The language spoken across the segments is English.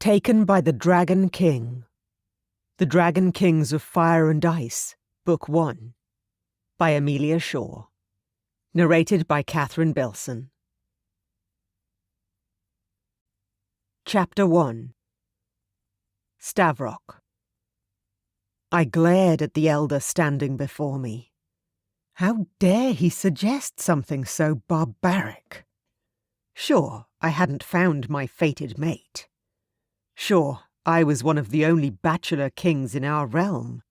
Taken by the Dragon King. The Dragon Kings of Fire and Ice, Book 1. By Amelia Shaw. Narrated by Catherine Bilson. Chapter 1. Stavrok. I glared at the elder standing before me. How dare he suggest something so barbaric? Sure, I hadn't found my fated mate. Sure, I was one of the only bachelor kings in our realm.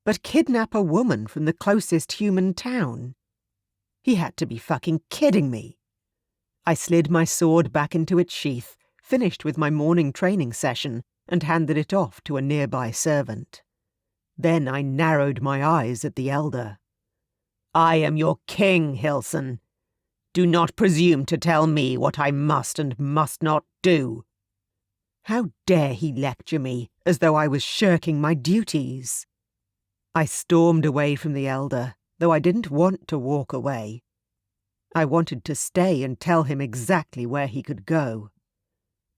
But kidnap a woman from the closest human town? He had to be fucking kidding me. I slid my sword back into its sheath, finished with my morning training session, and handed it off to a nearby servant. Then I narrowed my eyes at the elder. "I am your king, Hilson. Do not presume to tell me what I must and must not do." How dare he lecture me, as though I was shirking my duties? I stormed away from the elder, though I didn't want to walk away. I wanted to stay and tell him exactly where he could go.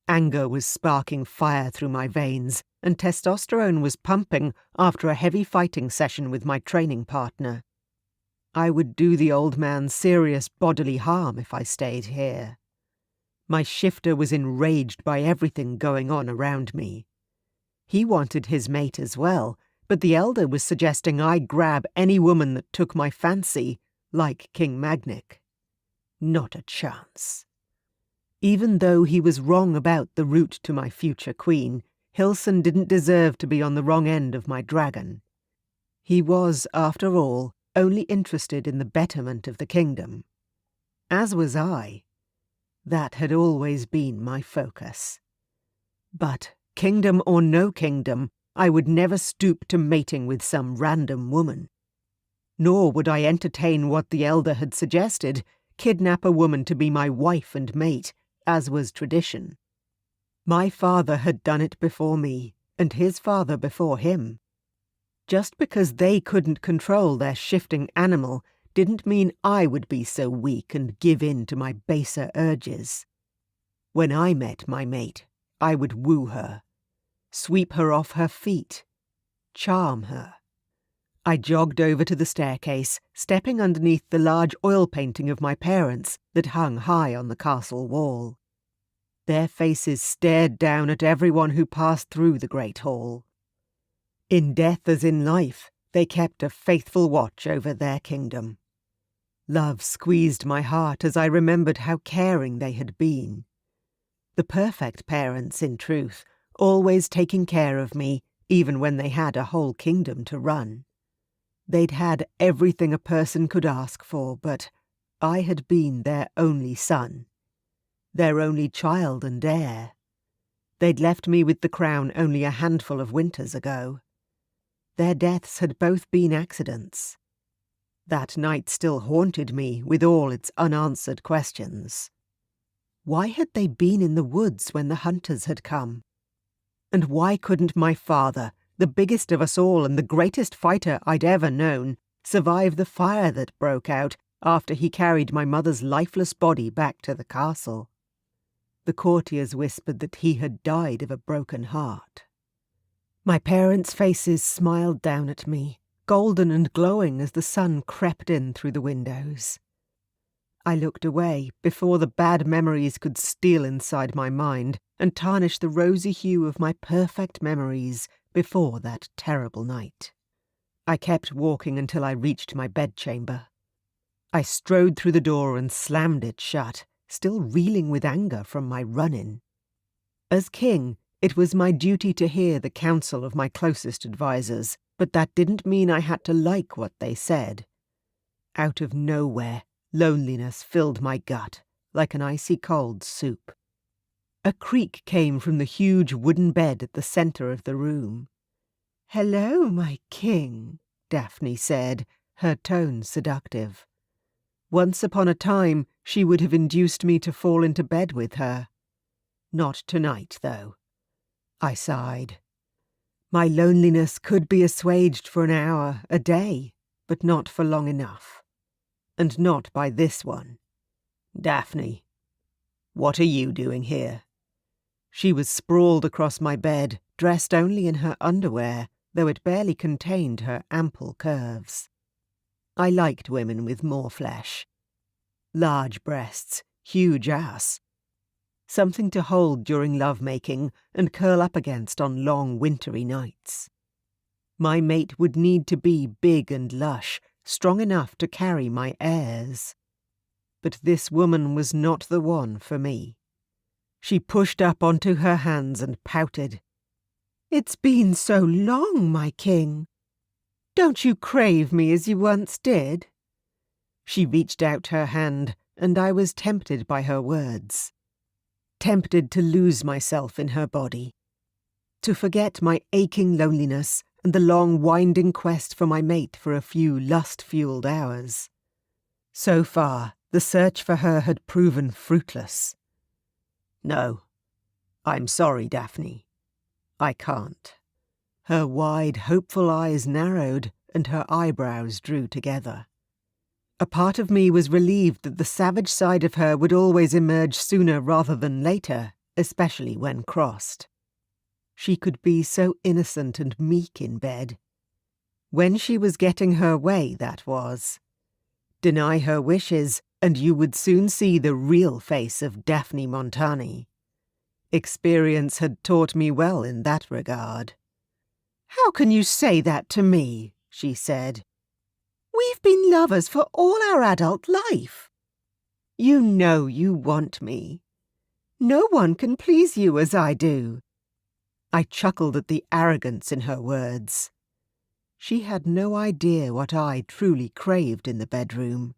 Anger was sparking fire through my veins, and testosterone was pumping after a heavy fighting session with my training partner. I would do the old man serious bodily harm if I stayed here. My shifter was enraged by everything going on around me. He wanted his mate as well, but the elder was suggesting I grab any woman that took my fancy, like King Magnic. Not a chance. Even though he was wrong about the route to my future queen, Hilson didn't deserve to be on the wrong end of my dragon. He was, after all, only interested in the betterment of the kingdom. As was I. That had always been my focus. But, kingdom or no kingdom, I would never stoop to mating with some random woman. Nor would I entertain what the elder had suggested, kidnap a woman to be my wife and mate, as was tradition. My father had done it before me, and his father before him. Just because they couldn't control their shifting animal didn't mean I would be so weak and give in to my baser urges. When I met my mate, I would woo her, sweep her off her feet, charm her. I jogged over to the staircase, stepping underneath the large oil painting of my parents that hung high on the castle wall. Their faces stared down at everyone who passed through the great hall. In death as in life, they kept a faithful watch over their kingdom. Love squeezed my heart as I remembered how caring they had been. The perfect parents, in truth, always taking care of me, even when they had a whole kingdom to run. They'd had everything a person could ask for, but I had been their only son, their only child and heir. They'd left me with the crown only a handful of winters ago. Their deaths had both been accidents. That night still haunted me with all its unanswered questions. Why had they been in the woods when the hunters had come? And why couldn't my father, the biggest of us all and the greatest fighter I'd ever known, survive the fire that broke out after he carried my mother's lifeless body back to the castle? The courtiers whispered that he had died of a broken heart. My parents' faces smiled down at me, golden and glowing as the sun crept in through the windows. I looked away before the bad memories could steal inside my mind and tarnish the rosy hue of my perfect memories before that terrible night. I kept walking until I reached my bedchamber. I strode through the door and slammed it shut, still reeling with anger from my run-in. As king, it was my duty to hear the counsel of my closest advisers, but that didn't mean I had to like what they said. Out of nowhere, loneliness filled my gut, like an icy cold soup. A creak came from the huge wooden bed at the centre of the room. "Hello, my king," Daphne said, her tone seductive. Once upon a time, she would have induced me to fall into bed with her. Not tonight, though. I sighed. My loneliness could be assuaged for an hour, a day, but not for long enough. And not by this one. "Daphne, what are you doing here?" She was sprawled across my bed, dressed only in her underwear, though it barely contained her ample curves. I liked women with more flesh. Large breasts, huge ass. Something to hold during lovemaking and curl up against on long wintry nights. My mate would need to be big and lush, strong enough to carry my airs. But this woman was not the one for me. She pushed up onto her hands and pouted. "It's been so long, my king. Don't you crave me as you once did?" She reached out her hand, and I was tempted by her words. Tempted to lose myself in her body. To forget my aching loneliness and the long winding quest for my mate for a few lust-fueled hours. So far, the search for her had proven fruitless. "No, I'm sorry, Daphne. I can't." Her wide, hopeful eyes narrowed and her eyebrows drew together. A part of me was relieved that the savage side of her would always emerge sooner rather than later, especially when crossed. She could be so innocent and meek in bed. When she was getting her way, that was. Deny her wishes, and you would soon see the real face of Daphne Montani. Experience had taught me well in that regard. "How can you say that to me?" she said. "We've been lovers for all our adult life. You know you want me. No one can please you as I do." I chuckled at the arrogance in her words. She had no idea what I truly craved in the bedroom.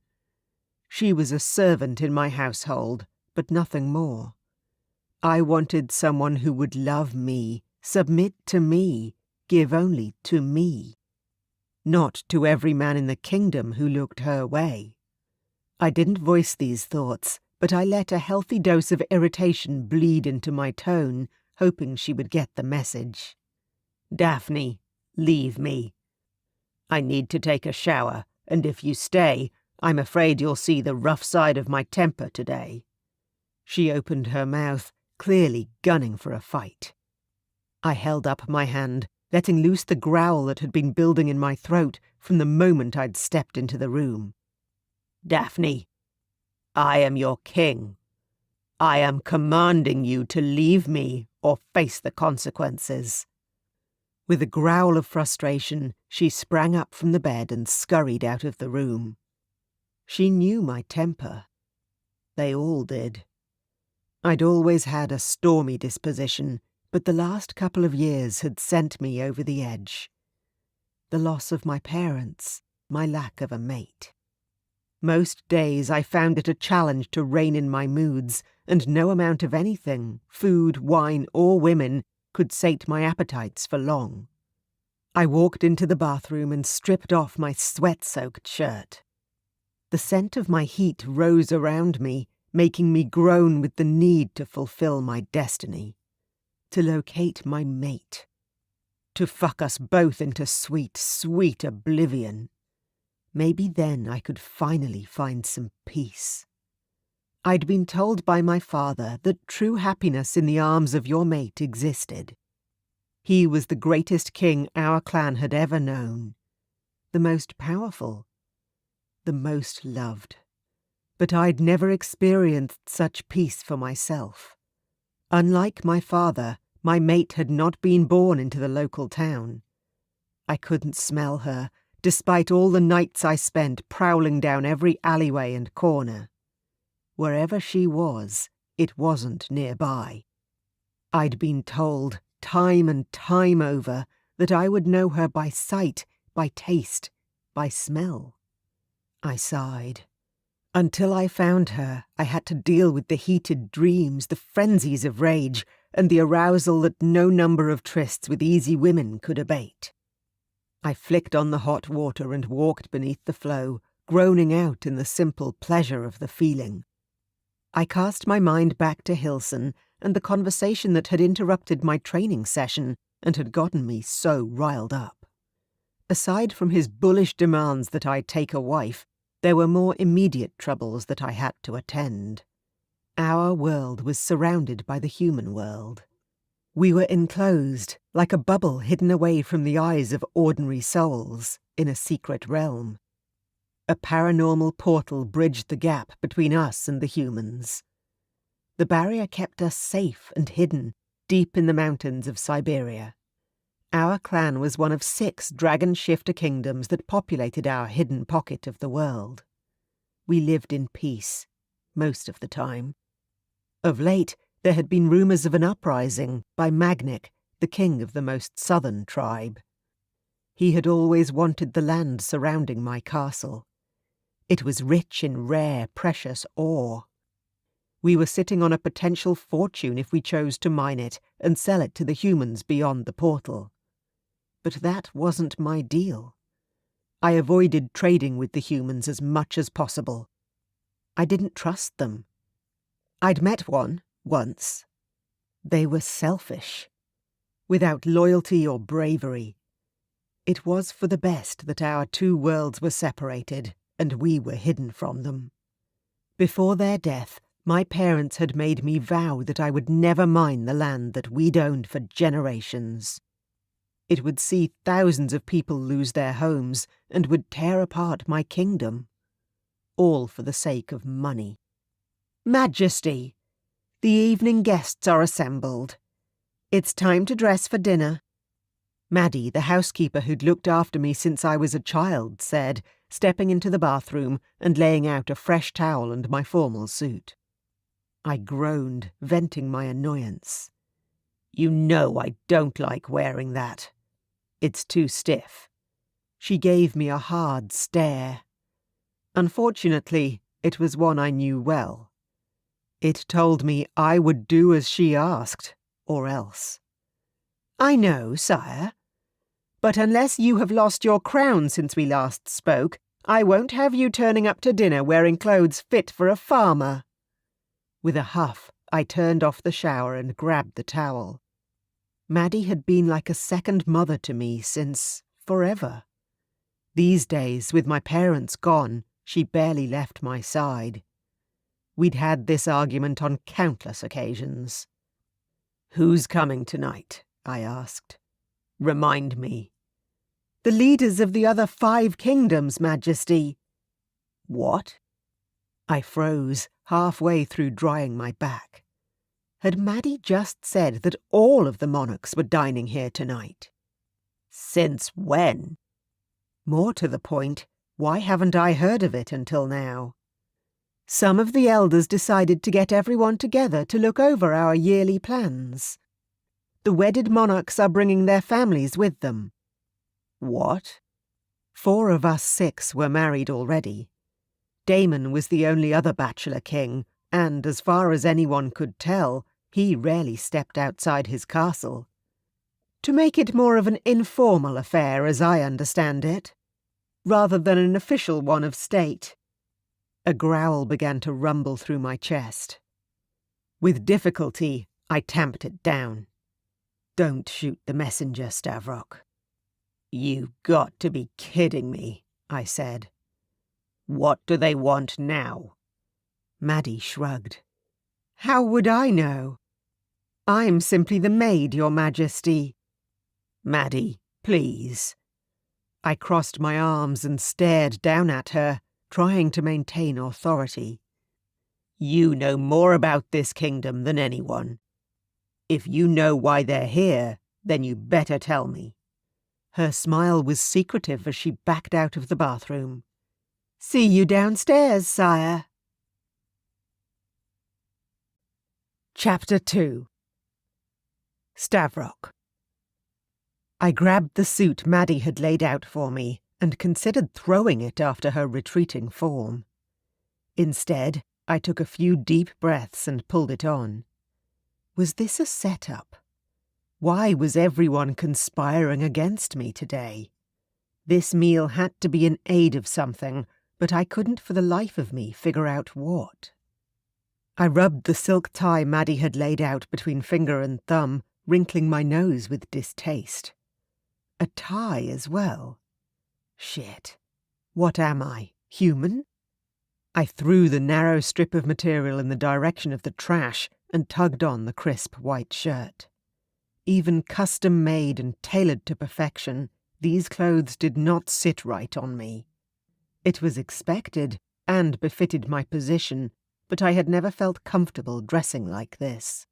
She was a servant in my household, but nothing more. I wanted someone who would love me, submit to me, give only to me. Not to every man in the kingdom who looked her way. I didn't voice these thoughts, but I let a healthy dose of irritation bleed into my tone, hoping she would get the message. "Daphne, leave me. I need to take a shower, and if you stay, I'm afraid you'll see the rough side of my temper today." She opened her mouth, clearly gunning for a fight. I held up my hand, letting loose the growl that had been building in my throat from the moment I'd stepped into the room. "Daphne, I am your king. I am commanding you to leave me or face the consequences." With a growl of frustration, she sprang up from the bed and scurried out of the room. She knew my temper. They all did. I'd always had a stormy disposition, but the last couple of years had sent me over the edge. The loss of my parents, my lack of a mate. Most days I found it a challenge to rein in my moods, and no amount of anything, food, wine, or women, could sate my appetites for long. I walked into the bathroom and stripped off my sweat-soaked shirt. The scent of my heat rose around me, making me groan with the need to fulfill my destiny. To locate my mate. To fuck us both into sweet, sweet oblivion. Maybe then I could finally find some peace. I'd been told by my father that true happiness in the arms of your mate existed. He was the greatest king our clan had ever known. The most powerful. The most loved. But I'd never experienced such peace for myself. Unlike my father, my mate had not been born into the local town. I couldn't smell her, despite all the nights I spent prowling down every alleyway and corner. Wherever she was, it wasn't nearby. I'd been told, time and time over, that I would know her by sight, by taste, by smell. I sighed. Until I found her, I had to deal with the heated dreams, the frenzies of rage, and the arousal that no number of trysts with easy women could abate. I flicked on the hot water and walked beneath the flow, groaning out in the simple pleasure of the feeling. I cast my mind back to Hilson and the conversation that had interrupted my training session and had gotten me so riled up. Aside from his bullish demands that I take a wife, there were more immediate troubles that I had to attend. Our world was surrounded by the human world. We were enclosed, like a bubble hidden away from the eyes of ordinary souls, in a secret realm. A paranormal portal bridged the gap between us and the humans. The barrier kept us safe and hidden, deep in the mountains of Siberia. Our clan was one of 6 dragon shifter kingdoms that populated our hidden pocket of the world. We lived in peace, most of the time. Of late, there had been rumours of an uprising by Magnik, the king of the most southern tribe. He had always wanted the land surrounding my castle. It was rich in rare, precious ore. We were sitting on a potential fortune if we chose to mine it and sell it to the humans beyond the portal. But that wasn't my deal. I avoided trading with the humans as much as possible. I didn't trust them. I'd met one, once. They were selfish, without loyalty or bravery. It was for the best that our 2 worlds were separated and we were hidden from them. Before their death, my parents had made me vow that I would never mine the land that we'd owned for generations. It would see thousands of people lose their homes and would tear apart my kingdom. All for the sake of money. Majesty, the evening guests are assembled. It's time to dress for dinner. Maddie, the housekeeper who'd looked after me since I was a child, said, stepping into the bathroom and laying out a fresh towel and my formal suit. I groaned, venting my annoyance. You know I don't like wearing that. It's too stiff. She gave me a hard stare. Unfortunately, it was one I knew well. It told me I would do as she asked, or else. I know, sire. But unless you have lost your crown since we last spoke, I won't have you turning up to dinner wearing clothes fit for a farmer. With a huff, I turned off the shower and grabbed the towel. Maddie had been like a second mother to me since forever. These days, with my parents gone, she barely left my side. We'd had this argument on countless occasions. Who's coming tonight? I asked. Remind me. The leaders of the other 5 kingdoms, Majesty. What? I froze, halfway through drying my back. Had Maddie just said that all of the monarchs were dining here tonight? Since when? More to the point, why haven't I heard of it until now? Some of the elders decided to get everyone together to look over our yearly plans. The wedded monarchs are bringing their families with them. What? 4 of us 6 were married already. Damon was the only other bachelor king, and as far as anyone could tell, he rarely stepped outside his castle. To make it more of an informal affair, as I understand it, rather than an official one of state. A growl began to rumble through my chest. With difficulty, I tamped it down. Don't shoot the messenger, Stavrok. You've got to be kidding me, I said. What do they want now? Maddie shrugged. How would I know? I'm simply the maid, Your Majesty. Maddie, please. I crossed my arms and stared down at her, trying to maintain authority. You know more about this kingdom than anyone. If you know why they're here, then you better tell me. Her smile was secretive as she backed out of the bathroom. See you downstairs, sire. Chapter 2. Stavrok. I grabbed the suit Maddie had laid out for me and considered throwing it after her retreating form. Instead, I took a few deep breaths and pulled it on. Was this a setup? Why was everyone conspiring against me today? This meal had to be in aid of something, but I couldn't for the life of me figure out what. I rubbed the silk tie Maddie had laid out between finger and thumb, wrinkling my nose with distaste. A tie as well. Shit. What am I, human? I threw the narrow strip of material in the direction of the trash and tugged on the crisp white shirt. Even custom-made and tailored to perfection, these clothes did not sit right on me. It was expected and befitted my position, but I had never felt comfortable dressing like this.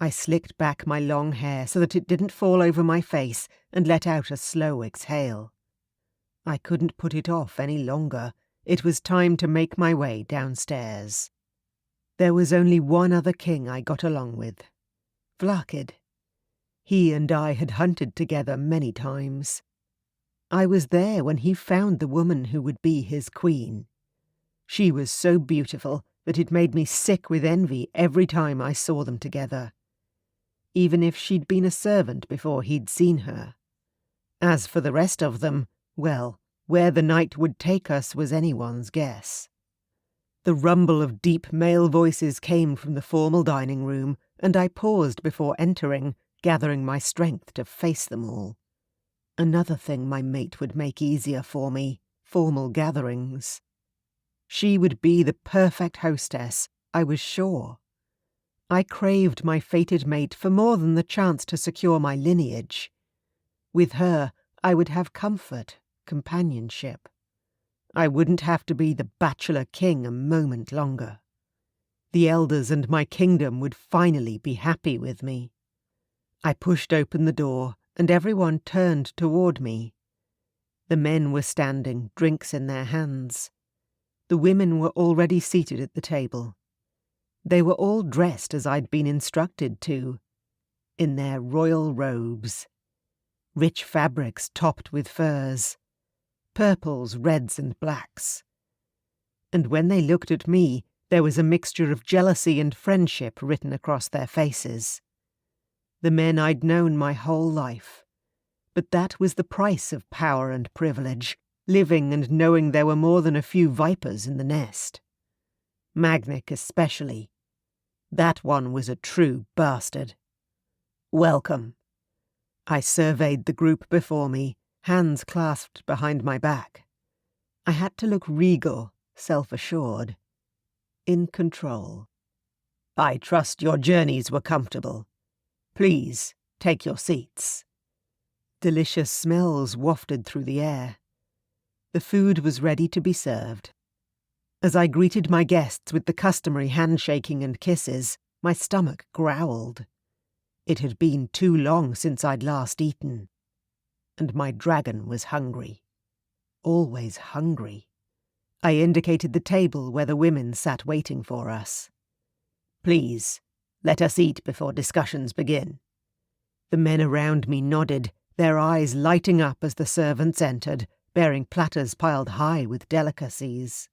I slicked back my long hair so that it didn't fall over my face and let out a slow exhale. I couldn't put it off any longer. It was time to make my way downstairs. There was only one other king I got along with, Vlakid. He and I had hunted together many times. I was there when he found the woman who would be his queen. She was so beautiful that it made me sick with envy every time I saw them together, even if she'd been a servant before he'd seen her. As for the rest of them, well, where the night would take us was anyone's guess. The rumble of deep male voices came from the formal dining room, and I paused before entering, gathering my strength to face them all. Another thing my mate would make easier for me, formal gatherings. She would be the perfect hostess, I was sure. I craved my fated mate for more than the chance to secure my lineage. With her, I would have comfort, companionship. I wouldn't have to be the bachelor king a moment longer. The elders and my kingdom would finally be happy with me. I pushed open the door, and everyone turned toward me. The men were standing, drinks in their hands. The women were already seated at the table. They were all dressed as I'd been instructed to, in their royal robes. Rich fabrics topped with furs, purples, reds and blacks. And when they looked at me, there was a mixture of jealousy and friendship written across their faces. The men I'd known my whole life. But that was the price of power and privilege, living and knowing there were more than a few vipers in the nest. Magnic especially. That one was a true bastard. Welcome. I surveyed the group before me, hands clasped behind my back. I had to look regal, self-assured, in control. I trust your journeys were comfortable. Please, take your seats. Delicious smells wafted through the air. The food was ready to be served. As I greeted my guests with the customary handshaking and kisses, my stomach growled. It had been too long since I'd last eaten. And my dragon was hungry. Always hungry. I indicated the table where the women sat waiting for us. Please, let us eat before discussions begin. The men around me nodded, their eyes lighting up as the servants entered, bearing platters piled high with delicacies.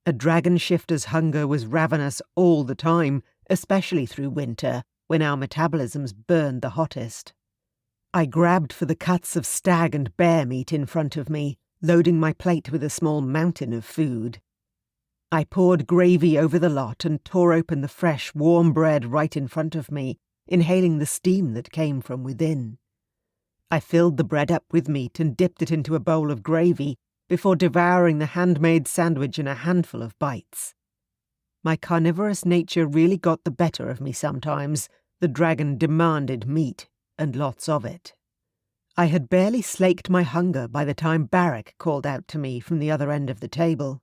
A dragon shifter's hunger was ravenous all the time, especially through winter, when our metabolisms burned the hottest. I grabbed for the cuts of stag and bear meat in front of me, loading my plate with a small mountain of food. I poured gravy over the lot and tore open the fresh, warm bread right in front of me, inhaling the steam that came from within. I filled the bread up with meat and dipped it into a bowl of gravy before devouring the handmade sandwich in a handful of bites. My carnivorous nature really got the better of me sometimes. The dragon demanded meat, and lots of it. I had barely slaked my hunger by the time Barrack called out to me from the other end of the table.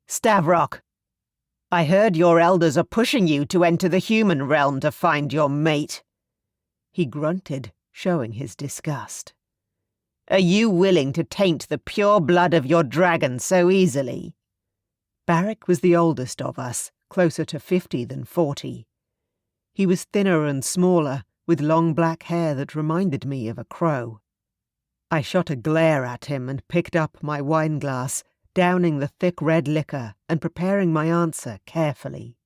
Stavrok, I heard your elders are pushing you to enter the human realm to find your mate. He grunted, showing his disgust. Are you willing to taint the pure blood of your dragon so easily? Barrack was the oldest of us, closer to 50 than 40. He was thinner and smaller, with long black hair that reminded me of a crow. I shot a glare at him and picked up my wineglass, downing the thick red liquor and preparing my answer carefully.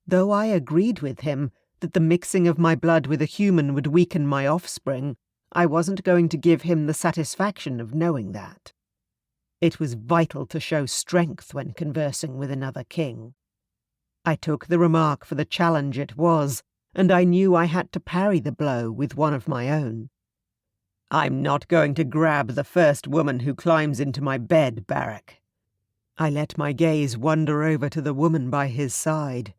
Though I agreed with him that the mixing of my blood with a human would weaken my offspring, I wasn't going to give him the satisfaction of knowing that. It was vital to show strength when conversing with another king. I took the remark for the challenge it was, and I knew I had to parry the blow with one of my own. I'm not going to grab the first woman who climbs into my bed, Barrack. I let my gaze wander over to the woman by his side.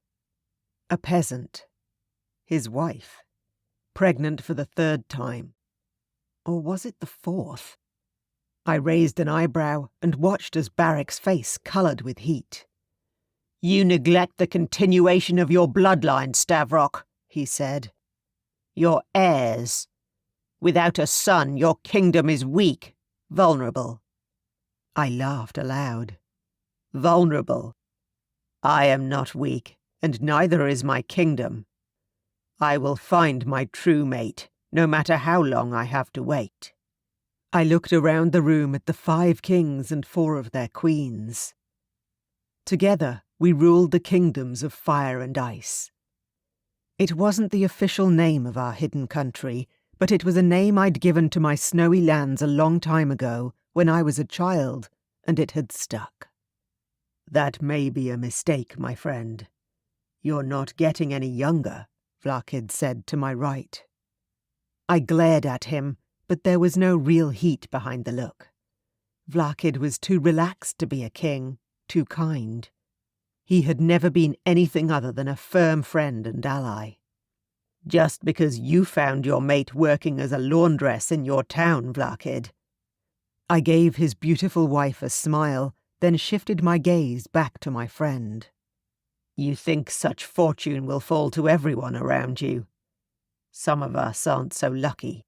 A peasant. His wife. pregnant for the 3rd time. Or was it the 4th? I raised an eyebrow and watched as Barrick's face coloured with heat. "You neglect the continuation of your bloodline, Stavrok," he said. "Your heirs. Without a son, your kingdom is weak, vulnerable." I laughed aloud. "Vulnerable? I am not weak, and neither is my kingdom. I will find my true mate, no matter how long I have to wait." I looked around the room at the 5 kings and 4 of their queens. Together, we ruled the kingdoms of fire and ice. It wasn't the official name of our hidden country, but it was a name I'd given to my snowy lands a long time ago, when I was a child, and it had stuck. "That may be a mistake, my friend. You're not getting any younger," Vlakid said to my right. I glared at him, but there was no real heat behind the look. Vlakid was too relaxed to be a king, too kind. He had never been anything other than a firm friend and ally. "Just because you found your mate working as a laundress in your town, Vlakid." I gave his beautiful wife a smile, then shifted my gaze back to my friend. "You think such fortune will fall to everyone around you. Some of us aren't so lucky."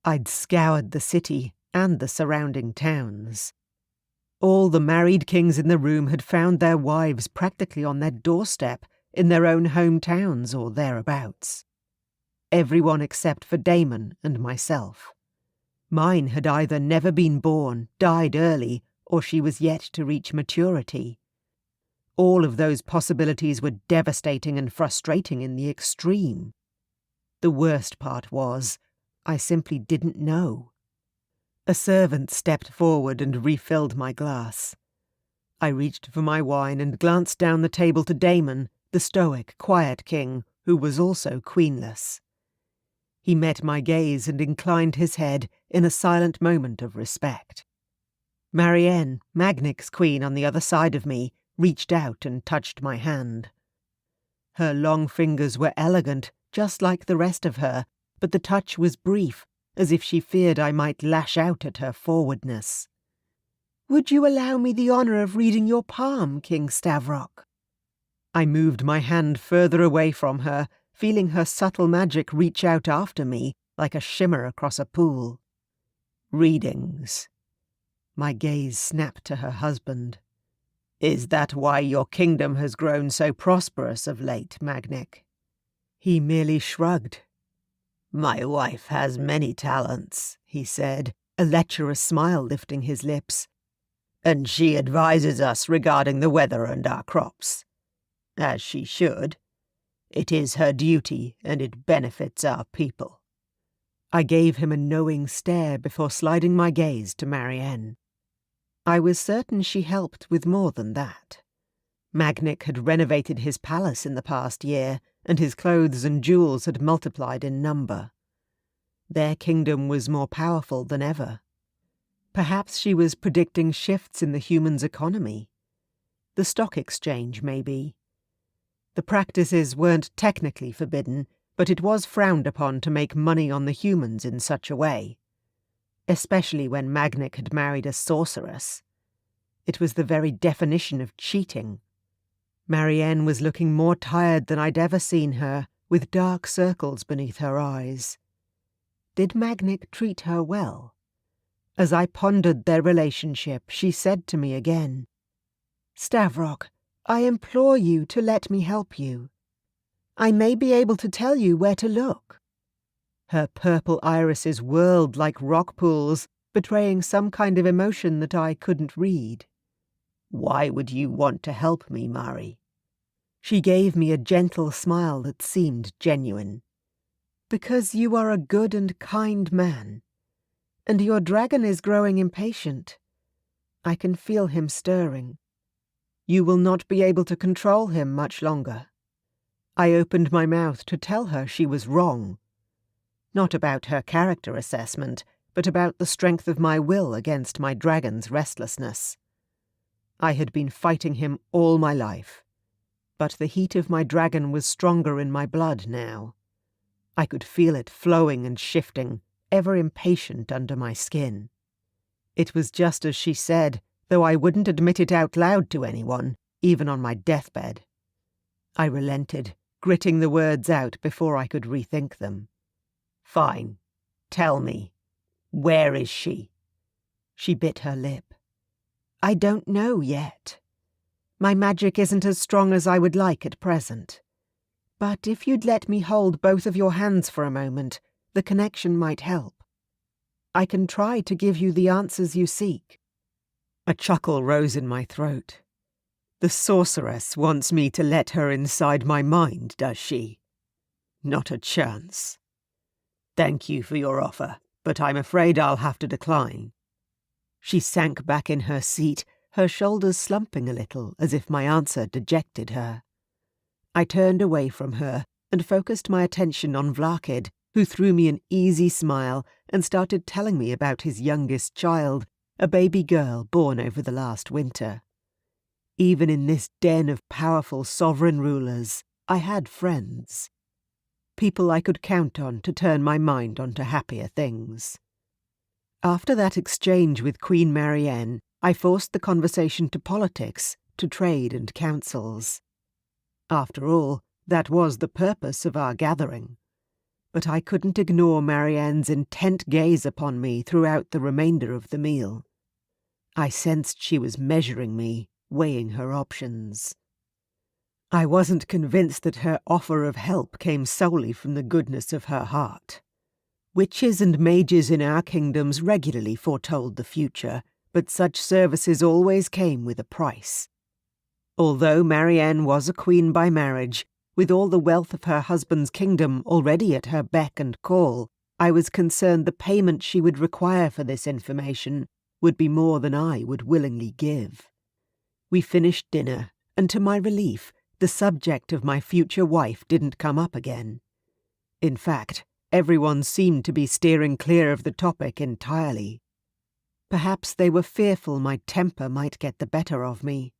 I'd scoured the city and the surrounding towns. All the married kings in the room had found their wives practically on their doorstep, in their own hometowns or thereabouts. Everyone except for Damon and myself. Mine had either never been born, died early, or she was yet to reach maturity. All of those possibilities were devastating and frustrating in the extreme. The worst part was, I simply didn't know. A servant stepped forward and refilled my glass. I reached for my wine and glanced down the table to Damon, the stoic, quiet king, who was also queenless. He met my gaze and inclined his head in a silent moment of respect. Marianne, Magnic's queen on the other side of me, reached out and touched my hand. Her long fingers were elegant, just like the rest of her, but the touch was brief, as if she feared I might lash out at her forwardness. "Would you allow me the honour of reading your palm, King Stavrok?" I moved my hand further away from her, feeling her subtle magic reach out after me like a shimmer across a pool. "Readings." My gaze snapped to her husband. "Is that why your kingdom has grown so prosperous of late, Magnic?" He merely shrugged. "My wife has many talents," he said, a lecherous smile lifting his lips. "And she advises us regarding the weather and our crops. As she should. It is her duty, and it benefits our people." I gave him a knowing stare before sliding my gaze to Marianne. I was certain she helped with more than that. Magnic had renovated his palace in the past year, and his clothes and jewels had multiplied in number. Their kingdom was more powerful than ever. Perhaps she was predicting shifts in the humans' economy. The stock exchange, maybe. The practices weren't technically forbidden, but it was frowned upon to make money on the humans in such a way. Especially when Magnic had married a sorceress. It was the very definition of cheating. Marianne was looking more tired than I'd ever seen her, with dark circles beneath her eyes. Did Magnic treat her well? As I pondered their relationship, she said to me again, "Stavrok, I implore you to let me help you. I may be able to tell you where to look." Her purple irises whirled like rock pools, betraying some kind of emotion that I couldn't read. "Why would you want to help me, Mari?" She gave me a gentle smile that seemed genuine. "Because you are a good and kind man. And your dragon is growing impatient. I can feel him stirring. You will not be able to control him much longer." I opened my mouth to tell her she was wrong. Not about her character assessment, but about the strength of my will against my dragon's restlessness. I had been fighting him all my life, but the heat of my dragon was stronger in my blood now. I could feel it flowing and shifting, ever impatient under my skin. It was just as she said, though I wouldn't admit it out loud to anyone, even on my deathbed. I relented, gritting the words out before I could rethink them. "Fine. Tell me. Where is she?" She bit her lip. "I don't know yet. My magic isn't as strong as I would like at present. But if you'd let me hold both of your hands for a moment, the connection might help. I can try to give you the answers you seek." A chuckle rose in my throat. The sorceress wants me to let her inside my mind, does she? Not a chance. Thank you for your offer, but I'm afraid I'll have to decline. She sank back in her seat, her shoulders slumping a little as if my answer dejected her. I turned away from her and focused my attention on Vlakid, who threw me an easy smile and started telling me about his youngest child, a baby girl born over the last winter. Even in this den of powerful sovereign rulers, I had friends. People I could count on to turn my mind onto happier things. After that exchange with Queen Marianne, I forced the conversation to politics, to trade and councils. After all, that was the purpose of our gathering. But I couldn't ignore Marianne's intent gaze upon me throughout the remainder of the meal. I sensed she was measuring me, weighing her options. I wasn't convinced that her offer of help came solely from the goodness of her heart. Witches and mages in our kingdoms regularly foretold the future, but such services always came with a price. Although Marianne was a queen by marriage, with all the wealth of her husband's kingdom already at her beck and call, I was concerned the payment she would require for this information would be more than I would willingly give. We finished dinner, and to my relief, the subject of my future wife didn't come up again. In fact, everyone seemed to be steering clear of the topic entirely. Perhaps they were fearful my temper might get the better of me.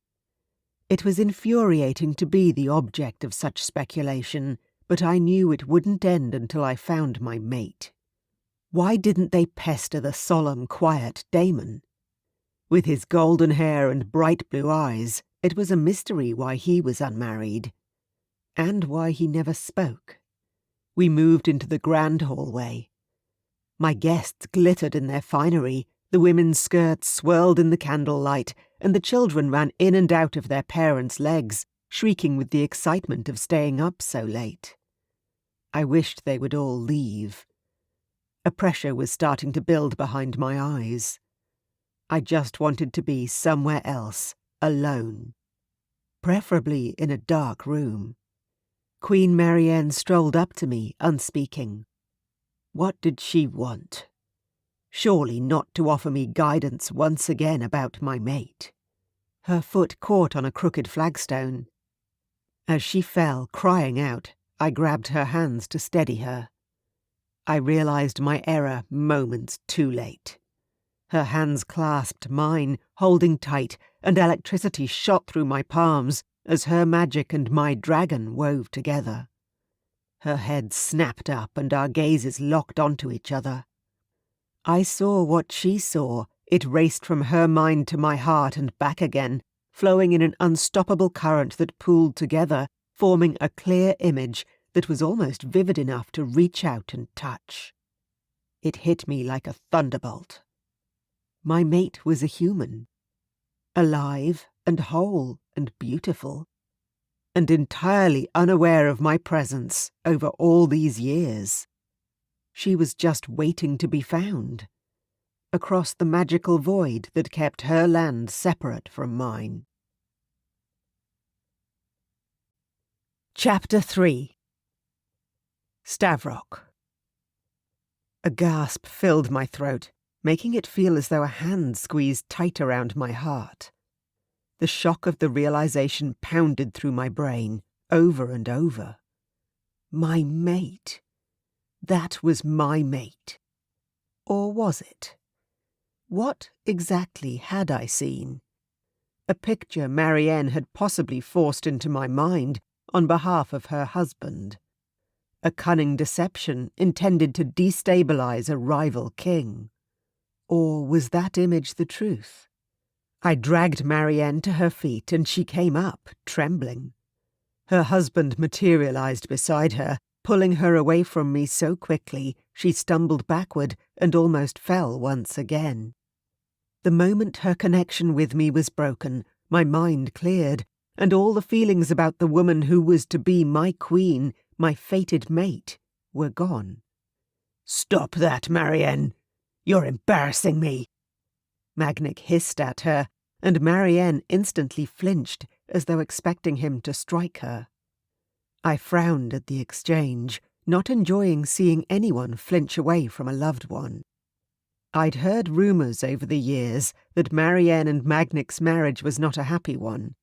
It was infuriating to be the object of such speculation, but I knew it wouldn't end until I found my mate. Why didn't they pester the solemn, quiet Damon? With his golden hair and bright blue eyes, it was a mystery why he was unmarried. And why he never spoke. We moved into the grand hallway. My guests glittered in their finery, the women's skirts swirled in the candlelight, and the children ran in and out of their parents' legs, shrieking with the excitement of staying up so late. I wished they would all leave. A pressure was starting to build behind my eyes. I just wanted to be somewhere else, alone. Preferably in a dark room. Queen Marianne strolled up to me, unspeaking. What did she want? Surely not to offer me guidance once again about my mate. Her foot caught on a crooked flagstone. As she fell, crying out, I grabbed her hands to steady her. I realized my error moments too late. Her hands clasped mine, holding tight, and electricity shot through my palms as her magic and my dragon wove together. Her head snapped up and our gazes locked onto each other. I saw what she saw. It raced from her mind to my heart and back again, flowing in an unstoppable current that pooled together, forming a clear image that was almost vivid enough to reach out and touch. It hit me like a thunderbolt. My mate was a human, alive and whole and beautiful, and entirely unaware of my presence over all these years. She was just waiting to be found, across the magical void that kept her land separate from mine. Chapter 3. Stavrok. A gasp filled my throat, making it feel as though a hand squeezed tight around my heart. The shock of the realization pounded through my brain, over and over. My mate. That was my mate. Or was it? What exactly had I seen? A picture Marianne had possibly forced into my mind on behalf of her husband. a cunning deception intended to destabilize a rival king. Or was that image the truth? I dragged Marianne to her feet and she came up, trembling. Her husband materialized beside her, pulling her away from me so quickly she stumbled backward and almost fell once again. The moment her connection with me was broken, my mind cleared, and all the feelings about the woman who was to be my queen, my fated mate, were gone. "Stop that, Marianne! You're embarrassing me!" Magnic hissed at her, and Marianne instantly flinched, as though expecting him to strike her. I frowned at the exchange, not enjoying seeing anyone flinch away from a loved one. I'd heard rumours over the years that Marianne and Magnic's marriage was not a happy one.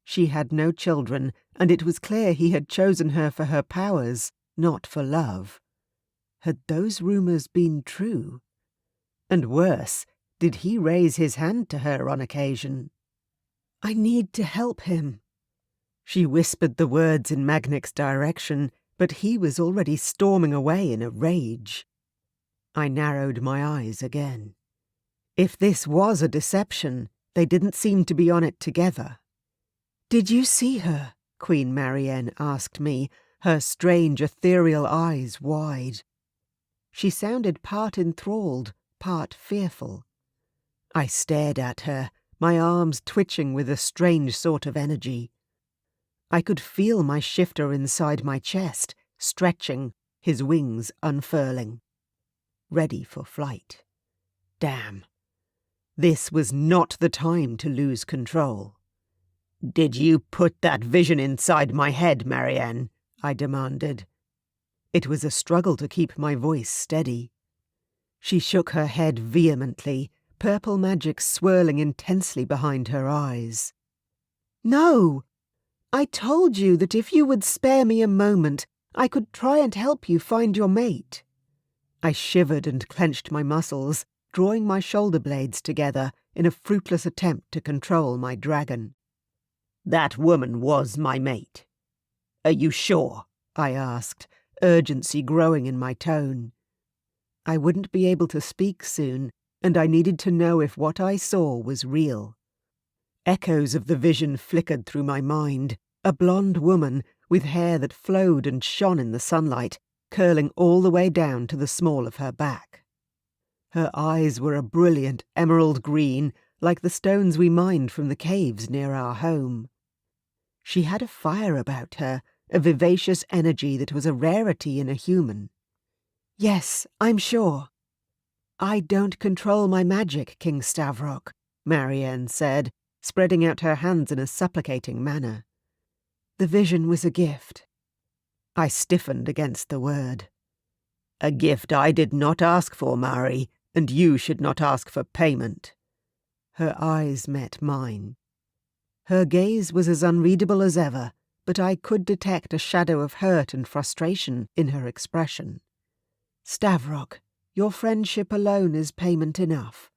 She had no children, and it was clear he had chosen her for her powers, not for love. Had those rumours been true? And worse, did he raise his hand to her on occasion? "I need to help him." She whispered the words in Magnic's direction, but he was already storming away in a rage. I narrowed my eyes again. If this was a deception, they didn't seem to be on it together. "Did you see her?" Queen Marianne asked me, her strange ethereal eyes wide. She sounded part enthralled, part fearful. I stared at her, my arms twitching with a strange sort of energy. I could feel my shifter inside my chest, stretching, his wings unfurling. Ready for flight. Damn. This was not the time to lose control. "Did you put that vision inside my head, Marianne?" I demanded. It was a struggle to keep my voice steady. She shook her head vehemently, purple magic swirling intensely behind her eyes. "No! I told you that if you would spare me a moment, I could try and help you find your mate." I shivered and clenched my muscles, drawing my shoulder blades together in a fruitless attempt to control my dragon. "That woman was my mate. Are you sure?" I asked, urgency growing in my tone. I wouldn't be able to speak soon, and I needed to know if what I saw was real. Echoes of the vision flickered through my mind, a blonde woman with hair that flowed and shone in the sunlight, curling all the way down to the small of her back. Her eyes were a brilliant emerald green, like the stones we mined from the caves near our home. She had a fire about her, a vivacious energy that was a rarity in a human. "Yes, I'm sure." "I don't control my magic, King Stavrok," Marianne said, spreading out her hands in a supplicating manner. "The vision was a gift." I stiffened against the word. "A gift I did not ask for, Mari, and you should not ask for payment." Her eyes met mine. Her gaze was as unreadable as ever, but I could detect a shadow of hurt and frustration in her expression. "Stavrok, your friendship alone is payment enough.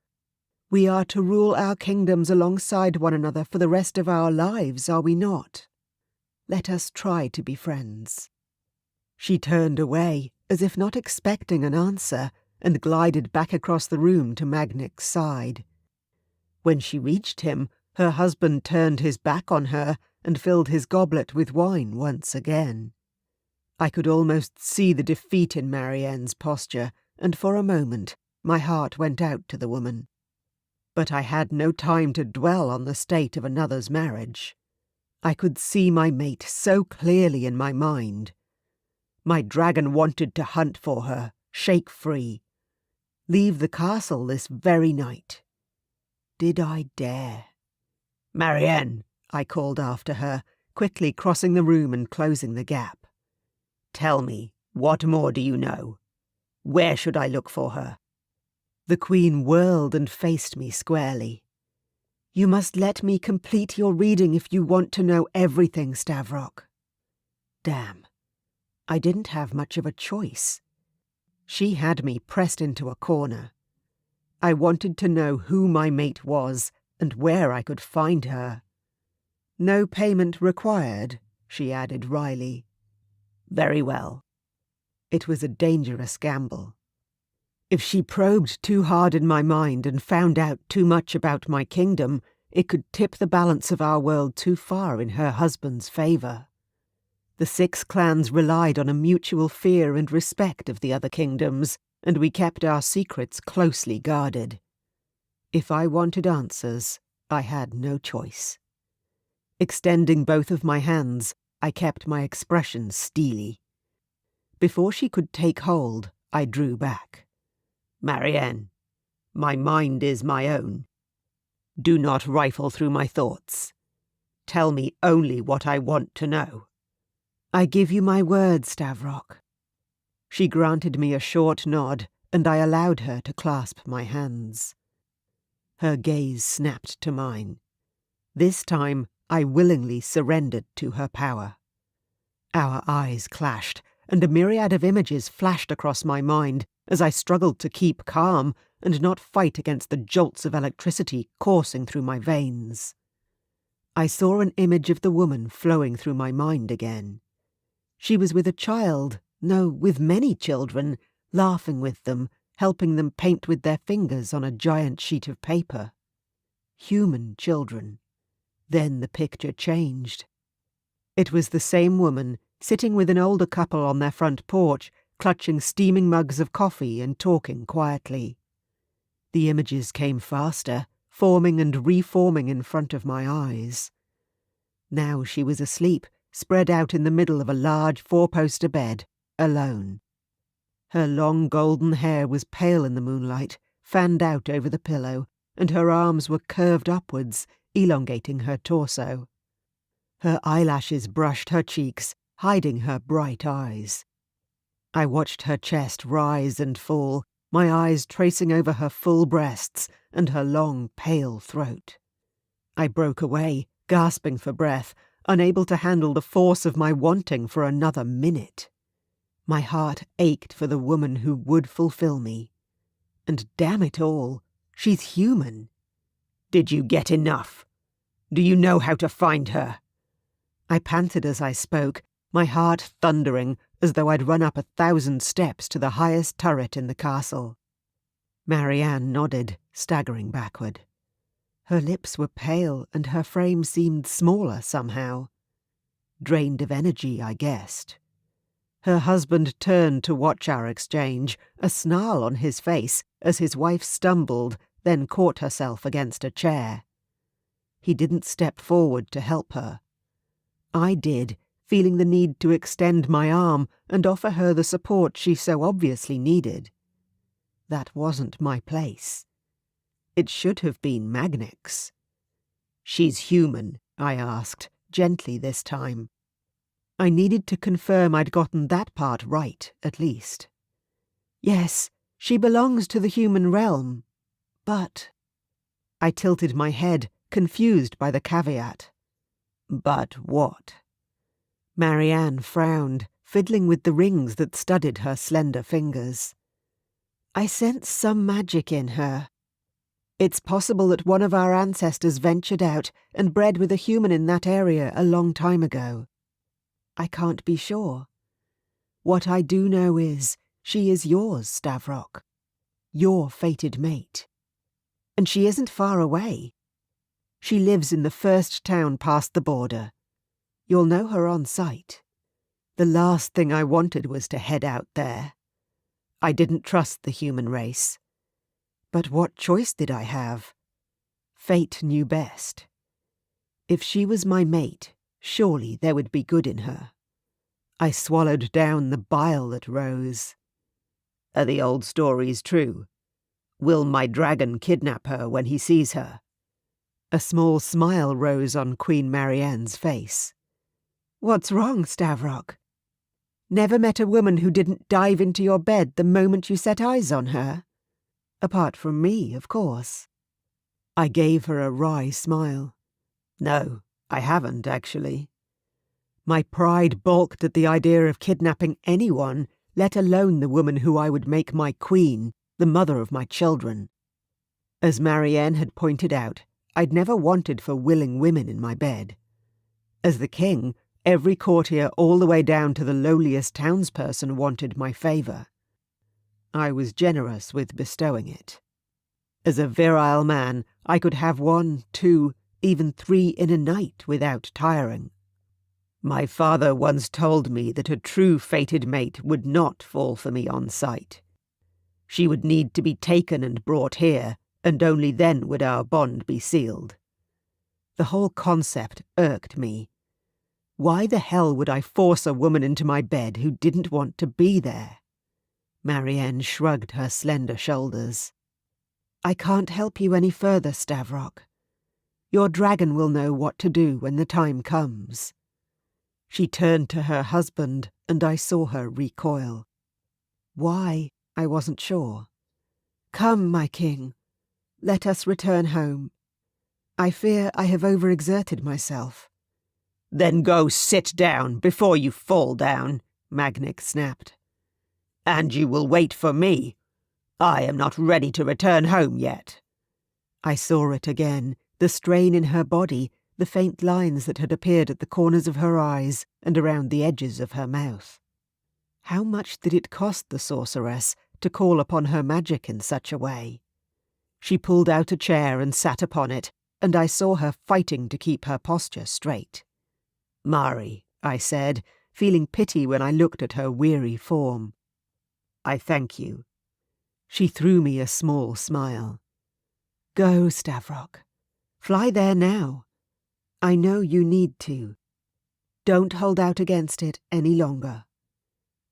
We are to rule our kingdoms alongside one another for the rest of our lives, are we not? Let us try to be friends." She turned away, as if not expecting an answer, and glided back across the room to Magnic's side. When she reached him, her husband turned his back on her and filled his goblet with wine once again. I could almost see the defeat in Marianne's posture, and for a moment my heart went out to the woman. But I had no time to dwell on the state of another's marriage. I could see my mate so clearly in my mind. My dragon wanted to hunt for her, shake free. Leave the castle this very night. Did I dare? "Marianne," I called after her, quickly crossing the room and closing the gap. "Tell me, what more do you know? Where should I look for her?" The Queen whirled and faced me squarely. "You must let me complete your reading if you want to know everything, Stavrok." Damn. I didn't have much of a choice. She had me pressed into a corner. I wanted to know who my mate was and where I could find her. "No payment required," she added wryly. "Very well. It was a dangerous gamble. If she probed too hard in my mind and found out too much about my kingdom, it could tip the balance of our world too far in her husband's favour. The 6 clans relied on a mutual fear and respect of the other kingdoms, and we kept our secrets closely guarded. If I wanted answers, I had no choice. Extending both of my hands, I kept my expression steely. Before she could take hold, I drew back. "Marianne, my mind is my own. Do not rifle through my thoughts. Tell me only what I want to know." "I give you my word, Stavrok." She granted me a short nod, and I allowed her to clasp my hands. Her gaze snapped to mine. This time, I willingly surrendered to her power. Our eyes clashed, and a myriad of images flashed across my mind as I struggled to keep calm and not fight against the jolts of electricity coursing through my veins. I saw an image of the woman flowing through my mind again. She was with a child, no, with many children, laughing with them, helping them paint with their fingers on a giant sheet of paper. Human children. Then the picture changed. It was the same woman, sitting with an older couple on their front porch, clutching steaming mugs of coffee and talking quietly. The images came faster, forming and reforming in front of my eyes. Now she was asleep, spread out in the middle of a large 4-poster bed, alone. Her long golden hair was pale in the moonlight, fanned out over the pillow, and her arms were curved upwards, elongating her torso. Her eyelashes brushed her cheeks, hiding her bright eyes. I watched her chest rise and fall, my eyes tracing over her full breasts and her long, pale throat. I broke away, gasping for breath, unable to handle the force of my wanting for another minute. My heart ached for the woman who would fulfill me. And damn it all, she's human. "Did you get enough? Do you know how to find her?" I panted as I spoke, my heart thundering as though I'd run up 1,000 steps to the highest turret in the castle. Marianne nodded, staggering backward. Her lips were pale and her frame seemed smaller somehow. Drained of energy, I guessed. Her husband turned to watch our exchange, a snarl on his face as his wife stumbled, then caught herself against a chair. He didn't step forward to help her. I did, feeling the need to extend my arm and offer her the support she so obviously needed. That wasn't my place. It should have been Magnek's. "She's human?" I asked, gently this time. I needed to confirm I'd gotten that part right, at least. "Yes, she belongs to the human realm. But—" I tilted my head, confused by the caveat. "But what?" Marianne frowned, fiddling with the rings that studded her slender fingers. "I sense some magic in her. It's possible that one of our ancestors ventured out and bred with a human in that area a long time ago. I can't be sure. What I do know is she is yours, Stavrok. Your fated mate. And she isn't far away. She lives in the first town past the border. You'll know her on sight. The last thing I wanted was to head out there. I didn't trust the human race. But what choice did I have? Fate knew best. If she was my mate, surely there would be good in her. I swallowed down the bile that rose. "Are the old stories true? Will my dragon kidnap her when he sees her?" A small smile rose on Queen Marianne's face. "What's wrong, Stavrok? Never met a woman who didn't dive into your bed the moment you set eyes on her? Apart from me, of course." I gave her a wry smile. "No, I haven't, actually." My pride balked at the idea of kidnapping anyone, let alone the woman who I would make my queen, the mother of my children. As Marianne had pointed out, I'd never wanted for willing women in my bed. As the king, Every courtier all the way down to the lowliest townsperson wanted my favour. I was generous with bestowing it. As a virile man, I could have 1, 2, even 3 in a night without tiring. My father once told me that a true fated mate would not fall for me on sight. She would need to be taken and brought here, and only then would our bond be sealed. The whole concept irked me. Why the hell would I force a woman into my bed who didn't want to be there? Marianne shrugged her slender shoulders. I can't help you any further, Stavrok. Your dragon will know what to do when the time comes. She turned to her husband, and I saw her recoil. Why, I wasn't sure. Come, my king. Let us return home. I fear I have overexerted myself. Then go sit down before you fall down, Magnic snapped. And you will wait for me. I am not ready to return home yet. I saw it again, the strain in her body, the faint lines that had appeared at the corners of her eyes and around the edges of her mouth. How much did it cost the sorceress to call upon her magic in such a way? She pulled out a chair and sat upon it, and I saw her fighting to keep her posture straight. Mari, I said, feeling pity when I looked at her weary form. I thank you. She threw me a small smile. Go, Stavrok. Fly there now. I know you need to. Don't hold out against it any longer.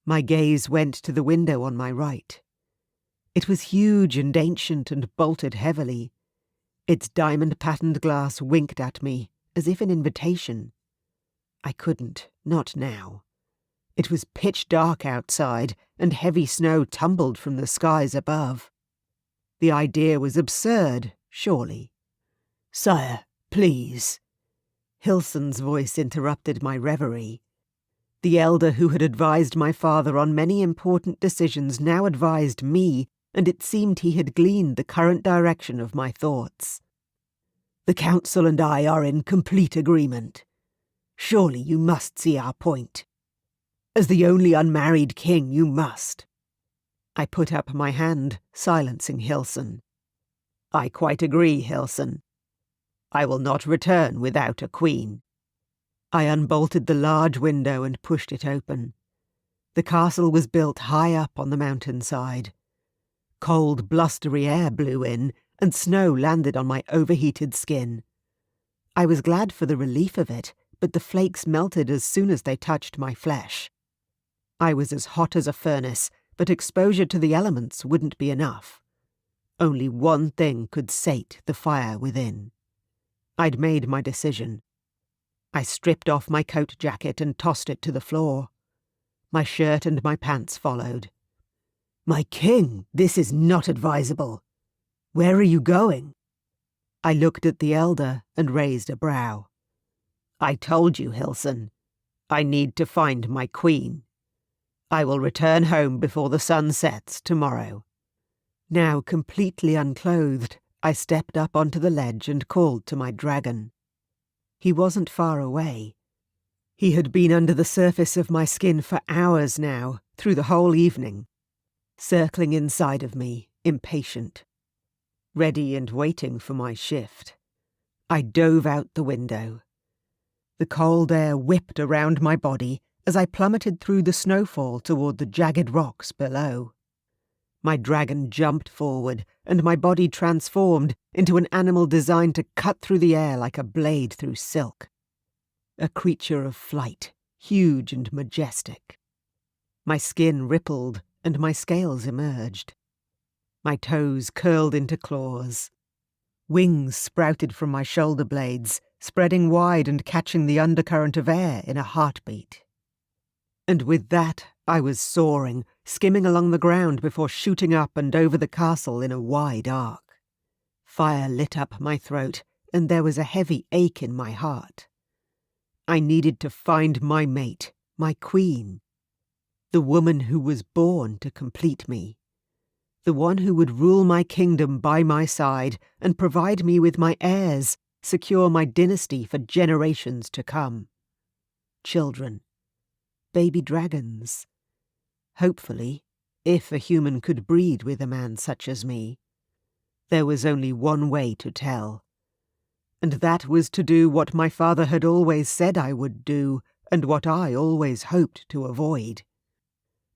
My gaze went to the window on my right. It was huge and ancient and bolted heavily. Its diamond-patterned glass winked at me, as if in invitation. I couldn't, not now. It was pitch dark outside, and heavy snow tumbled from the skies above. The idea was absurd, surely. Sire, please. Hilson's voice interrupted my reverie. The elder who had advised my father on many important decisions now advised me, and it seemed he had gleaned the current direction of my thoughts. The council and I are in complete agreement. Surely you must see our point. As the only unmarried king, you must. I put up my hand, silencing Hilson. I quite agree, Hilson. I will not return without a queen. I unbolted the large window and pushed it open. The castle was built high up on the mountainside. Cold, blustery air blew in, and snow landed on my overheated skin. I was glad for the relief of it, but the flakes melted as soon as they touched my flesh. I was as hot as a furnace, but exposure to the elements wouldn't be enough. Only one thing could sate the fire within. I'd made my decision. I stripped off my coat jacket and tossed it to the floor. My shirt and my pants followed. My king, this is not advisable. Where are you going? I looked at the elder and raised a brow. I told you, Hilson. I need to find my queen. I will return home before the sun sets tomorrow. Now completely unclothed, I stepped up onto the ledge and called to my dragon. He wasn't far away. He had been under the surface of my skin for hours now, through the whole evening, circling inside of me, impatient, ready and waiting for my shift. I dove out the window. The cold air whipped around my body as I plummeted through the snowfall toward the jagged rocks below. My dragon jumped forward, and my body transformed into an animal designed to cut through the air like a blade through silk. A creature of flight, huge and majestic. My skin rippled, and my scales emerged. My toes curled into claws. Wings sprouted from my shoulder blades, spreading wide and catching the undercurrent of air in a heartbeat. And with that, I was soaring, skimming along the ground before shooting up and over the castle in a wide arc. Fire lit up my throat, and there was a heavy ache in my heart. I needed to find my mate, my queen. The woman who was born to complete me. The one who would rule my kingdom by my side and provide me with my heirs, secure my dynasty for generations to come. children. Baby dragons. Hopefully, if a human could breed with a man such as me, there was only one way to tell. And that was to do what my father had always said I would do, and what I always hoped to avoid.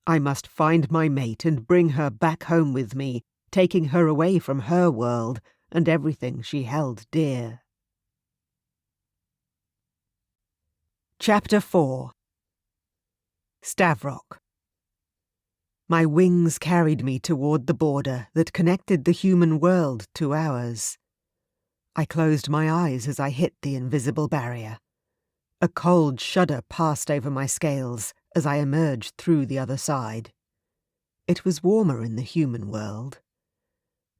I must find my mate and bring her back home with me, taking her away from her world and everything she held dear. Chapter 4. Stavrok. My wings carried me toward the border that connected the human world to ours. I closed my eyes as I hit the invisible barrier. A cold shudder passed over my scales as I emerged through the other side. It was warmer in the human world.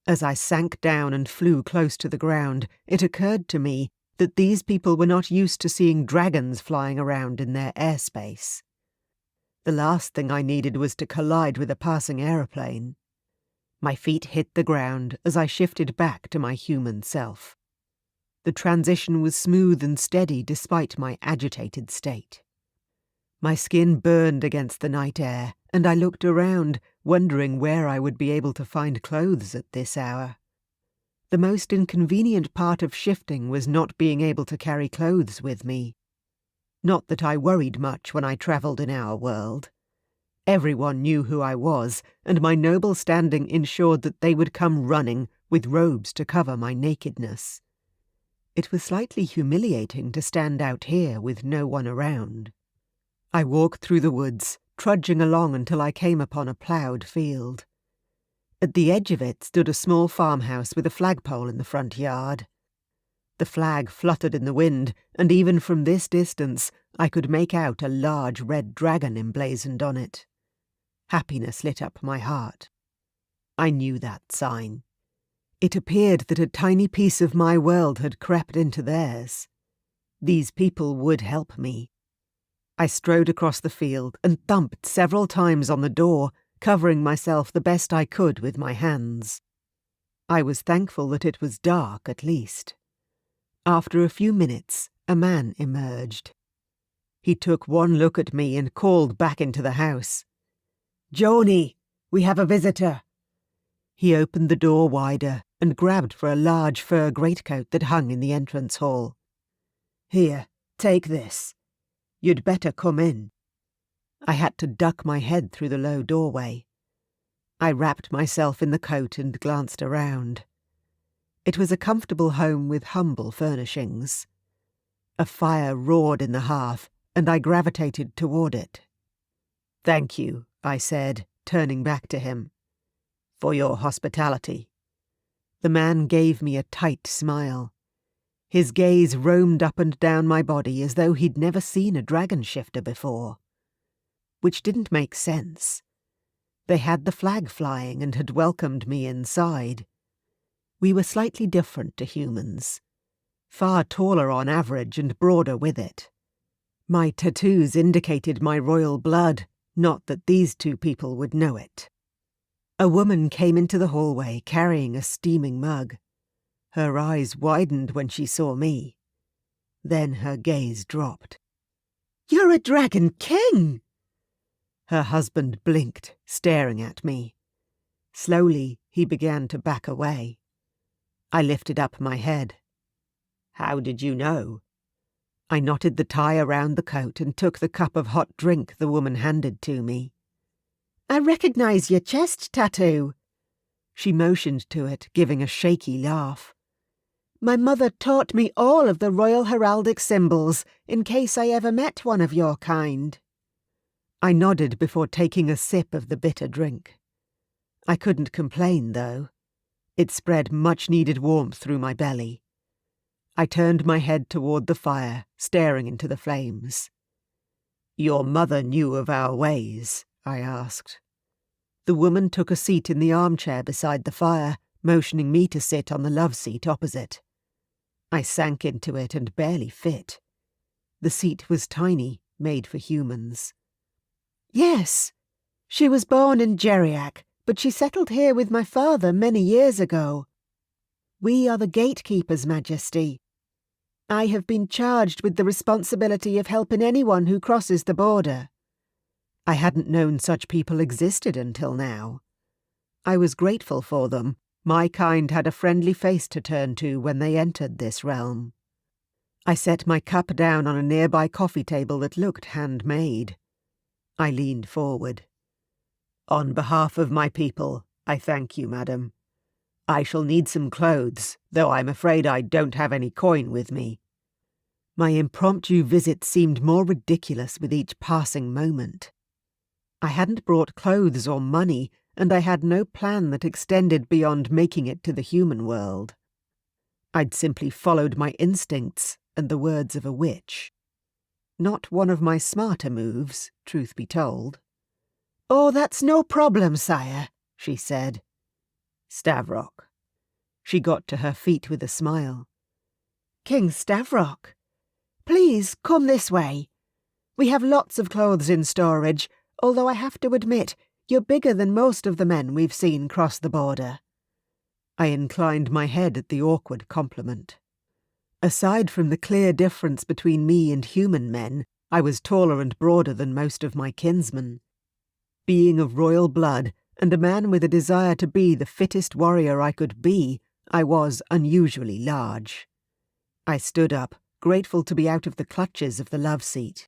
As I sank down and flew close to the ground, it occurred to me that these people were not used to seeing dragons flying around in their airspace. The last thing I needed was to collide with a passing aeroplane. My feet hit the ground as I shifted back to my human self. The transition was smooth and steady despite my agitated state. My skin burned against the night air, and I looked around, wondering where I would be able to find clothes at this hour. The most inconvenient part of shifting was not being able to carry clothes with me. Not that I worried much when I travelled in our world. Everyone knew who I was, and my noble standing ensured that they would come running with robes to cover my nakedness. It was slightly humiliating to stand out here with no one around. I walked through the woods, trudging along until I came upon a ploughed field. At the edge of it stood a small farmhouse with a flagpole in the front yard. The flag fluttered in the wind, and even from this distance I could make out a large red dragon emblazoned on it. Happiness lit up my heart. I knew that sign. It appeared that a tiny piece of my world had crept into theirs. These people would help me. I strode across the field and thumped several times on the door, covering myself the best I could with my hands. I was thankful that it was dark at least. After a few minutes, a man emerged. He took one look at me and called back into the house. "Joni, we have a visitor." He opened the door wider and grabbed for a large fur greatcoat that hung in the entrance hall. "Here, take this. You'd better come in." I had to duck my head through the low doorway. I wrapped myself in the coat and glanced around. It was a comfortable home with humble furnishings. A fire roared in the hearth, and I gravitated toward it. "Thank you," I said, turning back to him, "for your hospitality." The man gave me a tight smile. His gaze roamed up and down my body as though he'd never seen a dragon shifter before. Which didn't make sense. They had the flag flying and had welcomed me inside. We were slightly different to humans. Far taller on average and broader with it. My tattoos indicated my royal blood, not that these two people would know it. A woman came into the hallway carrying a steaming mug. Her eyes widened when she saw me. Then her gaze dropped. "You're a Dragon King!" Her husband blinked, staring at me. Slowly, he began to back away. I lifted up my head. "How did you know?" I knotted the tie around the coat and took the cup of hot drink the woman handed to me. "I recognize your chest tattoo." She motioned to it, giving a shaky laugh. "My mother taught me all of the royal heraldic symbols, in case I ever met one of your kind." I nodded before taking a sip of the bitter drink. I couldn't complain, though. It spread much-needed warmth through my belly. I turned my head toward the fire, staring into the flames. "Your mother knew of our ways?" I asked. The woman took a seat in the armchair beside the fire, motioning me to sit on the love seat opposite. I sank into it and barely fit. The seat was tiny, made for humans. "Yes. She was born in Jeriach, but she settled here with my father many years ago. We are the gatekeepers, Majesty." I have been charged with the responsibility of helping anyone who crosses the border. I hadn't known such people existed until now. I was grateful for them. My kind had a friendly face to turn to when they entered this realm. I set my cup down on a nearby coffee table that looked handmade. I leaned forward. On behalf of my people, I thank you, madam. I shall need some clothes, though I'm afraid I don't have any coin with me. My impromptu visit seemed more ridiculous with each passing moment. I hadn't brought clothes or money, and I had no plan that extended beyond making it to the human world. I'd simply followed my instincts and the words of a witch. Not one of my smarter moves, truth be told. "Oh, that's no problem, sire," she said. "Stavrok." She got to her feet with a smile. "King Stavrok, please come this way. We have lots of clothes in storage, although I have to admit you're bigger than most of the men we've seen cross the border." I inclined my head at the awkward compliment. Aside from the clear difference between me and human men, I was taller and broader than most of my kinsmen. Being of royal blood, and a man with a desire to be the fittest warrior I could be, I was unusually large. I stood up, grateful to be out of the clutches of the love seat.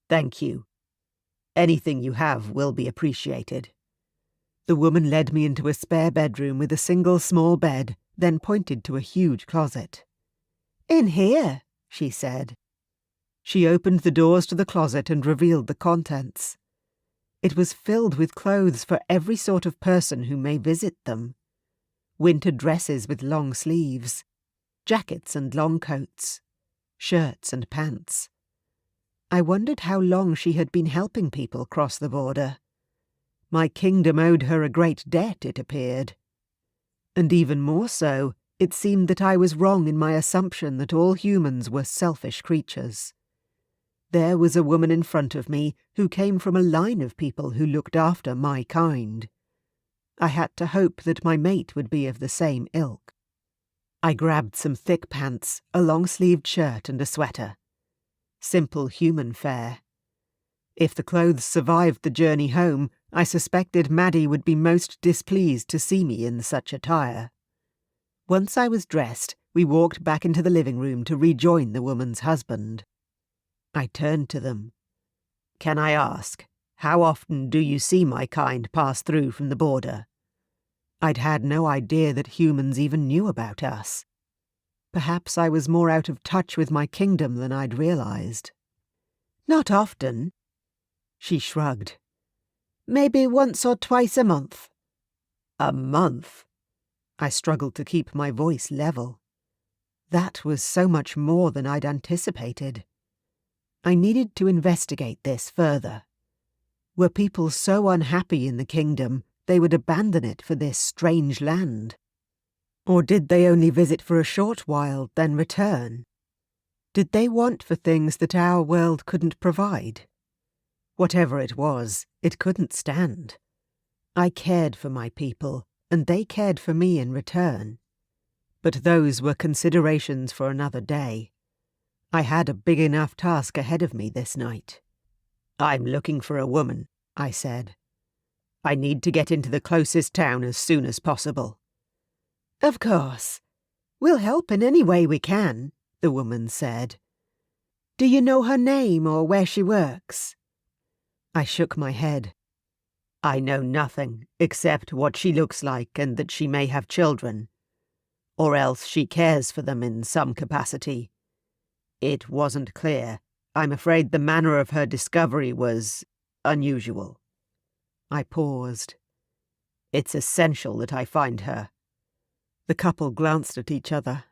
"Thank you. Anything you have will be appreciated." The woman led me into a spare bedroom with a single small bed, then pointed to a huge closet. "In here," she said. She opened the doors to the closet and revealed the contents. It was filled with clothes for every sort of person who may visit them. Winter dresses with long sleeves, jackets and long coats, shirts and pants. I wondered how long she had been helping people cross the border. My kingdom owed her a great debt, it appeared. And even more so, it seemed that I was wrong in my assumption that all humans were selfish creatures. There was a woman in front of me who came from a line of people who looked after my kind. I had to hope that my mate would be of the same ilk. I grabbed some thick pants, a long-sleeved shirt and a sweater. Simple human fare. If the clothes survived the journey home, I suspected Maddie would be most displeased to see me in such attire. Once I was dressed, we walked back into the living room to rejoin the woman's husband. I turned to them. "Can I ask, how often do you see my kind pass through from the border?" I'd had no idea that humans even knew about us. Perhaps I was more out of touch with my kingdom than I'd realized. "Not often." She shrugged. "Maybe once or twice a month." "A month?" I struggled to keep my voice level. That was so much more than I'd anticipated. I needed to investigate this further. Were people so unhappy in the kingdom they would abandon it for this strange land? Or did they only visit for a short while, then return? Did they want for things that our world couldn't provide? Whatever it was, it couldn't stand. I cared for my people, and they cared for me in return. But those were considerations for another day. I had a big enough task ahead of me this night. "I'm looking for a woman," I said. "I need to get into the closest town as soon as possible." "Of course. We'll help in any way we can," the woman said. "Do you know her name or where she works?" I shook my head. "I know nothing except what she looks like and that she may have children. Or else she cares for them in some capacity. It wasn't clear. I'm afraid the manner of her discovery was unusual." I paused. "It's essential that I find her." The couple glanced at each other.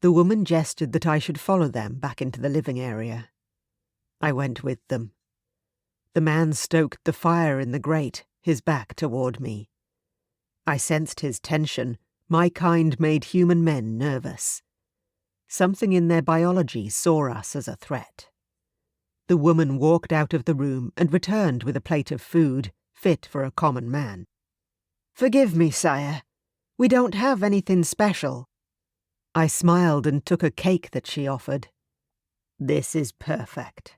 The woman gestured that I should follow them back into the living area. I went with them. The man stoked the fire in the grate, his back toward me. I sensed his tension. My kind made human men nervous. Something in their biology saw us as a threat. The woman walked out of the room and returned with a plate of food, fit for a common man. "Forgive me, sire. We don't have anything special." I smiled and took a cake that she offered. "This is perfect."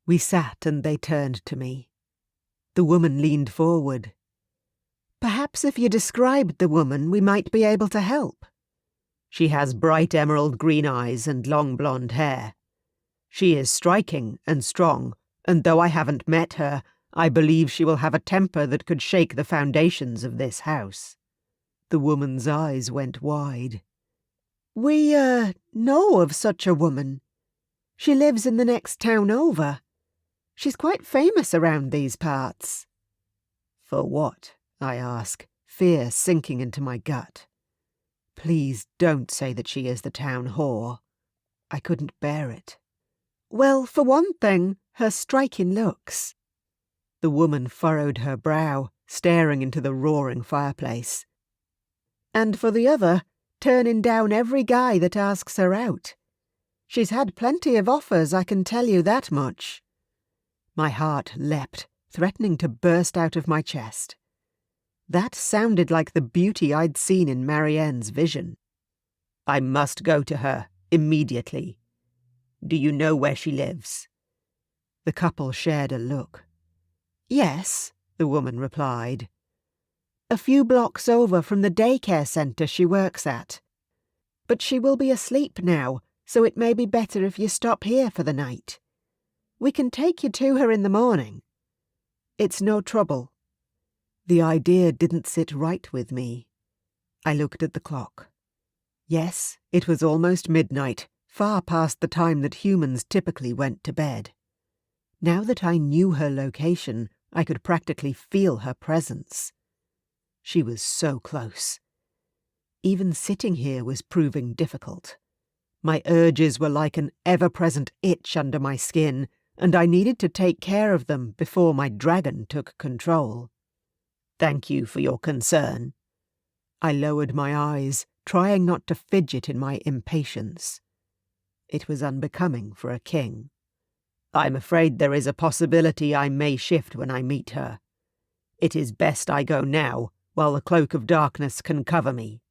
We sat and they turned to me. The woman leaned forward. "Perhaps if you described the woman, we might be able to help." "She has bright emerald green eyes and long blonde hair. She is striking and strong, and though I haven't met her, I believe she will have a temper that could shake the foundations of this house." The woman's eyes went wide. "We, know of such a woman. She lives in the next town over. She's quite famous around these parts." "For what?" I ask, fear sinking into my gut. Please don't say that she is the town whore. I couldn't bear it. "Well, for one thing, her striking looks." The woman furrowed her brow, staring into the roaring fireplace. "And for the other, turning down every guy that asks her out. She's had plenty of offers, I can tell you that much." My heart leapt, threatening to burst out of my chest. That sounded like the beauty I'd seen in Marianne's vision. "I must go to her, immediately. Do you know where she lives?" The couple shared a look. "Yes," the woman replied. "A few blocks over from the daycare centre she works at. But she will be asleep now, so it may be better if you stop here for the night. We can take you to her in the morning. It's no trouble." The idea didn't sit right with me. I looked at the clock. Yes, it was almost midnight, far past the time that humans typically went to bed. Now that I knew her location, I could practically feel her presence. She was so close. Even sitting here was proving difficult. My urges were like an ever-present itch under my skin, and I needed to take care of them before my dragon took control. "Thank you for your concern." I lowered my eyes, trying not to fidget in my impatience. It was unbecoming for a king. "I'm afraid there is a possibility I may shift when I meet her. It is best I go now, while the cloak of darkness can cover me."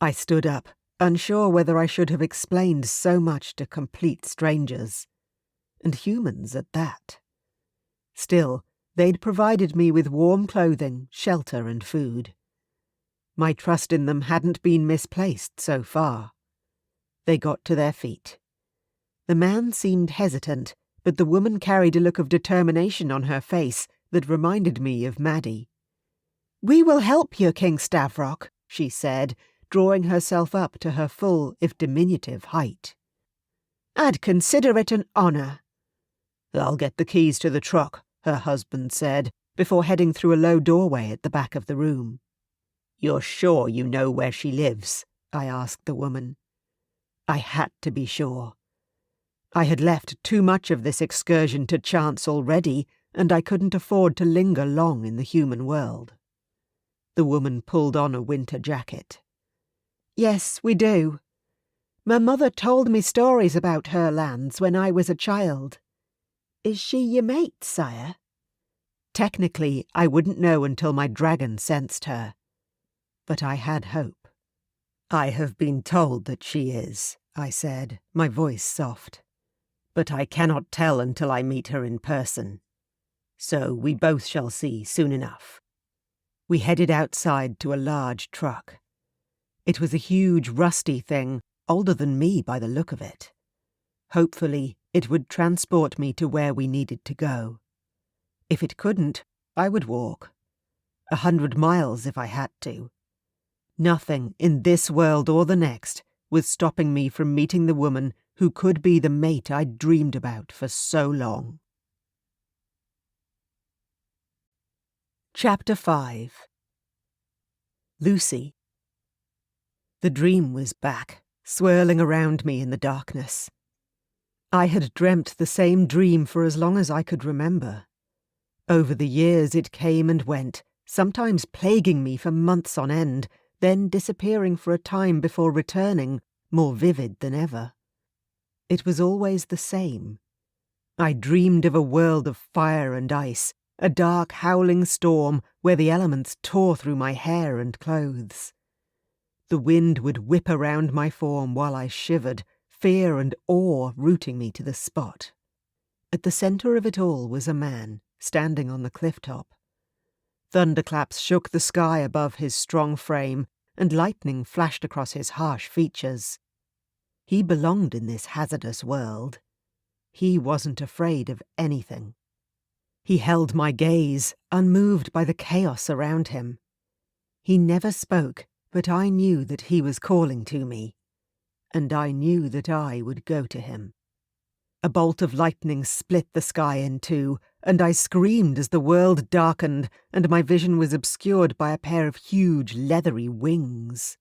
I stood up, unsure whether I should have explained so much to complete strangers. And humans at that. Still, they'd provided me with warm clothing, shelter and food. My trust in them hadn't been misplaced so far. They got to their feet. The man seemed hesitant, but the woman carried a look of determination on her face that reminded me of Maddie. "We will help you, King Stavrok," she said, drawing herself up to her full, if diminutive, height. "I'd consider it an honour." "I'll get the keys to the truck," her husband said, before heading through a low doorway at the back of the room. "You're sure you know where she lives?" I asked the woman. I had to be sure. I had left too much of this excursion to chance already, and I couldn't afford to linger long in the human world. The woman pulled on a winter jacket. "Yes, we do. My mother told me stories about her lands when I was a child. Is she your mate, sire?" Technically, I wouldn't know until my dragon sensed her. But I had hope. "I have been told that she is," I said, my voice soft. "But I cannot tell until I meet her in person. So we both shall see soon enough." We headed outside to a large truck. It was a huge, rusty thing, older than me by the look of it. Hopefully, it would transport me to where we needed to go. If it couldn't, I would walk. 100 miles if I had to. Nothing in this world or the next was stopping me from meeting the woman who could be the mate I'd dreamed about for so long. Chapter 5. Lucy. The dream was back, swirling around me in the darkness. I had dreamt the same dream for as long as I could remember. Over the years it came and went, sometimes plaguing me for months on end, then disappearing for a time before returning, more vivid than ever. It was always the same. I dreamed of a world of fire and ice, a dark, howling storm where the elements tore through my hair and clothes. The wind would whip around my form while I shivered, fear and awe rooting me to the spot. At the centre of it all was a man, standing on the cliff top. Thunderclaps shook the sky above his strong frame, and lightning flashed across his harsh features. He belonged in this hazardous world. He wasn't afraid of anything. He held my gaze, unmoved by the chaos around him. He never spoke, but I knew that he was calling to me, and I knew that I would go to him. A bolt of lightning split the sky in two, and I screamed as the world darkened and my vision was obscured by a pair of huge, leathery wings.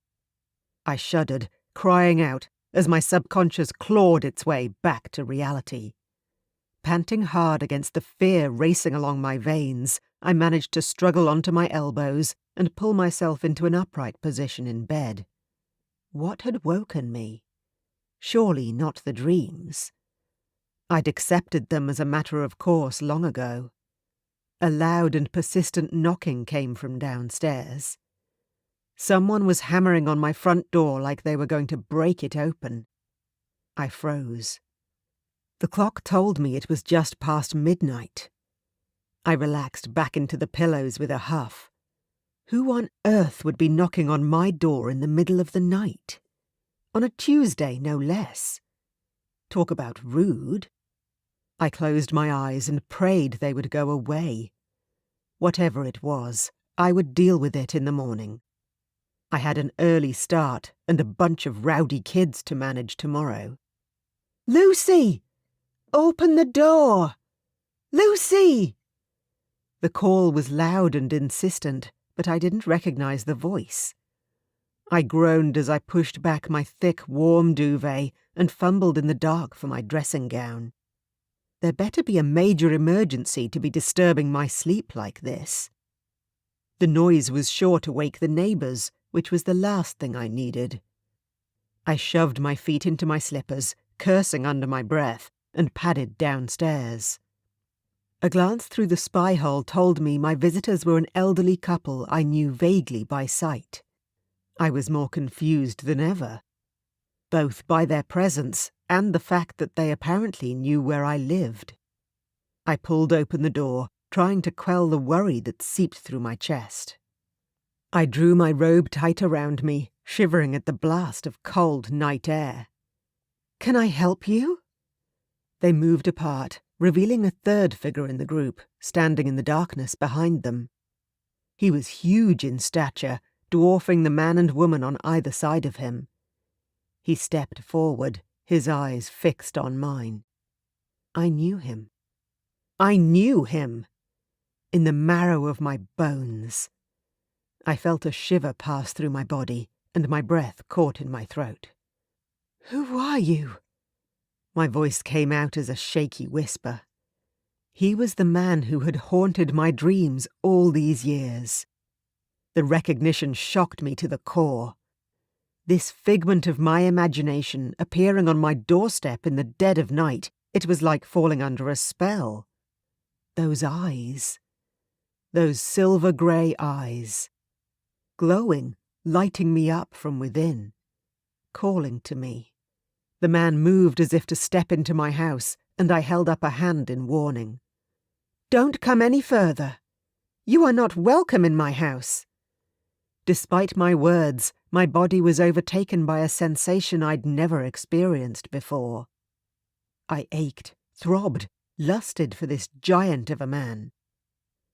I shuddered, crying out, as my subconscious clawed its way back to reality. Panting hard against the fear racing along my veins, I managed to struggle onto my elbows and pull myself into an upright position in bed. What had woken me? Surely not the dreams. I'd accepted them as a matter of course long ago. A loud and persistent knocking came from downstairs. Someone was hammering on my front door like they were going to break it open. I froze. The clock told me it was just past midnight. I relaxed back into the pillows with a huff. Who on earth would be knocking on my door in the middle of the night? On a Tuesday, no less. Talk about rude. I closed my eyes and prayed they would go away. Whatever it was, I would deal with it in the morning. I had an early start and a bunch of rowdy kids to manage tomorrow. "Lucy! Open the door! Lucy!" The call was loud and insistent, but I didn't recognize the voice. I groaned as I pushed back my thick, warm duvet and fumbled in the dark for my dressing gown. There better be a major emergency to be disturbing my sleep like this. The noise was sure to wake the neighbours, which was the last thing I needed. I shoved my feet into my slippers, cursing under my breath, and padded downstairs. A glance through the spy hole told me my visitors were an elderly couple I knew vaguely by sight. I was more confused than ever, both by their presence and the fact that they apparently knew where I lived. I pulled open the door, trying to quell the worry that seeped through my chest. I drew my robe tight around me, shivering at the blast of cold night air. "Can I help you?" They moved apart, revealing a third figure in the group, standing in the darkness behind them. He was huge in stature, dwarfing the man and woman on either side of him. He stepped forward, his eyes fixed on mine. I knew him. I knew him! In the marrow of my bones. I felt a shiver pass through my body, and my breath caught in my throat. "Who are you?" My voice came out as a shaky whisper. He was the man who had haunted my dreams all these years. The recognition shocked me to the core. This figment of my imagination appearing on my doorstep in the dead of night, it was like falling under a spell. Those eyes. Those silver-grey eyes. Glowing, lighting me up from within. Calling to me. The man moved as if to step into my house, and I held up a hand in warning. "Don't come any further. You are not welcome in my house." Despite my words, my body was overtaken by a sensation I'd never experienced before. I ached, throbbed, lusted for this giant of a man.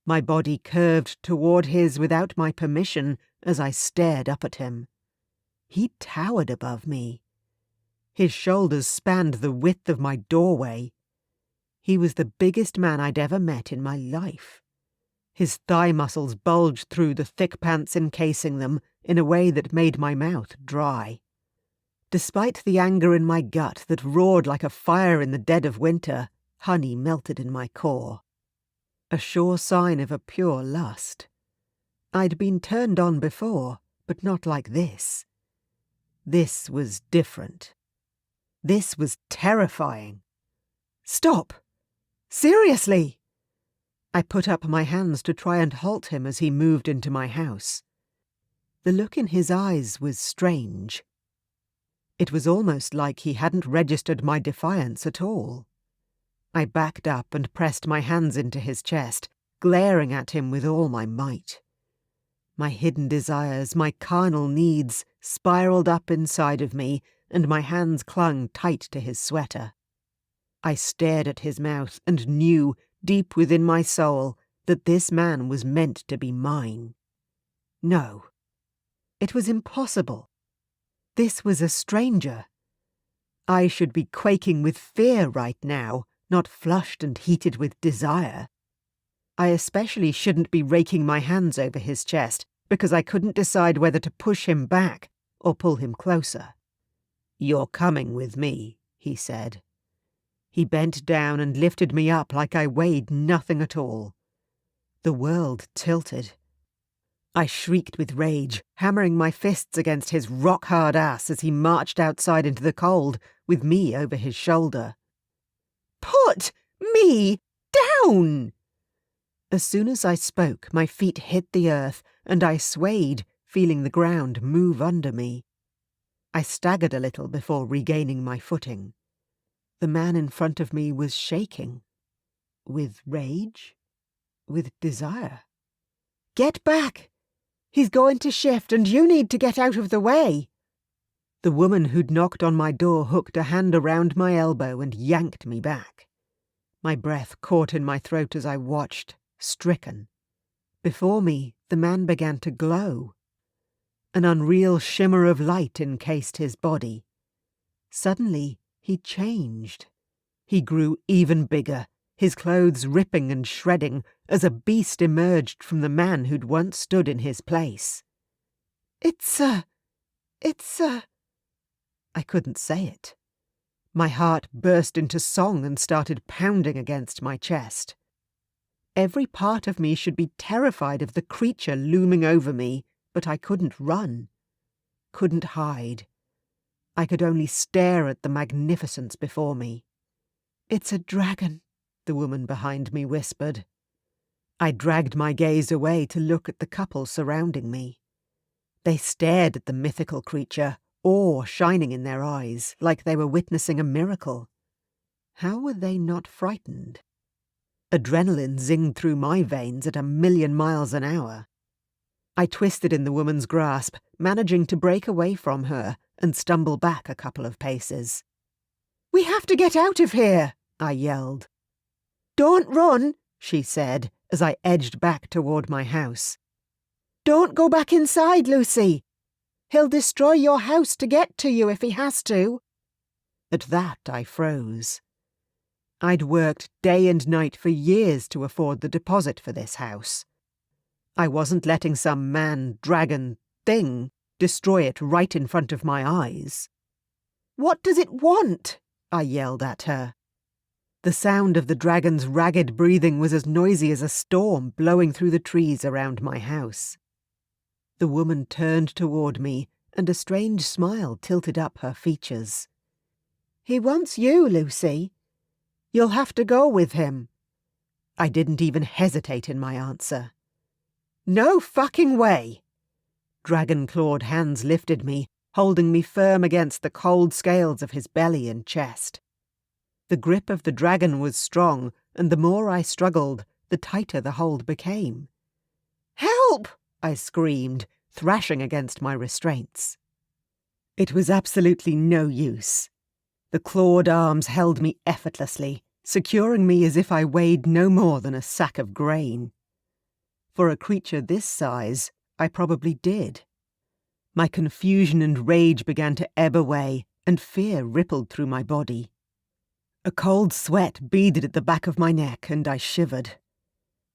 My body curved toward his without my permission as I stared up at him. He towered above me. His shoulders spanned the width of my doorway. He was the biggest man I'd ever met in my life. His thigh muscles bulged through the thick pants encasing them in a way that made my mouth dry. Despite the anger in my gut that roared like a fire in the dead of winter, honey melted in my core. A sure sign of a pure lust. I'd been turned on before, but not like this. This was different. This was terrifying. "Stop! Seriously!" I put up my hands to try and halt him as he moved into my house. The look in his eyes was strange. It was almost like he hadn't registered my defiance at all. I backed up and pressed my hands into his chest, glaring at him with all my might. My hidden desires, my carnal needs, spiraled up inside of me, and my hands clung tight to his sweater. I stared at his mouth and knew, deep within my soul, that this man was meant to be mine. No. It was impossible. This was a stranger. I should be quaking with fear right now, not flushed and heated with desire. I especially shouldn't be raking my hands over his chest, because I couldn't decide whether to push him back or pull him closer. "You're coming with me," he said. He bent down and lifted me up like I weighed nothing at all. The world tilted. I shrieked with rage, hammering my fists against his rock-hard ass as he marched outside into the cold, with me over his shoulder. "Put me down!" As soon as I spoke, my feet hit the earth, and I swayed, feeling the ground move under me. I staggered a little before regaining my footing. The man in front of me was shaking. With rage? With desire? "Get back! He's going to shift, and you need to get out of the way." The woman who'd knocked on my door hooked a hand around my elbow and yanked me back. My breath caught in my throat as I watched, stricken. Before me, the man began to glow. An unreal shimmer of light encased his body. Suddenly, he changed. He grew even bigger, his clothes ripping and shredding, as a beast emerged from the man who'd once stood in his place. It's a... I couldn't say it. My heart burst into song and started pounding against my chest. Every part of me should be terrified of the creature looming over me, but I couldn't run. Couldn't hide. I could only stare at the magnificence before me. "It's a dragon," the woman behind me whispered. I dragged my gaze away to look at the couple surrounding me. They stared at the mythical creature, awe shining in their eyes, like they were witnessing a miracle. How were they not frightened? Adrenaline zinged through my veins at 1,000,000 miles an hour. I twisted in the woman's grasp, managing to break away from her and stumble back a couple of paces. "We have to get out of here!" I yelled. "Don't run," she said, as I edged back toward my house. "Don't go back inside, Lucy. He'll destroy your house to get to you if he has to." At that, I froze. I'd worked day and night for years to afford the deposit for this house. I wasn't letting some man, dragon, thing destroy it right in front of my eyes. "What does it want?" I yelled at her. The sound of the dragon's ragged breathing was as noisy as a storm blowing through the trees around my house. The woman turned toward me, and a strange smile tilted up her features. "He wants you, Lucy. You'll have to go with him." I didn't even hesitate in my answer. "No fucking way!" Dragon-clawed hands lifted me, holding me firm against the cold scales of his belly and chest. The grip of the dragon was strong, and the more I struggled, the tighter the hold became. "Help!" I screamed, thrashing against my restraints. It was absolutely no use. The clawed arms held me effortlessly, securing me as if I weighed no more than a sack of grain. For a creature this size, I probably did. My confusion and rage began to ebb away, and fear rippled through my body. A cold sweat beaded at the back of my neck, and I shivered.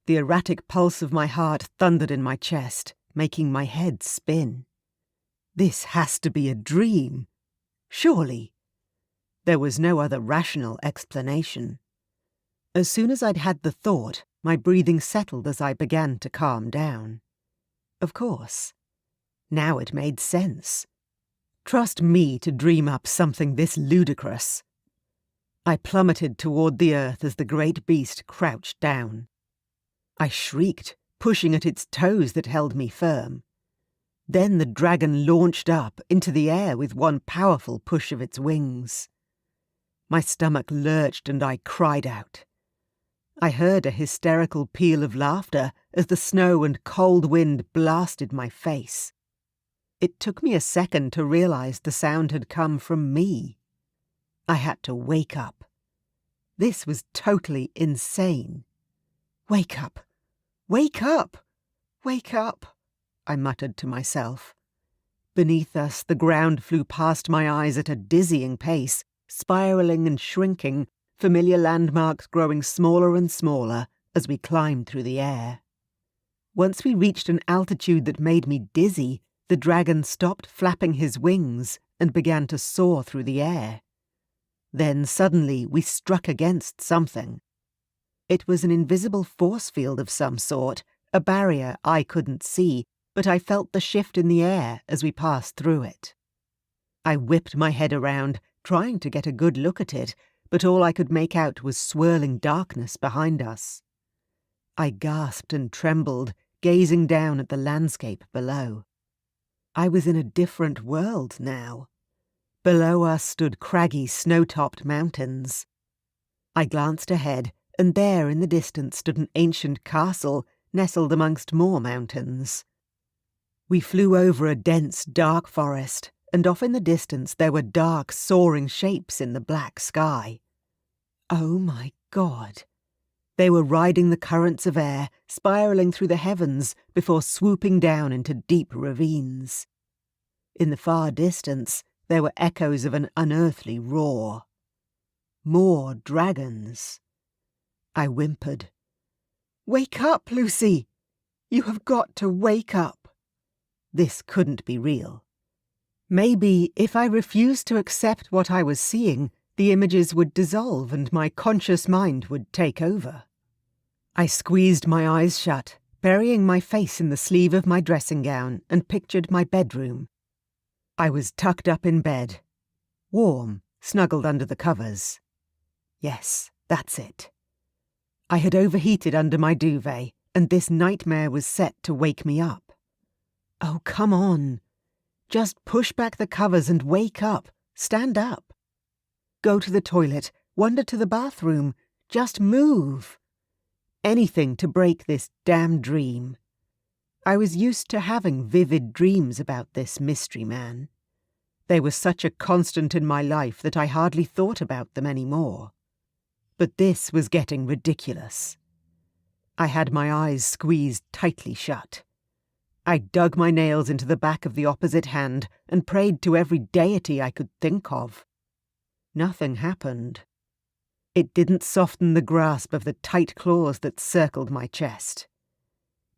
The erratic pulse of my heart thundered in my chest, making my head spin. This has to be a dream. Surely. There was no other rational explanation. As soon as I'd had the thought, my breathing settled as I began to calm down. Of course. Now it made sense. Trust me to dream up something this ludicrous. I plummeted toward the earth as the great beast crouched down. I shrieked, pushing at its toes that held me firm. Then the dragon launched up into the air with one powerful push of its wings. My stomach lurched and I cried out. I heard a hysterical peal of laughter as the snow and cold wind blasted my face. It took me a second to realize the sound had come from me. I had to wake up. This was totally insane. Wake up! Wake up! Wake up! I muttered to myself. Beneath us, the ground flew past my eyes at a dizzying pace, spiraling and shrinking, familiar landmarks growing smaller and smaller as we climbed through the air. Once we reached an altitude that made me dizzy, the dragon stopped flapping his wings and began to soar through the air. Then suddenly we struck against something. It was an invisible force field of some sort, a barrier I couldn't see, but I felt the shift in the air as we passed through it. I whipped my head around, trying to get a good look at it, but all I could make out was swirling darkness behind us. I gasped and trembled, gazing down at the landscape below. I was in a different world now. Below us stood craggy, snow-topped mountains. I glanced ahead, and there in the distance stood an ancient castle nestled amongst more mountains. We flew over a dense, dark forest, and off in the distance there were dark, soaring shapes in the black sky. Oh my God! They were riding the currents of air, spiraling through the heavens before swooping down into deep ravines. In the far distance, there were echoes of an unearthly roar. More dragons. I whimpered. "Wake up, Lucy! You have got to wake up!" This couldn't be real. Maybe if I refused to accept what I was seeing, the images would dissolve and my conscious mind would take over. I squeezed my eyes shut, burying my face in the sleeve of my dressing gown, and pictured my bedroom. I was tucked up in bed, warm, snuggled under the covers. Yes, that's it. I had overheated under my duvet, and this nightmare was set to wake me up. Oh, come on. Just push back the covers and wake up. Stand up. Go to the toilet, wander to the bathroom. Just move. Anything to break this damn dream. I was used to having vivid dreams about this mystery man. They were such a constant in my life that I hardly thought about them anymore. But this was getting ridiculous. I had my eyes squeezed tightly shut. I dug my nails into the back of the opposite hand and prayed to every deity I could think of. Nothing happened. It didn't soften the grasp of the tight claws that circled my chest.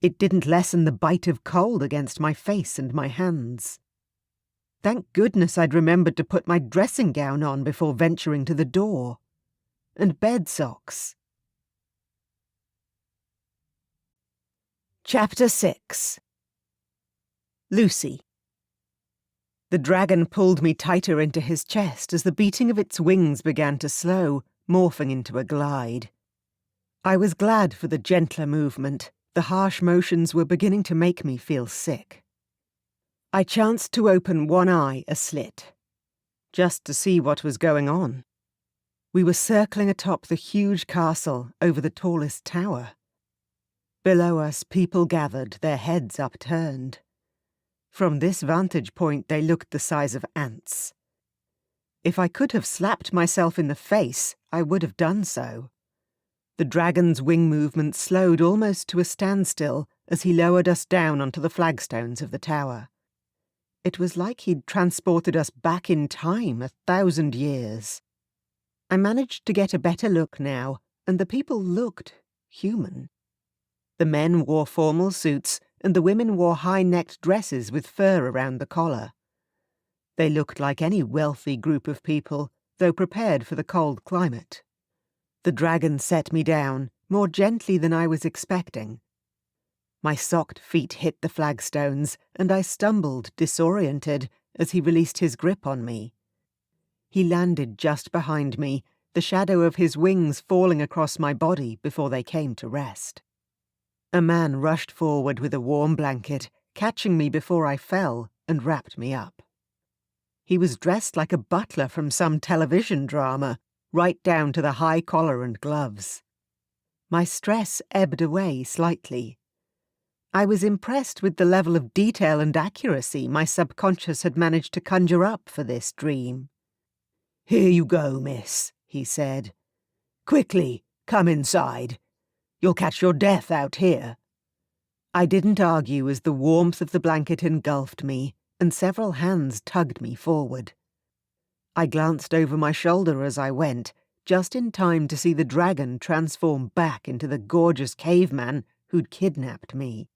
It didn't lessen the bite of cold against my face and my hands. Thank goodness I'd remembered to put my dressing gown on before venturing to the door. And bed socks. Chapter 6. Lucy. The dragon pulled me tighter into his chest as the beating of its wings began to slow, morphing into a glide. I was glad for the gentler movement. The harsh motions were beginning to make me feel sick. I chanced to open one eye a slit, just to see what was going on. We were circling atop the huge castle over the tallest tower. Below us, people gathered, their heads upturned. From this vantage point, they looked the size of ants. If I could have slapped myself in the face, I would have done so. The dragon's wing movement slowed almost to a standstill as he lowered us down onto the flagstones of the tower. It was like he'd transported us back in time 1,000 years. I managed to get a better look now, and the people looked human. The men wore formal suits, and the women wore high-necked dresses with fur around the collar. They looked like any wealthy group of people, though prepared for the cold climate. The dragon set me down, more gently than I was expecting. My socked feet hit the flagstones, and I stumbled, disoriented, as he released his grip on me. He landed just behind me, the shadow of his wings falling across my body before they came to rest. A man rushed forward with a warm blanket, catching me before I fell, and wrapped me up. He was dressed like a butler from some television drama, right down to the high collar and gloves. My stress ebbed away slightly. I was impressed with the level of detail and accuracy my subconscious had managed to conjure up for this dream. "Here you go, miss," he said. "Quickly, come inside. You'll catch your death out here." I didn't argue as the warmth of the blanket engulfed me, and several hands tugged me forward. I glanced over my shoulder as I went, just in time to see the dragon transform back into the gorgeous caveman who'd kidnapped me.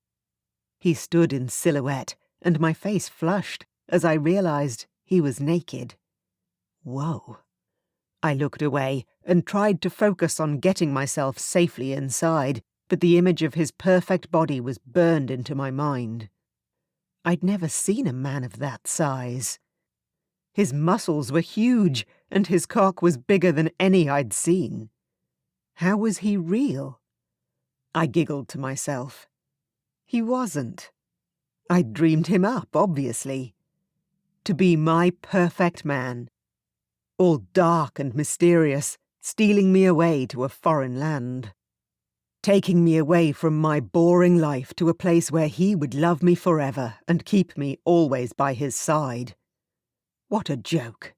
He stood in silhouette, and my face flushed as I realized he was naked. Whoa. I looked away and tried to focus on getting myself safely inside, but the image of his perfect body was burned into my mind. I'd never seen a man of that size. His muscles were huge, and his cock was bigger than any I'd seen. How was he real? I giggled to myself. He wasn't. I'd dreamed him up, obviously. To be my perfect man. All dark and mysterious, stealing me away to a foreign land. Taking me away from my boring life to a place where he would love me forever and keep me always by his side. What a joke.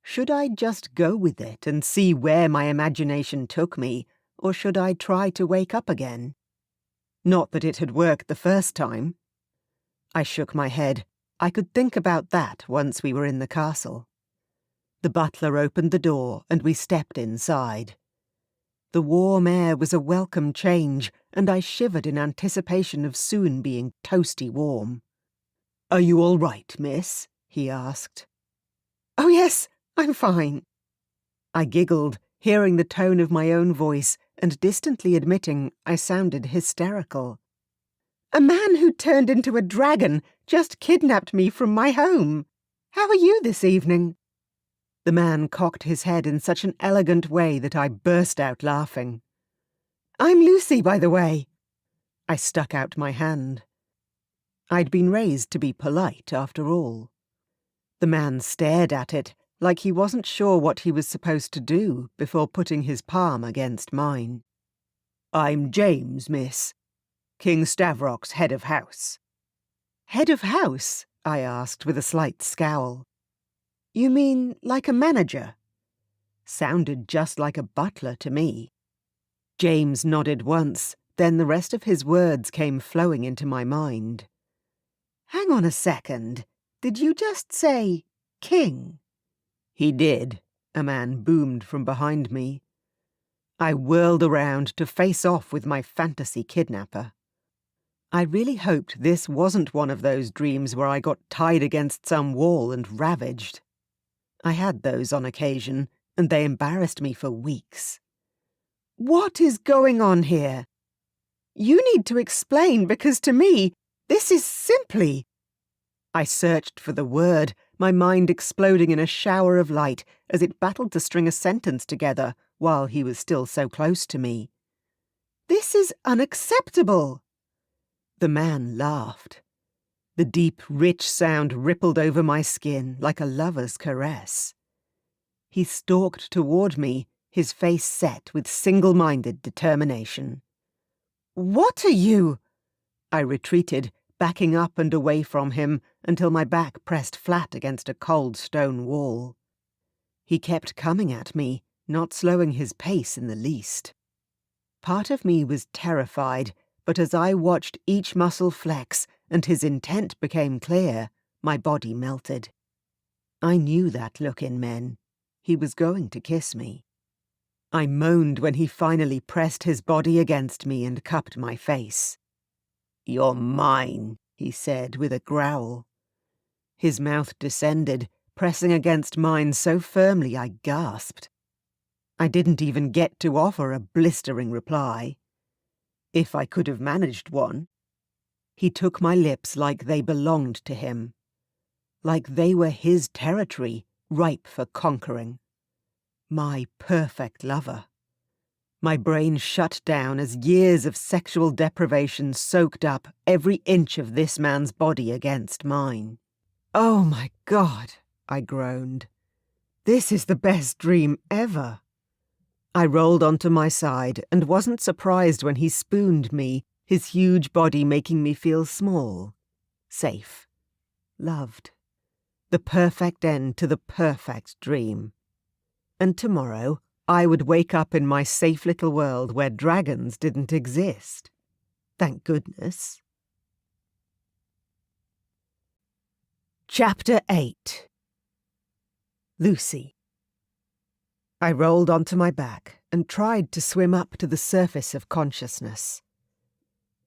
Should I just go with it and see where my imagination took me, or should I try to wake up again? Not that it had worked the first time. I shook my head. I could think about that once we were in the castle. The butler opened the door and we stepped inside. The warm air was a welcome change, and I shivered in anticipation of soon being toasty warm. "Are you all right, miss?" he asked. "Oh yes, I'm fine." I giggled, hearing the tone of my own voice and distantly admitting I sounded hysterical. "A man who turned into a dragon just kidnapped me from my home. How are you this evening?" The man cocked his head in such an elegant way that I burst out laughing. "I'm Lucy, by the way." I stuck out my hand. I'd been raised to be polite, after all. The man stared at it, like he wasn't sure what he was supposed to do before putting his palm against mine. "I'm James, miss. King Stavrok's head of house." "Head of house?" I asked with a slight scowl. "You mean like a manager?" Sounded just like a butler to me. James nodded once, then the rest of his words came flowing into my mind. "Hang on a second. Did you just say king?" "He did," a man boomed from behind me. I whirled around to face off with my fantasy kidnapper. I really hoped this wasn't one of those dreams where I got tied against some wall and ravaged. I had those on occasion, and they embarrassed me for weeks. "What is going on here? You need to explain, because to me, this is simply—" I searched for the word, my mind exploding in a shower of light as it battled to string a sentence together while he was still so close to me. "This is unacceptable." The man laughed. The deep, rich sound rippled over my skin like a lover's caress. He stalked toward me, his face set with single-minded determination. "What are you—" I retreated, backing up and away from him until my back pressed flat against a cold stone wall. He kept coming at me, not slowing his pace in the least. Part of me was terrified, but as I watched each muscle flex and his intent became clear, my body melted. I knew that look in men. He was going to kiss me. I moaned when he finally pressed his body against me and cupped my face. "You're mine," he said with a growl. His mouth descended, pressing against mine so firmly I gasped. I didn't even get to offer a blistering reply. If I could have managed one. He took my lips like they belonged to him. Like they were his territory, ripe for conquering. My perfect lover. My brain shut down as years of sexual deprivation soaked up every inch of this man's body against mine. "Oh my God," I groaned. "This is the best dream ever." I rolled onto my side and wasn't surprised when he spooned me, his huge body making me feel small, safe, loved. The perfect end to the perfect dream. And tomorrow I would wake up in my safe little world where dragons didn't exist. Thank goodness. Chapter 8. Lucy. I rolled onto my back and tried to swim up to the surface of consciousness.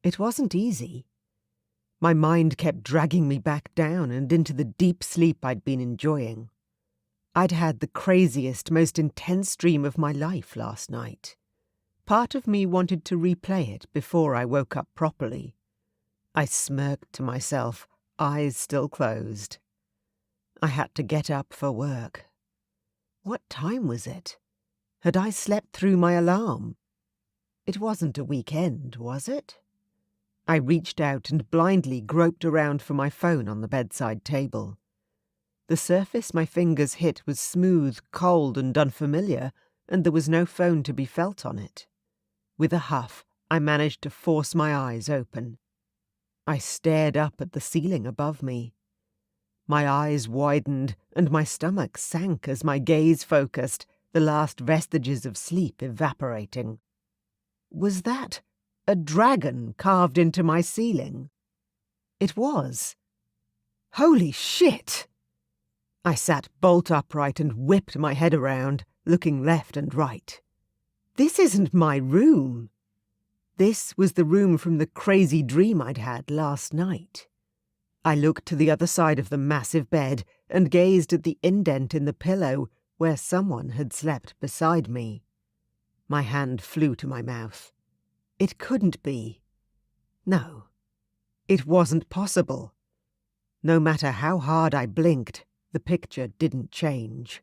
It wasn't easy. My mind kept dragging me back down and into the deep sleep I'd been enjoying. I'd had the craziest, most intense dream of my life last night. Part of me wanted to replay it before I woke up properly. I smirked to myself, eyes still closed. I had to get up for work. What time was it? Had I slept through my alarm? It wasn't a weekend, was it? I reached out and blindly groped around for my phone on the bedside table. The surface my fingers hit was smooth, cold, and unfamiliar, and there was no phone to be felt on it. With a huff, I managed to force my eyes open. I stared up at the ceiling above me. My eyes widened and my stomach sank as my gaze focused, the last vestiges of sleep evaporating. Was that a dragon carved into my ceiling? It was. Holy shit! I sat bolt upright and whipped my head around, looking left and right. This isn't my room. This was the room from the crazy dream I'd had last night. I looked to the other side of the massive bed and gazed at the indent in the pillow where someone had slept beside me. My hand flew to my mouth. It couldn't be. No, it wasn't possible. No matter how hard I blinked, the picture didn't change.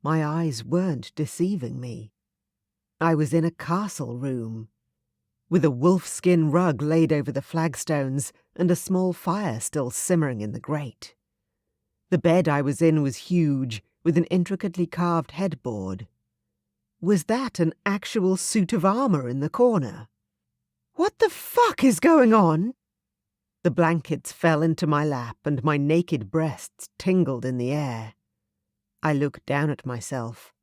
My eyes weren't deceiving me. I was in a castle room, with a wolfskin rug laid over the flagstones and a small fire still simmering in the grate. The bed I was in was huge, with an intricately carved headboard. Was that an actual suit of armor in the corner? What the fuck is going on? The blankets fell into my lap and my naked breasts tingled in the air. I looked down at myself.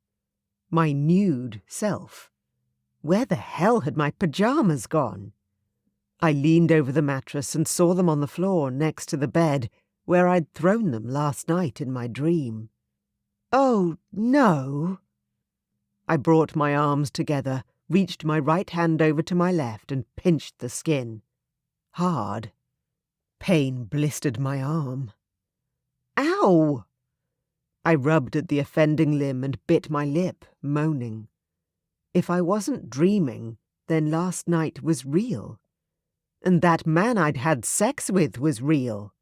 My nude self. Where the hell had my pajamas gone? I leaned over the mattress and saw them on the floor next to the bed where I'd thrown them last night in my dream. Oh, no. I brought my arms together, reached my right hand over to my left and pinched the skin. Hard. Pain blistered my arm. Ow! I rubbed at the offending limb and bit my lip, moaning. If I wasn't dreaming, then last night was real. And that man I'd had sex with was real.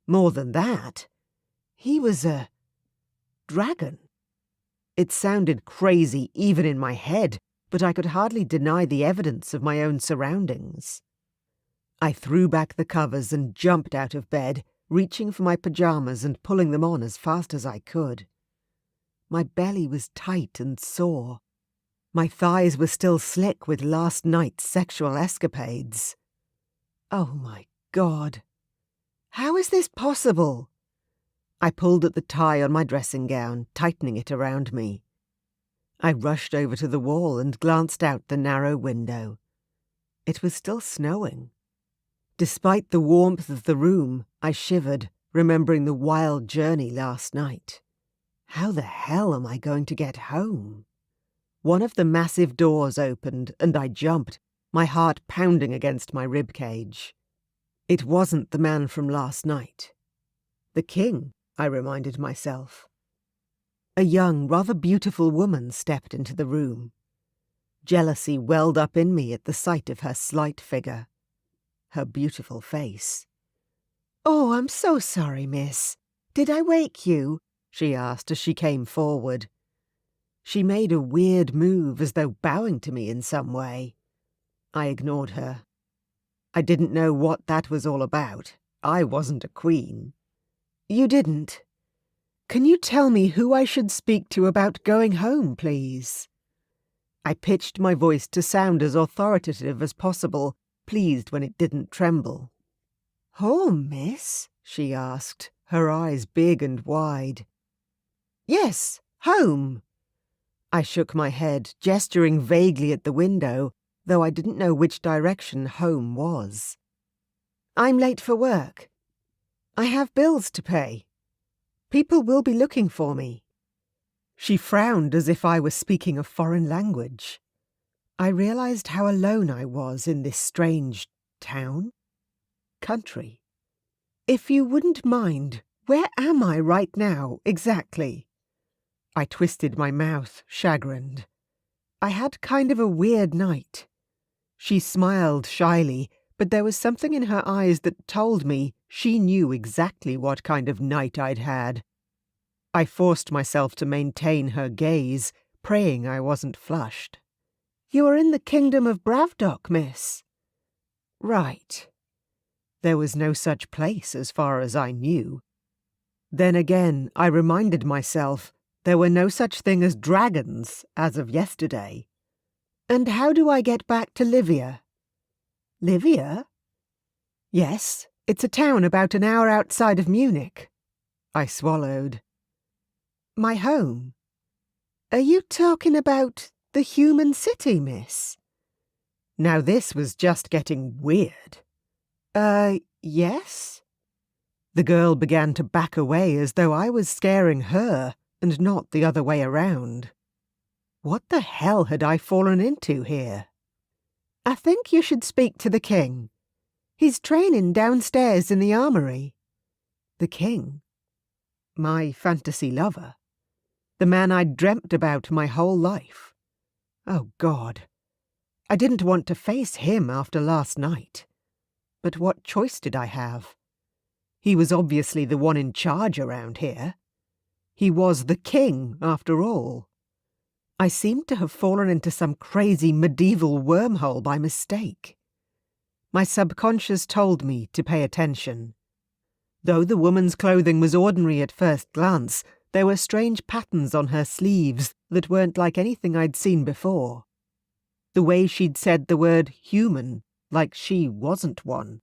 More than that, he was a dragon. It sounded crazy even in my head, but I could hardly deny the evidence of my own surroundings. I threw back the covers and jumped out of bed, reaching for my pajamas and pulling them on as fast as I could. My belly was tight and sore. My thighs were still slick with last night's sexual escapades. Oh my God. How is this possible? I pulled at the tie on my dressing gown, tightening it around me. I rushed over to the wall and glanced out the narrow window. It was still snowing. Despite the warmth of the room, I shivered, remembering the wild journey last night. How the hell am I going to get home? One of the massive doors opened, and I jumped, my heart pounding against my ribcage. It wasn't the man from last night. The king, I reminded myself. A young, rather beautiful woman stepped into the room. Jealousy welled up in me at the sight of her slight figure. Her beautiful face. "Oh, I'm so sorry, miss. Did I wake you?" she asked as she came forward. She made a weird move as though bowing to me in some way. I ignored her. I didn't know what that was all about. I wasn't a queen. You didn't? Can you tell me who I should speak to about going home, please? I pitched my voice to sound as authoritative as possible, pleased when it didn't tremble. Home, miss? She asked, her eyes big and wide. Yes, home. I shook my head, gesturing vaguely at the window, though I didn't know which direction home was. I'm late for work. I have bills to pay. People will be looking for me. She frowned as if I were speaking a foreign language. I realized how alone I was in this strange town? Country. If you wouldn't mind, where am I right now, exactly? I twisted my mouth, chagrined. I had kind of a weird night. She smiled shyly, but there was something in her eyes that told me she knew exactly what kind of night I'd had. I forced myself to maintain her gaze, praying I wasn't flushed. You are in the kingdom of Bravdock, miss. Right. There was no such place as far as I knew. Then again, I reminded myself there were no such thing as dragons as of yesterday. And how do I get back to Livia? Livia? Yes, it's a town about an hour outside of Munich. I swallowed. My home? Are you talking about the human city, miss? Now this was just getting weird. Yes? The girl began to back away as though I was scaring her and not the other way around. What the hell had I fallen into here? I think you should speak to the king. He's training downstairs in the armory. The king? My fantasy lover? The man I'd dreamt about my whole life? Oh, God. I didn't want to face him after last night. But what choice did I have? He was obviously the one in charge around here. He was the king, after all. I seemed to have fallen into some crazy medieval wormhole by mistake. My subconscious told me to pay attention. Though the woman's clothing was ordinary at first glance, there were strange patterns on her sleeves that weren't like anything I'd seen before. The way she'd said the word human, like she wasn't one.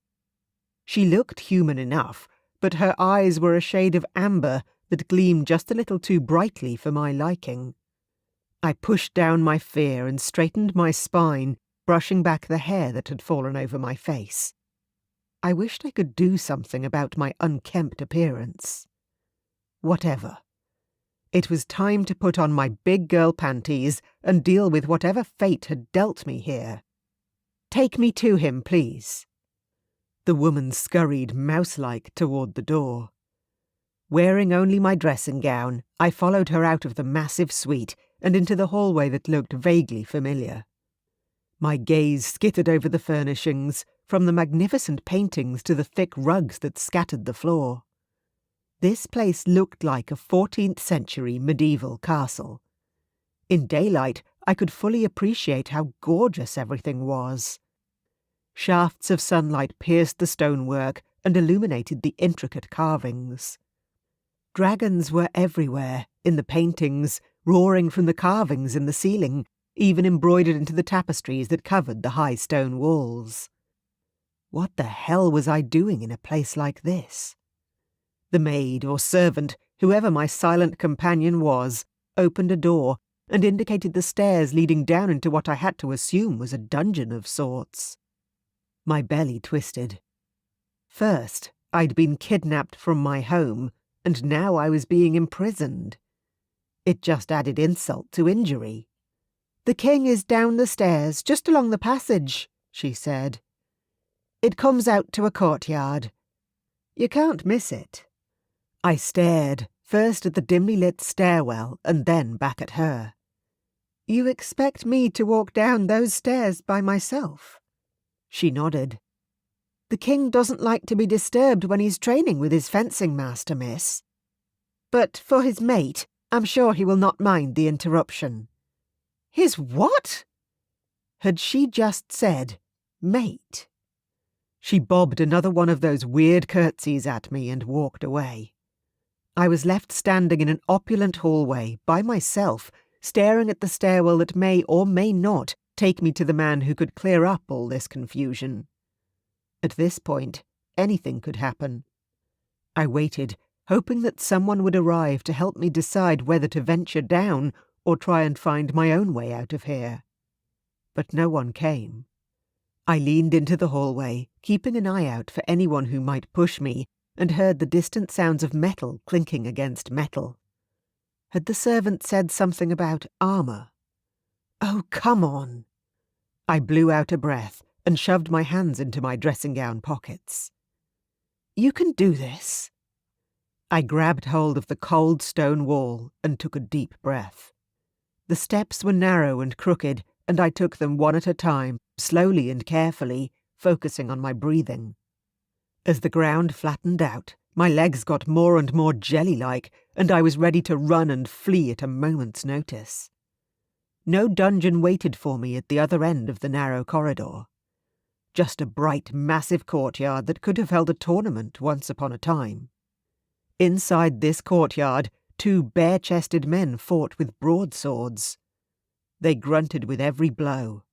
She looked human enough, but her eyes were a shade of amber that gleamed just a little too brightly for my liking. I pushed down my fear and straightened my spine, brushing back the hair that had fallen over my face. I wished I could do something about my unkempt appearance. Whatever. It was time to put on my big girl panties and deal with whatever fate had dealt me here. Take me to him, please. The woman scurried mouse-like toward the door. Wearing only my dressing gown, I followed her out of the massive suite and into the hallway that looked vaguely familiar. My gaze skittered over the furnishings, from the magnificent paintings to the thick rugs that scattered the floor. This place looked like a 14th century medieval castle. In daylight, I could fully appreciate how gorgeous everything was. Shafts of sunlight pierced the stonework and illuminated the intricate carvings. Dragons were everywhere, in the paintings, roaring from the carvings in the ceiling, even embroidered into the tapestries that covered the high stone walls. What the hell was I doing in a place like this? The maid or servant, whoever my silent companion was, opened a door and indicated the stairs leading down into what I had to assume was a dungeon of sorts. My belly twisted. First, I'd been kidnapped from my home, and now I was being imprisoned. It just added insult to injury. "The king is down the stairs, just along the passage," she said. "It comes out to a courtyard. You can't miss it." I stared, first at the dimly lit stairwell and then back at her. "You expect me to walk down those stairs by myself?" She nodded. "The king doesn't like to be disturbed when he's training with his fencing master, miss. But for his mate, I'm sure he will not mind the interruption." "His what?" Had she just said, "mate"? She bobbed another one of those weird curtsies at me and walked away. I was left standing in an opulent hallway, by myself, staring at the stairwell that may or may not take me to the man who could clear up all this confusion. At this point, anything could happen. I waited, hoping that someone would arrive to help me decide whether to venture down or try and find my own way out of here. But no one came. I leaned into the hallway, keeping an eye out for anyone who might push me, and heard the distant sounds of metal clinking against metal. Had the servant said something about armour? Oh, come on! I blew out a breath and shoved my hands into my dressing-gown pockets. "You can do this." I grabbed hold of the cold stone wall and took a deep breath. The steps were narrow and crooked, and I took them one at a time, slowly and carefully, focusing on my breathing. As the ground flattened out, my legs got more and more jelly-like, and I was ready to run and flee at a moment's notice. No dungeon waited for me at the other end of the narrow corridor. Just a bright, massive courtyard that could have held a tournament once upon a time. Inside this courtyard, 2 bare-chested men fought with broadswords. They grunted with every blow.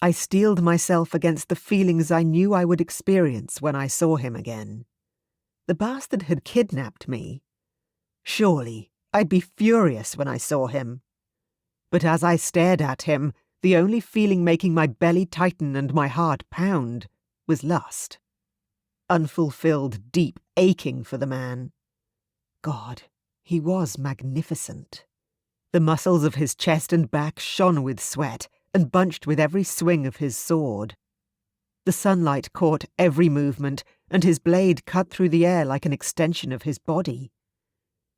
I steeled myself against the feelings I knew I would experience when I saw him again. The bastard had kidnapped me. Surely, I'd be furious when I saw him. But as I stared at him, the only feeling making my belly tighten and my heart pound was lust. Unfulfilled, deep aching for the man. God, he was magnificent. The muscles of his chest and back shone with sweat and bunched with every swing of his sword. The sunlight caught every movement, and his blade cut through the air like an extension of his body.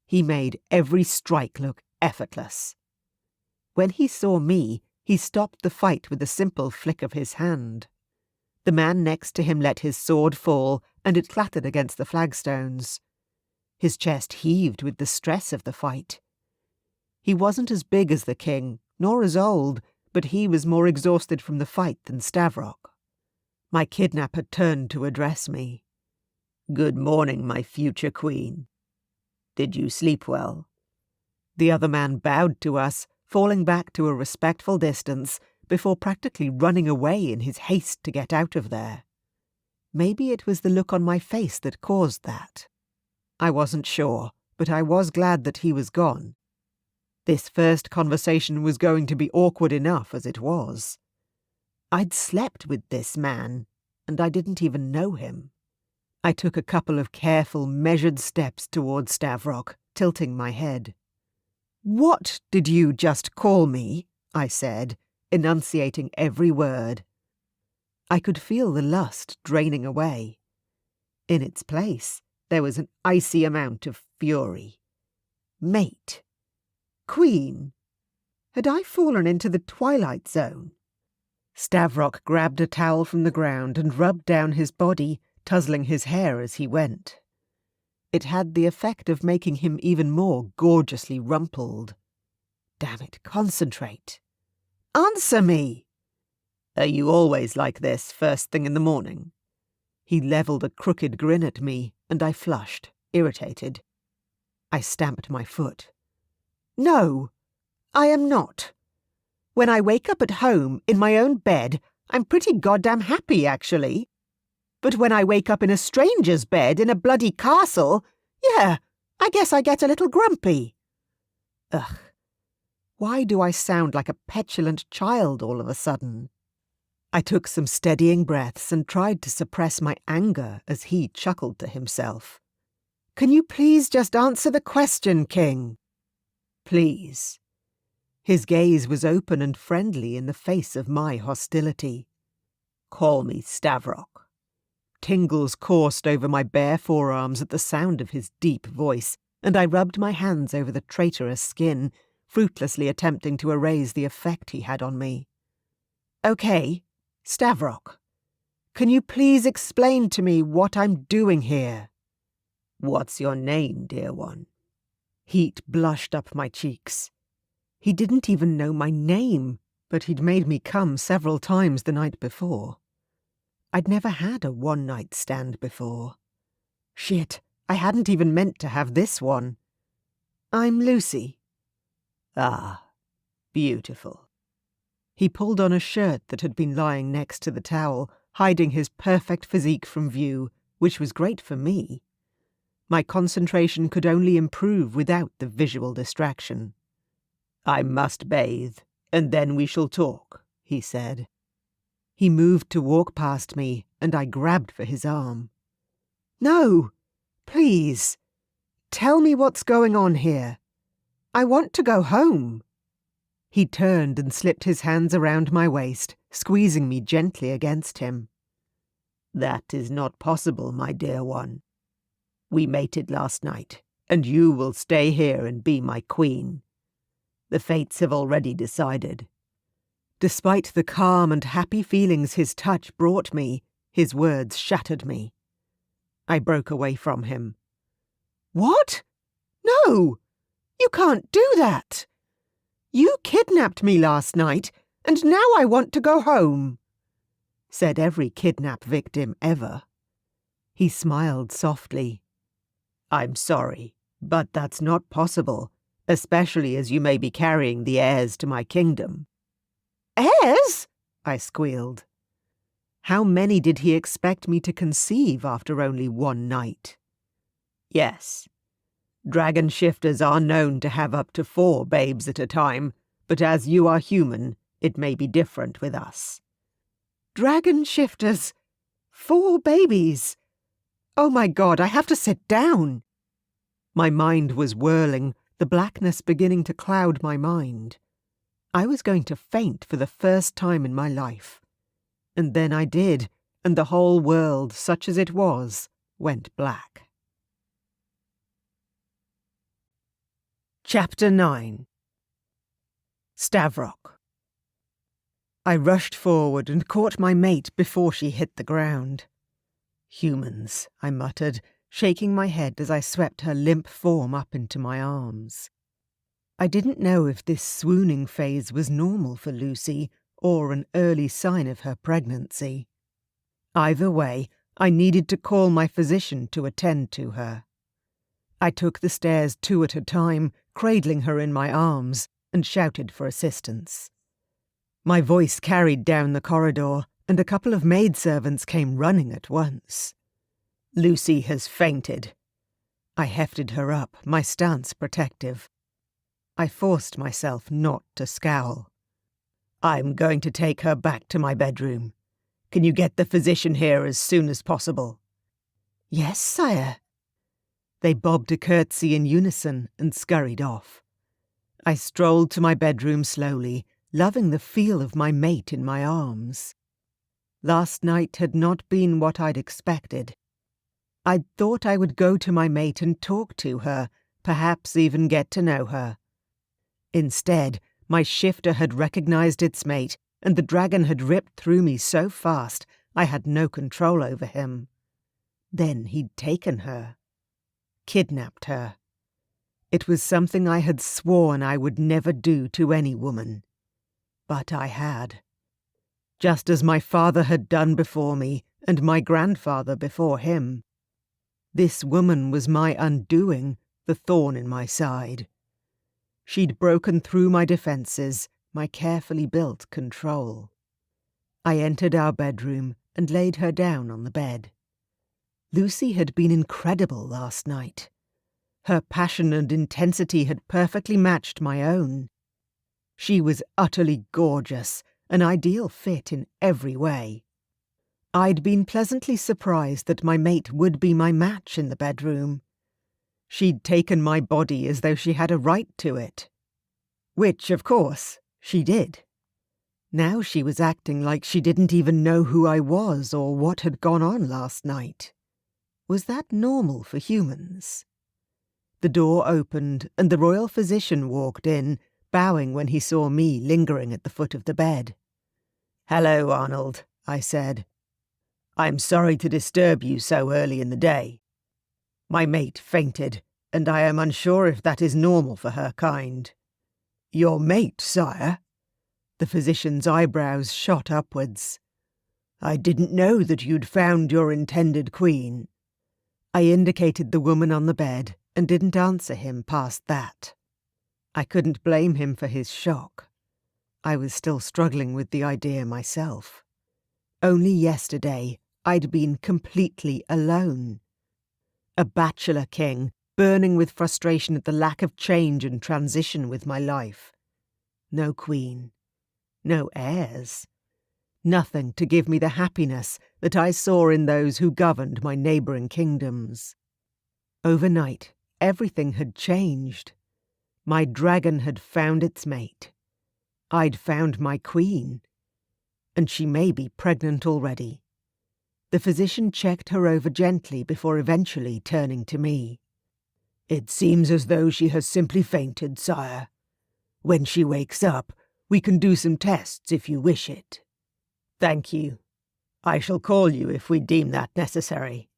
He made every strike look effortless. When he saw me, he stopped the fight with a simple flick of his hand. The man next to him let his sword fall, and it clattered against the flagstones. His chest heaved with the stress of the fight. He wasn't as big as the king, nor as old, but he was more exhausted from the fight than Stavrok. My kidnapper turned to address me. "Good morning, my future queen. Did you sleep well?" The other man bowed to us, falling back to a respectful distance, before practically running away in his haste to get out of there. Maybe it was the look on my face that caused that. I wasn't sure, but I was glad that he was gone. This first conversation was going to be awkward enough as it was. I'd slept with this man, and I didn't even know him. I took a couple of careful, measured steps towards Stavrok, tilting my head. "What did you just call me?" I said, enunciating every word. I could feel the lust draining away. In its place, there was an icy amount of fury. Mate. Queen. Had I fallen into the twilight zone? Stavrok grabbed a towel from the ground and rubbed down his body, tussling his hair as he went. It had the effect of making him even more gorgeously rumpled. Damn it, concentrate. Answer me! Are you always like this first thing in the morning? He levelled a crooked grin at me, and I flushed, irritated. I stamped my foot. No, I am not. When I wake up at home, in my own bed, I'm pretty goddamn happy, actually. But when I wake up in a stranger's bed in a bloody castle, yeah, I guess I get a little grumpy. Ugh. Why do I sound like a petulant child all of a sudden? I took some steadying breaths and tried to suppress my anger as he chuckled to himself. Can you please just answer the question, King? Please. His gaze was open and friendly in the face of my hostility. Call me Stavrok. Tingles coursed over my bare forearms at the sound of his deep voice, and I rubbed my hands over the traitorous skin, fruitlessly attempting to erase the effect he had on me. Okay, Stavrok. Can you please explain to me what I'm doing here? What's your name, dear one? Heat blushed up my cheeks. He didn't even know my name, but he'd made me come several times the night before. I'd never had a one-night stand before. Shit, I hadn't even meant to have this one. I'm Lucy. Ah, beautiful. He pulled on a shirt that had been lying next to the towel, hiding his perfect physique from view, which was great for me. My concentration could only improve without the visual distraction. I must bathe, and then we shall talk, he said. He moved to walk past me, and I grabbed for his arm. No, please. Tell me what's going on here. I want to go home. He turned and slipped his hands around my waist, squeezing me gently against him. That is not possible, my dear one. We mated last night, and you will stay here and be my queen. The fates have already decided. Despite the calm and happy feelings his touch brought me, his words shattered me. I broke away from him. What? No! You can't do that! You kidnapped me last night, and now I want to go home, said every kidnap victim ever. He smiled softly. I'm sorry, but that's not possible, especially as you may be carrying the heirs to my kingdom. Heirs? I squealed. How many did he expect me to conceive after only one night? Yes. Dragon shifters are known to have up to 4 babes at a time, but as you are human, it may be different with us. Dragon shifters? 4 babies? Oh my God, I have to sit down. My mind was whirling, the blackness beginning to cloud my mind. I was going to faint for the first time in my life. And then I did, and the whole world, such as it was, went black. Chapter 9. Stavrok. I rushed forward and caught my mate before she hit the ground. Humans, I muttered, shaking my head as I swept her limp form up into my arms. I didn't know if this swooning phase was normal for Lucy or an early sign of her pregnancy. Either way, I needed to call my physician to attend to her. I took the stairs 2 at a time, cradling her in my arms, and shouted for assistance. My voice carried down the corridor, and a couple of maidservants came running at once. Lucy has fainted. I hefted her up, my stance protective. I forced myself not to scowl. I'm going to take her back to my bedroom. Can you get the physician here as soon as possible? Yes, sire. They bobbed a curtsy in unison and scurried off. I strolled to my bedroom slowly, loving the feel of my mate in my arms. Last night had not been what I'd expected. I'd thought I would go to my mate and talk to her, perhaps even get to know her. Instead, my shifter had recognized its mate, and the dragon had ripped through me so fast I had no control over him. Then he'd taken her. Kidnapped her. It was something I had sworn I would never do to any woman. But I had. Just as my father had done before me, and my grandfather before him. This woman was my undoing, the thorn in my side. She'd broken through my defences, my carefully built control. I entered our bedroom and laid her down on the bed. Lucy had been incredible last night. Her passion and intensity had perfectly matched my own. She was utterly gorgeous, an ideal fit in every way. I'd been pleasantly surprised that my mate would be my match in the bedroom. She'd taken my body as though she had a right to it. Which, of course, she did. Now she was acting like she didn't even know who I was or what had gone on last night. Was that normal for humans? The door opened and the royal physician walked in, bowing when he saw me lingering at the foot of the bed. "Hello, Arnold," I said. "I'm sorry to disturb you so early in the day. My mate fainted, and I am unsure if that is normal for her kind. Your mate, sire? The physician's eyebrows shot upwards. I didn't know that you'd found your intended queen. I indicated the woman on the bed and didn't answer him past that. I couldn't blame him for his shock. I was still struggling with the idea myself. Only yesterday, I'd been completely alone. A bachelor king, burning with frustration at the lack of change and transition with my life. No queen. No heirs. Nothing to give me the happiness that I saw in those who governed my neighbouring kingdoms. Overnight, everything had changed. My dragon had found its mate. I'd found my queen. And she may be pregnant already. The physician checked her over gently before eventually turning to me. It seems as though she has simply fainted, sire. When she wakes up, we can do some tests if you wish it. Thank you. I shall call you if we deem that necessary.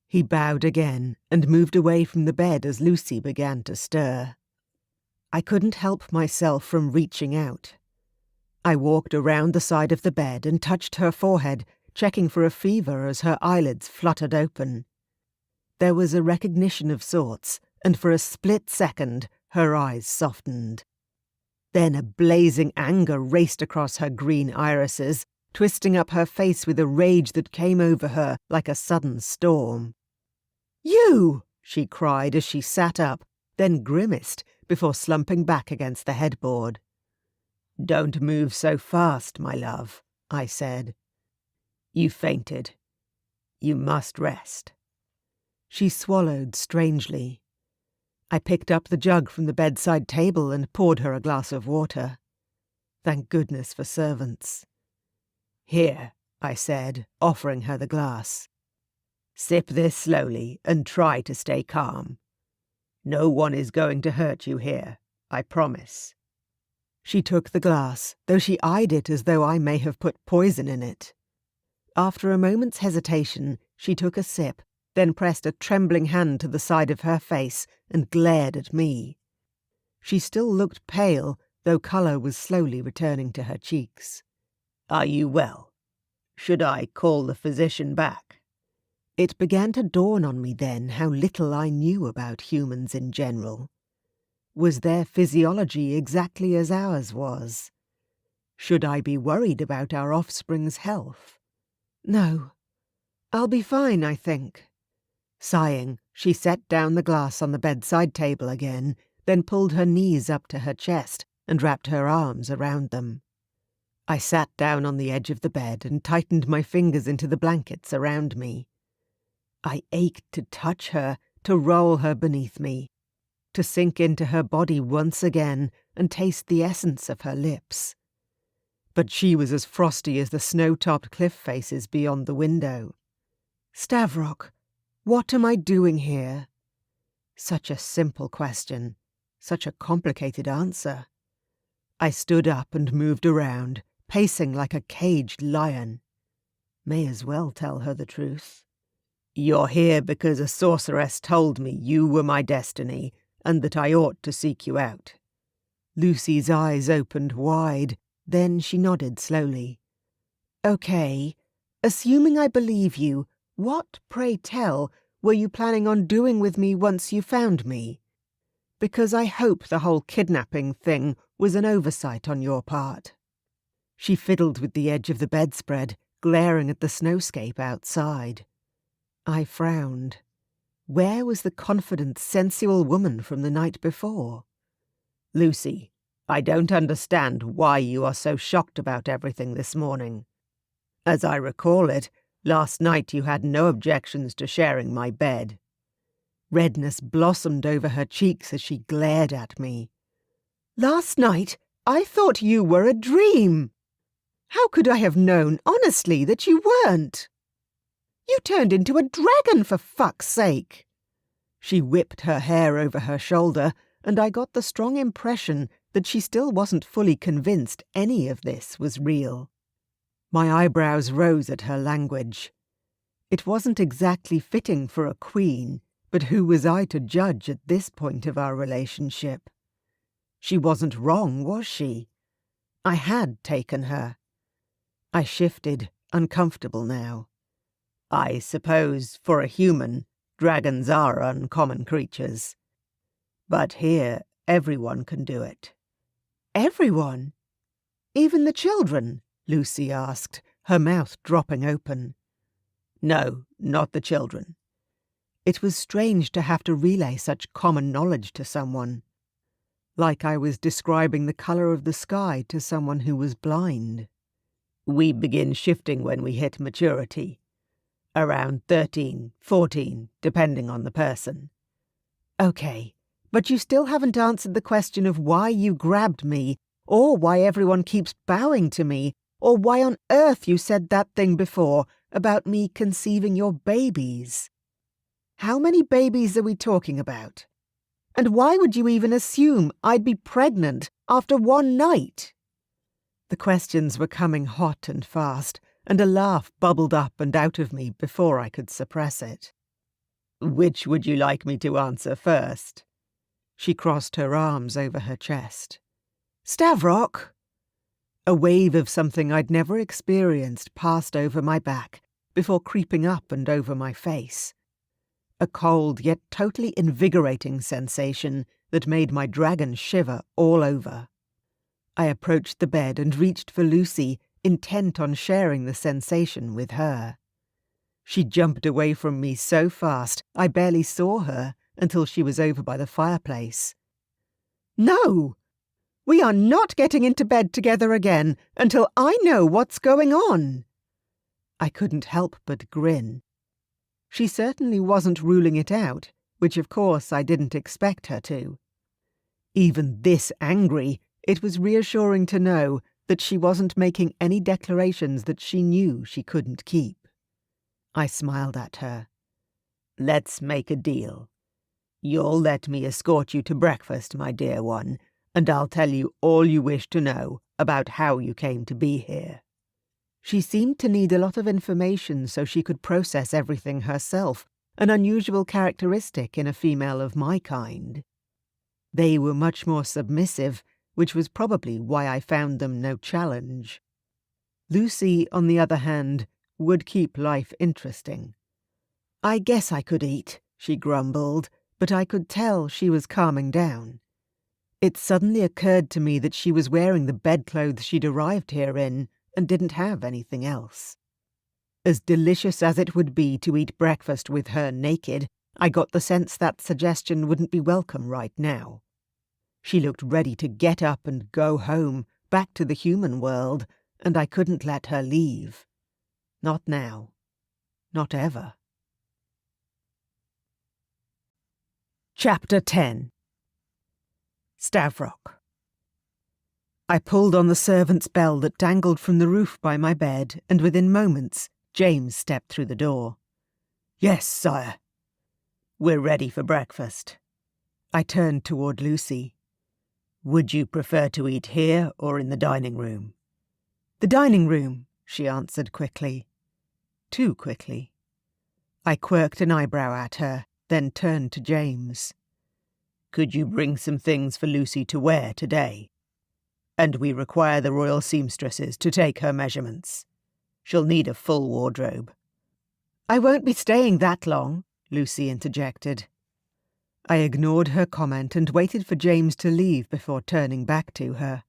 He bowed again and moved away from the bed as Lucy began to stir. I couldn't help myself from reaching out. I walked around the side of the bed and touched her forehead, checking for a fever as her eyelids fluttered open. There was a recognition of sorts, and for a split second her eyes softened. Then a blazing anger raced across her green irises, twisting up her face with a rage that came over her like a sudden storm. "You!" she cried as she sat up, then grimaced before slumping back against the headboard. "Don't move so fast, my love," I said. "You fainted. You must rest." She swallowed strangely. I picked up the jug from the bedside table and poured her a glass of water. Thank goodness for servants. "Here," I said, offering her the glass. "Sip this slowly and try to stay calm. No one is going to hurt you here, I promise." She took the glass, though she eyed it as though I may have put poison in it. After a moment's hesitation, she took a sip, then pressed a trembling hand to the side of her face and glared at me. She still looked pale, though colour was slowly returning to her cheeks. "Are you well? Should I call the physician back?" It began to dawn on me then how little I knew about humans in general. Was their physiology exactly as ours was? Should I be worried about our offspring's health? No. I'll be fine, I think. Sighing, she set down the glass on the bedside table again, then pulled her knees up to her chest and wrapped her arms around them. I sat down on the edge of the bed and tightened my fingers into the blankets around me. I ached to touch her, to roll her beneath me, to sink into her body once again and taste the essence of her lips. But she was as frosty as the snow-topped cliff faces beyond the window. "Stavrok, what am I doing here?" Such a simple question, such a complicated answer. I stood up and moved around, pacing like a caged lion. May as well tell her the truth. "You're here because a sorceress told me you were my destiny and that I ought to seek you out." Lucy's eyes opened wide, then she nodded slowly. "Okay, assuming I believe you, what, pray tell, were you planning on doing with me once you found me? Because I hope the whole kidnapping thing was an oversight on your part." She fiddled with the edge of the bedspread, glaring at the snowscape outside. I frowned. Where was the confident, sensual woman from the night before? "Lucy, I don't understand why you are so shocked about everything this morning. As I recall it, last night you had no objections to sharing my bed." Redness blossomed over her cheeks as she glared at me. "Last night, I thought you were a dream. How could I have known, honestly, that you weren't? You turned into a dragon, for fuck's sake." She whipped her hair over her shoulder, and I got the strong impression that she still wasn't fully convinced any of this was real. My eyebrows rose at her language. It wasn't exactly fitting for a queen, but who was I to judge at this point of our relationship? She wasn't wrong, was she? I had taken her. I shifted, uncomfortable now. I suppose, for a human, dragons are uncommon creatures. But here, everyone can do it. Everyone? Even the children? Lucy asked, her mouth dropping open. No, not the children. It was strange to have to relay such common knowledge to someone. Like I was describing the colour of the sky to someone who was blind. We begin shifting when we hit maturity. Around 13, 14, depending on the person. Okay, but you still haven't answered the question of why you grabbed me, or why everyone keeps bowing to me, or why on earth you said that thing before about me conceiving your babies. How many babies are we talking about? And why would you even assume I'd be pregnant after one night? The questions were coming hot and fast, and a laugh bubbled up and out of me before I could suppress it. Which would you like me to answer first? She crossed her arms over her chest. Stavrok! A wave of something I'd never experienced passed over my back before creeping up and over my face. A cold yet totally invigorating sensation that made my dragon shiver all over. I approached the bed and reached for Lucy, intent on sharing the sensation with her. She jumped away from me so fast I barely saw her until she was over by the fireplace. No! We are not getting into bed together again until I know what's going on. I couldn't help but grin. She certainly wasn't ruling it out, which of course I didn't expect her to. Even this angry, it was reassuring to know that she wasn't making any declarations that she knew she couldn't keep. I smiled at her. Let's make a deal. You'll let me escort you to breakfast, my dear one, and I'll tell you all you wish to know about how you came to be here. She seemed to need a lot of information so she could process everything herself, an unusual characteristic in a female of my kind. They were much more submissive, which was probably why I found them no challenge. Lucy, on the other hand, would keep life interesting. I guess I could eat, she grumbled, but I could tell she was calming down. It suddenly occurred to me that she was wearing the bedclothes she'd arrived here in, and didn't have anything else. As delicious as it would be to eat breakfast with her naked, I got the sense that suggestion wouldn't be welcome right now. She looked ready to get up and go home, back to the human world, and I couldn't let her leave. Not now. Not ever. Chapter 10. Stavrok. I pulled on the servant's bell that dangled from the roof by my bed, and within moments, James stepped through the door. Yes, sire. We're ready for breakfast. I turned toward Lucy. Would you prefer to eat here or in the dining room? The dining room, she answered quickly. Too quickly. I quirked an eyebrow at her, then turned to James. Could you bring some things for Lucy to wear today? And we require the royal seamstresses to take her measurements. She'll need a full wardrobe. I won't be staying that long, Lucy interjected. I ignored her comment and waited for James to leave before turning back to her.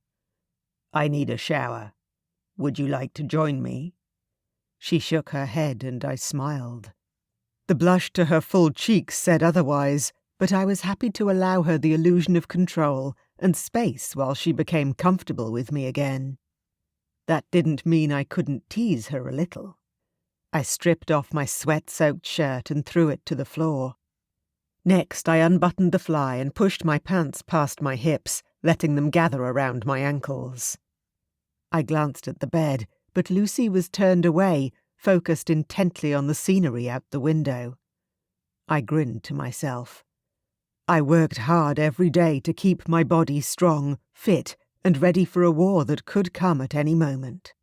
I need a shower. Would you like to join me? She shook her head and I smiled. The blush to her full cheeks said otherwise, but I was happy to allow her the illusion of control and space while she became comfortable with me again. That didn't mean I couldn't tease her a little. I stripped off my sweat-soaked shirt and threw it to the floor. Next, I unbuttoned the fly and pushed my pants past my hips, letting them gather around my ankles. I glanced at the bed, but Lucy was turned away, focused intently on the scenery out the window. I grinned to myself. I worked hard every day to keep my body strong, fit, and ready for a war that could come at any moment.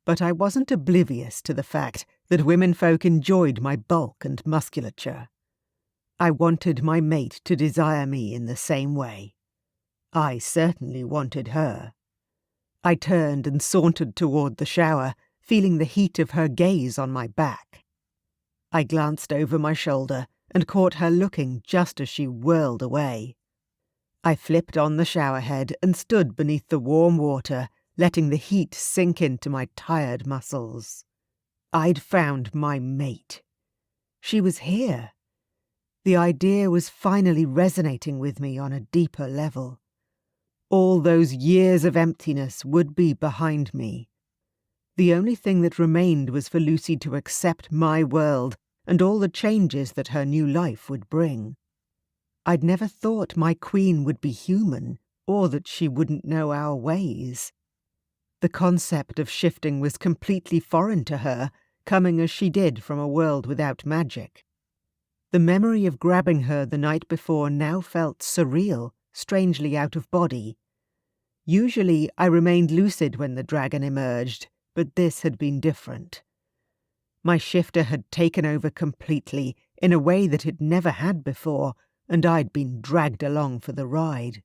But I wasn't oblivious to the fact that womenfolk enjoyed my bulk and musculature. I wanted my mate to desire me in the same way. I certainly wanted her. I turned and sauntered toward the shower, feeling the heat of her gaze on my back. I glanced over my shoulder and caught her looking just as she whirled away. I flipped on the shower head and stood beneath the warm water, letting the heat sink into my tired muscles. I'd found my mate. She was here. The idea was finally resonating with me on a deeper level. All those years of emptiness would be behind me. The only thing that remained was for Lucy to accept my world and all the changes that her new life would bring. I'd never thought my queen would be human, or that she wouldn't know our ways. The concept of shifting was completely foreign to her, coming as she did from a world without magic. The memory of grabbing her the night before now felt surreal, strangely out of body. Usually I remained lucid when the dragon emerged, but this had been different. My shifter had taken over completely, in a way that it never had before, and I'd been dragged along for the ride.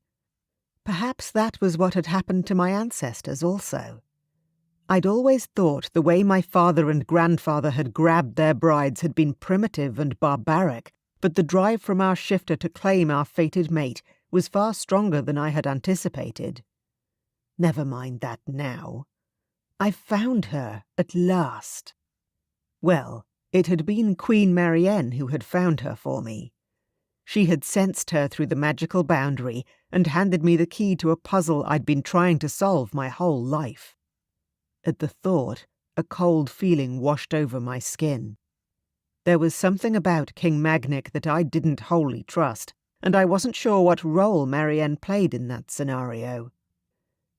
Perhaps that was what had happened to my ancestors also. I'd always thought the way my father and grandfather had grabbed their brides had been primitive and barbaric, but the drive from our shifter to claim our fated mate was far stronger than I had anticipated. Never mind that now. I found her at last. Well, it had been Queen Marianne who had found her for me. She had sensed her through the magical boundary and handed me the key to a puzzle I'd been trying to solve my whole life. At the thought, a cold feeling washed over my skin. There was something about King Magnic that I didn't wholly trust, and I wasn't sure what role Marianne played in that scenario.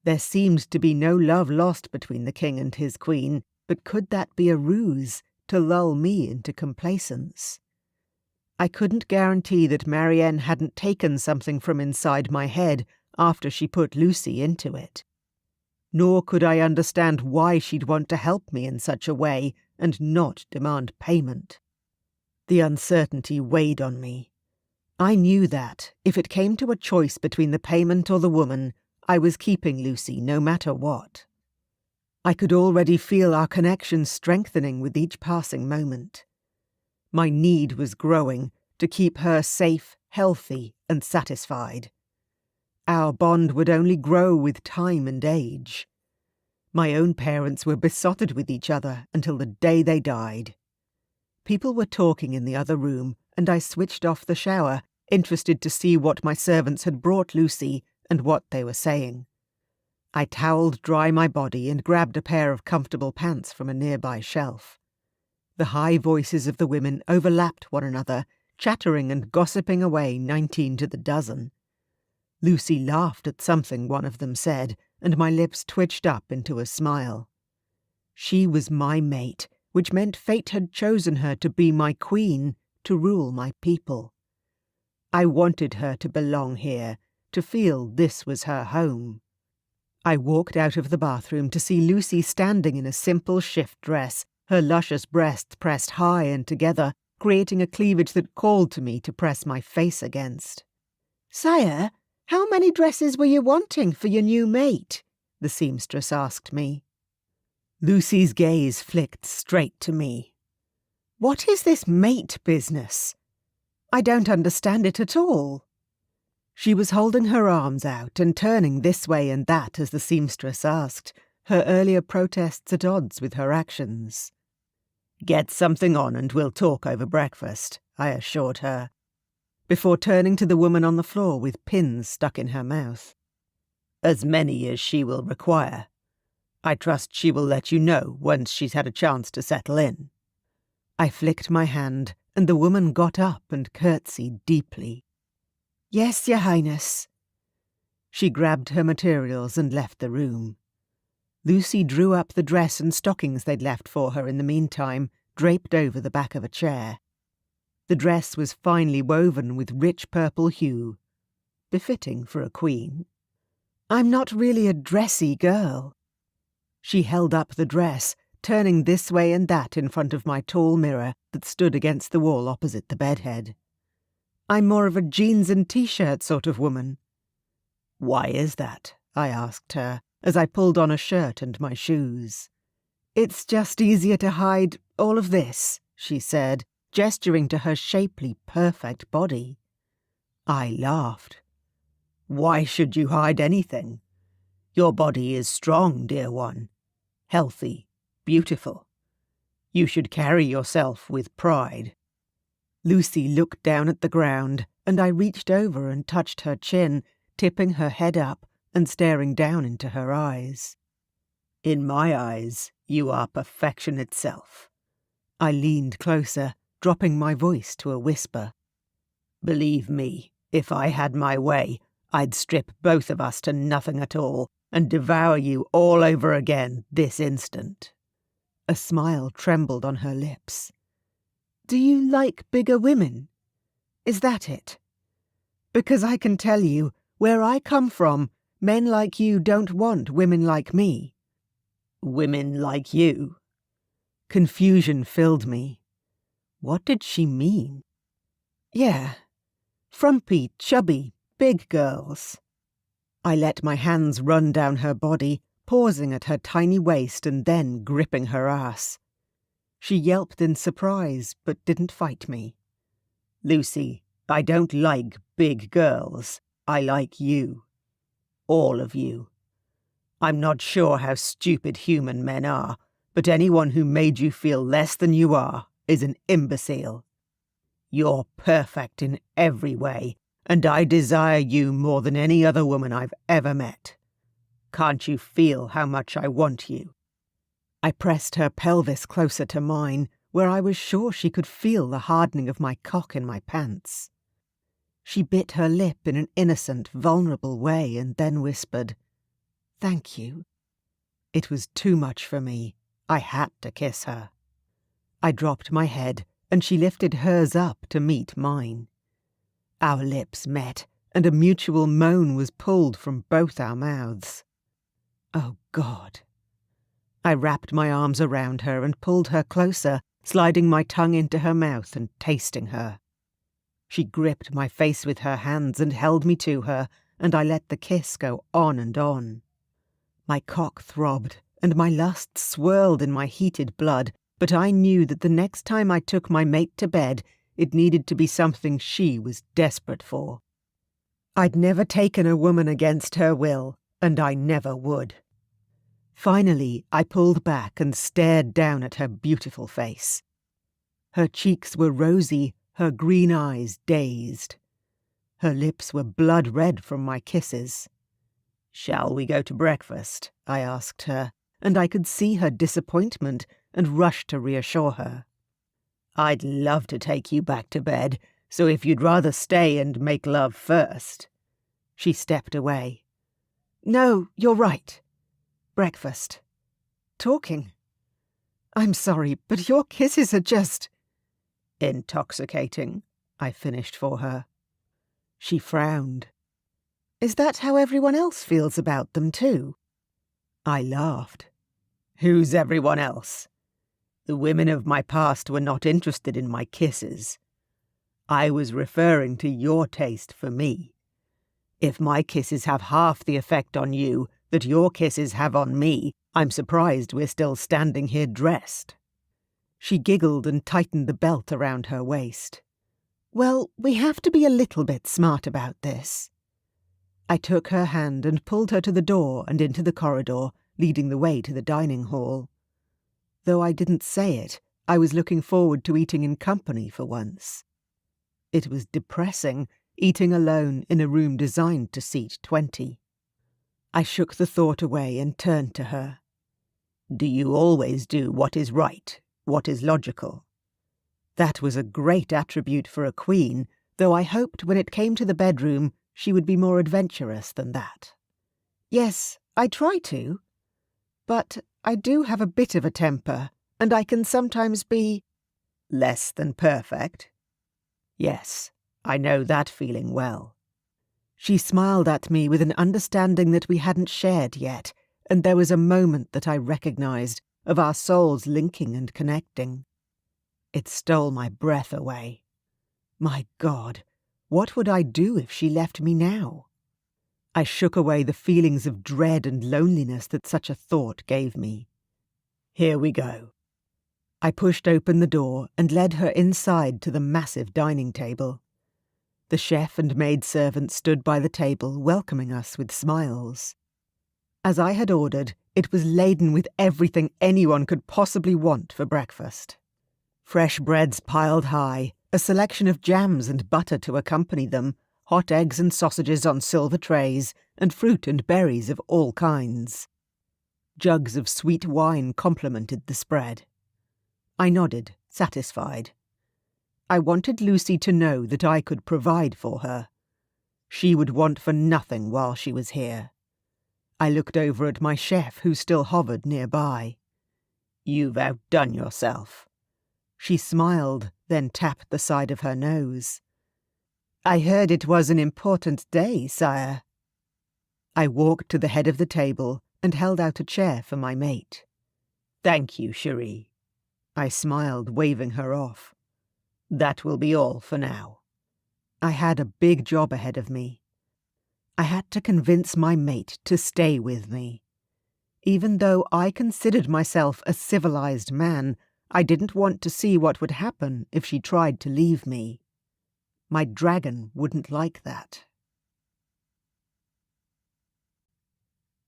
There seemed to be no love lost between the king and his queen, but could that be a ruse to lull me into complacence? I couldn't guarantee that Marianne hadn't taken something from inside my head after she put Lucy into it. Nor could I understand why she'd want to help me in such a way and not demand payment. The uncertainty weighed on me. I knew that, if it came to a choice between the payment or the woman, I was keeping Lucy no matter what. I could already feel our connection strengthening with each passing moment. My need was growing to keep her safe, healthy, and satisfied. Our bond would only grow with time and age. My own parents were besotted with each other until the day they died. People were talking in the other room, and I switched off the shower, interested to see what my servants had brought Lucy and what they were saying. I toweled dry my body and grabbed a pair of comfortable pants from a nearby shelf. The high voices of the women overlapped one another, chattering and gossiping away 19 to the dozen. Lucy laughed at something one of them said, and my lips twitched up into a smile. She was my mate, which meant fate had chosen her to be my queen, to rule my people. I wanted her to belong here, to feel this was her home. I walked out of the bathroom to see Lucy standing in a simple shift dress, her luscious breasts pressed high and together, creating a cleavage that called to me to press my face against. "Sire, how many dresses were you wanting for your new mate?" the seamstress asked me. Lucy's gaze flicked straight to me. "What is this mate business? I don't understand it at all." She was holding her arms out and turning this way and that as the seamstress asked, her earlier protests at odds with her actions. "Get something on and we'll talk over breakfast," I assured her, before turning to the woman on the floor with pins stuck in her mouth. "As many as she will require. I trust she will let you know once she's had a chance to settle in." I flicked my hand, and the woman got up and curtsied deeply. "Yes, Your Highness." She grabbed her materials and left the room. Lucy drew up the dress and stockings they'd left for her in the meantime, draped over the back of a chair. The dress was finely woven with rich purple hue, befitting for a queen. "I'm not really a dressy girl." She held up the dress, turning this way and that in front of my tall mirror that stood against the wall opposite the bedhead. I'm more of a jeans and t-shirt sort of woman." "Why is that?" I asked her, as I pulled on a shirt and my shoes. "It's just easier to hide all of this," she said, gesturing to her shapely, perfect body. I laughed. "Why should you hide anything? Your body is strong, dear one. Healthy, beautiful. You should carry yourself with pride." Lucy looked down at the ground, and I reached over and touched her chin, tipping her head up and staring down into her eyes. "In my eyes, you are perfection itself." I leaned closer, dropping my voice to a whisper. "Believe me, if I had my way, I'd strip both of us to nothing at all and devour you all over again this instant." A smile trembled on her lips. "Do you like bigger women? Is that it? Because I can tell you, where I come from, men like you don't want women like me." "Women like you?" Confusion filled me. What did she mean? "Yeah. Frumpy, chubby, big girls." I let my hands run down her body, pausing at her tiny waist and then gripping her ass. She yelped in surprise, but didn't fight me. "Lucy, I don't like big girls. I like you. All of you. I'm not sure how stupid human men are, but anyone who made you feel less than you are is an imbecile. You're perfect in every way, and I desire you more than any other woman I've ever met. Can't you feel how much I want you?" I pressed her pelvis closer to mine, where I was sure she could feel the hardening of my cock in my pants. She bit her lip in an innocent, vulnerable way and then whispered, "Thank you." It was too much for me. I had to kiss her. I dropped my head, and she lifted hers up to meet mine. Our lips met, and a mutual moan was pulled from both our mouths. Oh, God. I wrapped my arms around her and pulled her closer, sliding my tongue into her mouth and tasting her. She gripped my face with her hands and held me to her, and I let the kiss go on and on. My cock throbbed, and my lust swirled in my heated blood, but I knew that the next time I took my mate to bed, it needed to be something she was desperate for. I'd never taken a woman against her will, and I never would. Finally, I pulled back and stared down at her beautiful face. Her cheeks were rosy, her green eyes dazed. Her lips were blood red from my kisses. "Shall we go to breakfast?" I asked her, and I could see her disappointment and rushed to reassure her. "I'd love to take you back to bed, so if you'd rather stay and make love first." She stepped away. "No, you're right. Breakfast. Talking. I'm sorry, but your kisses are just—" "Intoxicating," I finished for her. She frowned. "Is that how everyone else feels about them too?" I laughed. "Who's everyone else? The women of my past were not interested in my kisses. I was referring to your taste for me. If my kisses have half the effect on you that your kisses have on me, I'm surprised we're still standing here dressed." She giggled and tightened the belt around her waist. "Well, we have to be a little bit smart about this." I took her hand and pulled her to the door and into the corridor, leading the way to the dining hall. Though I didn't say it, I was looking forward to eating in company for once. It was depressing, eating alone in a room designed to seat 20. I shook the thought away and turned to her. "Do you always do what is right, what is logical?" That was a great attribute for a queen, though I hoped when it came to the bedroom she would be more adventurous than that. "Yes, I try to. But I do have a bit of a temper, and I can sometimes be—" "Less than perfect?" "Yes, I know that feeling well." She smiled at me with an understanding that we hadn't shared yet, and there was a moment that I recognized of our souls linking and connecting. It stole my breath away. My God, What would I do if she left me now? I shook away the feelings of dread and loneliness that such a thought gave me. Here we go. I pushed open the door and led her inside to the massive dining table. The chef and maidservant stood by the table, welcoming us with smiles. As I had ordered, it was laden with everything anyone could possibly want for breakfast. Fresh breads piled high, a selection of jams and butter to accompany them, hot eggs and sausages on silver trays, and fruit and berries of all kinds. Jugs of sweet wine complemented the spread. I nodded, satisfied. I wanted Lucy to know that I could provide for her. She would want for nothing while she was here. I looked over at my chef, who still hovered nearby. "You've outdone yourself." She smiled, then tapped the side of her nose. "I heard it was an important day, sire." I walked to the head of the table and held out a chair for my mate. "Thank you, Cherie." I smiled, waving her off. "That will be all for now." I had a big job ahead of me. I had to convince my mate to stay with me. Even though I considered myself a civilized man, I didn't want to see what would happen if she tried to leave me. My dragon wouldn't like that.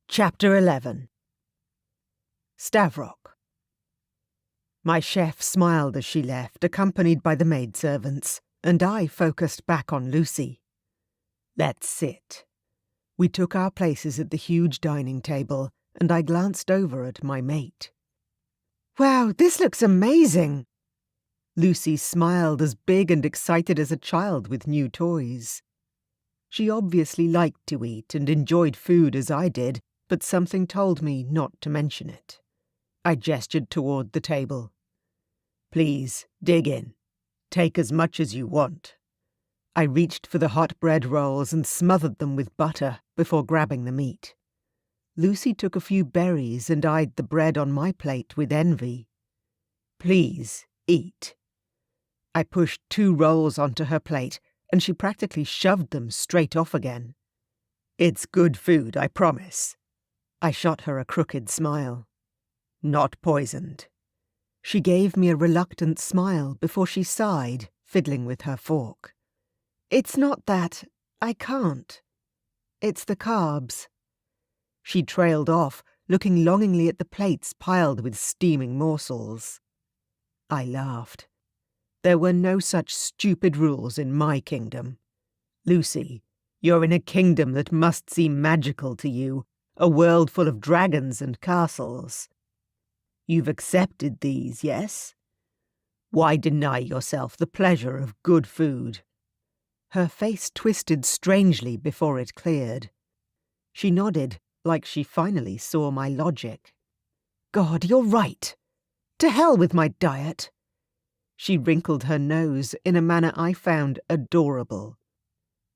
Chapter 11. Stavrok. My chef smiled as she left, accompanied by the maidservants, and I focused back on Lucy. "Let's sit." We took our places at the huge dining table, and I glanced over at my mate. "Wow, this looks amazing!" Lucy smiled, as big and excited as a child with new toys. She obviously liked to eat and enjoyed food as I did, but something told me not to mention it. I gestured toward the table. "Please, dig in. Take as much as you want." I reached for the hot bread rolls and smothered them with butter before grabbing the meat. Lucy took a few berries and eyed the bread on my plate with envy. "Please, eat." I pushed 2 rolls onto her plate, and she practically shoved them straight off again. "It's good food, I promise." I shot her a crooked smile. "Not poisoned." She gave me a reluctant smile before she sighed, fiddling with her fork. "It's not that. I can't. It's the carbs." She trailed off, looking longingly at the plates piled with steaming morsels. I laughed. There were no such stupid rules in my kingdom. "Lucy, you're in a kingdom that must seem magical to you, a world full of dragons and castles. You've accepted these, yes? Why deny yourself the pleasure of good food?" Her face twisted strangely before it cleared. She nodded, like she finally saw my logic. "God, you're right. To hell with my diet." She wrinkled her nose in a manner I found adorable.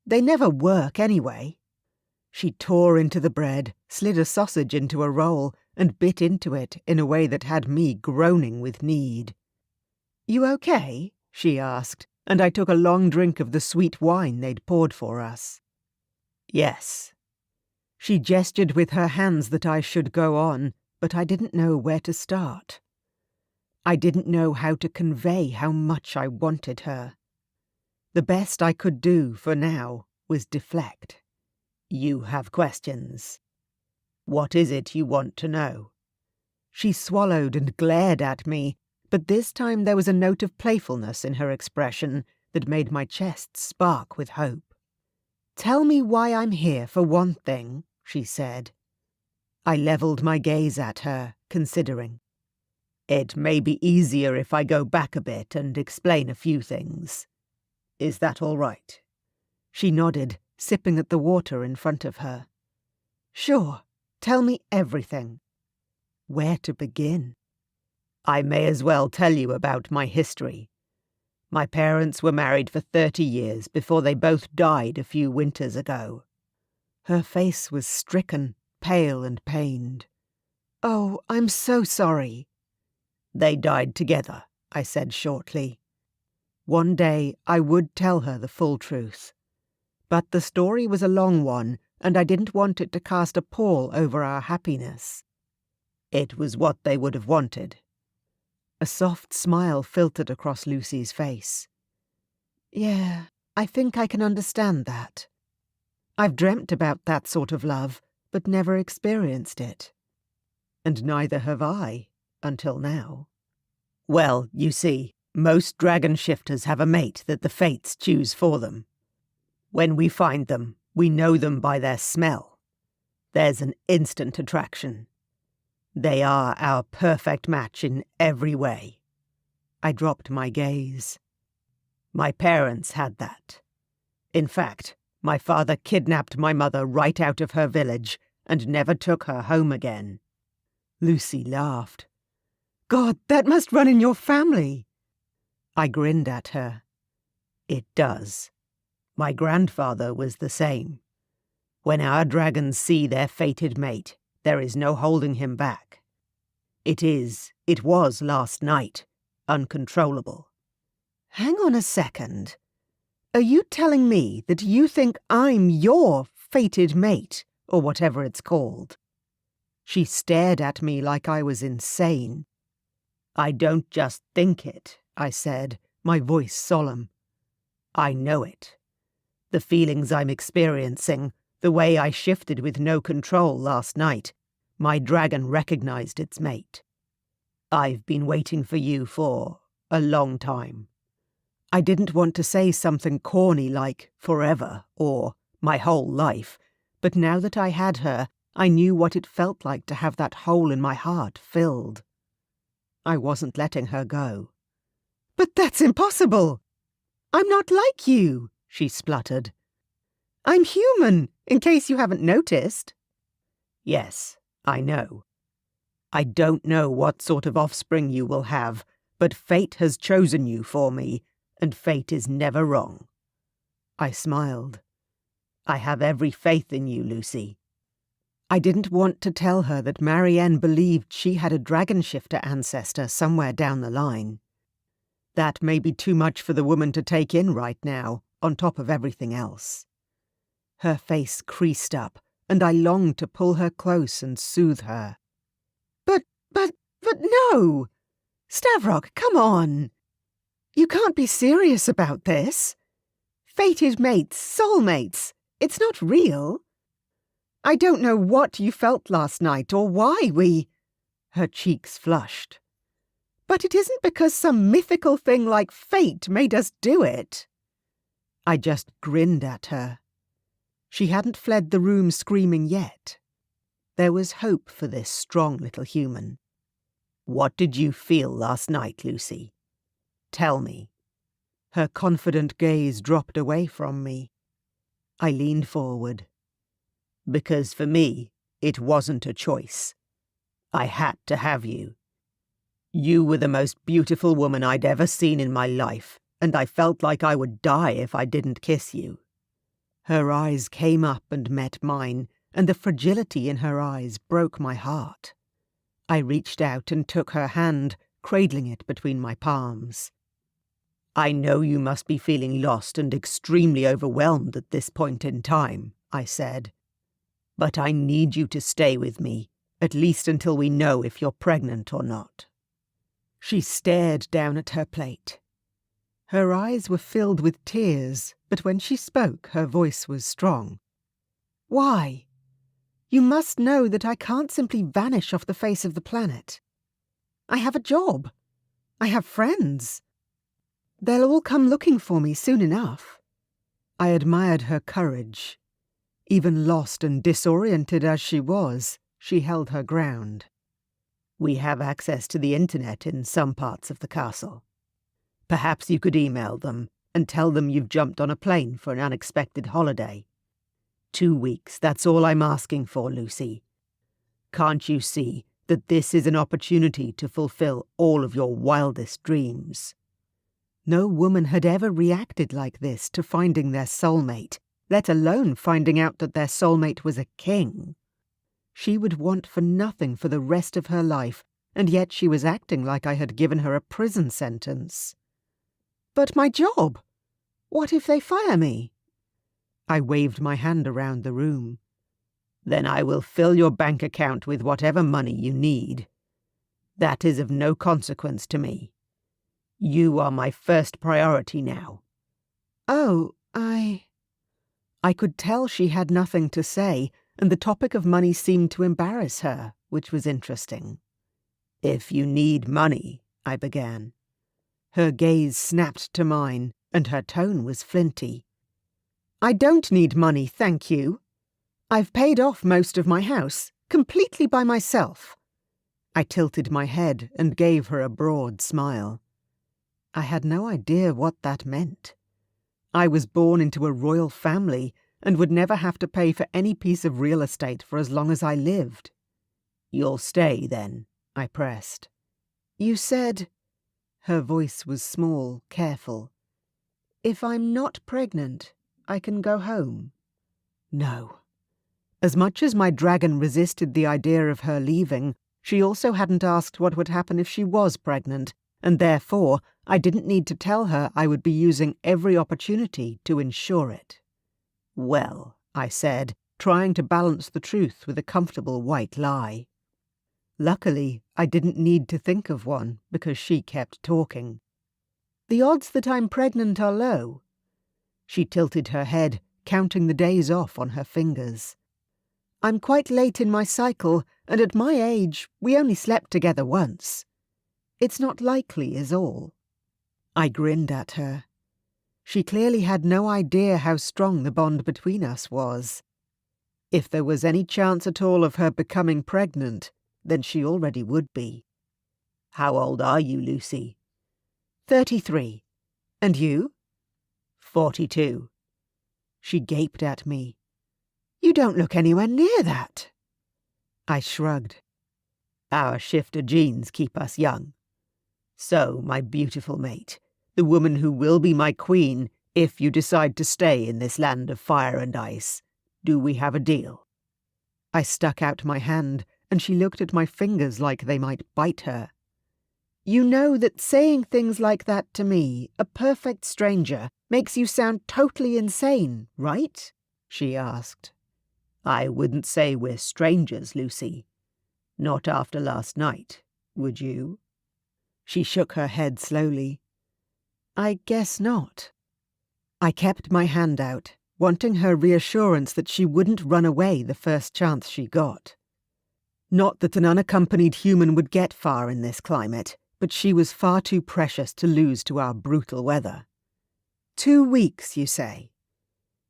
"They never work anyway." She tore into the bread, slid a sausage into a roll, and bit into it in a way that had me groaning with need. "You okay?" she asked, and I took a long drink of the sweet wine they'd poured for us. "Yes." She gestured with her hands that I should go on, but I didn't know where to start. I didn't know how to convey how much I wanted her. The best I could do, for now, was deflect. "You have questions. What is it you want to know?" She swallowed and glared at me, but this time there was a note of playfulness in her expression that made my chest spark with hope. "Tell me why I'm here, for one thing," she said. I leveled my gaze at her, considering. "It may be easier if I go back a bit and explain a few things. Is that all right?" She nodded, sipping at the water in front of her. "Sure. Tell me everything." Where to begin? I may as well tell you about my history. My parents were married for 30 years before they both died a few winters ago. Her face was stricken, pale and pained. "Oh, I'm so sorry." "They died together," I said shortly. One day I would tell her the full truth. But the story was a long one, and I didn't want it to cast a pall over our happiness. It was what they would have wanted. A soft smile filtered across Lucy's face. Yeah, I think I can understand that. I've dreamt about that sort of love, but never experienced it. And neither have I, until now. Well, you see, most dragon shifters have a mate that the fates choose for them. When we find them, we know them by their smell. There's an instant attraction. They are our perfect match in every way. I dropped my gaze. My parents had that. In fact, my father kidnapped my mother right out of her village and never took her home again. Lucy laughed. God, that must run in your family. I grinned at her. It does. My grandfather was the same. When our dragons see their fated mate, there is no holding him back. It was last night, uncontrollable. Hang on a second. Are you telling me that you think I'm your fated mate, or whatever it's called? She stared at me like I was insane. I don't just think it, I said, my voice solemn. I know it. The feelings I'm experiencing, the way I shifted with no control last night, my dragon recognized its mate. I've been waiting for you for a long time. I didn't want to say something corny like forever or my whole life, but now that I had her, I knew what it felt like to have that hole in my heart filled. I wasn't letting her go. But that's impossible! I'm not like you, she spluttered. I'm human, in case you haven't noticed. Yes, I know. I don't know what sort of offspring you will have, but fate has chosen you for me, and fate is never wrong. I smiled. I have every faith in you, Lucy. I didn't want to tell her that Marianne believed she had a dragon shifter ancestor somewhere down the line. That may be too much for the woman to take in right now, on top of everything else. Her face creased up, and I longed to pull her close and soothe her. But no! Stavrok, come on! You can't be serious about this. Fated mates, soulmates, it's not real. I don't know what you felt last night or why we... Her cheeks flushed. But it isn't because some mythical thing like fate made us do it. I just grinned at her. She hadn't fled the room screaming yet. There was hope for this strong little human. What did you feel last night, Lucy? Tell me. Her confident gaze dropped away from me. I leaned forward. Because for me, it wasn't a choice. I had to have you. You were the most beautiful woman I'd ever seen in my life, and I felt like I would die if I didn't kiss you. Her eyes came up and met mine, and the fragility in her eyes broke my heart. I reached out and took her hand, cradling it between my palms. I know you must be feeling lost and extremely overwhelmed at this point in time, I said. But I need you to stay with me, at least until we know if you're pregnant or not. She stared down at her plate. Her eyes were filled with tears, but when she spoke, her voice was strong. Why? You must know that I can't simply vanish off the face of the planet. I have a job. I have friends. They'll all come looking for me soon enough. I admired her courage. Even lost and disoriented as she was, she held her ground. We have access to the internet in some parts of the castle. Perhaps you could email them and tell them you've jumped on a plane for an unexpected holiday. 2 weeks, that's all I'm asking for, Lucy. Can't you see that this is an opportunity to fulfill all of your wildest dreams? No woman had ever reacted like this to finding their soulmate, let alone finding out that their soulmate was a king. She would want for nothing for the rest of her life, and yet she was acting like I had given her a prison sentence. But my job? What if they fire me? I waved my hand around the room. Then I will fill your bank account with whatever money you need. That is of no consequence to me. You are my first priority now. Oh, I could tell she had nothing to say, and the topic of money seemed to embarrass her, which was interesting. If you need money, I began. Her gaze snapped to mine, and her tone was flinty. I don't need money, thank you. I've paid off most of my house, completely by myself. I tilted my head and gave her a broad smile. I had no idea what that meant. I was born into a royal family and would never have to pay for any piece of real estate for as long as I lived. You'll stay, then, I pressed. You said... Her voice was small, careful. If I'm not pregnant, I can go home. No. As much as my dragon resisted the idea of her leaving, she also hadn't asked what would happen if she was pregnant, and therefore I didn't need to tell her I would be using every opportunity to ensure it. Well, I said, trying to balance the truth with a comfortable white lie. Luckily, I didn't need to think of one because she kept talking. The odds that I'm pregnant are low. She tilted her head, counting the days off on her fingers. I'm quite late in my cycle, and at my age, we only slept together once. It's not likely, is all. I grinned at her. She clearly had no idea how strong the bond between us was. If there was any chance at all of her becoming pregnant, then she already would be. How old are you, Lucy? 33. And you? 42. She gaped at me. You don't look anywhere near that. I shrugged. Our shifter genes keep us young. So, my beautiful mate, the woman who will be my queen if you decide to stay in this land of fire and ice, do we have a deal? I stuck out my hand, and she looked at my fingers like they might bite her. You know that saying things like that to me, a perfect stranger, makes you sound totally insane, right? She asked. I wouldn't say we're strangers, Lucy. Not after last night, would you? She shook her head slowly. I guess not. I kept my hand out, wanting her reassurance that she wouldn't run away the first chance she got. Not that an unaccompanied human would get far in this climate, but she was far too precious to lose to our brutal weather. 2 weeks, you say?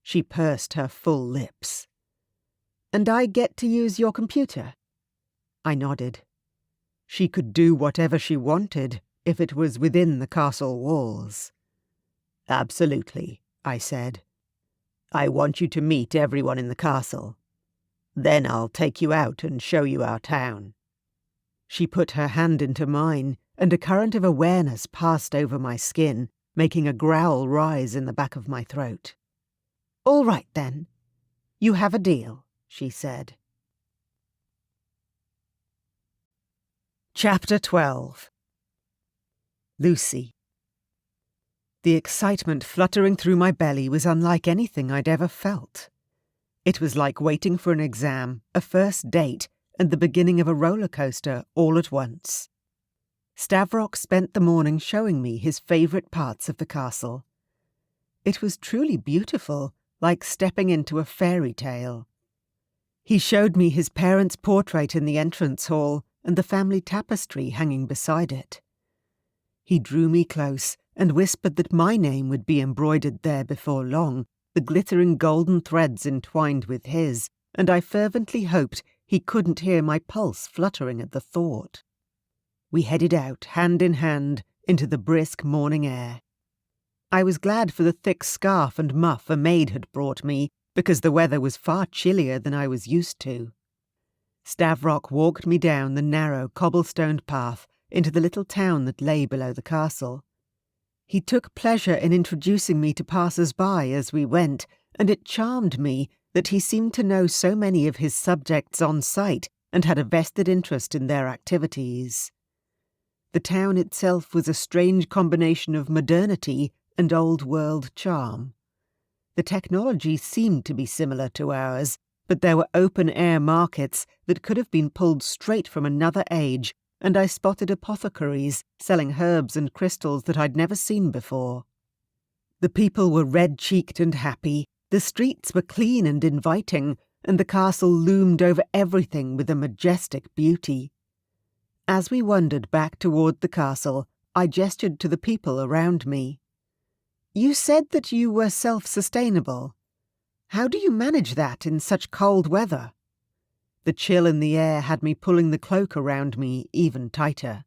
She pursed her full lips. And I get to use your computer? I nodded. She could do whatever she wanted if it was within the castle walls. Absolutely, I said. I want you to meet everyone in the castle. Then I'll take you out and show you our town. She put her hand into mine, and a current of awareness passed over my skin, making a growl rise in the back of my throat. All right, then. You have a deal, she said. Chapter 12. Lucy. The excitement fluttering through my belly was unlike anything I'd ever felt. It was like waiting for an exam, a first date, and the beginning of a roller coaster all at once. Stavrok spent the morning showing me his favourite parts of the castle. It was truly beautiful, like stepping into a fairy tale. He showed me his parents' portrait in the entrance hall and the family tapestry hanging beside it. He drew me close and whispered that my name would be embroidered there before long, the glittering golden threads entwined with his, and I fervently hoped he couldn't hear my pulse fluttering at the thought. We headed out, hand in hand, into the brisk morning air. I was glad for the thick scarf and muff a maid had brought me, because the weather was far chillier than I was used to. Stavrok walked me down the narrow cobblestoned path into the little town that lay below the castle. He took pleasure in introducing me to passers-by as we went, and it charmed me that he seemed to know so many of his subjects on sight and had a vested interest in their activities. The town itself was a strange combination of modernity and old-world charm. The technology seemed to be similar to ours, but there were open-air markets that could have been pulled straight from another age, and I spotted apothecaries selling herbs and crystals that I'd never seen before. The people were red-cheeked and happy, the streets were clean and inviting, and the castle loomed over everything with a majestic beauty. As we wandered back toward the castle, I gestured to the people around me. "You said that you were self-sustainable. How do you manage that in such cold weather?" The chill in the air had me pulling the cloak around me even tighter.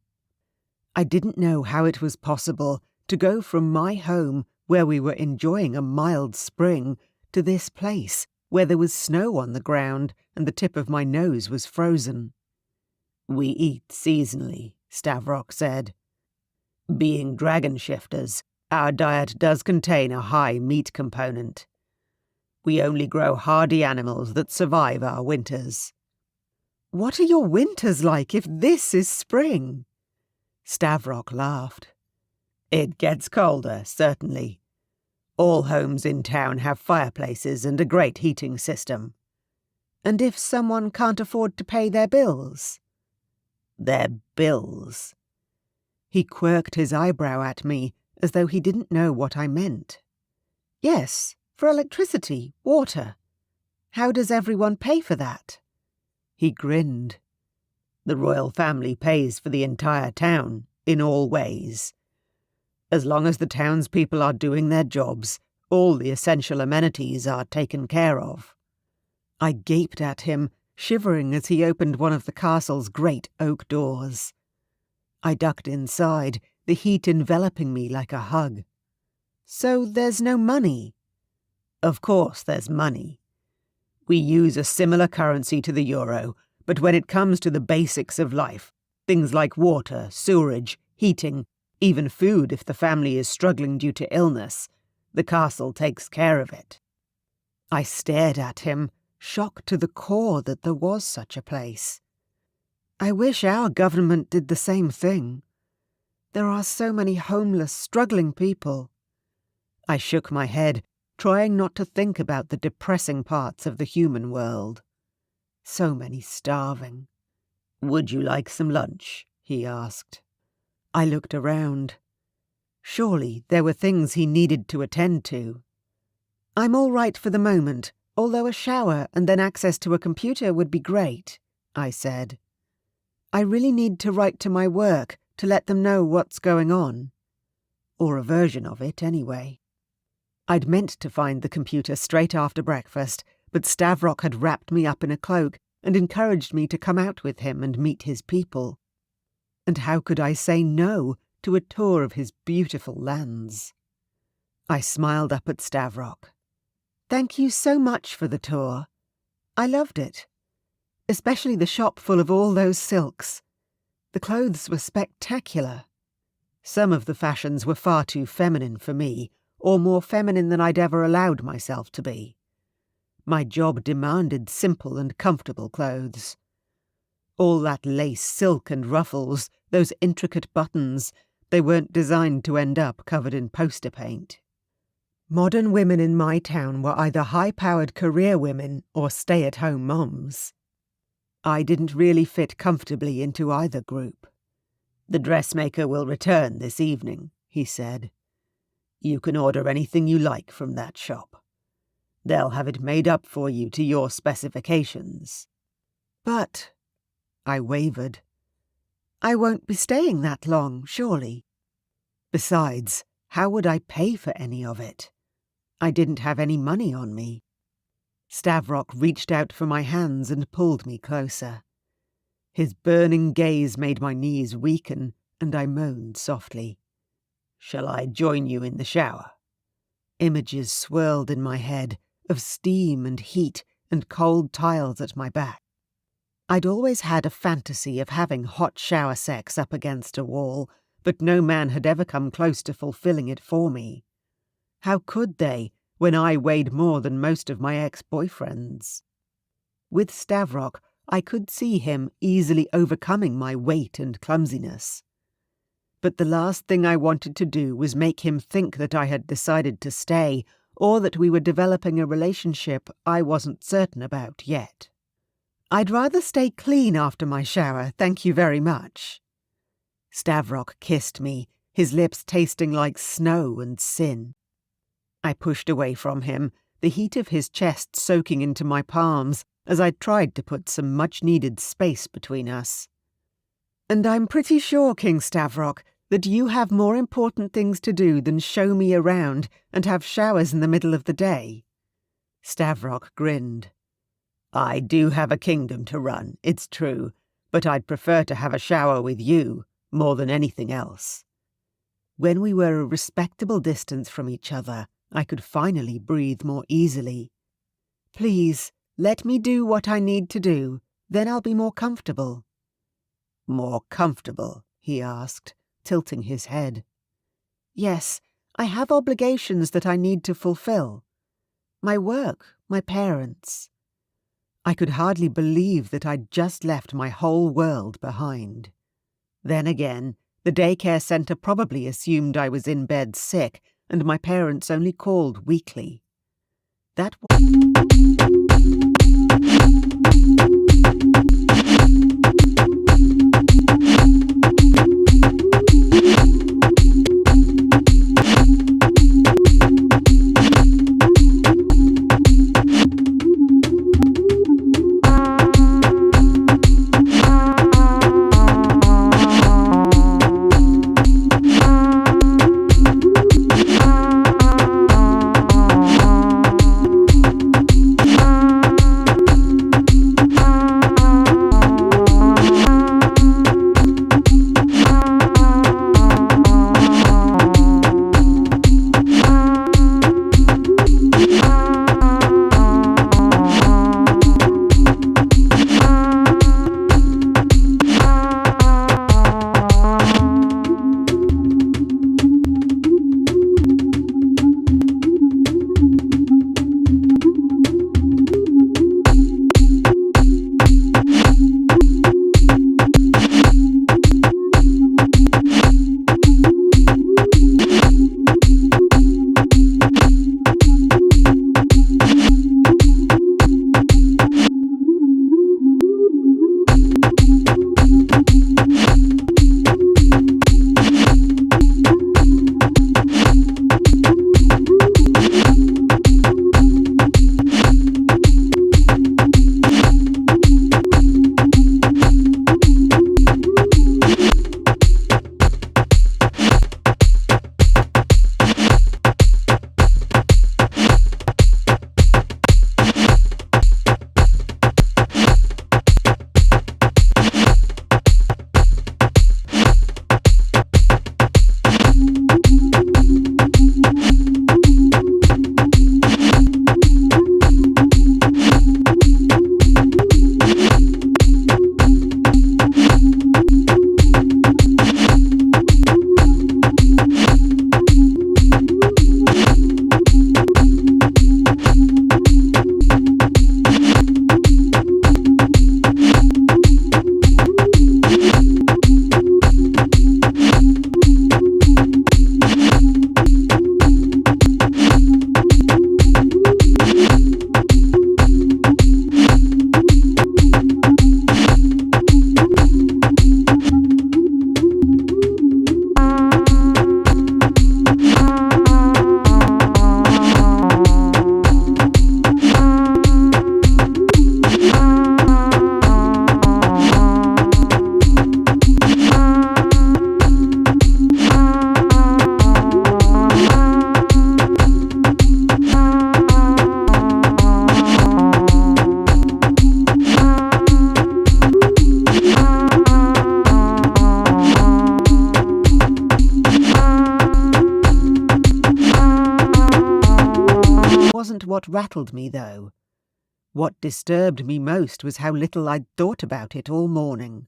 I didn't know how it was possible to go from my home, where we were enjoying a mild spring, to this place where there was snow on the ground and the tip of my nose was frozen. "We eat seasonally," Stavrok said. "Being dragon shifters, our diet does contain a high meat component. We only grow hardy animals that survive our winters." "What are your winters like if this is spring?" Stavrok laughed. "It gets colder, certainly. All homes in town have fireplaces and a great heating system." "And if someone can't afford to pay their bills?" "Their bills?" He quirked his eyebrow at me, as though he didn't know what I meant. "Yes, for electricity, water. How does everyone pay for that?" He grinned. "The royal family pays for the entire town, in all ways. As long as the townspeople are doing their jobs, all the essential amenities are taken care of." I gaped at him, shivering as he opened one of the castle's great oak doors. I ducked inside, the heat enveloping me like a hug. "So there's no money?" "Of course there's money. We use a similar currency to the euro, but when it comes to the basics of life, things like water, sewerage, heating, even food if the family is struggling due to illness, the castle takes care of it." I stared at him, shocked to the core that there was such a place. I wish our government did the same thing. There are so many homeless, struggling people. I shook my head, trying not to think about the depressing parts of the human world. So many starving. "Would you like some lunch?" he asked. I looked around. Surely there were things he needed to attend to. "I'm all right for the moment, although a shower and then access to a computer would be great," I said. "I really need to write to my work to let them know what's going on. Or a version of it, anyway." I'd meant to find the computer straight after breakfast, but Stavrok had wrapped me up in a cloak and encouraged me to come out with him and meet his people. And how could I say no to a tour of his beautiful lands? I smiled up at Stavrok. "Thank you so much for the tour. I loved it. Especially the shop full of all those silks. The clothes were spectacular. Some of the fashions were far too feminine for me, or more feminine than I'd ever allowed myself to be. My job demanded simple and comfortable clothes. All that lace, silk and ruffles, those intricate buttons, they weren't designed to end up covered in poster paint. Modern women in my town were either high-powered career women or stay-at-home moms. I didn't really fit comfortably into either group. "The dressmaker will return this evening," he said. "You can order anything you like from that shop. They'll have it made up for you to your specifications." "But," I wavered, "I won't be staying that long, surely. Besides, how would I pay for any of it? I didn't have any money on me." Stavrok reached out for my hands and pulled me closer. His burning gaze made my knees weaken, and I moaned softly. "Shall I join you in the shower?" Images swirled in my head of steam and heat and cold tiles at my back. I'd always had a fantasy of having hot shower sex up against a wall, but no man had ever come close to fulfilling it for me. How could they, when I weighed more than most of my ex-boyfriends? With Stavrok, I could see him easily overcoming my weight and clumsiness. but the last thing I wanted to do was make him think that I had decided to stay, or that we were developing a relationship I wasn't certain about yet. I'd rather stay clean after my shower, thank you very much. Stavrok kissed me, his lips tasting like snow and sin. I pushed away from him, the heat of his chest soaking into my palms as I tried to put some much-needed space between us. And I'm pretty sure, King Stavrok, that you have more important things to do than show me around and have showers in the middle of the day. Stavrok grinned. I do have a kingdom to run, it's true, but I'd prefer to have a shower with you more than anything else. When we were a respectable distance from each other, I could finally breathe more easily. Please, let me do what I need to do, then I'll be more comfortable. More comfortable? He asked, tilting his head. Yes, I have obligations that I need to fulfill. My work, my parents. I could hardly believe that I'd just left my whole world behind. Then again, the daycare centre probably assumed I was in bed sick, and my parents only called weekly. That wasn't what rattled me, though. What disturbed me most was how little I'd thought about it all morning.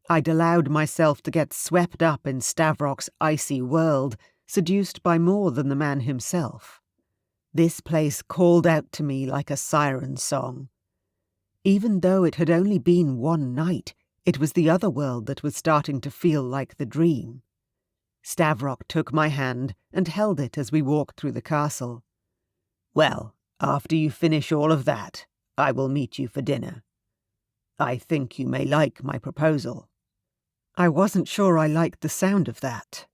I'd allowed myself to get swept up in Stavrok's icy world, seduced by more than the man himself. This place called out to me like a siren song. Even though it had only been one night, it was the other world that was starting to feel like the dream. Stavrok took my hand and held it as we walked through the castle. "Well, after you finish all of that, I will meet you for dinner. I think you may like my proposal." I wasn't sure I liked the sound of that.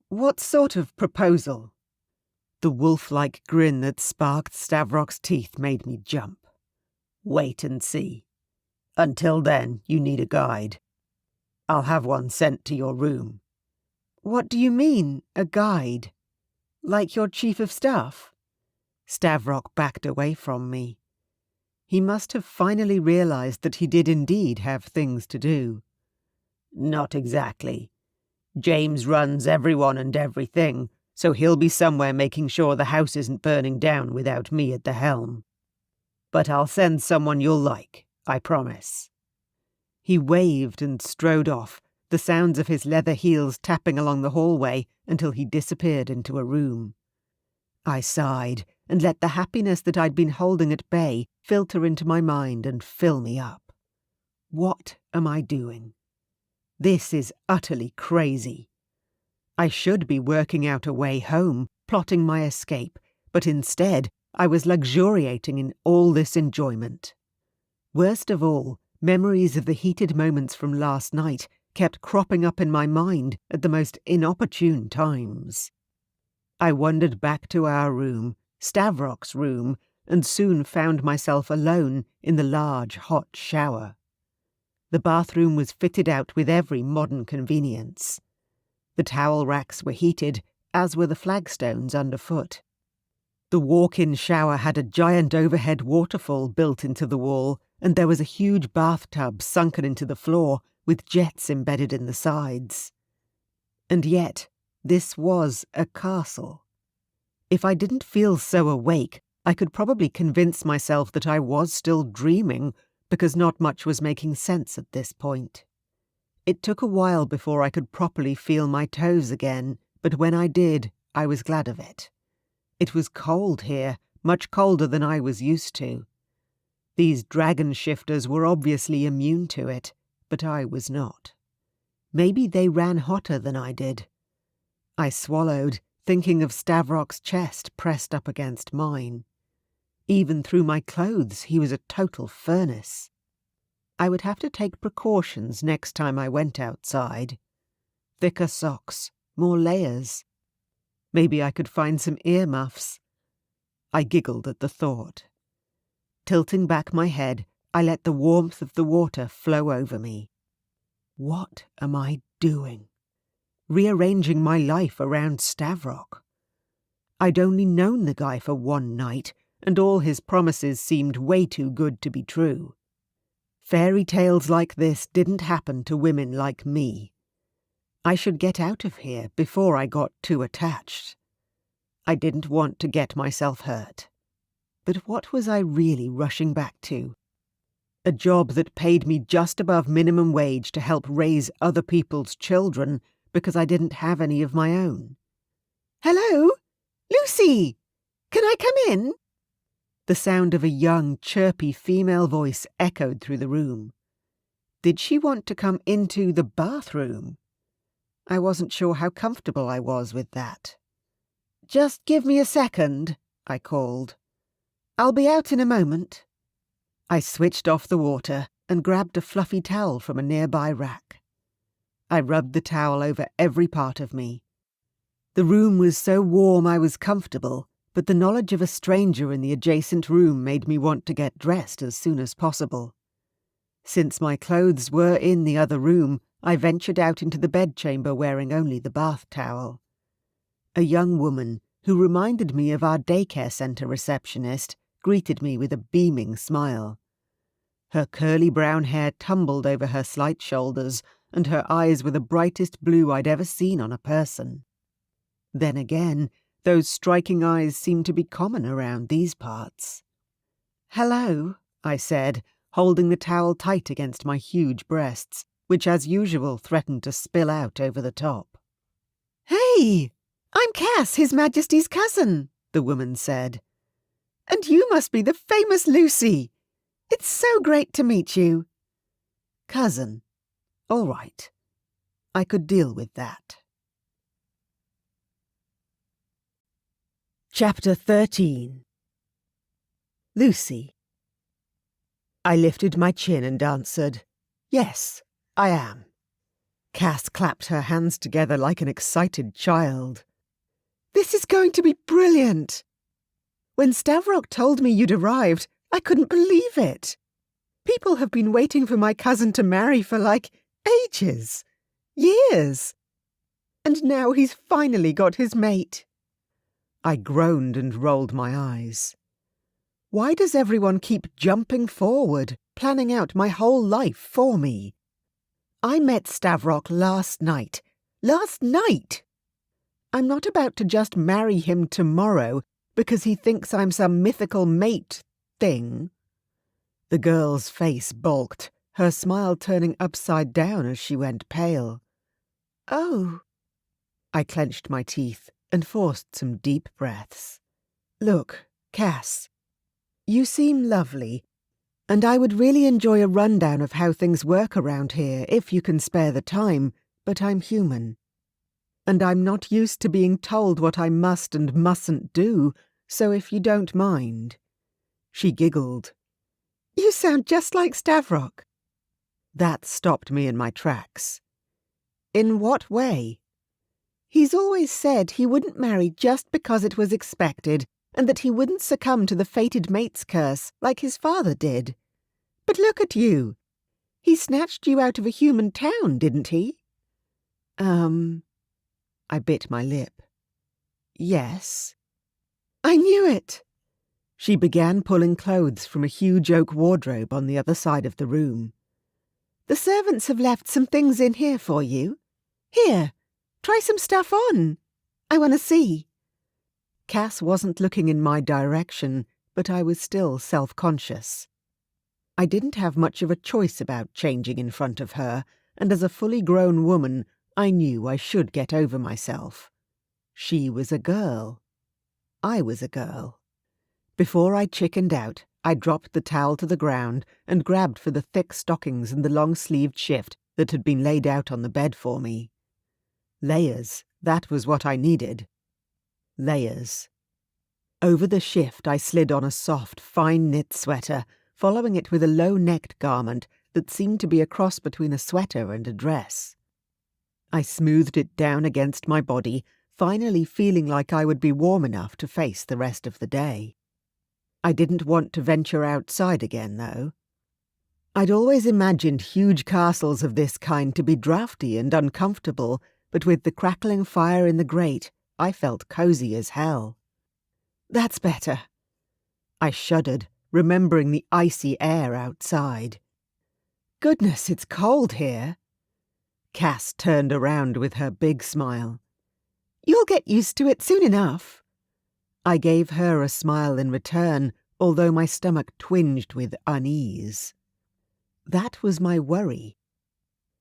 "What sort of proposal?" The wolf-like grin that sparked Stavrok's teeth made me jump. "Wait and see. Until then, you need a guide. I'll have one sent to your room." "What do you mean, a guide? Like your chief of staff?" Stavrok backed away from me. He must have finally realized that he did indeed have things to do. "Not exactly. James runs everyone and everything, so he'll be somewhere making sure the house isn't burning down without me at the helm. But I'll send someone you'll like, I promise." He waved and strode off, the sounds of his leather heels tapping along the hallway until he disappeared into a room. I sighed and let the happiness that I'd been holding at bay filter into my mind and fill me up. What am I doing? This is utterly crazy. I should be working out a way home, plotting my escape, but instead I was luxuriating in all this enjoyment. Worst of all, memories of the heated moments from last night kept cropping up in my mind at the most inopportune times. I wandered back to our room, Stavrok's room, and soon found myself alone in the large, hot shower. The bathroom was fitted out with every modern convenience. The towel racks were heated, as were the flagstones underfoot. The walk-in shower had a giant overhead waterfall built into the wall, and there was a huge bathtub sunken into the floor with jets embedded in the sides. And yet, this was a castle. If I didn't feel so awake, I could probably convince myself that I was still dreaming, because not much was making sense at this point. It took a while before I could properly feel my toes again, but when I did, I was glad of it. It was cold here, much colder than I was used to. These dragon shifters were obviously immune to it, but I was not. Maybe they ran hotter than I did. I swallowed, thinking of Stavrok's chest pressed up against mine. Even through my clothes, he was a total furnace. I would have to take precautions next time I went outside. Thicker socks, more layers. Maybe I could find some earmuffs. I giggled at the thought. Tilting back my head, I let the warmth of the water flow over me. What am I doing? Rearranging my life around Stavrok. I'd only known the guy for one night, and all his promises seemed way too good to be true. Fairy tales like this didn't happen to women like me. I should get out of here before I got too attached. I didn't want to get myself hurt. But what was I really rushing back to? A job that paid me just above minimum wage to help raise other people's children because I didn't have any of my own. "Hello? Lucy! Can I come in?" The sound of a young, chirpy female voice echoed through the room. Did she want to come into the bathroom? I wasn't sure how comfortable I was with that. "Just give me a second," I called. "I'll be out in a moment." I switched off the water and grabbed a fluffy towel from a nearby rack. I rubbed the towel over every part of me. The room was so warm I was comfortable, but the knowledge of a stranger in the adjacent room made me want to get dressed as soon as possible. Since my clothes were in the other room, I ventured out into the bedchamber wearing only the bath towel. A young woman, who reminded me of our daycare centre receptionist, greeted me with a beaming smile. Her curly brown hair tumbled over her slight shoulders, and her eyes were the brightest blue I'd ever seen on a person. Then again, those striking eyes seemed to be common around these parts. "Hello," I said, holding the towel tight against my huge breasts, which as usual threatened to spill out over the top. "Hey, I'm Cass, His Majesty's cousin," the woman said. "And you must be the famous Lucy. It's so great to meet you." Cousin. All right. I could deal with that. Chapter 13. Lucy. I lifted my chin and answered, "Yes, I am." Cass clapped her hands together like an excited child. "This is going to be brilliant! When Stavrok told me you'd arrived, I couldn't believe it. People have been waiting for my cousin to marry for, ages. Years. And now he's finally got his mate." I groaned and rolled my eyes. Why does everyone keep jumping forward, planning out my whole life for me? I met Stavrok last night. Last night! I'm not about to just marry him tomorrow because he thinks I'm some mythical mate thing. The girl's face bulked, her smile turning upside down as she went pale. "Oh." I clenched my teeth and forced some deep breaths. "Look, Cass, you seem lovely, and I would really enjoy a rundown of how things work around here if you can spare the time, but I'm human. And I'm not used to being told what I must and mustn't do, so if you don't mind." She giggled. "You sound just like Stavrok." That stopped me in my tracks. "In what way?" "He's always said he wouldn't marry just because it was expected, and that he wouldn't succumb to the fated mate's curse like his father did. But look at you. He snatched you out of a human town, didn't he?" I bit my lip. "Yes." "I knew it." She began pulling clothes from a huge oak wardrobe on the other side of the room. "The servants have left some things in here for you. Here, try some stuff on. I want to see." Cass wasn't looking in my direction, but I was still self-conscious. I didn't have much of a choice about changing in front of her, and as a fully grown woman, I knew I should get over myself. She was a girl. I was a girl. Before I chickened out, I dropped the towel to the ground and grabbed for the thick stockings and the long-sleeved shift that had been laid out on the bed for me. Layers, that was what I needed. Layers. Over the shift I slid on a soft, fine-knit sweater, following it with a low-necked garment that seemed to be a cross between a sweater and a dress. I smoothed it down against my body, finally feeling like I would be warm enough to face the rest of the day. I didn't want to venture outside again, though. I'd always imagined huge castles of this kind to be drafty and uncomfortable, but with the crackling fire in the grate, I felt cozy as hell. "That's better." I shuddered, remembering the icy air outside. "Goodness, it's cold here." Cass turned around with her big smile. "You'll get used to it soon enough." I gave her a smile in return, although my stomach twinged with unease. That was my worry.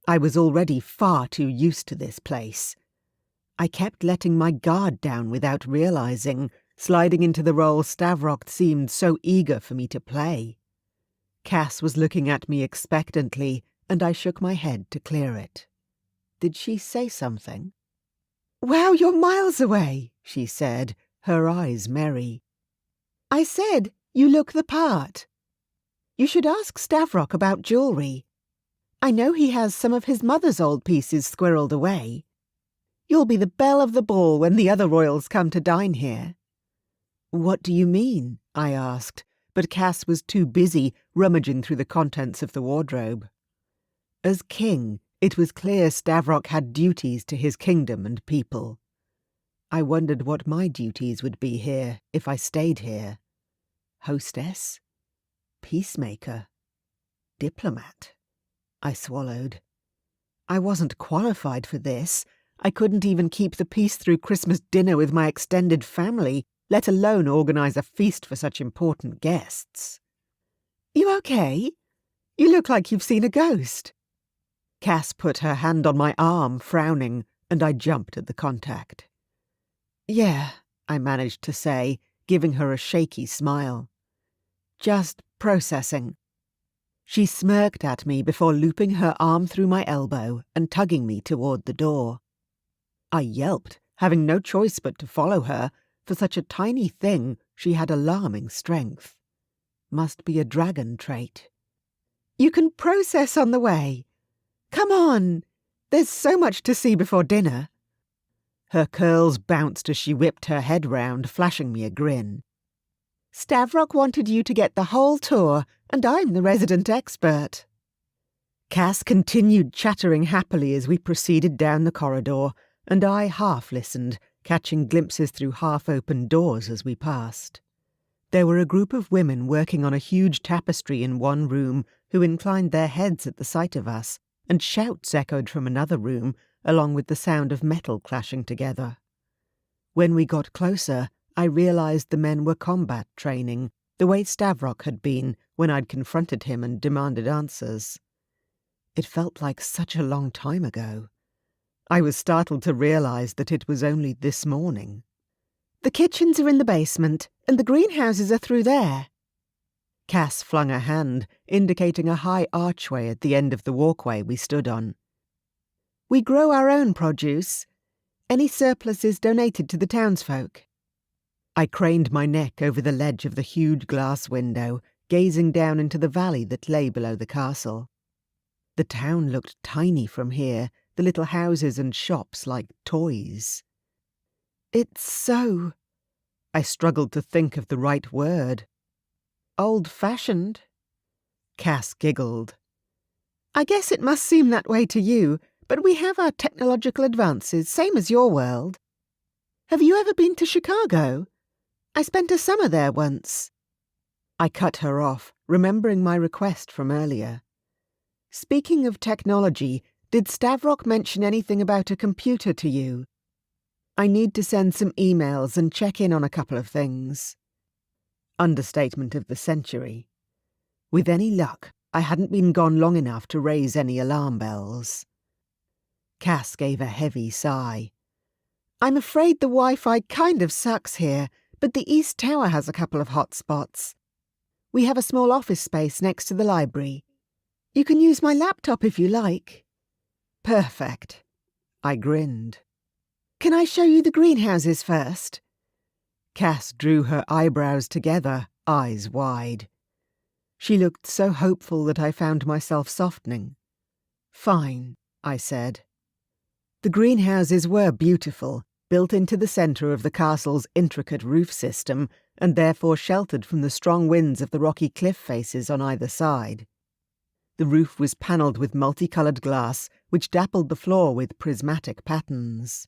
I was already far too used to this place. I kept letting my guard down without realizing, sliding into the role Stavrok seemed so eager for me to play. Cass was looking at me expectantly, and I shook my head to clear it. Did she say something? "Wow, you're miles away," she said, her eyes merry. "I said you look the part. You should ask Stavrok about jewellery. I know he has some of his mother's old pieces squirreled away. You'll be the belle of the ball when the other royals come to dine here." "What do you mean?" I asked, but Cass was too busy rummaging through the contents of the wardrobe. As king, it was clear Stavrok had duties to his kingdom and people. I wondered what my duties would be here if I stayed here. Hostess? Peacemaker? Diplomat? I swallowed. I wasn't qualified for this. I couldn't even keep the peace through Christmas dinner with my extended family, let alone organise a feast for such important guests. "You okay? You look like you've seen a ghost." Cass put her hand on my arm, frowning, and I jumped at the contact. "Yeah," I managed to say, giving her a shaky smile. "Just processing." She smirked at me before looping her arm through my elbow and tugging me toward the door. I yelped, having no choice but to follow her, For such a tiny thing, she had alarming strength. Must be a dragon trait. You can process on the way. Come on! There's so much to see before dinner. Her curls bounced as she whipped her head round, flashing me a grin. Stavrok wanted you to get the whole tour, and I'm the resident expert. Cass continued chattering happily as we proceeded down the corridor, and I half listened, catching glimpses through half-open doors as we passed. There were a group of women working on a huge tapestry in one room who inclined their heads at the sight of us, and shouts echoed from another room, along with the sound of metal clashing together. When we got closer, I realised the men were combat training, the way Stavrok had been when I'd confronted him and demanded answers. It felt like such a long time ago. I was startled to realise that it was only this morning. The kitchens are in the basement, and the greenhouses are through there. Cass flung a hand, indicating a high archway at the end of the walkway we stood on. We grow our own produce. Any surplus is donated to the townsfolk. I craned my neck over the ledge of the huge glass window, gazing down into the valley that lay below the castle. The town looked tiny from here, the little houses and shops like toys. It's so... I struggled to think of the right word. Old-fashioned. Cass giggled. I guess it must seem that way to you, but we have our technological advances, same as your world. Have you ever been to Chicago? I spent a summer there once. I cut her off, remembering my request from earlier. Speaking of technology, did Stavrok mention anything about a computer to you? I need to send some emails and check in on a couple of things. Understatement of the century. With any luck, I hadn't been gone long enough to raise any alarm bells. Cass gave a heavy sigh. I'm afraid the Wi-Fi kind of sucks here, but the East Tower has a couple of hot spots. We have a small office space next to the library. You can use my laptop if you like. Perfect. I grinned. Can I show you the greenhouses first? Cass drew her eyebrows together, eyes wide. She looked so hopeful that I found myself softening. Fine, I said. The greenhouses were beautiful, built into the centre of the castle's intricate roof system, and therefore sheltered from the strong winds of the rocky cliff faces on either side. The roof was panelled with multicoloured glass, which dappled the floor with prismatic patterns.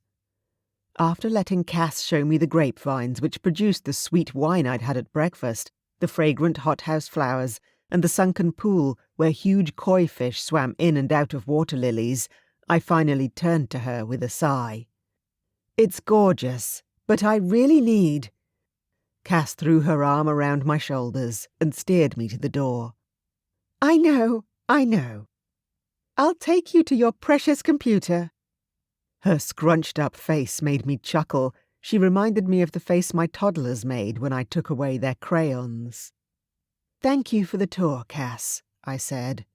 After letting Cass show me the grapevines which produced the sweet wine I'd had at breakfast, the fragrant hothouse flowers, and the sunken pool where huge koi fish swam in and out of water lilies, I finally turned to her with a sigh. It's gorgeous, but I really need... Cass threw her arm around my shoulders and steered me to the door. I know. I'll take you to your precious computer. Her scrunched-up face made me chuckle. She reminded me of the face my toddlers made when I took away their crayons. Thank you for the tour, Cass, I said.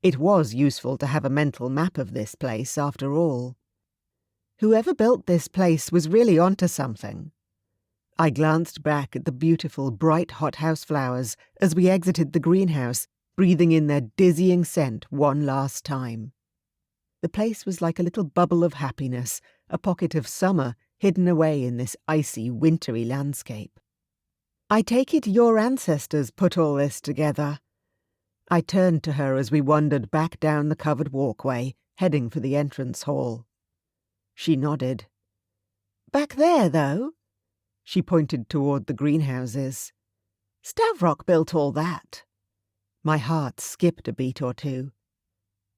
It was useful to have a mental map of this place, after all. Whoever built this place was really onto something. I glanced back at the beautiful, bright hothouse flowers as we exited the greenhouse, breathing in their dizzying scent one last time. The place was like a little bubble of happiness, a pocket of summer hidden away in this icy, wintry landscape. I take it your ancestors put all this together. I turned to her as we wandered back down the covered walkway, heading for the entrance hall. She nodded. Back there, though? She pointed toward the greenhouses. Stavrok built all that. My heart skipped a beat or two.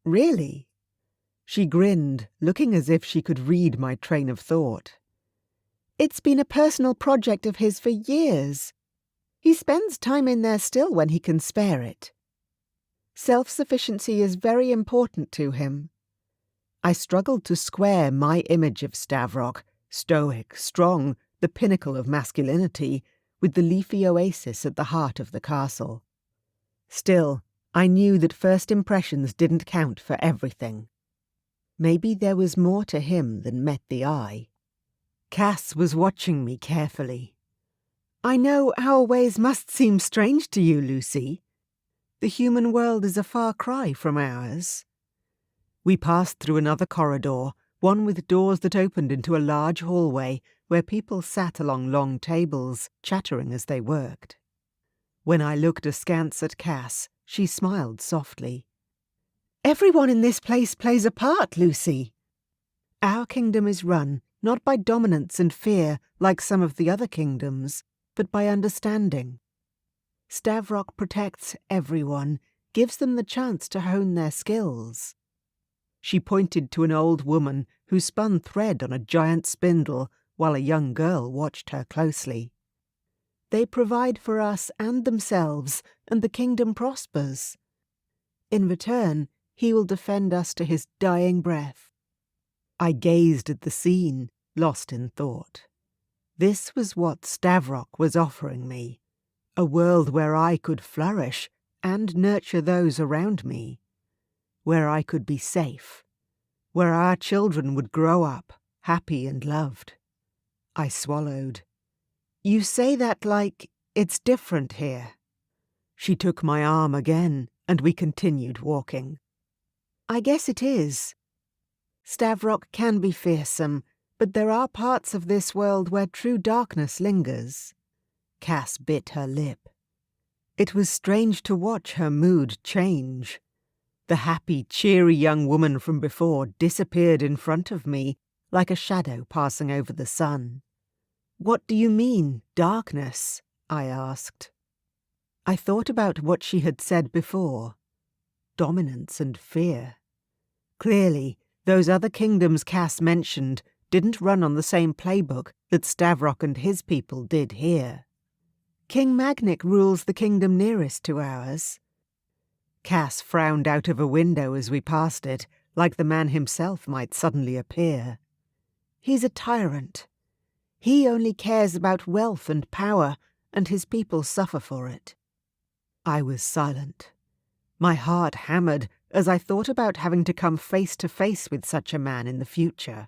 Really? She grinned, looking as if she could read my train of thought. It's been a personal project of his for years. He spends time in there still when he can spare it. Self-sufficiency is very important to him. I struggled to square my image of Stavrok, stoic, strong, the pinnacle of masculinity, with the leafy oasis at the heart of the castle. Still, I knew that first impressions didn't count for everything. Maybe there was more to him than met the eye. Cass was watching me carefully. I know our ways must seem strange to you, Lucy. The human world is a far cry from ours. We passed through another corridor, one with doors that opened into a large hallway where people sat along long tables, chattering as they worked. When I looked askance at Cass, she smiled softly. Everyone in this place plays a part, Lucy. Our kingdom is run not by dominance and fear like some of the other kingdoms, but by understanding. Stavrok protects everyone, gives them the chance to hone their skills. She pointed to an old woman who spun thread on a giant spindle while a young girl watched her closely. They provide for us and themselves, and the kingdom prospers. In return, he will defend us to his dying breath. I gazed at the scene, lost in thought. This was what Stavrok was offering me, a world where I could flourish and nurture those around me, where I could be safe, where our children would grow up happy and loved. I swallowed. You say that like it's different here. She took my arm again, and we continued walking. I guess it is. Stavrok can be fearsome, but there are parts of this world where true darkness lingers. Cass bit her lip. It was strange to watch her mood change. The happy, cheery young woman from before disappeared in front of me, like a shadow passing over the sun. What do you mean, darkness? I asked. I thought about what she had said before. Dominance and fear. Clearly, those other kingdoms Cass mentioned didn't run on the same playbook that Stavrok and his people did here. King Magnic rules the kingdom nearest to ours. Cass frowned out of a window as we passed it, like the man himself might suddenly appear. He's a tyrant. He only cares about wealth and power, and his people suffer for it. I was silent. My heart hammered as I thought about having to come face to face with such a man in the future.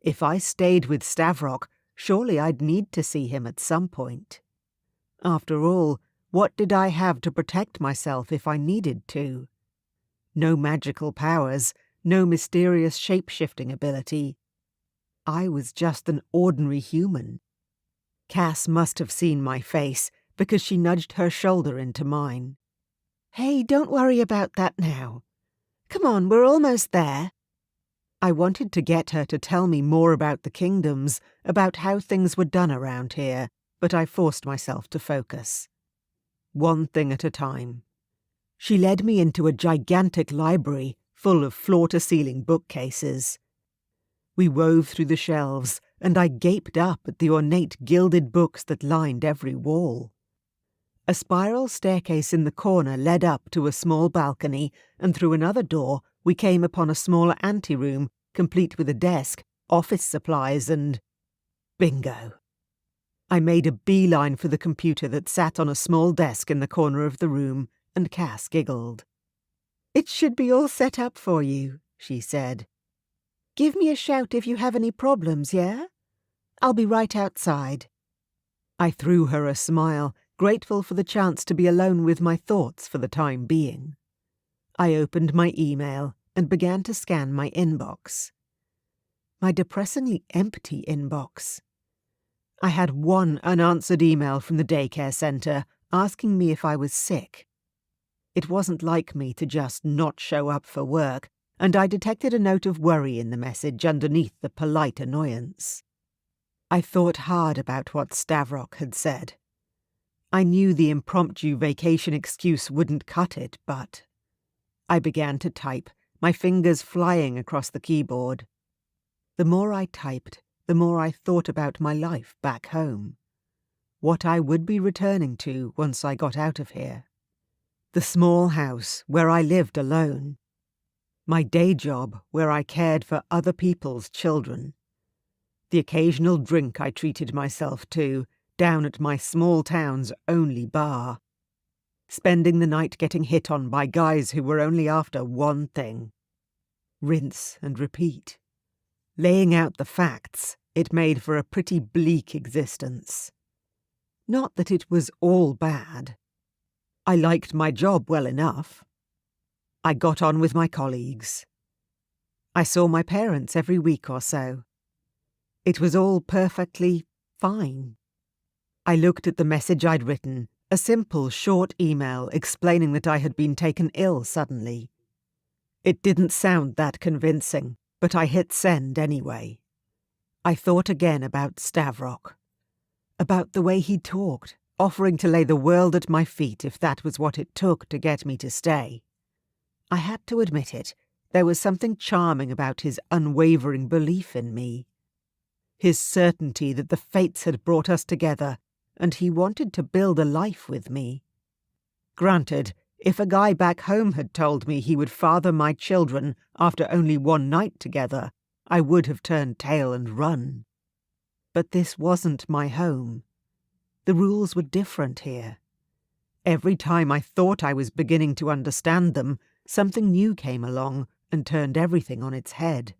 If I stayed with Stavrok, surely I'd need to see him at some point. After all, what did I have to protect myself if I needed to? No magical powers, no mysterious shape-shifting ability. I was just an ordinary human. Cass must have seen my face, because she nudged her shoulder into mine. Hey, don't worry about that now. Come on, we're almost there. I wanted to get her to tell me more about the kingdoms, about how things were done around here, but I forced myself to focus. One thing at a time. She led me into a gigantic library full of floor-to-ceiling bookcases. We wove through the shelves, and I gaped up at the ornate gilded books that lined every wall. A spiral staircase in the corner led up to a small balcony, and through another door we came upon a smaller anteroom, complete with a desk, office supplies, and... bingo. I made a beeline for the computer that sat on a small desk in the corner of the room, and Cass giggled. It should be all set up for you, she said. Give me a shout if you have any problems, yeah? I'll be right outside. I threw her a smile, grateful for the chance to be alone with my thoughts for the time being. I opened my email and began to scan my inbox. My depressingly empty inbox. I had one unanswered email from the daycare centre asking me if I was sick. It wasn't like me to just not show up for work, and I detected a note of worry in the message underneath the polite annoyance. I thought hard about what Stavrok had said. I knew the impromptu vacation excuse wouldn't cut it, but... I began to type, my fingers flying across the keyboard. The more I typed, the more I thought about my life back home. What I would be returning to once I got out of here. The small house where I lived alone. My day job where I cared for other people's children. The occasional drink I treated myself to, down at my small town's only bar. Spending the night getting hit on by guys who were only after one thing. Rinse and repeat. Laying out the facts it made for a pretty bleak existence. Not that it was all bad. I liked my job well enough. I got on with my colleagues. I saw my parents every week or so. It was all perfectly fine. I looked at the message I'd written, a simple, short email explaining that I had been taken ill suddenly. It didn't sound that convincing, but I hit send anyway. I thought again about Stavrok, about the way he talked, offering to lay the world at my feet if that was what it took to get me to stay. I had to admit it, there was something charming about his unwavering belief in me. His certainty that the fates had brought us together, and he wanted to build a life with me. Granted, if a guy back home had told me he would father my children after only one night together, I would have turned tail and run. But this wasn't my home. The rules were different here. Every time I thought I was beginning to understand them, something new came along and turned everything on its head.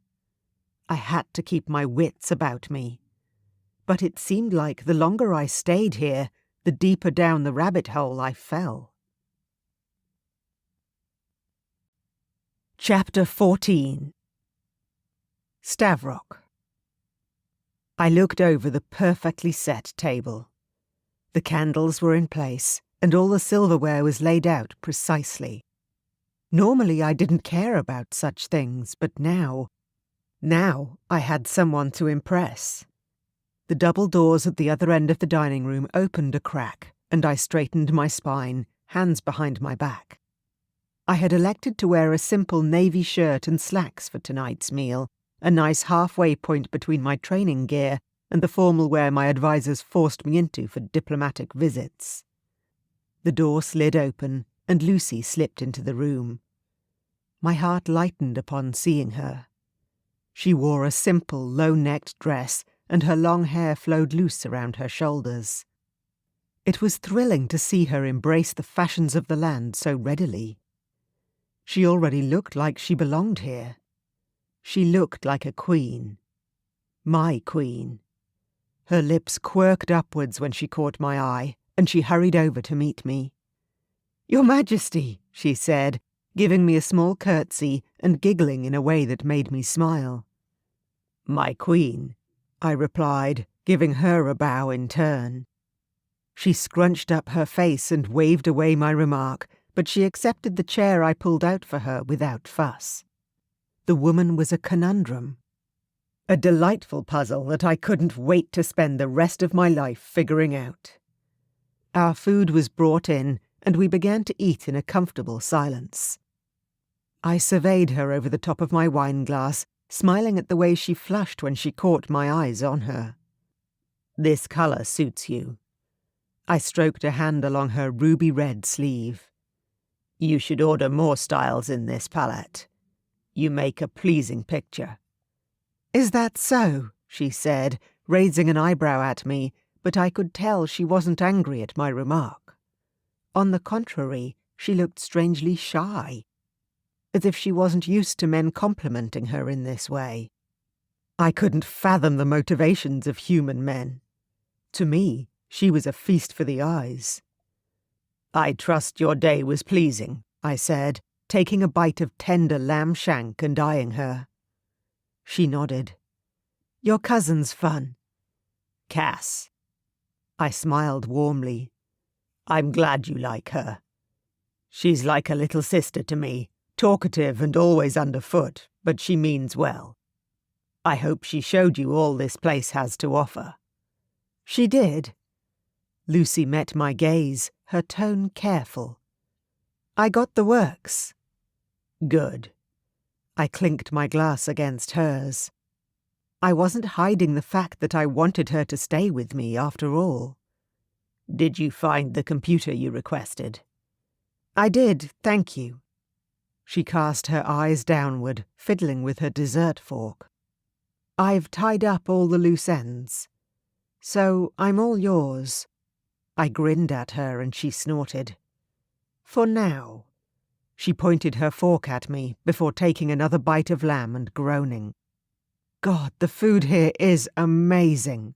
I had to keep my wits about me. But it seemed like the longer I stayed here, the deeper down the rabbit hole I fell. Chapter 14. Stavrok. I looked over the perfectly set table. The candles were in place, and all the silverware was laid out precisely. Normally I didn't care about such things, but now I had someone to impress. The double doors at the other end of the dining room opened a crack, and I straightened my spine, hands behind my back. I had elected to wear a simple navy shirt and slacks for tonight's meal, a nice halfway point between my training gear and the formal wear my advisors forced me into for diplomatic visits. The door slid open, and Lucy slipped into the room. My heart lightened upon seeing her. She wore a simple, low-necked dress, and her long hair flowed loose around her shoulders. It was thrilling to see her embrace the fashions of the land so readily. She already looked like she belonged here. She looked like a queen. My queen. Her lips quirked upwards when she caught my eye, and she hurried over to meet me. "Your Majesty," she said, giving me a small curtsy and giggling in a way that made me smile. "My queen," I replied, giving her a bow in turn. She scrunched up her face and waved away my remark, but she accepted the chair I pulled out for her without fuss. The woman was a conundrum. A delightful puzzle that I couldn't wait to spend the rest of my life figuring out. Our food was brought in, and we began to eat in a comfortable silence. I surveyed her over the top of my wineglass, smiling at the way she flushed when she caught my eyes on her. "This colour suits you." I stroked a hand along her ruby-red sleeve. "You should order more styles in this palette. You make a pleasing picture." "Is that so?" she said, raising an eyebrow at me, but I could tell she wasn't angry at my remark. On the contrary, she looked strangely shy, as if she wasn't used to men complimenting her in this way. I couldn't fathom the motivations of human men. To me, she was a feast for the eyes. "I trust your day was pleasing," I said, taking a bite of tender lamb shank and eyeing her. She nodded. "Your cousin's fun." "Cass." I smiled warmly. "I'm glad you like her. She's like a little sister to me, talkative and always underfoot, but she means well. I hope she showed you all this place has to offer." "She did." Lucy met my gaze, her tone careful. "I got the works." "Good." I clinked my glass against hers. I wasn't hiding the fact that I wanted her to stay with me after all. "Did you find the computer you requested?" "I did, thank you." She cast her eyes downward, fiddling with her dessert fork. "I've tied up all the loose ends. So I'm all yours." I grinned at her and she snorted. "For now." She pointed her fork at me before taking another bite of lamb and groaning. God, the food here is amazing.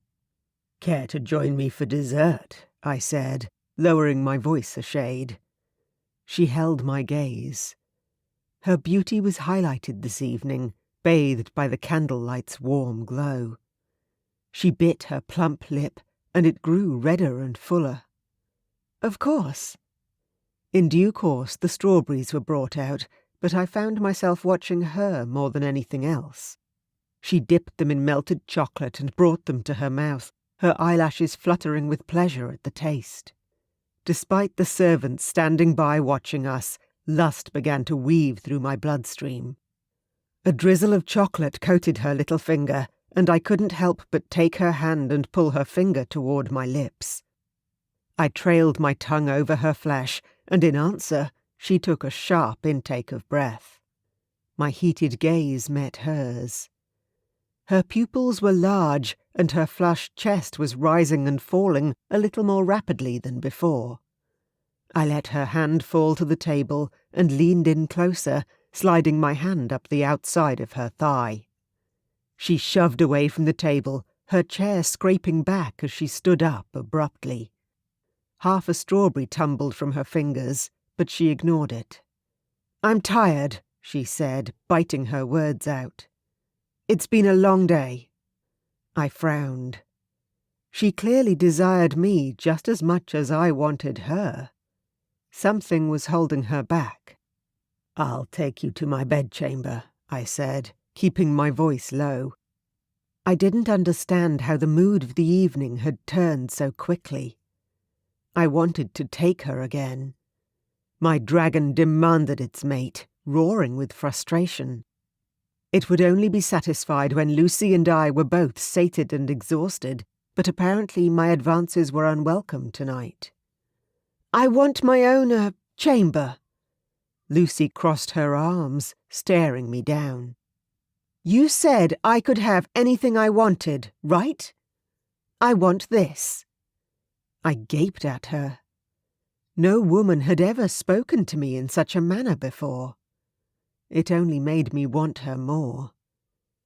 Care to join me for dessert? I said, lowering my voice a shade. She held my gaze. Her beauty was highlighted this evening, bathed by the candlelight's warm glow. She bit her plump lip, and it grew redder and fuller. Of course. In due course the strawberries were brought out, but I found myself watching her more than anything else. She dipped them in melted chocolate and brought them to her mouth, her eyelashes fluttering with pleasure at the taste. Despite the servants standing by watching us, lust began to weave through my bloodstream. A drizzle of chocolate coated her little finger, and I couldn't help but take her hand and pull her finger toward my lips. I trailed my tongue over her flesh, and in answer, she took a sharp intake of breath. My heated gaze met hers. Her pupils were large, and her flushed chest was rising and falling a little more rapidly than before. I let her hand fall to the table and leaned in closer, sliding my hand up the outside of her thigh. She shoved away from the table, her chair scraping back as she stood up abruptly. Half a strawberry tumbled from her fingers, but she ignored it. "I'm tired," she said, biting her words out. "It's been a long day." I frowned. She clearly desired me just as much as I wanted her. Something was holding her back. "I'll take you to my bedchamber," I said, keeping my voice low. I didn't understand how the mood of the evening had turned so quickly. I wanted to take her again. My dragon demanded its mate, roaring with frustration. It would only be satisfied when Lucy and I were both sated and exhausted, but apparently my advances were unwelcome tonight. "I want my own, chamber." Lucy crossed her arms, staring me down. "You said I could have anything I wanted, right? I want this." I gaped at her. No woman had ever spoken to me in such a manner before. It only made me want her more.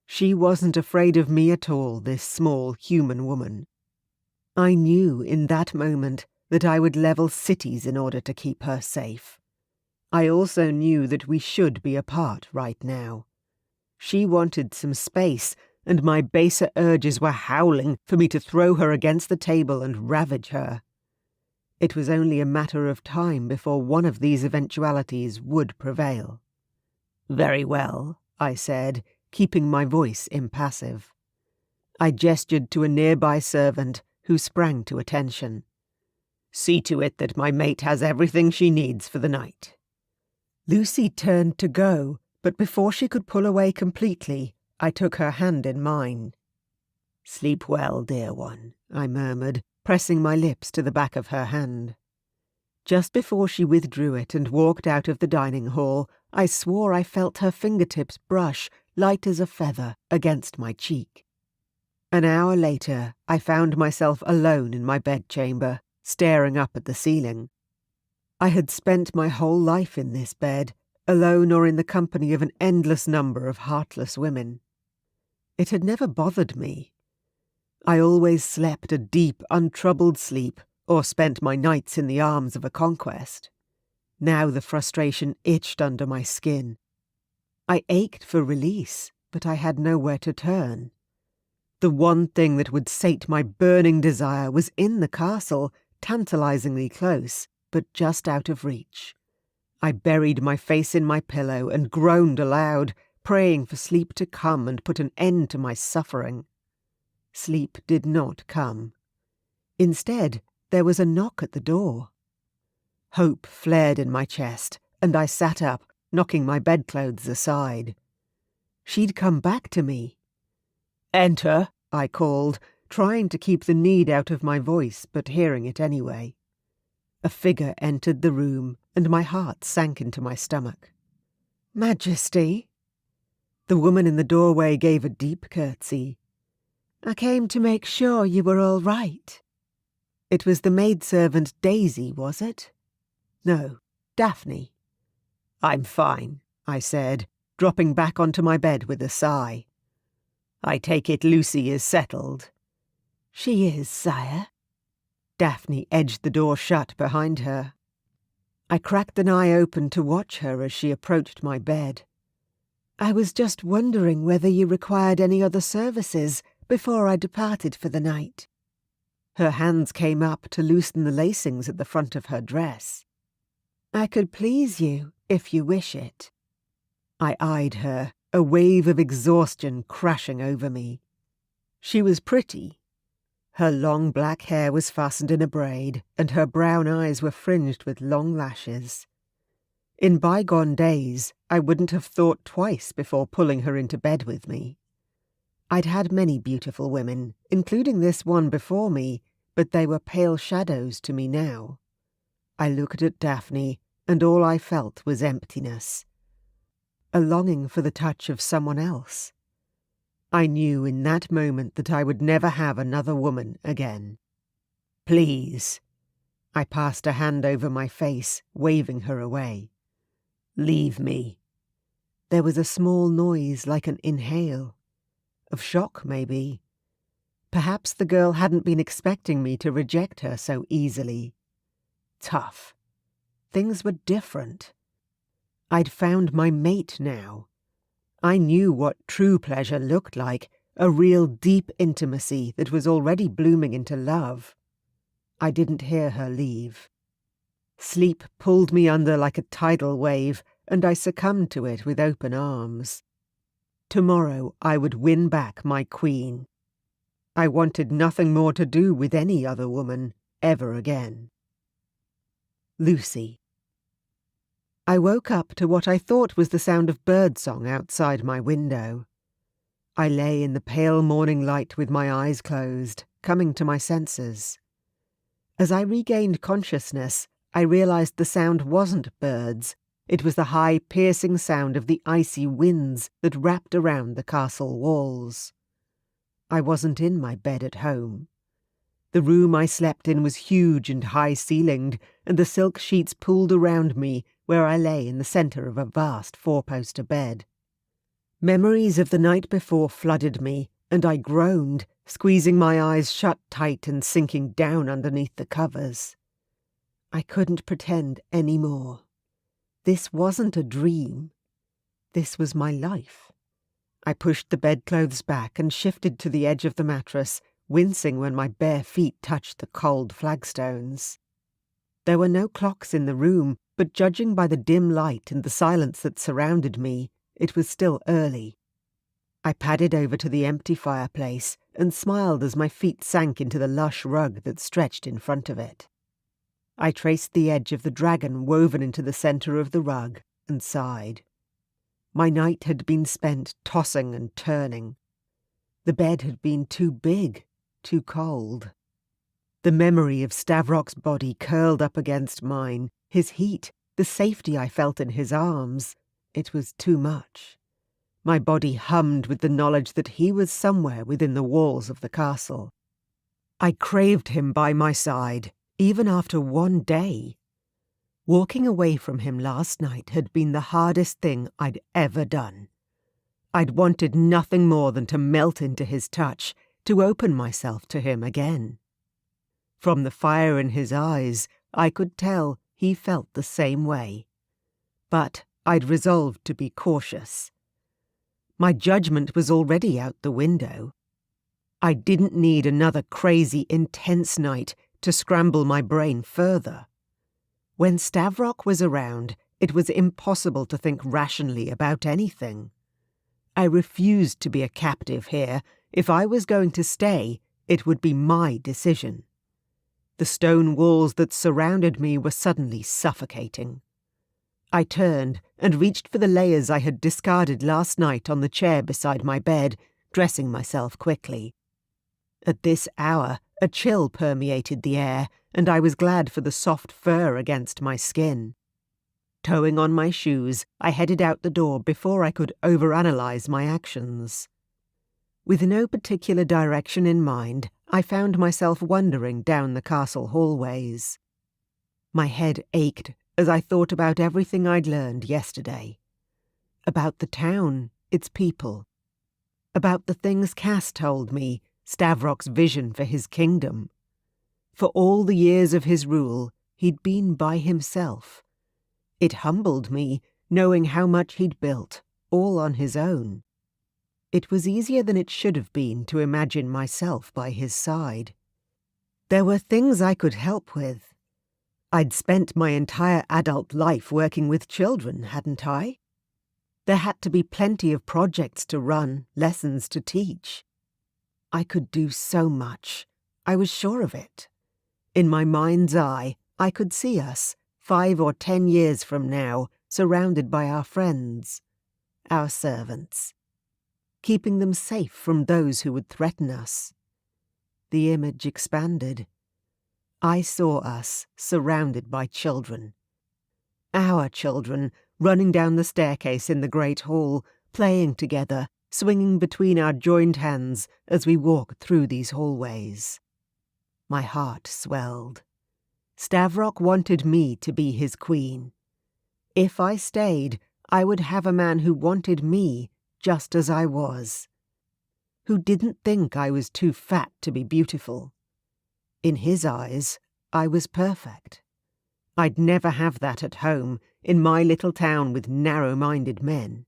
She wasn't afraid of me at all, this small human woman. I knew in that moment that I would level cities in order to keep her safe. I also knew that we should be apart right now. She wanted some space, and my baser urges were howling for me to throw her against the table and ravage her. It was only a matter of time before one of these eventualities would prevail. "Very well," I said, keeping my voice impassive. I gestured to a nearby servant, who sprang to attention. "See to it that my mate has everything she needs for the night." Lucy turned to go, but before she could pull away completely, I took her hand in mine. "Sleep well, dear one," I murmured, pressing my lips to the back of her hand. Just before she withdrew it and walked out of the dining hall, I swore I felt her fingertips brush, light as a feather, against my cheek. An hour later, I found myself alone in my bedchamber, staring up at the ceiling. I had spent my whole life in this bed, alone or in the company of an endless number of heartless women. It had never bothered me. I always slept a deep, untroubled sleep, or spent my nights in the arms of a conquest. Now the frustration itched under my skin. I ached for release, but I had nowhere to turn. The one thing that would sate my burning desire was in the castle, tantalizingly close, but just out of reach. I buried my face in my pillow and groaned aloud, praying for sleep to come and put an end to my suffering. Sleep did not come. Instead, there was a knock at the door. Hope flared in my chest, and I sat up, knocking my bedclothes aside. She'd come back to me. "Enter," I called, trying to keep the need out of my voice, but hearing it anyway. A figure entered the room, and my heart sank into my stomach. "Majesty?" The woman in the doorway gave a deep curtsy. "I came to make sure you were all right." It was the maidservant Daisy, was it? No, Daphne. "I'm fine," I said, dropping back onto my bed with a sigh. I take it Lucy is settled. She is, sire. Daphne edged the door shut behind her. I cracked an eye open to watch her as she approached my bed. I was just wondering whether you required any other services before I departed for the night. Her hands came up to loosen the lacings at the front of her dress. I could please you if you wish it. I eyed her, a wave of exhaustion crashing over me. She was pretty. Her long black hair was fastened in a braid, and her brown eyes were fringed with long lashes. In bygone days, I wouldn't have thought twice before pulling her into bed with me. I'd had many beautiful women, including this one before me, but they were pale shadows to me now. I looked at Daphne, and all I felt was emptiness. A longing for the touch of someone else. I knew in that moment that I would never have another woman again. Please. I passed a hand over my face, waving her away. Leave me. There was a small noise like an inhale. Of shock, maybe. Perhaps the girl hadn't been expecting me to reject her so easily. Tough. Things were different. I'd found my mate now. I knew what true pleasure looked like, a real deep intimacy that was already blooming into love. I didn't hear her leave. Sleep pulled me under like a tidal wave, and I succumbed to it with open arms. Tomorrow I would win back my queen. I wanted nothing more to do with any other woman ever again. Lucy. I woke up to what I thought was the sound of birdsong outside my window. I lay in the pale morning light with my eyes closed, coming to my senses. As I regained consciousness, I realized the sound wasn't birds. It was the high, piercing sound of the icy winds that wrapped around the castle walls. I wasn't in my bed at home. The room I slept in was huge and high-ceilinged, and the silk sheets pulled around me where I lay in the centre of a vast four-poster bed. Memories of the night before flooded me, and I groaned, squeezing my eyes shut tight and sinking down underneath the covers. I couldn't pretend any more. This wasn't a dream. This was my life. I pushed the bedclothes back and shifted to the edge of the mattress, wincing when my bare feet touched the cold flagstones. There were no clocks in the room, but judging by the dim light and the silence that surrounded me, it was still early. I padded over to the empty fireplace and smiled as my feet sank into the lush rug that stretched in front of it. I traced the edge of the dragon woven into the centre of the rug and sighed. My night had been spent tossing and turning. The bed had been too big, too cold. The memory of Stavrok's body curled up against mine, his heat, the safety I felt in his arms. It was too much. My body hummed with the knowledge that he was somewhere within the walls of the castle. I craved him by my side, even after one day. Walking away from him last night had been the hardest thing I'd ever done. I'd wanted nothing more than to melt into his touch, to open myself to him again. From the fire in his eyes, I could tell he felt the same way. But I'd resolved to be cautious. My judgment was already out the window. I didn't need another crazy, intense night to scramble my brain further. When Stavrok was around, it was impossible to think rationally about anything. I refused to be a captive here. If I was going to stay, it would be my decision. The stone walls that surrounded me were suddenly suffocating. I turned and reached for the layers I had discarded last night on the chair beside my bed, dressing myself quickly. At this hour, a chill permeated the air, and I was glad for the soft fur against my skin. Towing on my shoes, I headed out the door before I could overanalyze my actions. With no particular direction in mind, I found myself wandering down the castle hallways. My head ached as I thought about everything I'd learned yesterday. About the town, its people. about the things Cass told me, Stavrok's vision for his kingdom. For all the years of his rule, he'd been by himself. It humbled me, knowing how much he'd built, all on his own. It was easier than it should have been to imagine myself by his side. There were things I could help with. I'd spent my entire adult life working with children, hadn't I? There had to be plenty of projects to run, lessons to teach. I could do so much. I was sure of it. In my mind's eye, I could see us, 5 or 10 years from now, surrounded by our friends, our servants, keeping them safe from those who would threaten us. The image expanded. I saw us surrounded by children. Our children, running down the staircase in the great hall, playing together, swinging between our joined hands as we walked through these hallways. My heart swelled. Stavrok wanted me to be his queen. If I stayed, I would have a man who wanted me just as I was, who didn't think I was too fat to be beautiful. In his eyes, I was perfect. I'd never have that at home, in my little town with narrow-minded men.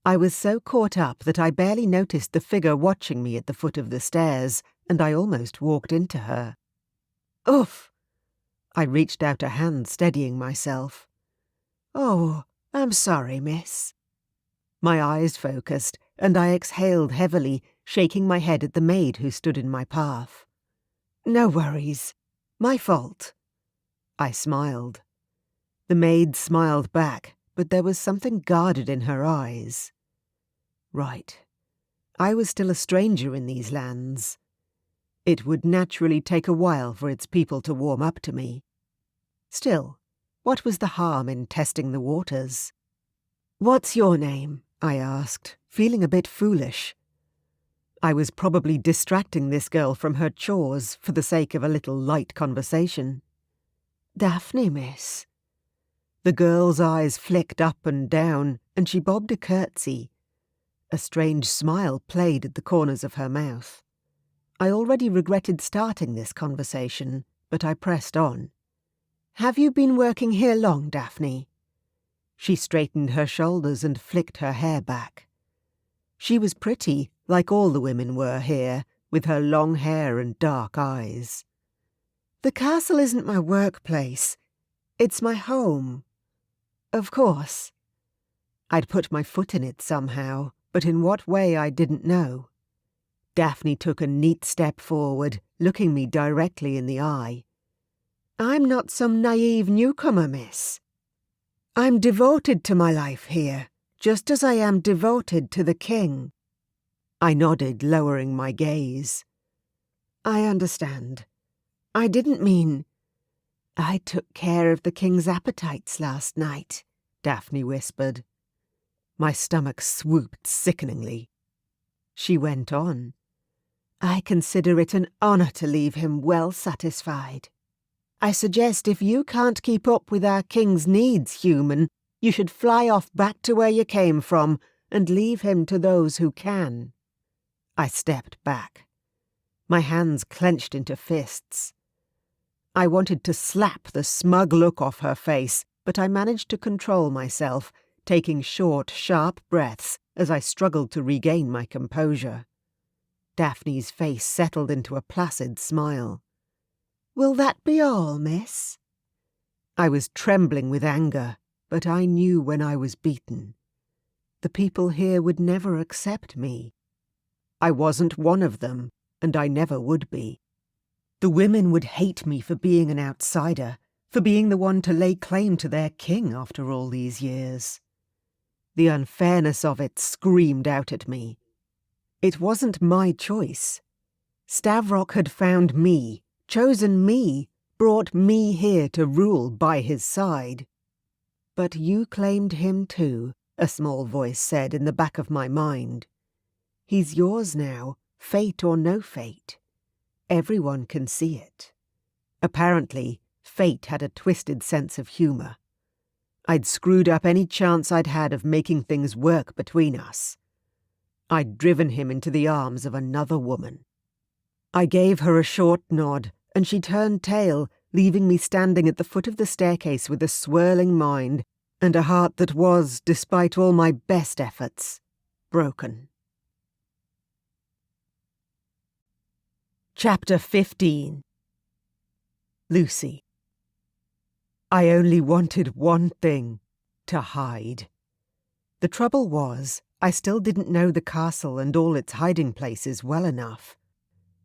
I was so caught up that I barely noticed the figure watching me at the foot of the stairs, and I almost walked into her. Oof! I reached out a hand, steadying myself. Oh, I'm sorry, miss. My eyes focused, and I exhaled heavily, shaking my head at the maid who stood in my path. No worries. My fault. I smiled. The maid smiled back, but there was something guarded in her eyes. Right. I was still a stranger in these lands. It would naturally take a while for its people to warm up to me. Still, what was the harm in testing the waters? What's your name? I asked, feeling a bit foolish. I was probably distracting this girl from her chores for the sake of a little light conversation. Daphne, miss. The girl's eyes flicked up and down, and she bobbed a curtsy. A strange smile played at the corners of her mouth. I already regretted starting this conversation, but I pressed on. Have you been working here long, Daphne? She straightened her shoulders and flicked her hair back. She was pretty, like all the women were here, with her long hair and dark eyes. The castle isn't my workplace. It's my home. Of course. I'd put my foot in it somehow, but in what way I didn't know. Daphne took a neat step forward, looking me directly in the eye. I'm not some naive newcomer, miss. I'm devoted to my life here, just as I am devoted to the king. I nodded, lowering my gaze. I understand. I didn't mean... I took care of the king's appetites last night, Daphne whispered. My stomach swooped sickeningly. She went on. I consider it an honour to leave him well satisfied. I suggest if you can't keep up with our king's needs, human, you should fly off back to where you came from and leave him to those who can. I stepped back. My hands clenched into fists. I wanted to slap the smug look off her face, but I managed to control myself, taking short, sharp breaths as I struggled to regain my composure. Daphne's face settled into a placid smile. Will that be all, miss? I was trembling with anger, but I knew when I was beaten. The people here would never accept me. I wasn't one of them, and I never would be. The women would hate me for being an outsider, for being the one to lay claim to their king after all these years. The unfairness of it screamed out at me. It wasn't my choice. Stavrok had found me, chosen me, brought me here to rule by his side. But you claimed him too, a small voice said in the back of my mind. He's yours now, fate or no fate. Everyone can see it. Apparently, fate had a twisted sense of humour. I'd screwed up any chance I'd had of making things work between us. I'd driven him into the arms of another woman. I gave her a short nod, and she turned tail, leaving me standing at the foot of the staircase with a swirling mind and a heart that was, despite all my best efforts, broken. Chapter 15. Lucy. I only wanted one thing: to hide. The trouble was, I still didn't know the castle and all its hiding places well enough.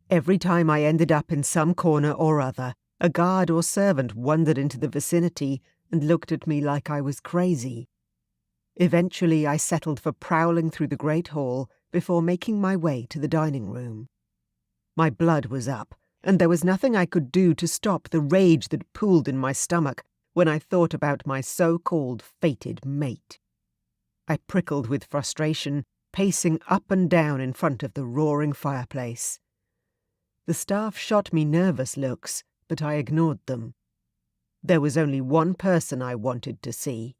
Every time I ended up in some corner or other, a guard or servant wandered into the vicinity and looked at me like I was crazy. Eventually I settled for prowling through the great hall before making my way to the dining room. My blood was up, and there was nothing I could do to stop the rage that pooled in my stomach when I thought about my so-called fated mate. I prickled with frustration, pacing up and down in front of the roaring fireplace. The staff shot me nervous looks, but I ignored them. There was only one person I wanted to see.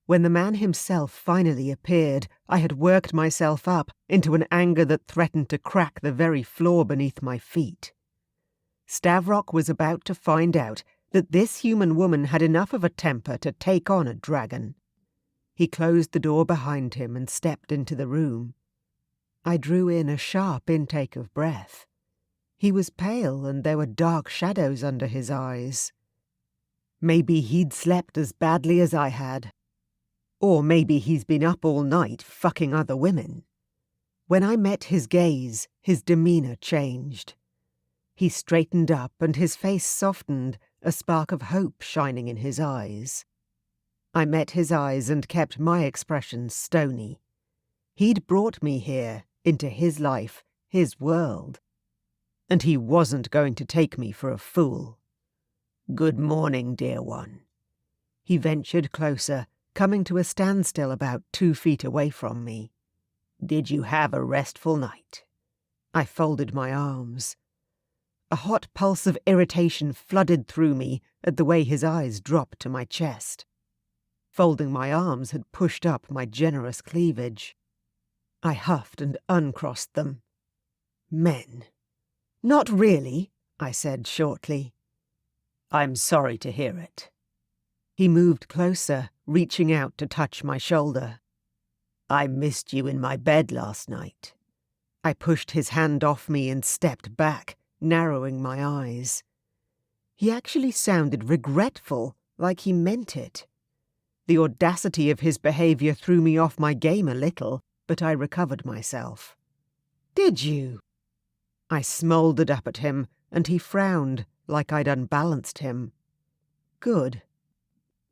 When the man himself finally appeared, I had worked myself up into an anger that threatened to crack the very floor beneath my feet. Stavrok was about to find out that this human woman had enough of a temper to take on a dragon. He closed the door behind him and stepped into the room. I drew in a sharp intake of breath. He was pale, and there were dark shadows under his eyes. Maybe he'd slept as badly as I had. Or maybe he's been up all night fucking other women. When I met his gaze, his demeanour changed. He straightened up and his face softened, a spark of hope shining in his eyes. I met his eyes and kept my expression stony. He'd brought me here, into his life, his world. And he wasn't going to take me for a fool. "Good morning, dear one." He ventured closer, coming to a standstill about 2 feet away from me. "Did you have a restful night?" I folded my arms. A hot pulse of irritation flooded through me at the way his eyes dropped to my chest. Folding my arms had pushed up my generous cleavage. I huffed and uncrossed them. Men. "Not really," I said shortly. "I'm sorry to hear it." He moved closer, reaching out to touch my shoulder. "I missed you in my bed last night." I pushed his hand off me and stepped back, narrowing my eyes. He actually sounded regretful, like he meant it. The audacity of his behaviour threw me off my game a little, but I recovered myself. "Did you?" I smouldered up at him, and he frowned, like I'd unbalanced him. "Good."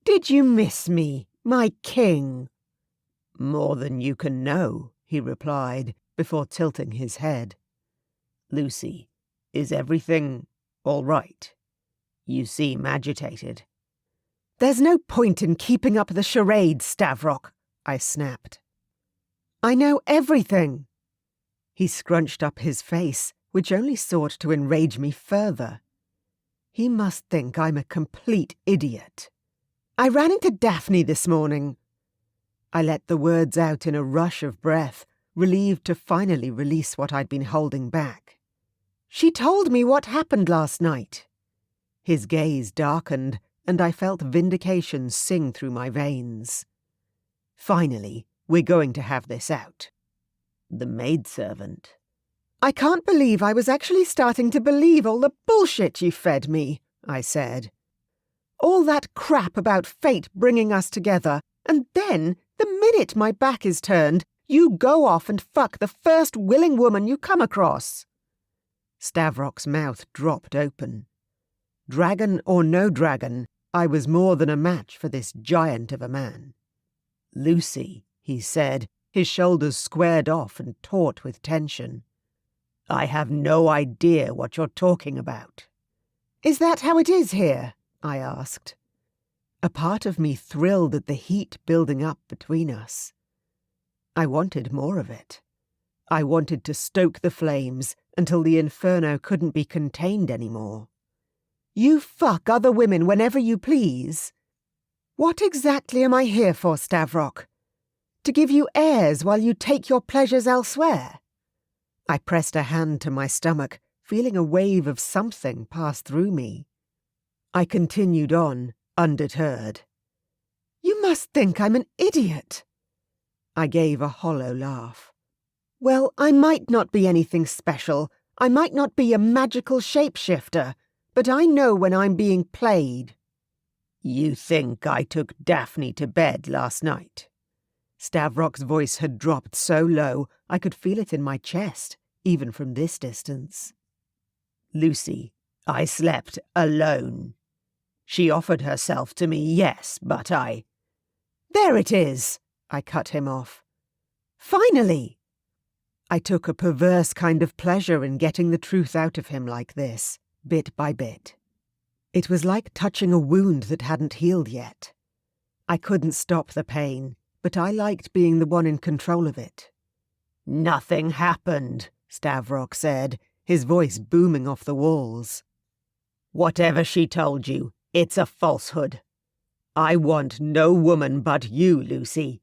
"Did you miss me, my king?" "More than you can know," he replied, before tilting his head. "Lucy, is everything all right? You seem agitated." "There's no point in keeping up the charade, Stavrok," I snapped. "I know everything." He scrunched up his face, which only sought to enrage me further. He must think I'm a complete idiot. "I ran into Daphne this morning." I let the words out in a rush of breath, relieved to finally release what I'd been holding back. "She told me what happened last night." His gaze darkened, and I felt vindication sing through my veins. "Finally, we're going to have this out." "The maidservant." "I can't believe I was actually starting to believe all the bullshit you fed me," I said. "All that crap about fate bringing us together, and then, the minute my back is turned, you go off and fuck the first willing woman you come across." Stavrok's mouth dropped open. Dragon or no dragon, I was more than a match for this giant of a man. "Lucy," he said, his shoulders squared off and taut with tension. "I have no idea what you're talking about." "Is that how it is here?" I asked. A part of me thrilled at the heat building up between us. I wanted more of it. I wanted to stoke the flames until the inferno couldn't be contained anymore. "You fuck other women whenever you please." "What exactly am I here for, Stavrok?" To give you airs while you take your pleasures elsewhere? I pressed a hand to my stomach, feeling a wave of something pass through me. I continued on, undeterred. You must think I'm an idiot. I gave a hollow laugh. Well, I might not be anything special. I might not be a magical shapeshifter, but I know when I'm being played. You think I took Daphne to bed last night? Stavrok's voice had dropped so low I could feel it in my chest, even from this distance. Lucy, I slept alone. She offered herself to me, yes, but I... There it is, I cut him off. Finally! I took a perverse kind of pleasure in getting the truth out of him like this, bit by bit. It was like touching a wound that hadn't healed yet. I couldn't stop the pain, but I liked being the one in control of it. Nothing happened, Stavrok said, his voice booming off the walls. Whatever she told you, it's a falsehood. I want no woman but you, Lucy.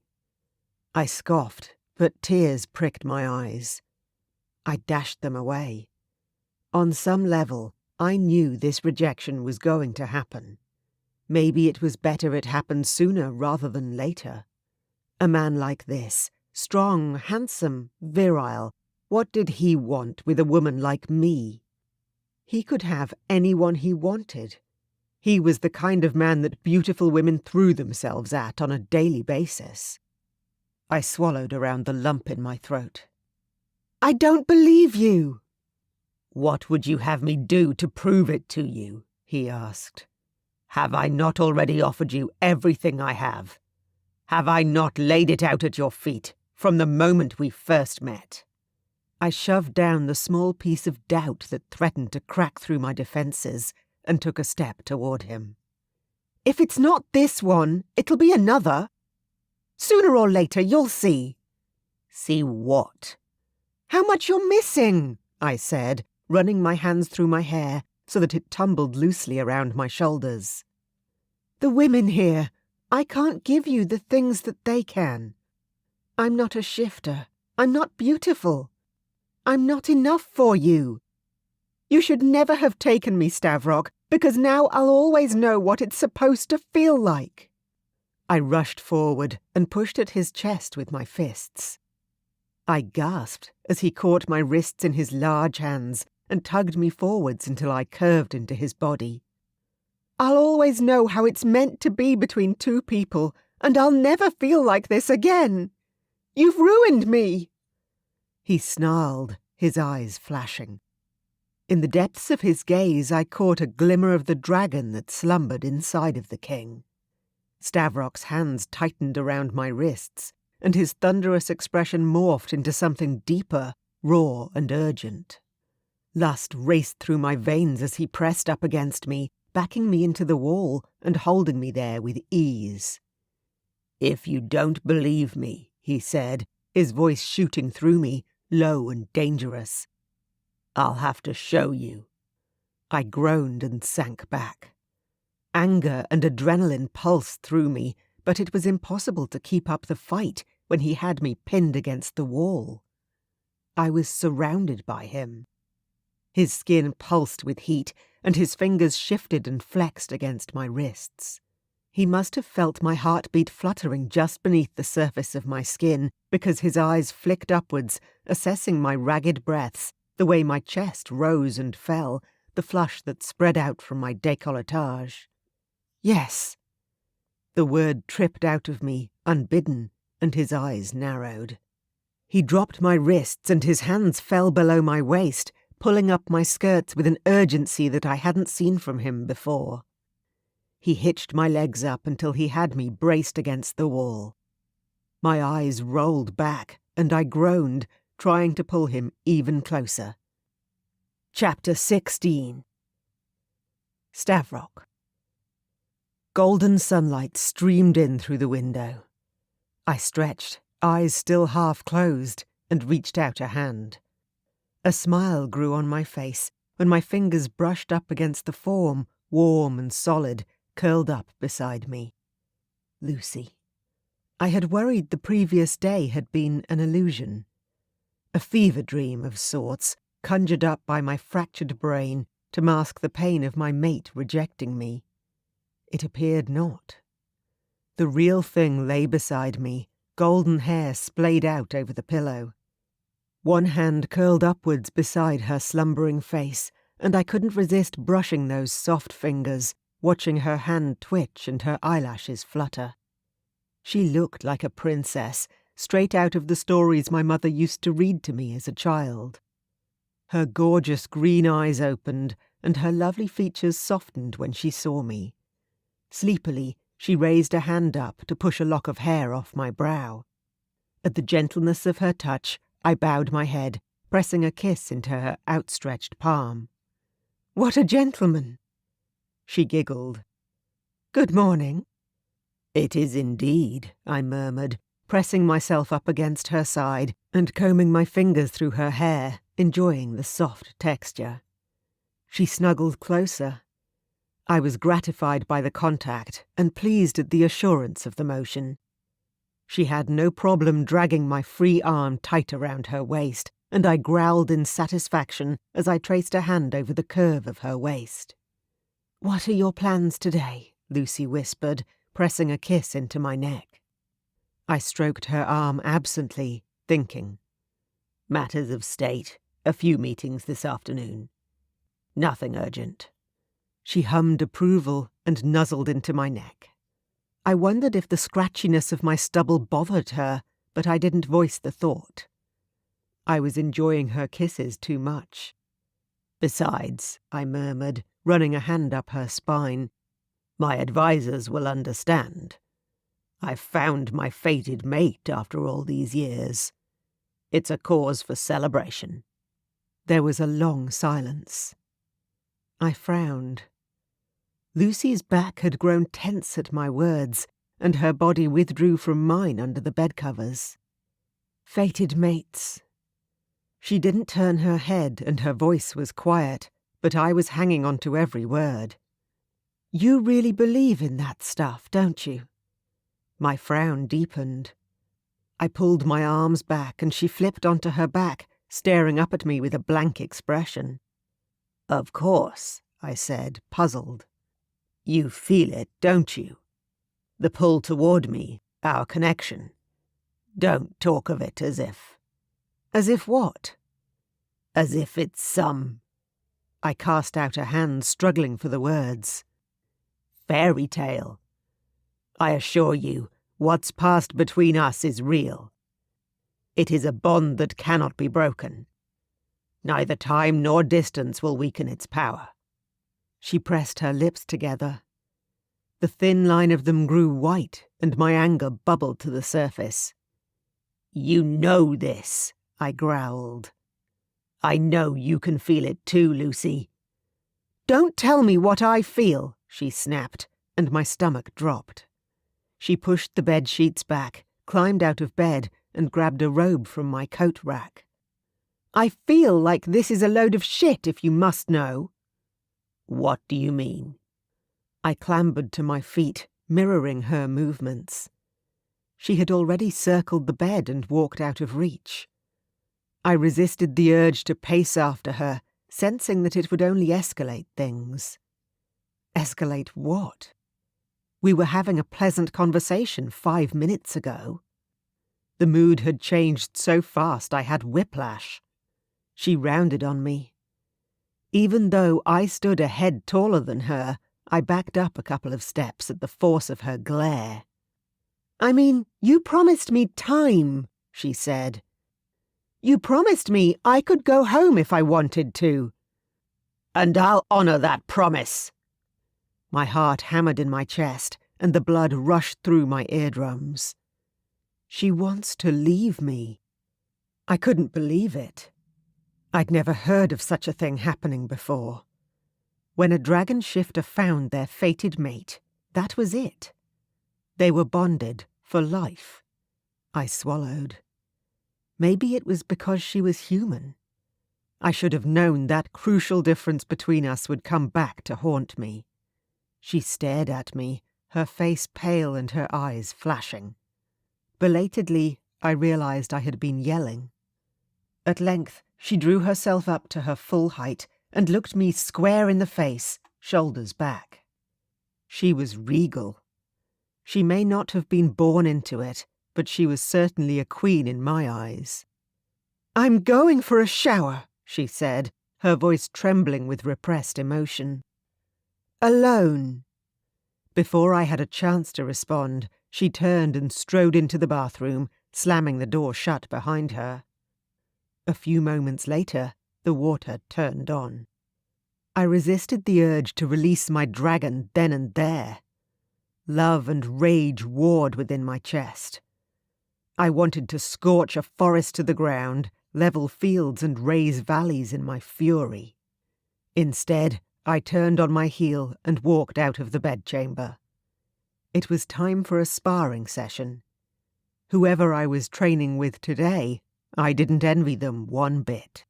I scoffed, but tears pricked my eyes. I dashed them away. On some level, I knew this rejection was going to happen. Maybe it was better it happened sooner rather than later. A man like this, strong, handsome, virile, what did he want with a woman like me? He could have anyone he wanted. He was the kind of man that beautiful women threw themselves at on a daily basis. I swallowed around the lump in my throat. I don't believe you. What would you have me do to prove it to you? He asked. Have I not already offered you everything I have? Have I not laid it out at your feet from the moment we first met? I shoved down the small piece of doubt that threatened to crack through my defences and took a step toward him. If it's not this one, it'll be another. Sooner or later, you'll see. See what? How much you're missing, I said, running my hands through my hair so that it tumbled loosely around my shoulders. The women here, I can't give you the things that they can. I'm not a shifter. I'm not beautiful. I'm not enough for you. You should never have taken me, Stavrok, because now I'll always know what it's supposed to feel like. I rushed forward and pushed at his chest with my fists. I gasped as he caught my wrists in his large hands and tugged me forwards until I curved into his body. I'll always know how it's meant to be between two people, and I'll never feel like this again. You've ruined me. He snarled, his eyes flashing. In the depths of his gaze I caught a glimmer of the dragon that slumbered inside of the king. Stavrok's hands tightened around my wrists, and his thunderous expression morphed into something deeper, raw and urgent. Lust raced through my veins as he pressed up against me, backing me into the wall and holding me there with ease. If you don't believe me, he said, his voice shooting through me, low and dangerous, I'll have to show you. I groaned and sank back. Anger and adrenaline pulsed through me, but it was impossible to keep up the fight when he had me pinned against the wall. I was surrounded by him. His skin pulsed with heat, and his fingers shifted and flexed against my wrists. He must have felt my heartbeat fluttering just beneath the surface of my skin, because his eyes flicked upwards, assessing my ragged breaths, the way my chest rose and fell, the flush that spread out from my décolletage. Yes. The word tripped out of me, unbidden, and his eyes narrowed. He dropped my wrists and his hands fell below my waist, pulling up my skirts with an urgency that I hadn't seen from him before. He hitched my legs up until he had me braced against the wall. My eyes rolled back, and I groaned, trying to pull him even closer. Chapter 16. Stavrok. Golden sunlight streamed in through the window. I stretched, eyes still half closed, and reached out a hand. A smile grew on my face when my fingers brushed up against the form, warm and solid, curled up beside me. Lucy. I had worried the previous day had been an illusion, a fever dream of sorts, conjured up by my fractured brain to mask the pain of my mate rejecting me. It appeared not. The real thing lay beside me, golden hair splayed out over the pillow. One hand curled upwards beside her slumbering face, and I couldn't resist brushing those soft fingers, watching her hand twitch and her eyelashes flutter. She looked like a princess, straight out of the stories my mother used to read to me as a child. Her gorgeous green eyes opened, and her lovely features softened when she saw me. Sleepily, she raised a hand up to push a lock of hair off my brow. At the gentleness of her touch, I bowed my head, pressing a kiss into her outstretched palm. "What a gentleman!" She giggled. "Good morning." "It is indeed," I murmured, pressing myself up against her side and combing my fingers through her hair, enjoying the soft texture. She snuggled closer. I was gratified by the contact and pleased at the assurance of the motion. She had no problem dragging my free arm tight around her waist, and I growled in satisfaction as I traced a hand over the curve of her waist. "What are your plans today?" Lucy whispered, pressing a kiss into my neck. I stroked her arm absently, thinking. "Matters of state. A few meetings this afternoon. Nothing urgent." She hummed approval and nuzzled into my neck. I wondered if the scratchiness of my stubble bothered her, but I didn't voice the thought. I was enjoying her kisses too much. "Besides," I murmured, running a hand up her spine, "my advisers will understand. I've found my fated mate after all these years. It's a cause for celebration." There was a long silence. I frowned. Lucy's back had grown tense at my words, and her body withdrew from mine under the bedcovers. Fated mates. She didn't turn her head, and her voice was quiet, but I was hanging on to every word. "You really believe in that stuff, don't you?" My frown deepened. I pulled my arms back, and she flipped onto her back, staring up at me with a blank expression. "Of course," I said, puzzled. "You feel it, don't you? The pull toward me, our connection. Don't talk of it as if—" "As if what?" "As if it's some—" I cast out a hand, struggling for the words. "Fairy tale. I assure you, what's passed between us is real. It is a bond that cannot be broken. Neither time nor distance will weaken its power." She pressed her lips together. The thin line of them grew white, and my anger bubbled to the surface. "You know this," I growled. "I know you can feel it too, Lucy." "Don't tell me what I feel," she snapped, and my stomach dropped. She pushed the bed sheets back, climbed out of bed, and grabbed a robe from my coat rack. "I feel like this is a load of shit, if you must know." "What do you mean?" I clambered to my feet, mirroring her movements. She had already circled the bed and walked out of reach. I resisted the urge to pace after her, sensing that it would only escalate things. Escalate what? We were having a pleasant conversation 5 minutes ago. The mood had changed so fast I had whiplash. She rounded on me. Even though I stood a head taller than her, I backed up a couple of steps at the force of her glare. "I mean, you promised me time," she said. "You promised me I could go home if I wanted to." "And I'll honor that promise." My heart hammered in my chest, and the blood rushed through my eardrums. She wants to leave me. I couldn't believe it. I'd never heard of such a thing happening before. When a dragon shifter found their fated mate, that was it. They were bonded for life. I swallowed. Maybe it was because she was human. I should have known that crucial difference between us would come back to haunt me. She stared at me, her face pale and her eyes flashing. Belatedly, I realised I had been yelling. At length, she drew herself up to her full height and looked me square in the face, shoulders back. She was regal. She may not have been born into it, but she was certainly a queen in my eyes. "I'm going for a shower," she said, her voice trembling with repressed emotion. "Alone." Before I had a chance to respond, she turned and strode into the bathroom, slamming the door shut behind her. A few moments later, the water turned on. I resisted the urge to release my dragon then and there. Love and rage warred within my chest. I wanted to scorch a forest to the ground, level fields and raise valleys in my fury. Instead, I turned on my heel and walked out of the bedchamber. It was time for a sparring session. Whoever I was training with today, I didn't envy them one bit.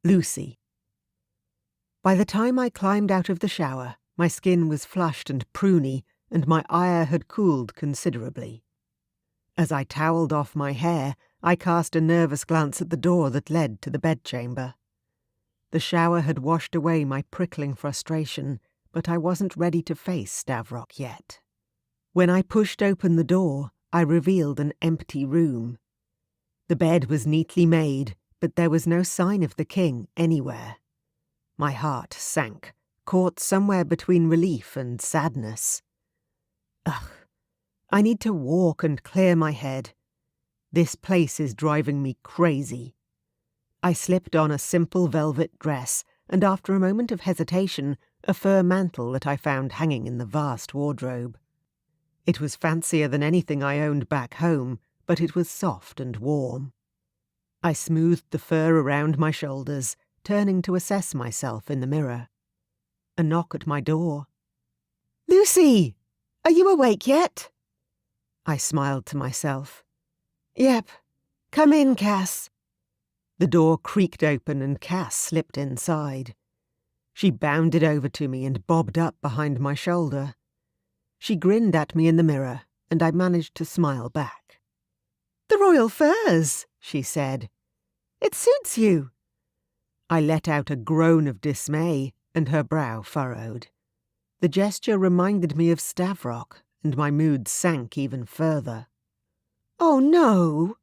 Lucy. By the time I climbed out of the shower, my skin was flushed and pruny, and my ire had cooled considerably. As I towelled off my hair, I cast a nervous glance at the door that led to the bedchamber. The shower had washed away my prickling frustration, but I wasn't ready to face Stavrok yet. When I pushed open the door, I revealed an empty room. The bed was neatly made, but there was no sign of the king anywhere. My heart sank, caught somewhere between relief and sadness. Ugh, I need to walk and clear my head. This place is driving me crazy. I slipped on a simple velvet dress, and after a moment of hesitation, a fur mantle that I found hanging in the vast wardrobe. It was fancier than anything I owned back home, but it was soft and warm. I smoothed the fur around my shoulders, turning to assess myself in the mirror. A knock at my door. "Lucy! Are you awake yet?" I smiled to myself. "Yep. Come in, Cass." The door creaked open and Cass slipped inside. She bounded over to me and bobbed up behind my shoulder. She grinned at me in the mirror, and I managed to smile back. "The royal furs," she said. "It suits you." I let out a groan of dismay, and her brow furrowed. The gesture reminded me of Stavrok, and my mood sank even further. "Oh, no."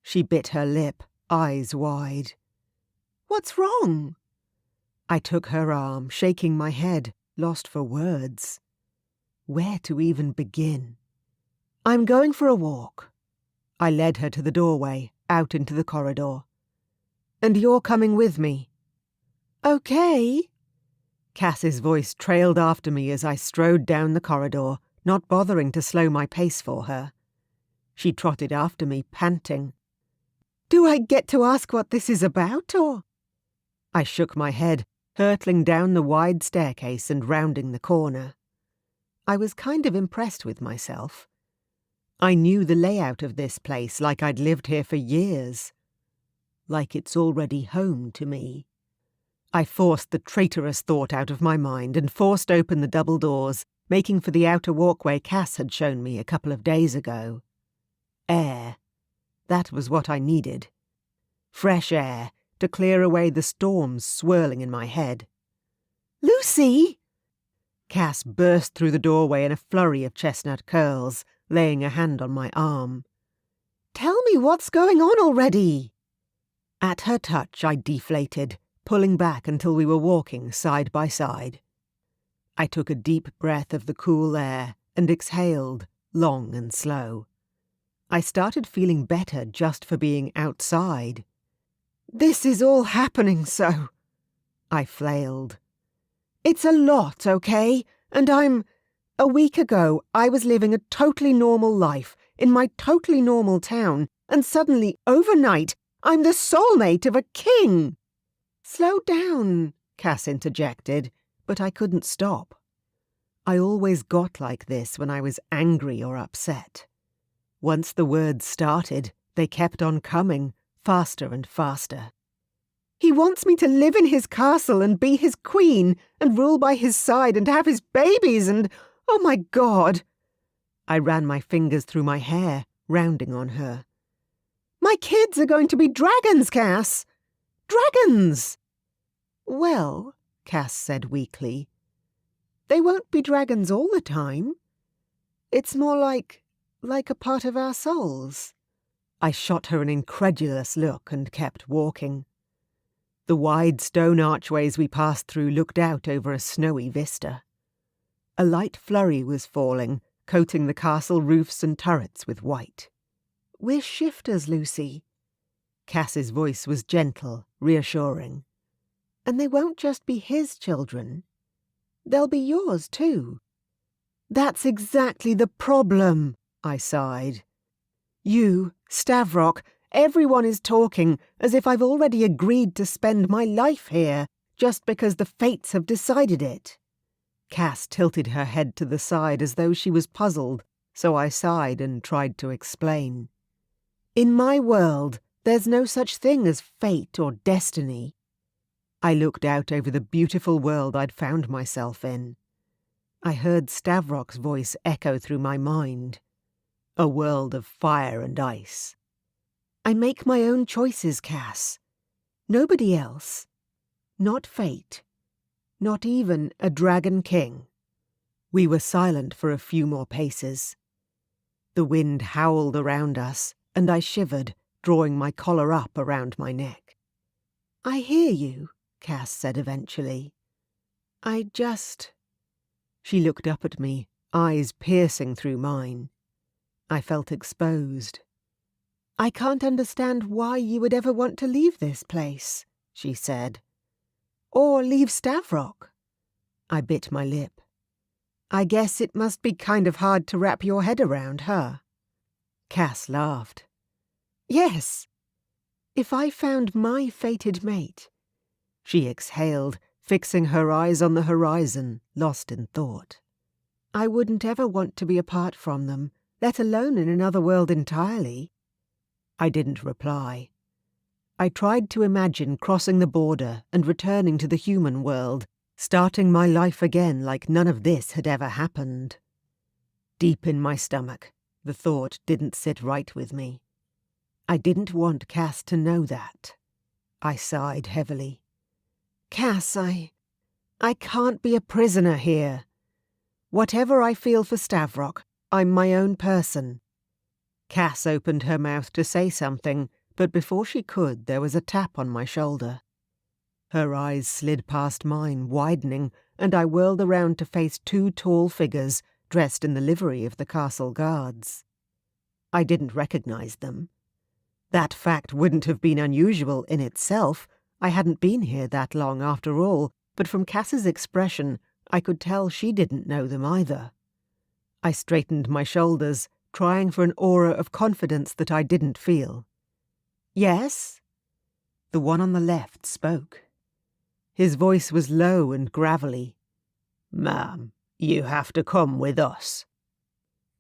She bit her lip, eyes wide. "What's wrong?" I took her arm, shaking my head, lost for words. Where to even begin? "I'm going for a walk." I led her to the doorway, out into the corridor. "And you're coming with me." "Okay." Cass's voice trailed after me as I strode down the corridor, not bothering to slow my pace for her. She trotted after me, panting. "Do I get to ask what this is about, or?" I shook my head, hurtling down the wide staircase and rounding the corner. I was kind of impressed with myself. I knew the layout of this place like I'd lived here for years. Like it's already home to me. I forced the traitorous thought out of my mind and forced open the double doors, making for the outer walkway Cass had shown me a couple of days ago. Air. That was what I needed. Fresh air to clear away the storms swirling in my head. "Lucy!" Cass burst through the doorway in a flurry of chestnut curls, laying a hand on my arm. "Tell me what's going on already!" At her touch I deflated, pulling back until we were walking side by side. I took a deep breath of the cool air and exhaled, long and slow. I started feeling better just for being outside. "This is all happening so," I flailed. "It's a lot, okay? And A week ago, I was living a totally normal life in my totally normal town, and suddenly, overnight, I'm the soulmate of a king." "Slow down," Cass interjected, but I couldn't stop. I always got like this when I was angry or upset. Once the words started, they kept on coming, faster and faster. "He wants me to live in his castle and be his queen and rule by his side and have his babies and, oh my God!" I ran my fingers through my hair, rounding on her. "My kids are going to be dragons, Cass! Dragons!" "Well," Cass said weakly, "they won't be dragons all the time. It's more like a part of our souls." I shot her an incredulous look and kept walking. The wide stone archways we passed through looked out over a snowy vista. A light flurry was falling, coating the castle roofs and turrets with white. "We're shifters, Lucy." Cass's voice was gentle, reassuring. "And they won't just be his children. They'll be yours too." "That's exactly the problem," I sighed. "You, Stavrok, everyone is talking as if I've already agreed to spend my life here just because the fates have decided it." Cass tilted her head to the side as though she was puzzled, so I sighed and tried to explain. "In my world, there's no such thing as fate or destiny." I looked out over the beautiful world I'd found myself in. I heard Stavrok's voice echo through my mind. A world of fire and ice. "I make my own choices, Cass. Nobody else. Not fate. Not even a Dragon King." We were silent for a few more paces. The wind howled around us, and I shivered, drawing my collar up around my neck. "I hear you," Cass said eventually. "I just—" She looked up at me, eyes piercing through mine. I felt exposed. "I can't understand why you would ever want to leave this place," she said. "Or leave Stavrok." I bit my lip. "I guess it must be kind of hard to wrap your head around, huh?" Cass laughed. "Yes. If I found my fated mate—" She exhaled, fixing her eyes on the horizon, lost in thought. "I wouldn't ever want to be apart from them, let alone in another world entirely." I didn't reply. I tried to imagine crossing the border and returning to the human world, starting my life again like none of this had ever happened. Deep in my stomach, the thought didn't sit right with me. I didn't want Cass to know that. I sighed heavily. "Cass, I can't be a prisoner here. Whatever I feel for Stavrok, I'm my own person." Cass opened her mouth to say something, but before she could, there was a tap on my shoulder. Her eyes slid past mine, widening, and I whirled around to face two tall figures dressed in the livery of the castle guards. I didn't recognize them. That fact wouldn't have been unusual in itself. I hadn't been here that long after all, but from Cass's expression, I could tell she didn't know them either. I straightened my shoulders, trying for an aura of confidence that I didn't feel. "Yes?" The one on the left spoke. His voice was low and gravelly. "Ma'am, you have to come with us."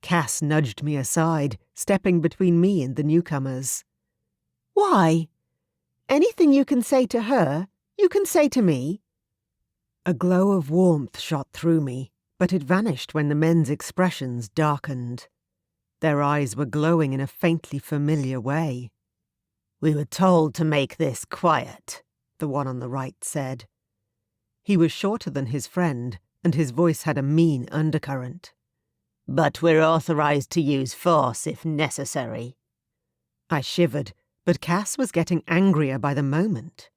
Cass nudged me aside, stepping between me and the newcomers. "Why? Anything you can say to her, you can say to me." A glow of warmth shot through me, but it vanished when the men's expressions darkened. Their eyes were glowing in a faintly familiar way. "We were told to make this quiet," the one on the right said. He was shorter than his friend, and his voice had a mean undercurrent. "But we're authorized to use force if necessary." I shivered, but Cass was getting angrier by the moment.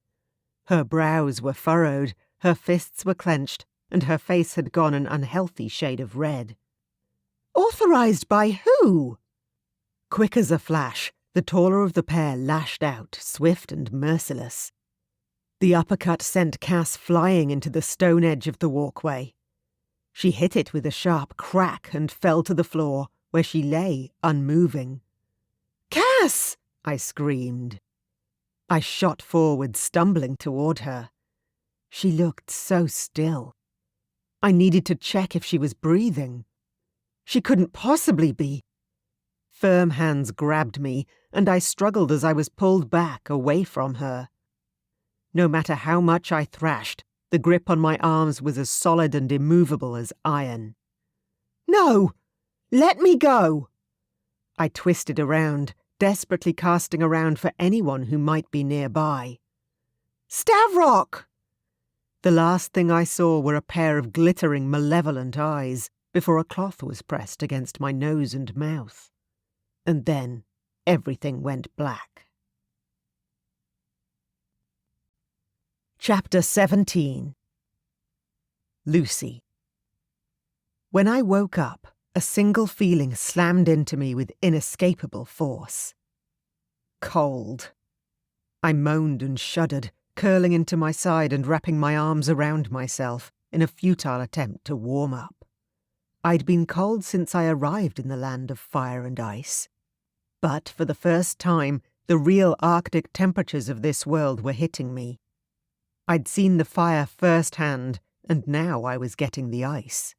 Her brows were furrowed, her fists were clenched, and her face had gone an unhealthy shade of red. "Authorized by who?" Quick as a flash, the taller of the pair lashed out, swift and merciless. The uppercut sent Cass flying into the stone edge of the walkway. She hit it with a sharp crack and fell to the floor, where she lay, unmoving. "Cass!" I screamed. I shot forward, stumbling toward her. She looked so still. I needed to check if she was breathing. She couldn't possibly be. Firm hands grabbed me, and I struggled as I was pulled back, away from her. No matter how much I thrashed, the grip on my arms was as solid and immovable as iron. "No! Let me go! I twisted around, desperately casting around for anyone who might be nearby. Stavrok! The last thing I saw were a pair of glittering, malevolent eyes before a cloth was pressed against my nose and mouth. And then everything went black. Chapter 17. Lucy. When I woke up, a single feeling slammed into me with inescapable force. Cold. I moaned and shuddered, curling into my side and wrapping my arms around myself in a futile attempt to warm up. I'd been cold since I arrived in the land of fire and ice. But for the first time, the real Arctic temperatures of this world were hitting me. I'd seen the fire firsthand, and now I was getting the ice.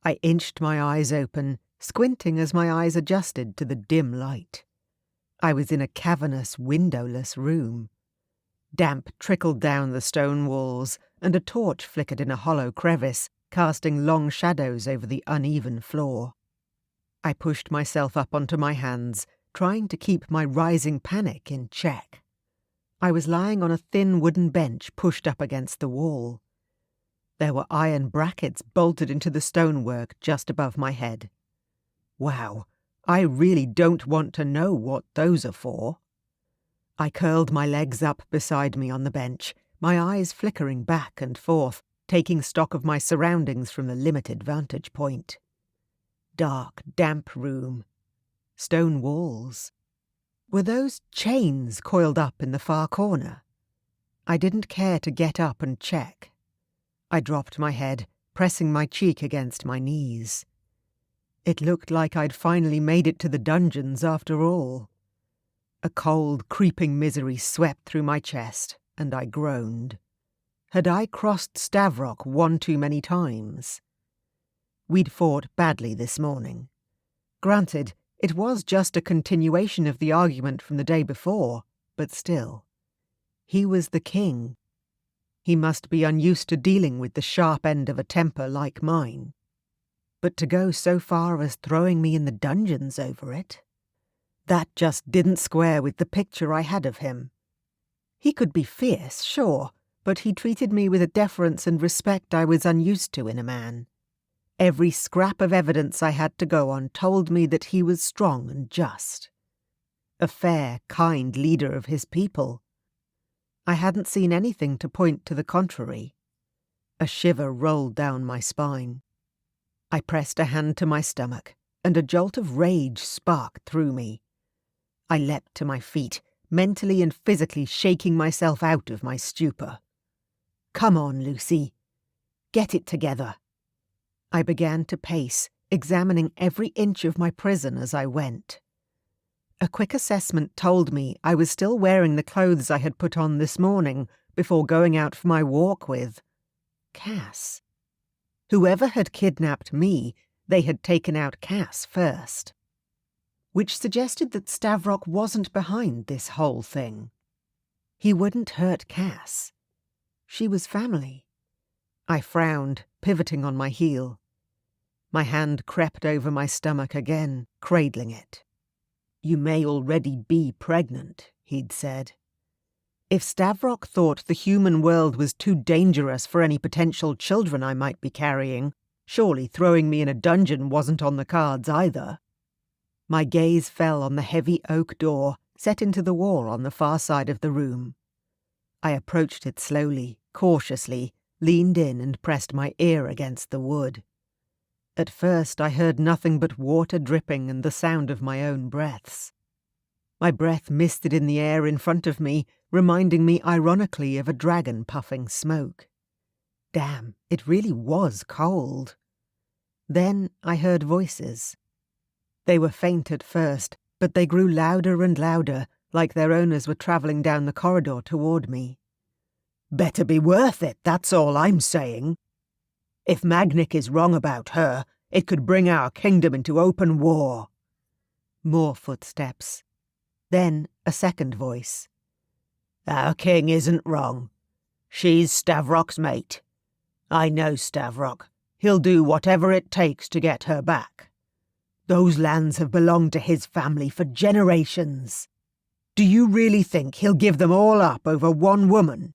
I inched my eyes open, squinting as my eyes adjusted to the dim light. I was in a cavernous, windowless room. Damp trickled down the stone walls, and a torch flickered in a hollow crevice, casting long shadows over the uneven floor. I pushed myself up onto my hands, trying to keep my rising panic in check. I was lying on a thin wooden bench pushed up against the wall. There were iron brackets bolted into the stonework just above my head. Wow, I really don't want to know what those are for. I curled my legs up beside me on the bench, my eyes flickering back and forth, taking stock of my surroundings from the limited vantage point. Dark, damp room. Stone walls. Were those chains coiled up in the far corner? I didn't care to get up and check. I dropped my head, pressing my cheek against my knees. It looked like I'd finally made it to the dungeons after all. A cold, creeping misery swept through my chest, and I groaned. Had I crossed Stavrok one too many times? We'd fought badly this morning. Granted, it was just a continuation of the argument from the day before, but still. He was the king. He must be unused to dealing with the sharp end of a temper like mine. But to go so far as throwing me in the dungeons over it? That just didn't square with the picture I had of him. He could be fierce, sure, but he treated me with a deference and respect I was unused to in a man. Every scrap of evidence I had to go on told me that he was strong and just. A fair, kind leader of his people. I hadn't seen anything to point to the contrary. A shiver rolled down my spine. I pressed a hand to my stomach, and a jolt of rage sparked through me. I leapt to my feet, mentally and physically shaking myself out of my stupor. Come on, Lucy. Get it together. I began to pace, examining every inch of my prison as I went. A quick assessment told me I was still wearing the clothes I had put on this morning before going out for my walk with Cass. Whoever had kidnapped me, they had taken out Cass first. Which suggested that Stavrok wasn't behind this whole thing. He wouldn't hurt Cass. She was family. I frowned, pivoting on my heel. My hand crept over my stomach again, cradling it. You may already be pregnant, he'd said. If Stavrok thought the human world was too dangerous for any potential children I might be carrying, surely throwing me in a dungeon wasn't on the cards either. My gaze fell on the heavy oak door set into the wall on the far side of the room. I approached it slowly, cautiously, leaned in and pressed my ear against the wood. At first I heard nothing but water dripping and the sound of my own breaths. My breath misted in the air in front of me, reminding me ironically of a dragon puffing smoke. Damn, it really was cold. Then I heard voices. They were faint at first, but they grew louder and louder, like their owners were travelling down the corridor toward me. Better be worth it, that's all I'm saying. If Magnik is wrong about her, it could bring our kingdom into open war. More footsteps. Then a second voice. Our king isn't wrong. She's Stavrok's mate. I know Stavrok. He'll do whatever it takes to get her back. Those lands have belonged to his family for generations. Do you really think he'll give them all up over one woman?"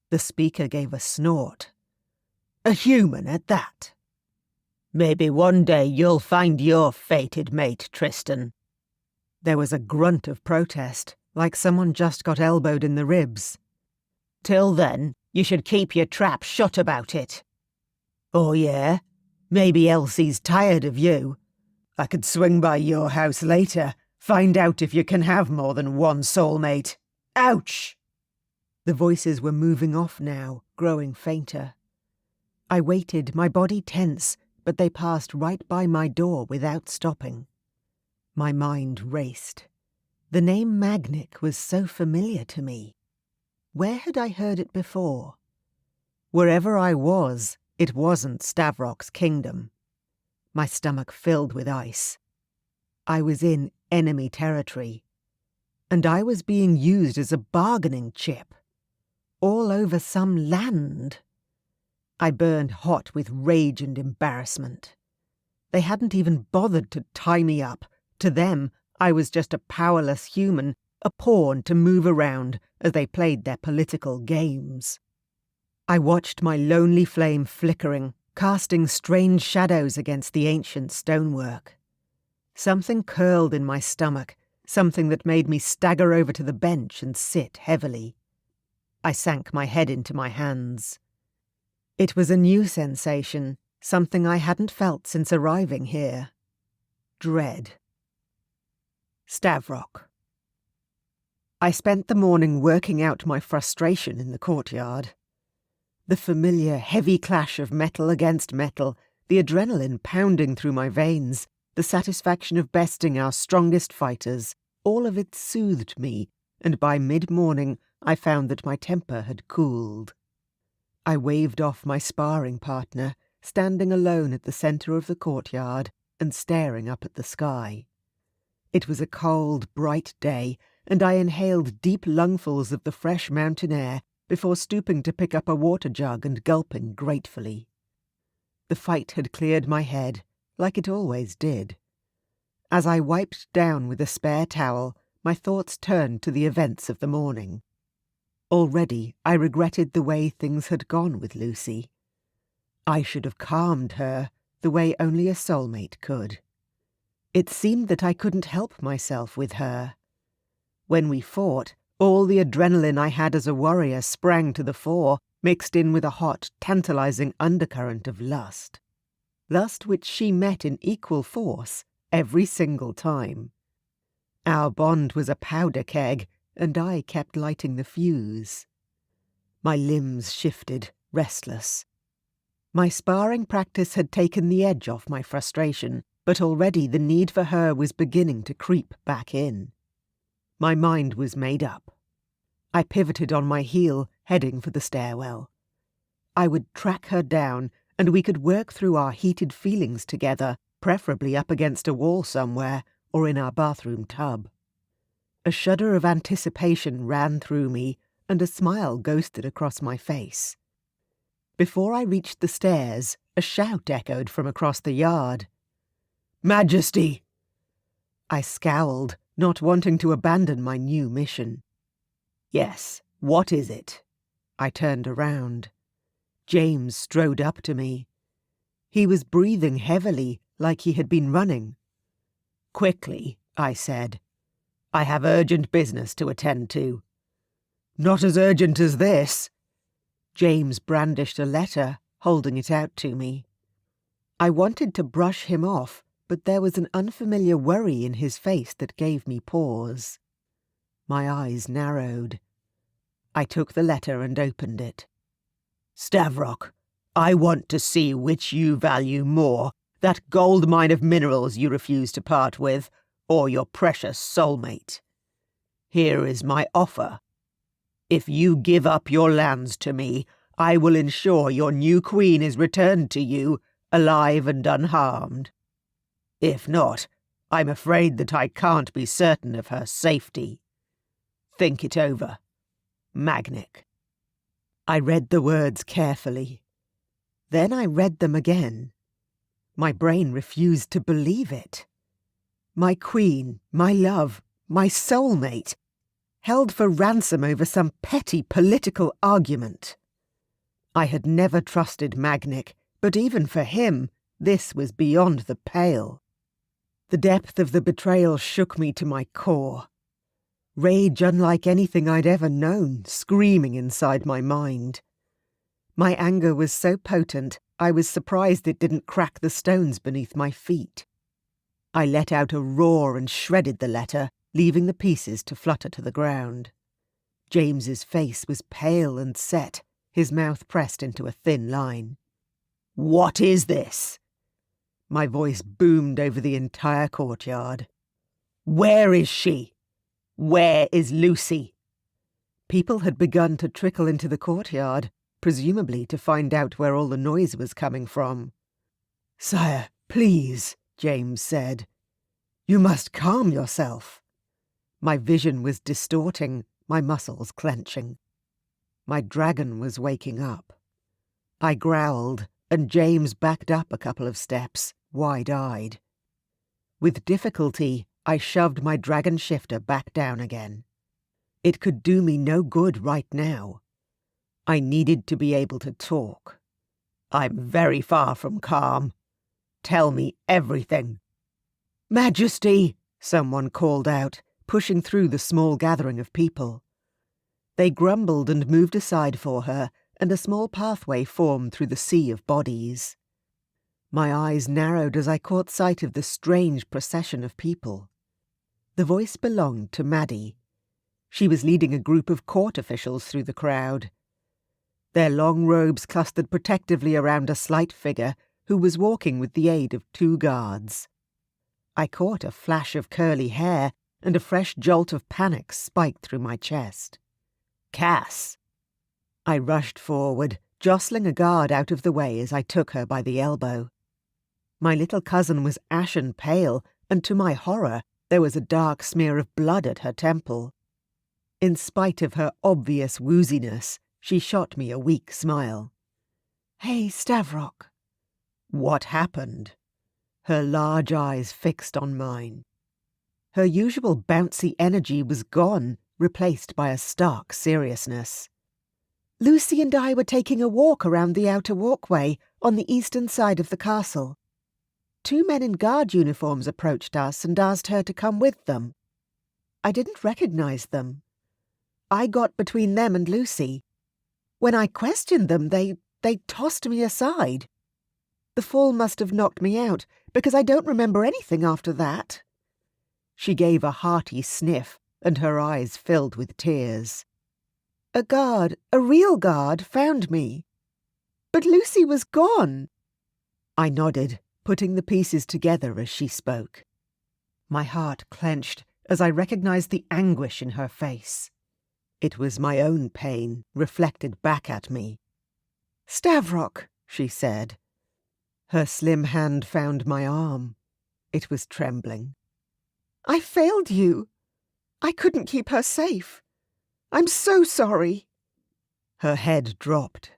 The speaker gave a snort. "A human at that." "Maybe one day you'll find your fated mate, Tristan." There was a grunt of protest, like someone just got elbowed in the ribs. "Till then, you should keep your trap shut about it." "Oh yeah? Maybe Elsie's tired of you. I could swing by your house later, find out if you can have more than one soulmate. Ouch!" The voices were moving off now, growing fainter. I waited, my body tense, but they passed right by my door without stopping. My mind raced. The name Magnic was so familiar to me. Where had I heard it before? Wherever I was, it wasn't Stavrok's kingdom. My stomach filled with ice. I was in enemy territory, and I was being used as a bargaining chip. All over some land. I burned hot with rage and embarrassment. They hadn't even bothered to tie me up. To them, I was just a powerless human, a pawn to move around as they played their political games. I watched my lonely flame flickering, casting strange shadows against the ancient stonework. Something curled in my stomach, something that made me stagger over to the bench and sit heavily. I sank my head into my hands. It was a new sensation, something I hadn't felt since arriving here. Dread. Stavrok. I spent the morning working out my frustration in the courtyard. The familiar heavy clash of metal against metal, the adrenaline pounding through my veins, the satisfaction of besting our strongest fighters, all of it soothed me, and by mid-morning I found that my temper had cooled. I waved off my sparring partner, standing alone at the centre of the courtyard and staring up at the sky. It was a cold, bright day, and I inhaled deep lungfuls of the fresh mountain air before stooping to pick up a water jug and gulping gratefully. The fight had cleared my head, like it always did. As I wiped down with a spare towel, my thoughts turned to the events of the morning. Already I regretted the way things had gone with Lucy. I should have calmed her the way only a soulmate could. It seemed that I couldn't help myself with her. When we fought, all the adrenaline I had as a warrior sprang to the fore, mixed in with a hot, tantalizing undercurrent of lust. Lust which she met in equal force every single time. Our bond was a powder keg, and I kept lighting the fuse. My limbs shifted, restless. My sparring practice had taken the edge off my frustration, but already the need for her was beginning to creep back in. My mind was made up. I pivoted on my heel, heading for the stairwell. I would track her down, and we could work through our heated feelings together, preferably up against a wall somewhere, or in our bathroom tub. A shudder of anticipation ran through me, and a smile ghosted across my face. Before I reached the stairs, a shout echoed from across the yard. "Majesty!" I scowled, not wanting to abandon my new mission. "Yes, what is it?" I turned around. James strode up to me. He was breathing heavily, like he had been running. "Quickly," I said. "I have urgent business to attend to." "Not as urgent as this." James brandished a letter, holding it out to me. I wanted to brush him off, but there was an unfamiliar worry in his face that gave me pause. My eyes narrowed. I took the letter and opened it. "Stavrok, I want to see which you value more, that gold mine of minerals you refuse to part with, or your precious soulmate. Here is my offer. If you give up your lands to me, I will ensure your new queen is returned to you, alive and unharmed. If not, I'm afraid that I can't be certain of her safety. Think it over. Magnic." I read the words carefully. Then I read them again. My brain refused to believe it. My queen, my love, my soulmate, held for ransom over some petty political argument. I had never trusted Magnic, but even for him, this was beyond the pale. The depth of the betrayal shook me to my core. Rage unlike anything I'd ever known, screaming inside my mind. My anger was so potent, I was surprised it didn't crack the stones beneath my feet. I let out a roar and shredded the letter, leaving the pieces to flutter to the ground. James's face was pale and set, his mouth pressed into a thin line. "What is this?" My voice boomed over the entire courtyard. "Where is she? Where is Lucy?" People had begun to trickle into the courtyard, presumably to find out where all the noise was coming from. "Sire, please," James said. "You must calm yourself." My vision was distorting, my muscles clenching. My dragon was waking up. I growled, and James backed up a couple of steps, wide-eyed. With difficulty, I shoved my dragon shifter back down again. It could do me no good right now. I needed to be able to talk. "I'm very far from calm. Tell me everything." "Majesty!" someone called out, pushing through the small gathering of people. They grumbled and moved aside for her, and a small pathway formed through the sea of bodies. My eyes narrowed as I caught sight of the strange procession of people. The voice belonged to Maddie. She was leading a group of court officials through the crowd. Their long robes clustered protectively around a slight figure who was walking with the aid of 2 guards. I caught a flash of curly hair, and a fresh jolt of panic spiked through my chest. "Cass!" I rushed forward, jostling a guard out of the way as I took her by the elbow. My little cousin was ashen pale, and to my horror, there was a dark smear of blood at her temple. In spite of her obvious wooziness, she shot me a weak smile. "Hey, Stavrok." "What happened?" Her large eyes fixed on mine. Her usual bouncy energy was gone, replaced by a stark seriousness. "Lucy and I were taking a walk around the outer walkway on the eastern side of the castle. 2 men in guard uniforms approached us and asked her to come with them. I didn't recognize them. I got between them and Lucy. When I questioned them, they tossed me aside. The fall must have knocked me out, because I don't remember anything after that." She gave a hearty sniff, and her eyes filled with tears. "A real guard, found me. But Lucy was gone." I nodded, putting the pieces together as she spoke. My heart clenched as I recognized the anguish in her face. It was my own pain, reflected back at me. "Stavrok," she said. Her slim hand found my arm. It was trembling. "I failed you. I couldn't keep her safe. I'm so sorry." Her head dropped.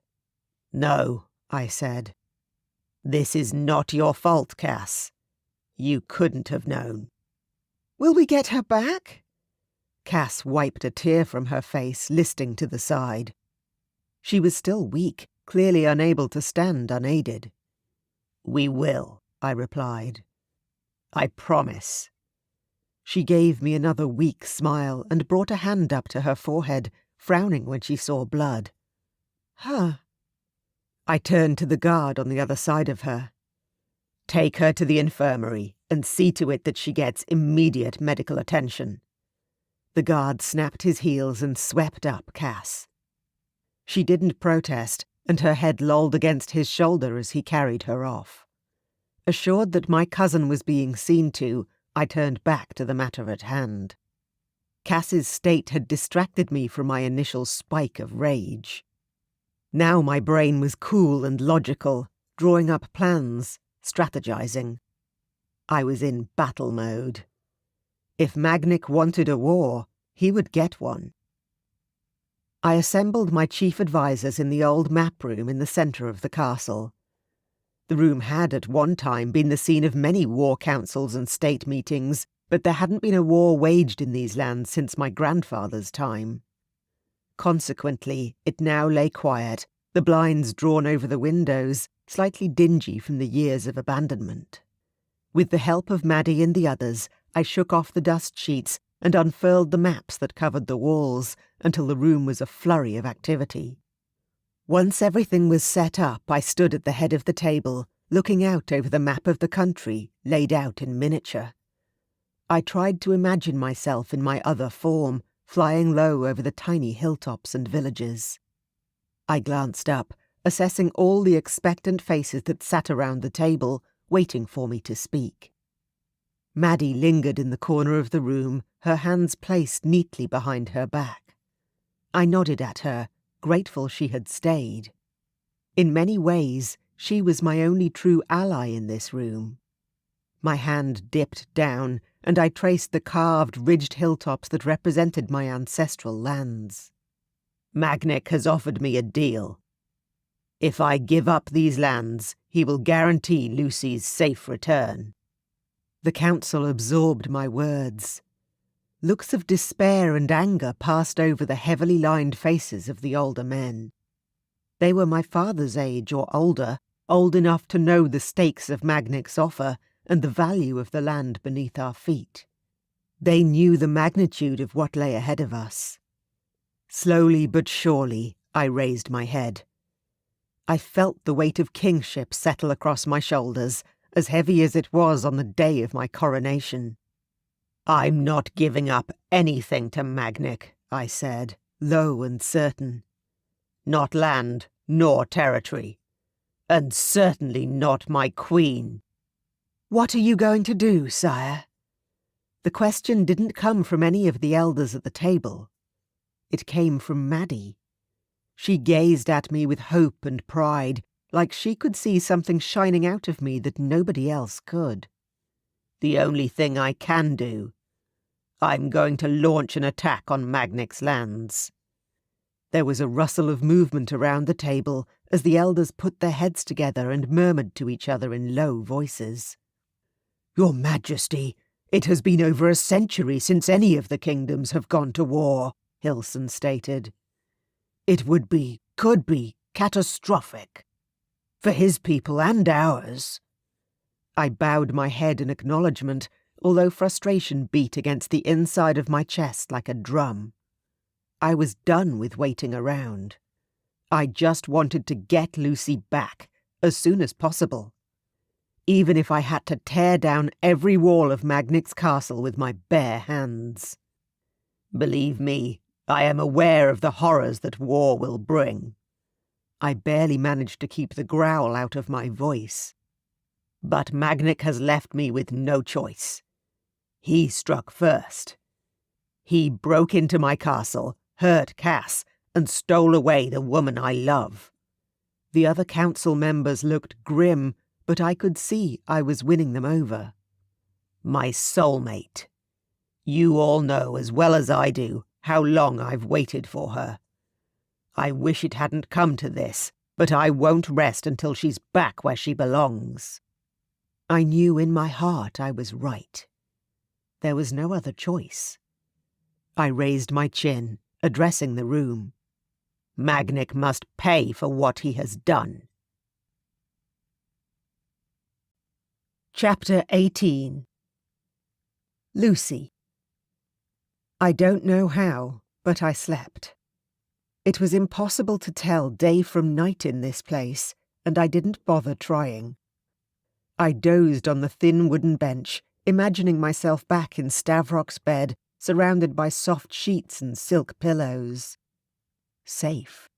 "No," I said. "This is not your fault, Cass. You couldn't have known." "Will we get her back?" Cass wiped a tear from her face, listing to the side. She was still weak, clearly unable to stand unaided. "We will," I replied. "I promise." She gave me another weak smile and brought a hand up to her forehead, frowning when she saw blood. "Huh." I turned to the guard on the other side of her. "Take her to the infirmary and see to it that she gets immediate medical attention." The guard snapped his heels and swept up Cass. She didn't protest, and her head lolled against his shoulder as he carried her off. Assured that my cousin was being seen to, I turned back to the matter at hand. Cass's state had distracted me from my initial spike of rage. Now my brain was cool and logical, drawing up plans, strategizing. I was in battle mode. If Magnic wanted a war, he would get one. I assembled my chief advisors in the old map room in the centre of the castle. The room had at one time been the scene of many war councils and state meetings, but there hadn't been a war waged in these lands since my grandfather's time. Consequently, it now lay quiet, the blinds drawn over the windows, slightly dingy from the years of abandonment. With the help of Maddie and the others, I shook off the dust sheets and unfurled the maps that covered the walls until the room was a flurry of activity. Once everything was set up, I stood at the head of the table, looking out over the map of the country, laid out in miniature. I tried to imagine myself in my other form, flying low over the tiny hilltops and villages. I glanced up, assessing all the expectant faces that sat around the table, waiting for me to speak. Maddie lingered in the corner of the room, her hands placed neatly behind her back. I nodded at her, grateful she had stayed. In many ways, she was my only true ally in this room. My hand dipped down, and I traced the carved, ridged hilltops that represented my ancestral lands. Magnic has offered me a deal. If I give up these lands, he will guarantee Lucy's safe return. The council absorbed my words. Looks of despair and anger passed over the heavily lined faces of the older men. They were my father's age or older, old enough to know the stakes of Magnic's offer and the value of the land beneath our feet. They knew the magnitude of what lay ahead of us. Slowly but surely, I raised my head. I felt the weight of kingship settle across my shoulders, as heavy as it was on the day of my coronation. I'm not giving up anything to Magnic, I said, low and certain. Not land, nor territory. And certainly not my queen. What are you going to do, sire? The question didn't come from any of the elders at the table. It came from Maddie. She gazed at me with hope and pride, like she could see something shining out of me that nobody else could. The only thing I can do. I'm going to launch an attack on Magnic's lands. There was a rustle of movement around the table as the elders put their heads together and murmured to each other in low voices. Your Majesty, it has been over a century since any of the kingdoms have gone to war, Hilson stated. It could be, catastrophic. For his people and ours. I bowed my head in acknowledgement, although frustration beat against the inside of my chest like a drum. I was done with waiting around. I just wanted to get Lucy back, as soon as possible. Even if I had to tear down every wall of Magnic's castle with my bare hands. Believe me, I am aware of the horrors that war will bring. I barely managed to keep the growl out of my voice. But Magnic has left me with no choice. He struck first. He broke into my castle, hurt Cass, and stole away the woman I love. The other council members looked grim, but I could see I was winning them over. My soulmate. You all know as well as I do how long I've waited for her. I wish it hadn't come to this, but I won't rest until she's back where she belongs. I knew in my heart I was right. There was no other choice. I raised my chin, addressing the room. Magnic must pay for what he has done. Chapter 18. Lucy. I don't know how, but I slept. It was impossible to tell day from night in this place, and I didn't bother trying. I dozed on the thin wooden bench, imagining myself back in Stavrok's bed, surrounded by soft sheets and silk pillows. Safe.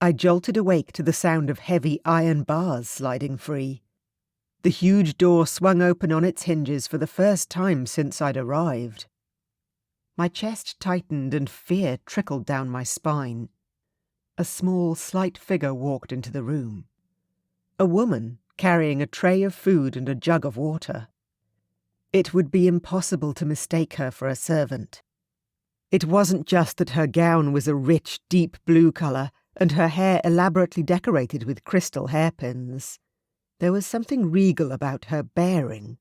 I jolted awake to the sound of heavy iron bars sliding free. The huge door swung open on its hinges for the first time since I'd arrived. My chest tightened and fear trickled down my spine. A small, slight figure walked into the room. A woman, carrying a tray of food and a jug of water. It would be impossible to mistake her for a servant. It wasn't just that her gown was a rich, deep blue colour and her hair elaborately decorated with crystal hairpins. There was something regal about her bearing.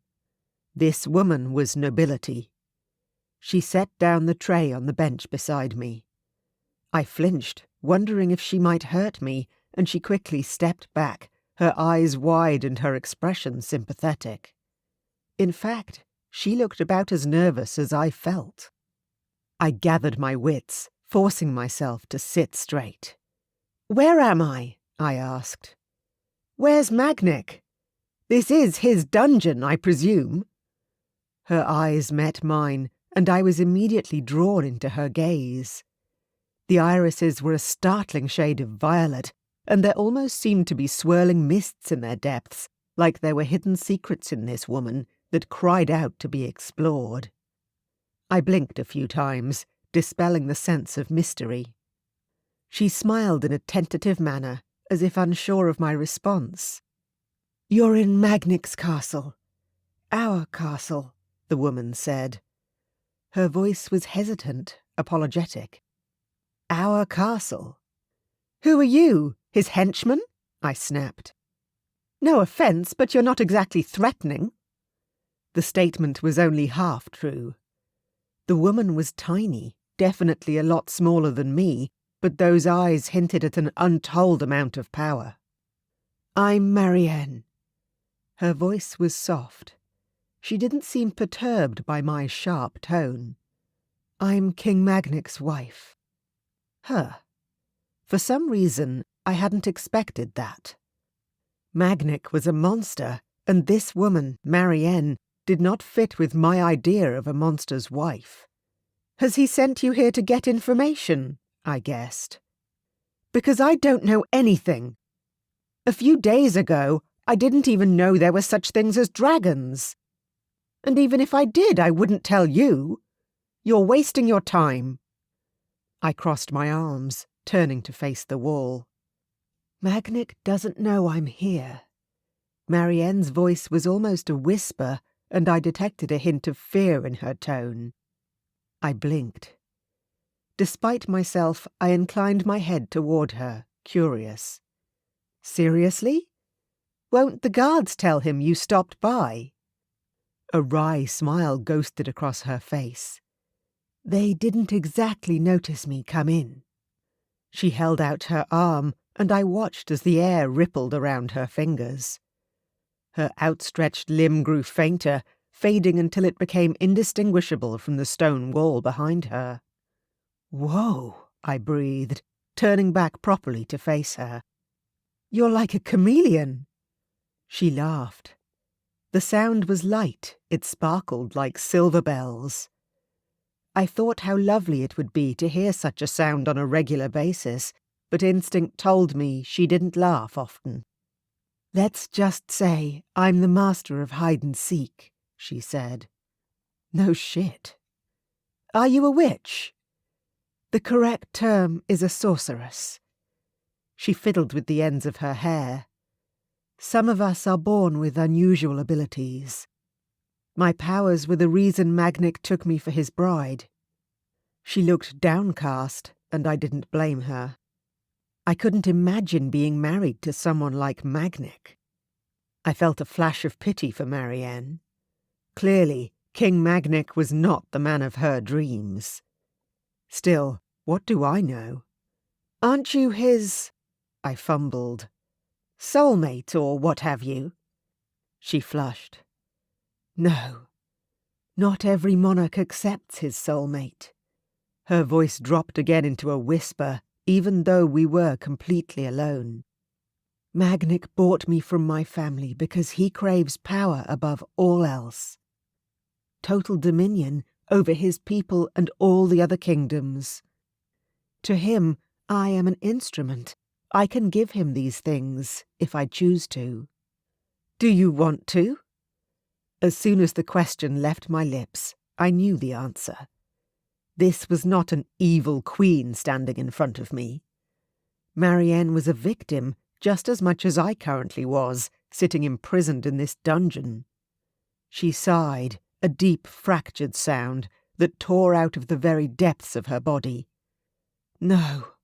This woman was nobility. She set down the tray on the bench beside me. I flinched, wondering if she might hurt me, and she quickly stepped back, her eyes wide and her expression sympathetic. In fact, she looked about as nervous as I felt. I gathered my wits, forcing myself to sit straight. "Where am I?" I asked. "Where's Magnic? This is his dungeon, I presume." Her eyes met mine, and I was immediately drawn into her gaze. The irises were a startling shade of violet, and there almost seemed to be swirling mists in their depths, like there were hidden secrets in this woman that cried out to be explored. I blinked a few times, dispelling the sense of mystery. She smiled in a tentative manner, as if unsure of my response. "You're in Magnic's castle. Our castle," the woman said. Her voice was hesitant, apologetic. "Our castle? Who are you, his henchman?" I snapped. "No offence, but you're not exactly threatening." The statement was only half true. The woman was tiny, definitely a lot smaller than me, but those eyes hinted at an untold amount of power. "I'm Marianne." Her voice was soft. She didn't seem perturbed by my sharp tone. "I'm King Magnic's wife." For some reason, I hadn't expected that. Magnic was a monster, and this woman, Marianne, did not fit with my idea of a monster's wife. "Has he sent you here to get information?" I guessed. "Because I don't know anything. A few days ago, I didn't even know there were such things as dragons. And even if I did, I wouldn't tell you. You're wasting your time." I crossed my arms, turning to face the wall. "Magnic doesn't know I'm here." Marianne's voice was almost a whisper, and I detected a hint of fear in her tone. I blinked. Despite myself, I inclined my head toward her, curious. "Seriously? Won't the guards tell him you stopped by?" A wry smile ghosted across her face. "They didn't exactly notice me come in." She held out her arm, and I watched as the air rippled around her fingers. Her outstretched limb grew fainter, fading until it became indistinguishable from the stone wall behind her. "Whoa," I breathed, turning back properly to face her. "You're like a chameleon." She laughed. The sound was light, it sparkled like silver bells. I thought how lovely it would be to hear such a sound on a regular basis, but instinct told me she didn't laugh often. "Let's just say I'm the master of hide-and-seek," she said. "No shit." "Are you a witch?" "The correct term is a sorceress." She fiddled with the ends of her hair. "Some of us are born with unusual abilities. My powers were the reason Magnic took me for his bride." She looked downcast, and I didn't blame her. I couldn't imagine being married to someone like Magnic. I felt a flash of pity for Marianne. Clearly, King Magnic was not the man of her dreams. Still, what do I know? "Aren't you his—" I fumbled. "Soulmate or what have you?" She flushed. "No. Not every monarch accepts his soulmate." Her voice dropped again into a whisper, even though we were completely alone. "Magnic bought me from my family because he craves power above all else. Total dominion over his people and all the other kingdoms. To him, I am an instrument. I can give him these things, if I choose to." "Do you want to?" As soon as the question left my lips, I knew the answer. This was not an evil queen standing in front of me. Marianne was a victim just as much as I currently was, sitting imprisoned in this dungeon. She sighed, a deep, fractured sound that tore out of the very depths of her body. "No."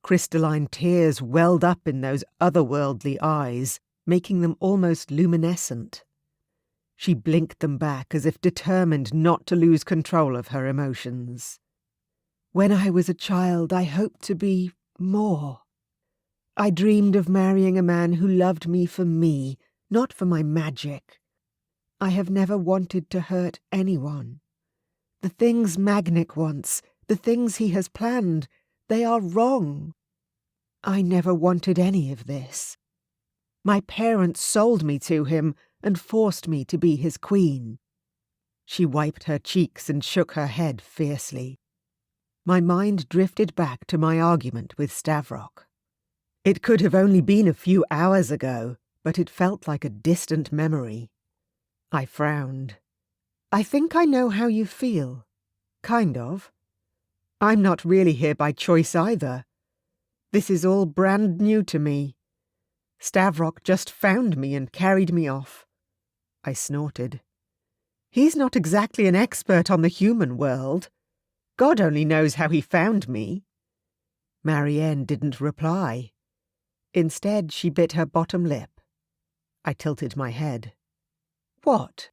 Crystalline tears welled up in those otherworldly eyes, making them almost luminescent. She blinked them back as if determined not to lose control of her emotions. When I was a child, I hoped to be more. I dreamed of marrying a man who loved me for me, not for my magic. I have never wanted to hurt anyone. The things Magnic wants, the things he has planned, they are wrong. I never wanted any of this. My parents sold me to him and forced me to be his queen. She wiped her cheeks and shook her head fiercely. My mind drifted back to my argument with Stavrok. It could have only been a few hours ago, but it felt like a distant memory. I frowned. I think I know how you feel. Kind of. I'm not really here by choice either. This is all brand new to me. Stavrok just found me and carried me off. I snorted. He's not exactly an expert on the human world. God only knows how he found me. Marianne didn't reply. Instead, she bit her bottom lip. I tilted my head. What?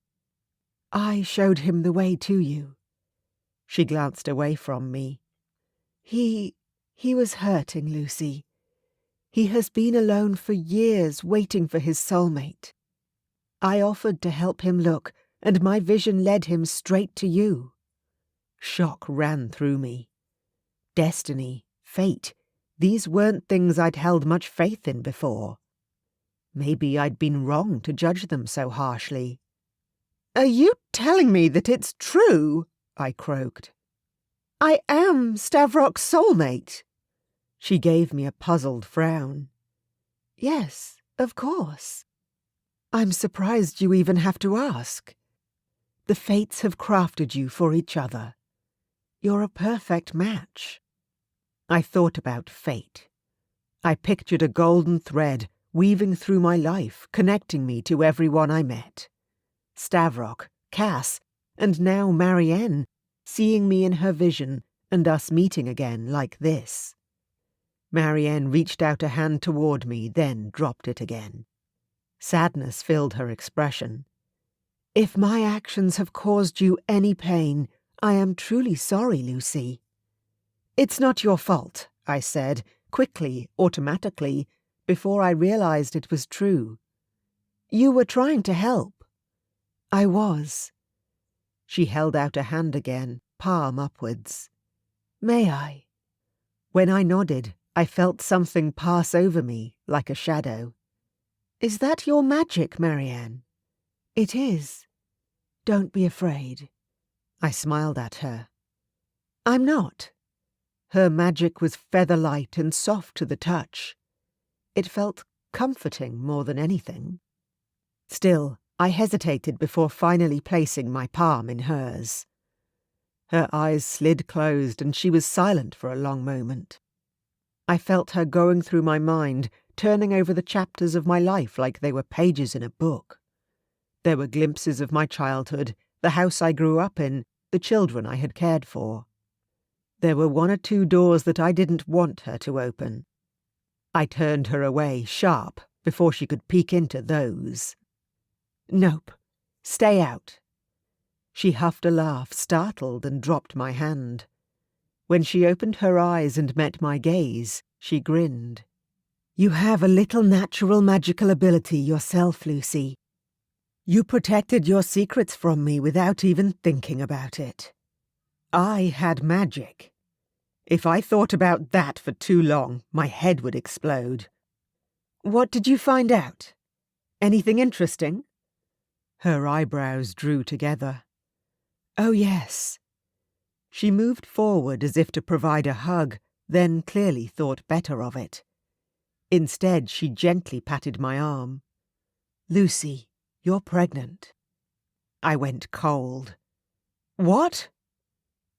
I showed him the way to you. She glanced away from me. He was hurting, Lucy. He has been alone for years, waiting for his soulmate. I offered to help him look, and my vision led him straight to you. Shock ran through me. Destiny, fate, these weren't things I'd held much faith in before. Maybe I'd been wrong to judge them so harshly. "Are you telling me that it's true?" I croaked. "I am Stavrok's soulmate." She gave me a puzzled frown. "Yes, of course. I'm surprised you even have to ask. The fates have crafted you for each other. You're a perfect match." I thought about fate. I pictured a golden thread weaving through my life, connecting me to everyone I met. Stavrok, Cass, and now Marianne, seeing me in her vision and us meeting again like this. Marianne reached out a hand toward me, then dropped it again. Sadness filled her expression. "If my actions have caused you any pain, I am truly sorry, Lucy." "It's not your fault," I said, quickly, automatically, before I realized it was true. "You were trying to help." "I was." She held out a hand again, palm upwards. "May I?" When I nodded, I felt something pass over me, like a shadow. "Is that your magic, Marianne?" "It is. Don't be afraid." I smiled at her. "I'm not." Her magic was feather-light and soft to the touch. It felt comforting more than anything. Still, I hesitated before finally placing my palm in hers. Her eyes slid closed and she was silent for a long moment. I felt her going through my mind, turning over the chapters of my life like they were pages in a book. There were glimpses of my childhood, the house I grew up in, the children I had cared for. There were one or two doors that I didn't want her to open. I turned her away, sharp, before she could peek into those. "Nope. Stay out." She huffed a laugh, startled, and dropped my hand. When she opened her eyes and met my gaze, she grinned. "You have a little natural magical ability yourself, Lucy. You protected your secrets from me without even thinking about it. I had magic. If I thought about that for too long, my head would explode." "What did you find out? Anything interesting?" Her eyebrows drew together. "Oh, yes." She moved forward as if to provide a hug, then clearly thought better of it. Instead, she gently patted my arm. "Lucy, you're pregnant." I went cold. "What?"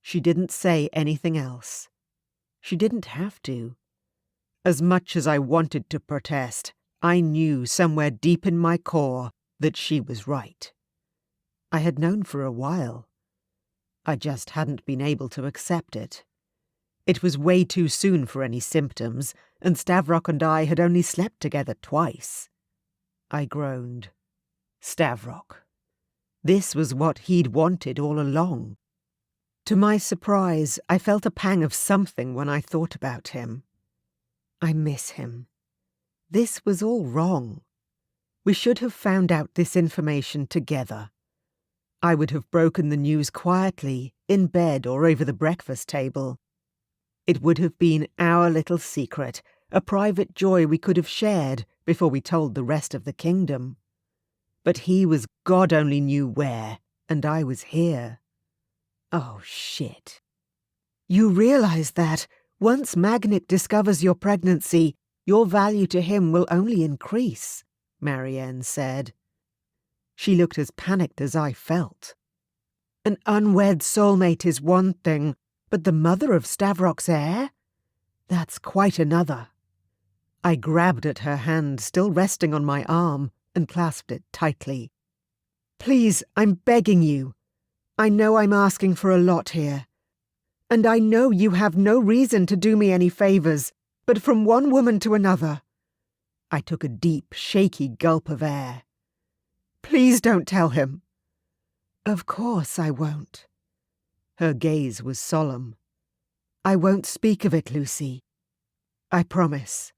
She didn't say anything else. She didn't have to. As much as I wanted to protest, I knew somewhere deep in my core that she was right. I had known for a while. I just hadn't been able to accept it. It was way too soon for any symptoms, and Stavrok and I had only slept together twice. I groaned. Stavrok. This was what he'd wanted all along. To my surprise, I felt a pang of something when I thought about him. I miss him. This was all wrong. We should have found out this information together. I would have broken the news quietly, in bed or over the breakfast table. It would have been our little secret, a private joy we could have shared before we told the rest of the kingdom. But he was God only knew where, and I was here. Oh, shit. You realize that, once Magnic discovers your pregnancy, your value to him will only increase, Marianne said. She looked as panicked as I felt. An unwed soulmate is one thing, but the mother of Stavrok's heir? That's quite another. I grabbed at her hand, still resting on my arm, and clasped it tightly. Please, I'm begging you. I know I'm asking for a lot here. And I know you have no reason to do me any favours, but from one woman to another. I took a deep, shaky gulp of air. Please don't tell him. Of course I won't. Her gaze was solemn. I won't speak of it, Lucy. I promise.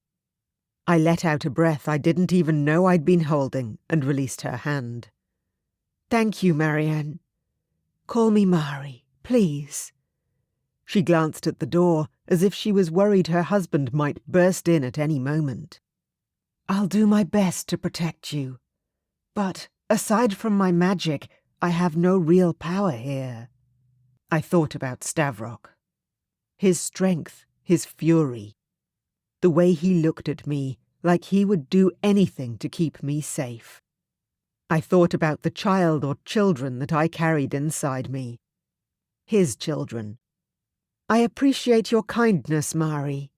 I let out a breath I didn't even know I'd been holding and released her hand. Thank you, Marianne. Call me Mari, please. She glanced at the door as if she was worried her husband might burst in at any moment. I'll do my best to protect you. But, aside from my magic, I have no real power here. I thought about Stavrok. His strength, his fury. The way he looked at me, like he would do anything to keep me safe. I thought about the child or children that I carried inside me. His children. I appreciate your kindness, Mari.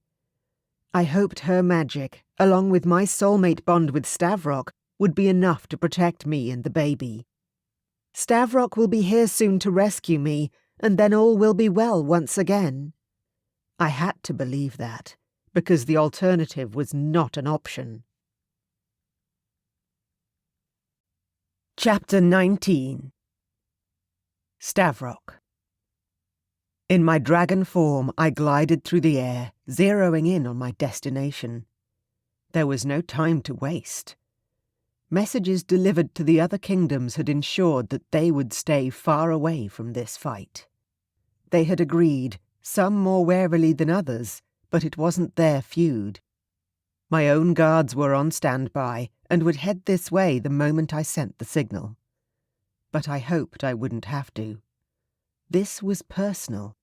I hoped her magic, along with my soulmate bond with Stavrok, would be enough to protect me and the baby. Stavrok will be here soon to rescue me, and then all will be well once again. I had to believe that, because the alternative was not an option. Chapter 19. Stavrok. In my dragon form, I glided through the air, zeroing in on my destination. There was no time to waste. Messages delivered to the other kingdoms had ensured that they would stay far away from this fight. They had agreed, some more warily than others, but it wasn't their feud. My own guards were on standby and would head this way the moment I sent the signal. But I hoped I wouldn't have to. This was personal.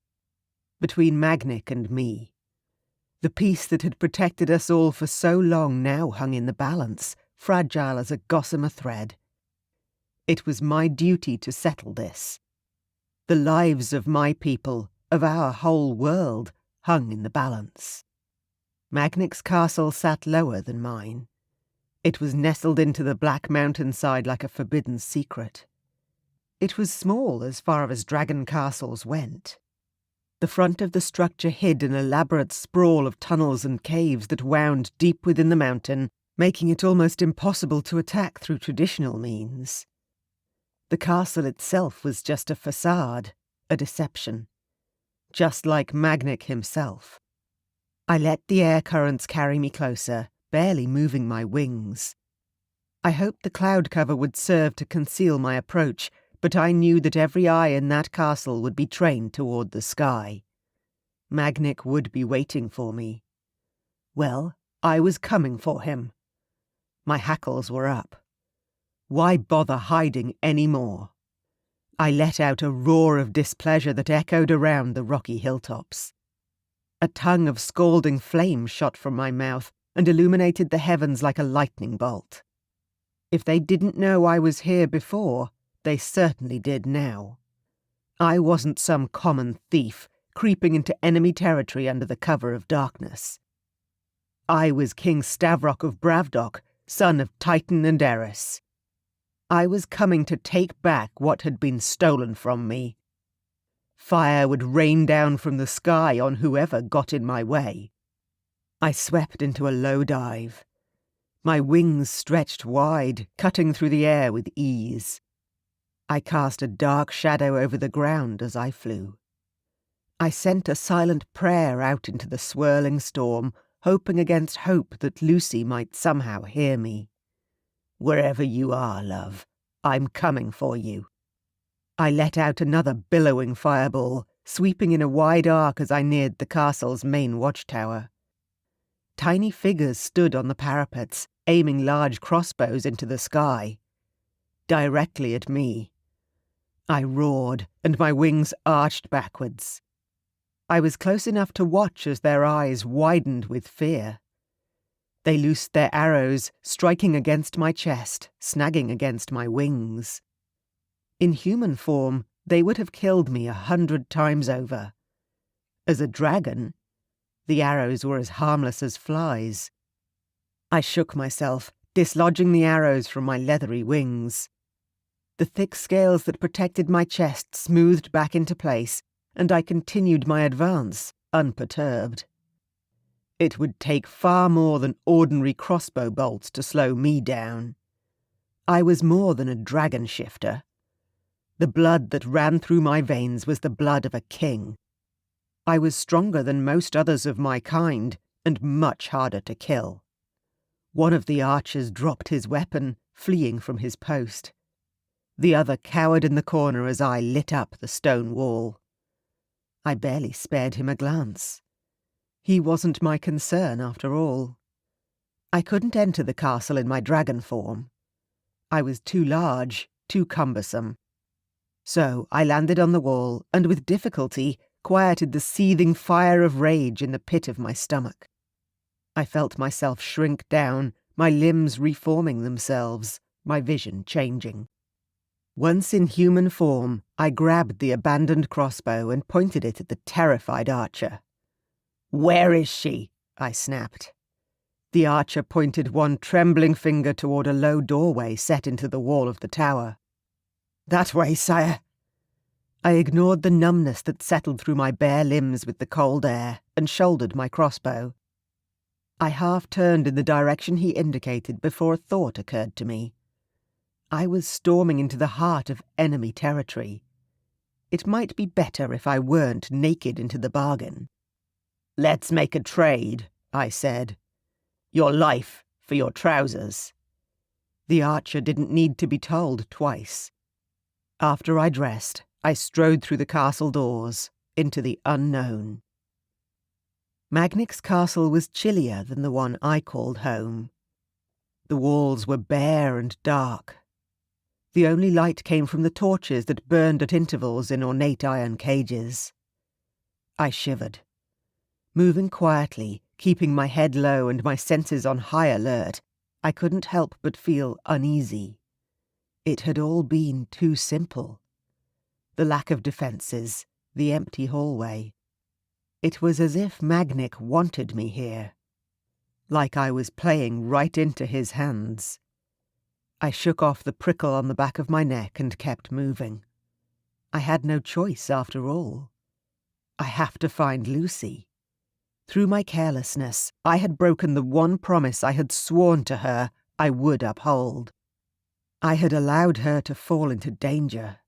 Between Magnic and me. The peace that had protected us all for so long now hung in the balance, fragile as a gossamer thread. It was my duty to settle this. The lives of my people, of our whole world, hung in the balance. Magnic's castle sat lower than mine. It was nestled into the black mountainside like a forbidden secret. It was small as far as dragon castles went. The front of the structure hid an elaborate sprawl of tunnels and caves that wound deep within the mountain, making it almost impossible to attack through traditional means. The castle itself was just a facade, a deception. Just like Magnic himself. I let the air currents carry me closer, barely moving my wings. I hoped the cloud cover would serve to conceal my approach, but I knew that every eye in that castle would be trained toward the sky. Magnic would be waiting for me. Well, I was coming for him. My hackles were up. Why bother hiding any more? I let out a roar of displeasure that echoed around the rocky hilltops. A tongue of scalding flame shot from my mouth and illuminated the heavens like a lightning bolt. If they didn't know I was here before, they certainly did now. I wasn't some common thief creeping into enemy territory under the cover of darkness. I was King Stavrok of Bravdok, son of Titan and Eris. I was coming to take back what had been stolen from me. Fire would rain down from the sky on whoever got in my way. I swept into a low dive. My wings stretched wide, cutting through the air with ease. I cast a dark shadow over the ground as I flew. I sent a silent prayer out into the swirling storm, hoping against hope that Lucy might somehow hear me. "Wherever you are, love, I'm coming for you." I let out another billowing fireball, sweeping in a wide arc as I neared the castle's main watchtower. Tiny figures stood on the parapets, aiming large crossbows into the sky. Directly at me. I roared, and my wings arched backwards. I was close enough to watch as their eyes widened with fear. They loosed their arrows, striking against my chest, snagging against my wings. In human form, they would have killed me 100 times over. As a dragon, the arrows were as harmless as flies. I shook myself, dislodging the arrows from my leathery wings. The thick scales that protected my chest smoothed back into place, and I continued my advance, unperturbed. It would take far more than ordinary crossbow bolts to slow me down. I was more than a dragon shifter. The blood that ran through my veins was the blood of a king. I was stronger than most others of my kind, and much harder to kill. One of the archers dropped his weapon, fleeing from his post. The other cowered in the corner as I lit up the stone wall. I barely spared him a glance. He wasn't my concern, after all. I couldn't enter the castle in my dragon form. I was too large, too cumbersome. So I landed on the wall and with difficulty quieted the seething fire of rage in the pit of my stomach. I felt myself shrink down, my limbs reforming themselves, my vision changing. Once in human form, I grabbed the abandoned crossbow and pointed it at the terrified archer. "Where is she?" I snapped. The archer pointed one trembling finger toward a low doorway set into the wall of the tower. "That way, sire." I ignored the numbness that settled through my bare limbs with the cold air and shouldered my crossbow. I half-turned in the direction he indicated before a thought occurred to me. I was storming into the heart of enemy territory. It might be better if I weren't naked into the bargain. "Let's make a trade," I said. "Your life for your trousers." The archer didn't need to be told twice. After I dressed, I strode through the castle doors, into the unknown. Magnic's castle was chillier than the one I called home. The walls were bare and dark. The only light came from the torches that burned at intervals in ornate iron cages. I shivered. Moving quietly, keeping my head low and my senses on high alert, I couldn't help but feel uneasy. It had all been too simple. The lack of defences, the empty hallway. It was as if Magnic wanted me here. Like I was playing right into his hands. I shook off the prickle on the back of my neck and kept moving. I had no choice after all. I have to find Lucy. Through my carelessness, I had broken the one promise I had sworn to her I would uphold. I had allowed her to fall into danger.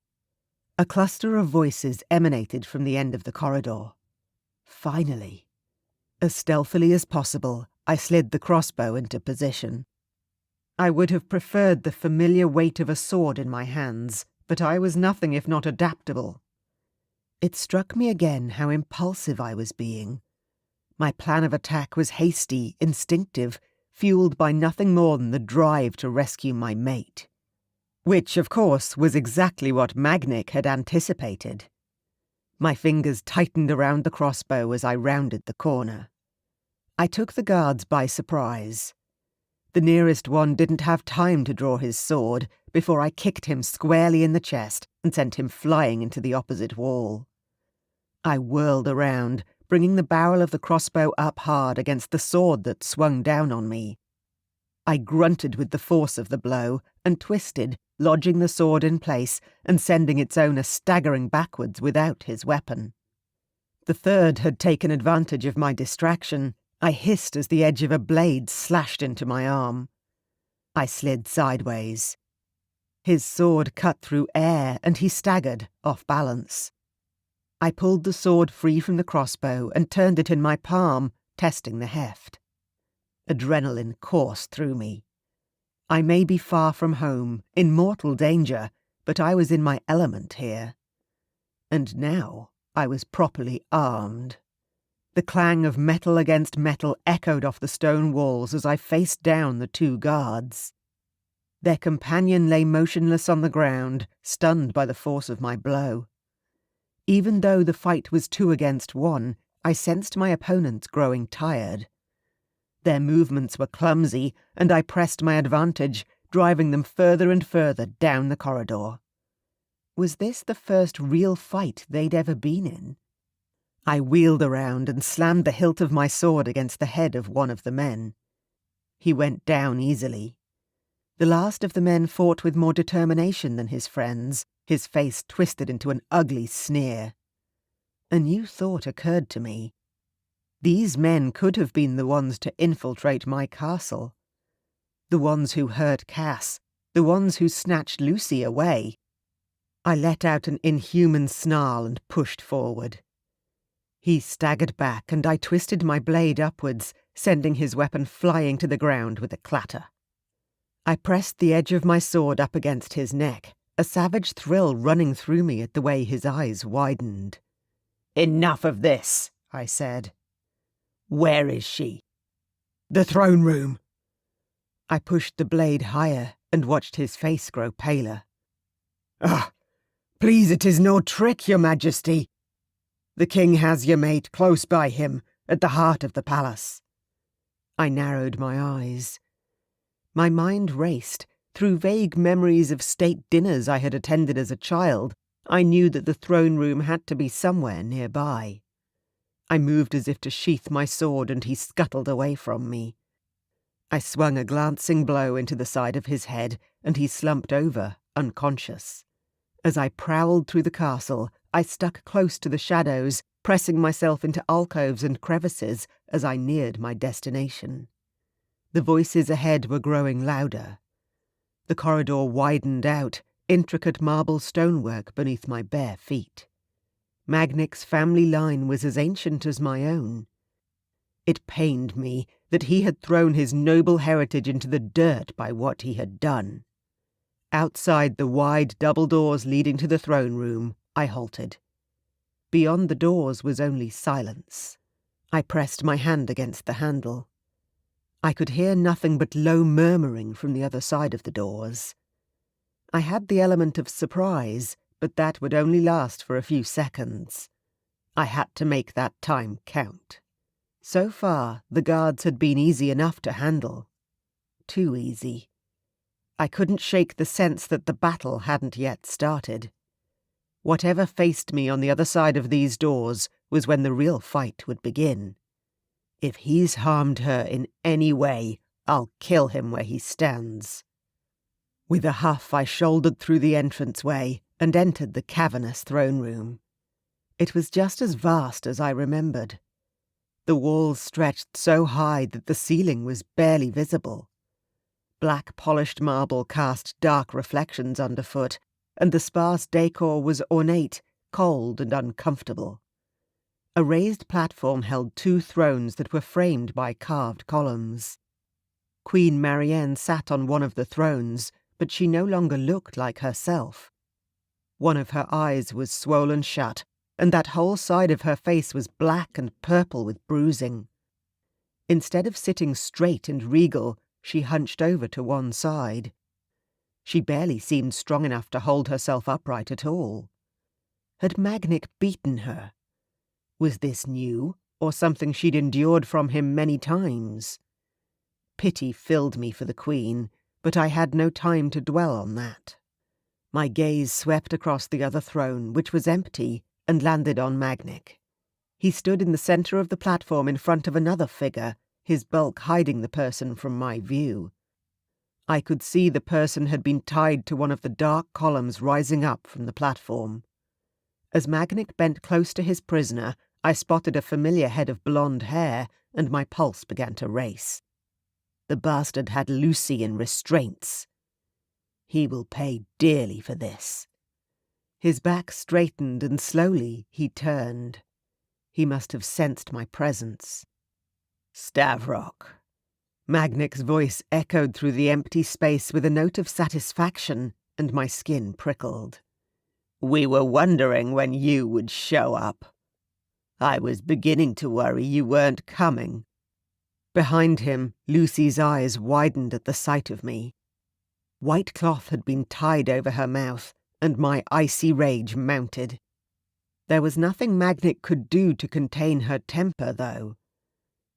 A cluster of voices emanated from the end of the corridor. Finally. As stealthily as possible, I slid the crossbow into position. I would have preferred the familiar weight of a sword in my hands, but I was nothing if not adaptable. It struck me again how impulsive I was being. My plan of attack was hasty, instinctive, fueled by nothing more than the drive to rescue my mate. Which, of course, was exactly what Magnic had anticipated. My fingers tightened around the crossbow as I rounded the corner. I took the guards by surprise. The nearest one didn't have time to draw his sword before I kicked him squarely in the chest and sent him flying into the opposite wall. I whirled around, bringing the barrel of the crossbow up hard against the sword that swung down on me. I grunted with the force of the blow and twisted, lodging the sword in place and sending its owner staggering backwards without his weapon. The third had taken advantage of my distraction. I hissed as the edge of a blade slashed into my arm. I slid sideways. His sword cut through air, and he staggered, off balance. I pulled the sword free from the crossbow and turned it in my palm, testing the heft. Adrenaline coursed through me. I may be far from home, in mortal danger, but I was in my element here. And now I was properly armed. The clang of metal against metal echoed off the stone walls as I faced down the two guards. Their companion lay motionless on the ground, stunned by the force of my blow. Even though the fight was 2 against 1, I sensed my opponents growing tired. Their movements were clumsy, and I pressed my advantage, driving them further and further down the corridor. Was this the first real fight they'd ever been in? I wheeled around and slammed the hilt of my sword against the head of one of the men. He went down easily. The last of the men fought with more determination than his friends, his face twisted into an ugly sneer. A new thought occurred to me. These men could have been the ones to infiltrate my castle. The ones who hurt Cass, the ones who snatched Lucy away. I let out an inhuman snarl and pushed forward. He staggered back, and I twisted my blade upwards, sending his weapon flying to the ground with a clatter. I pressed the edge of my sword up against his neck, a savage thrill running through me at the way his eyes widened. "Enough of this," I said. "Where is she?" "The throne room." I pushed the blade higher and watched his face grow paler. "Ah, please, it is no trick, your majesty. The king has your mate close by him, at the heart of the palace." I narrowed my eyes. My mind raced. Through vague memories of state dinners I had attended as a child, I knew that the throne room had to be somewhere nearby. I moved as if to sheath my sword, and he scuttled away from me. I swung a glancing blow into the side of his head, and he slumped over, unconscious. As I prowled through the castle, I stuck close to the shadows, pressing myself into alcoves and crevices as I neared my destination. The voices ahead were growing louder. The corridor widened out, intricate marble stonework beneath my bare feet. Magnic's family line was as ancient as my own. It pained me that he had thrown his noble heritage into the dirt by what he had done. Outside the wide double doors leading to the throne room, I halted. Beyond the doors was only silence. I pressed my hand against the handle. I could hear nothing but low murmuring from the other side of the doors. I had the element of surprise, but that would only last for a few seconds. I had to make that time count. So far, the guards had been easy enough to handle. Too easy. I couldn't shake the sense that the battle hadn't yet started. Whatever faced me on the other side of these doors was when the real fight would begin. If he's harmed her in any way, I'll kill him where he stands. With a huff, I shouldered through the entranceway and entered the cavernous throne room. It was just as vast as I remembered. The walls stretched so high that the ceiling was barely visible. Black polished marble cast dark reflections underfoot, and the sparse decor was ornate, cold, and uncomfortable. A raised platform held 2 thrones that were framed by carved columns. Queen Marianne sat on one of the thrones, but she no longer looked like herself. One of her eyes was swollen shut, and that whole side of her face was black and purple with bruising. Instead of sitting straight and regal, she hunched over to one side. She barely seemed strong enough to hold herself upright at all. Had Magnic beaten her? Was this new, or something she'd endured from him many times? Pity filled me for the Queen, but I had no time to dwell on that. My gaze swept across the other throne, which was empty, and landed on Magnic. He stood in the centre of the platform in front of another figure, his bulk hiding the person from my view. I could see the person had been tied to one of the dark columns rising up from the platform. As Magnic bent close to his prisoner, I spotted a familiar head of blonde hair, and my pulse began to race. the bastard had Lucy in restraints. He will pay dearly for this. His back straightened and slowly he turned. He must have sensed my presence. Stavrok. Magnic's voice echoed through the empty space with a note of satisfaction, and my skin prickled. We were wondering when you would show up. I was beginning to worry you weren't coming. Behind him, Lucy's eyes widened at the sight of me. White cloth had been tied over her mouth, and my icy rage mounted. There was nothing Magnic could do to contain her temper, though.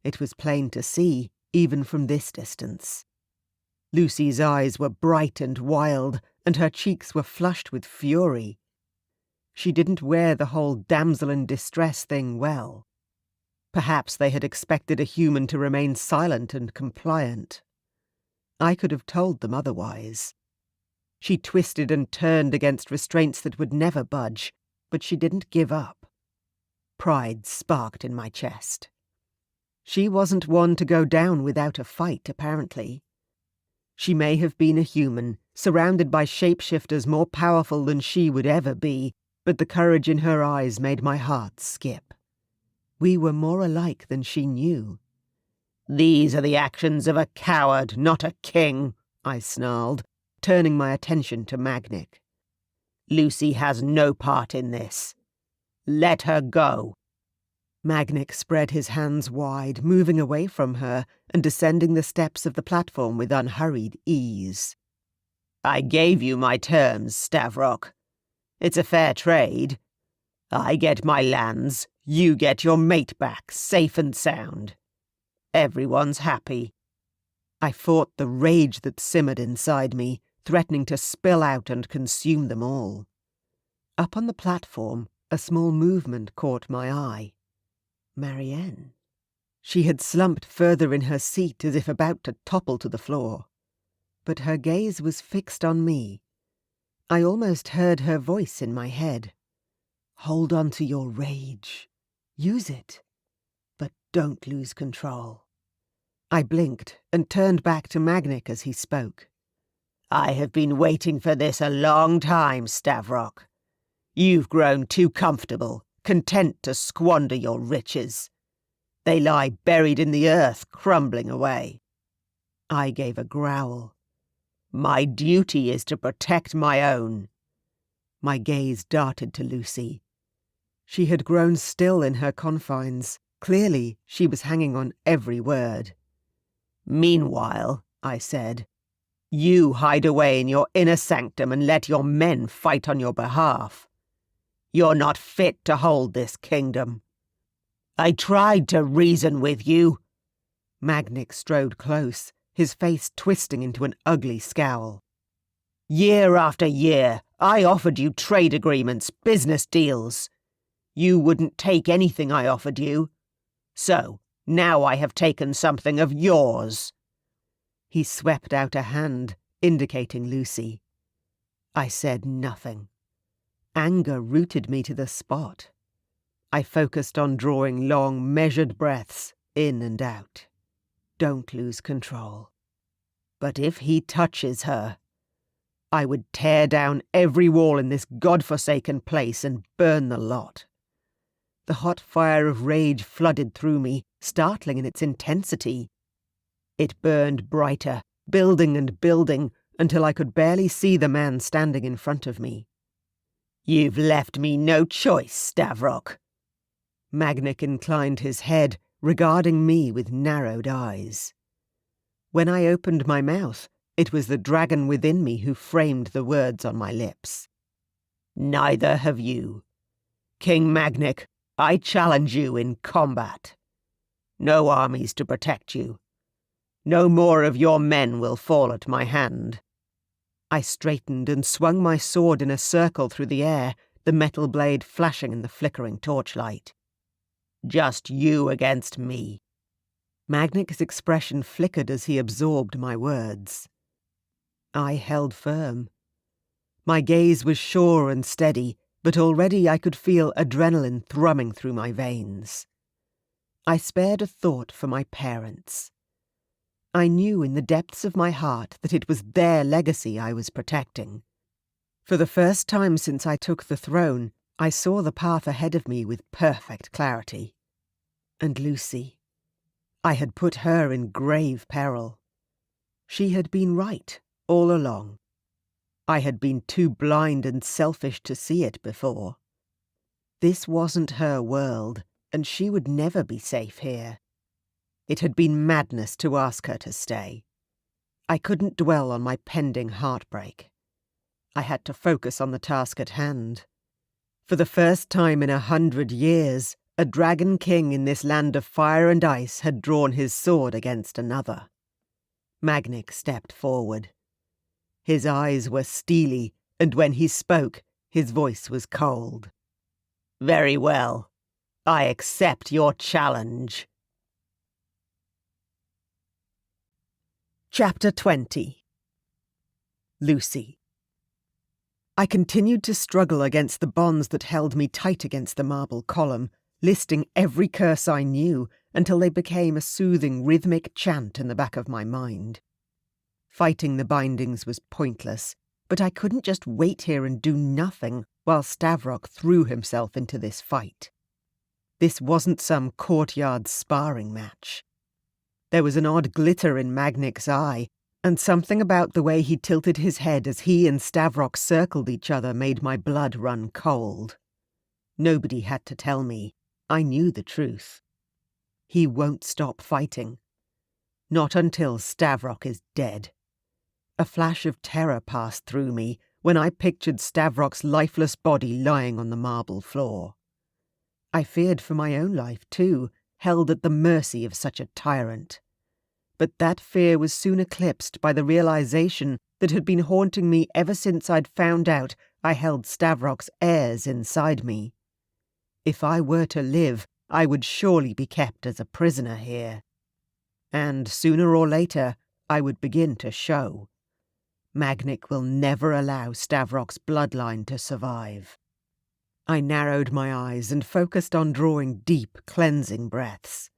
It was plain to see, even from this distance. Lucy's eyes were bright and wild, and her cheeks were flushed with fury. She didn't wear the whole damsel in distress thing well. Perhaps they had expected a human to remain silent and compliant. I could have told them otherwise. She twisted and turned against restraints that would never budge, but she didn't give up. Pride sparked in my chest. She wasn't one to go down without a fight, apparently. She may have been a human, surrounded by shapeshifters more powerful than she would ever be, but the courage in her eyes made my heart skip. We were more alike than she knew. These are the actions of a coward, not a king, I snarled, turning my attention to Magnic. Lucy has no part in this. Let her go. Magnic spread his hands wide, moving away from her and descending the steps of the platform with unhurried ease. I gave you my terms, Stavrok. It's a fair trade. I get my lands, you get your mate back, safe and sound. Everyone's happy. I fought the rage that simmered inside me, threatening to spill out and consume them all. Up on the platform, a small movement caught my eye. Marianne. She had slumped further in her seat as if about to topple to the floor. But her gaze was fixed on me. I almost heard her voice in my head. Hold on to your rage. Use it. But don't lose control. I blinked and turned back to Magnic as he spoke. I have been waiting for this a long time, Stavrok. You've grown too comfortable, content to squander your riches. They lie buried in the earth, crumbling away. I gave a growl. My duty is to protect my own. My gaze darted to Lucy. She had grown still in her confines. Clearly, she was hanging on every word. Meanwhile, I said, you hide away in your inner sanctum and let your men fight on your behalf. You're not fit to hold this kingdom. I tried to reason with you. Magnic strode close, his face twisting into an ugly scowl. Year after year, I offered you trade agreements, business deals. You wouldn't take anything I offered you. So, now I have taken something of yours. He swept out a hand, indicating Lucy. I said nothing. Anger rooted me to the spot. I focused on drawing long, measured breaths in and out. Don't lose control. But if he touches her, I would tear down every wall in this godforsaken place and burn the lot. The hot fire of rage flooded through me, startling in its intensity. It burned brighter, building and building, until I could barely see the man standing in front of me. You've left me no choice, Stavrok. Magnic inclined his head, regarding me with narrowed eyes. When I opened my mouth, it was the dragon within me who framed the words on my lips. Neither have you. King Magnic, I challenge you in combat. No armies to protect you. No more of your men will fall at my hand. I straightened and swung my sword in a circle through the air, the metal blade flashing in the flickering torchlight. Just you against me. Magnic's expression flickered as he absorbed my words. I held firm. My gaze was sure and steady, but already I could feel adrenaline thrumming through my veins. I spared a thought for my parents. I knew in the depths of my heart that it was their legacy I was protecting. For the first time since I took the throne, I saw the path ahead of me with perfect clarity. And Lucy. I had put her in grave peril. She had been right all along. I had been too blind and selfish to see it before. This wasn't her world, and she would never be safe here. It had been madness to ask her to stay. I couldn't dwell on my pending heartbreak. I had to focus on the task at hand. For the first time in 100 years, a Dragon King in this land of fire and ice had drawn his sword against another. Magnik stepped forward. His eyes were steely, and when he spoke, his voice was cold. "Very well. I accept your challenge." Chapter 20. Lucy. I continued to struggle against the bonds that held me tight against the marble column, listing every curse I knew until they became a soothing rhythmic chant in the back of my mind. Fighting the bindings was pointless, but I couldn't just wait here and do nothing while Stavrok threw himself into this fight. This wasn't some courtyard sparring match. There was an odd glitter in Magnik's eye, and something about the way he tilted his head as he and Stavrok circled each other made my blood run cold. Nobody had to tell me. I knew the truth. He won't stop fighting. Not until Stavrok is dead. A flash of terror passed through me when I pictured Stavrok's lifeless body lying on the marble floor. I feared for my own life too, held at the mercy of such a tyrant. But that fear was soon eclipsed by the realization that had been haunting me ever since I'd found out I held Stavrok's heirs inside me. If I were to live, I would surely be kept as a prisoner here. And sooner or later, I would begin to show. Magnik will never allow Stavrok's bloodline to survive. I narrowed my eyes and focused on drawing deep, cleansing breaths.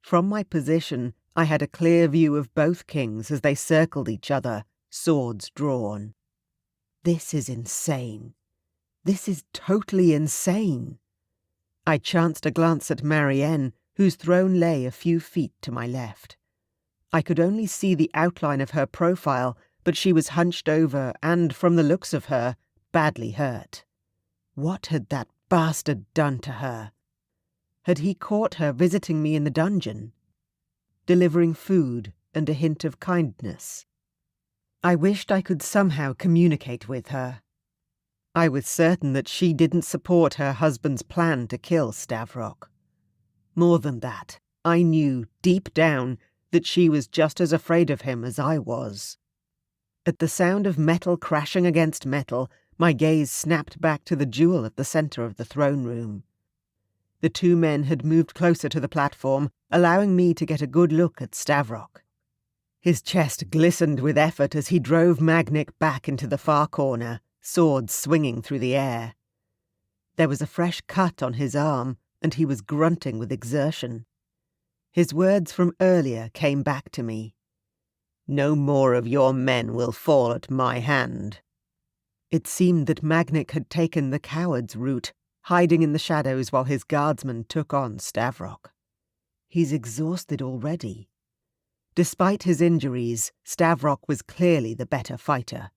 From my position, I had a clear view of both kings as they circled each other, swords drawn. This is insane. This is totally insane. I chanced a glance at Marianne, whose throne lay a few feet to my left. I could only see the outline of her profile, but she was hunched over and, from the looks of her, badly hurt. What had that bastard done to her? Had he caught her visiting me in the dungeon? Delivering food and a hint of kindness? I wished I could somehow communicate with her. I was certain that she didn't support her husband's plan to kill Stavrok. More than that, I knew, deep down, that she was just as afraid of him as I was. At the sound of metal crashing against metal, my gaze snapped back to the jewel at the center of the throne room. The two men had moved closer to the platform, allowing me to get a good look at Stavrok. His chest glistened with effort as he drove Magnik back into the far corner, sword swinging through the air. There was a fresh cut on his arm, and he was grunting with exertion. His words from earlier came back to me. "No more of your men will fall at my hand." It seemed that Magnik had taken the coward's route, hiding in the shadows while his guardsmen took on Stavrok. He's exhausted already. Despite his injuries, Stavrok was clearly the better fighter.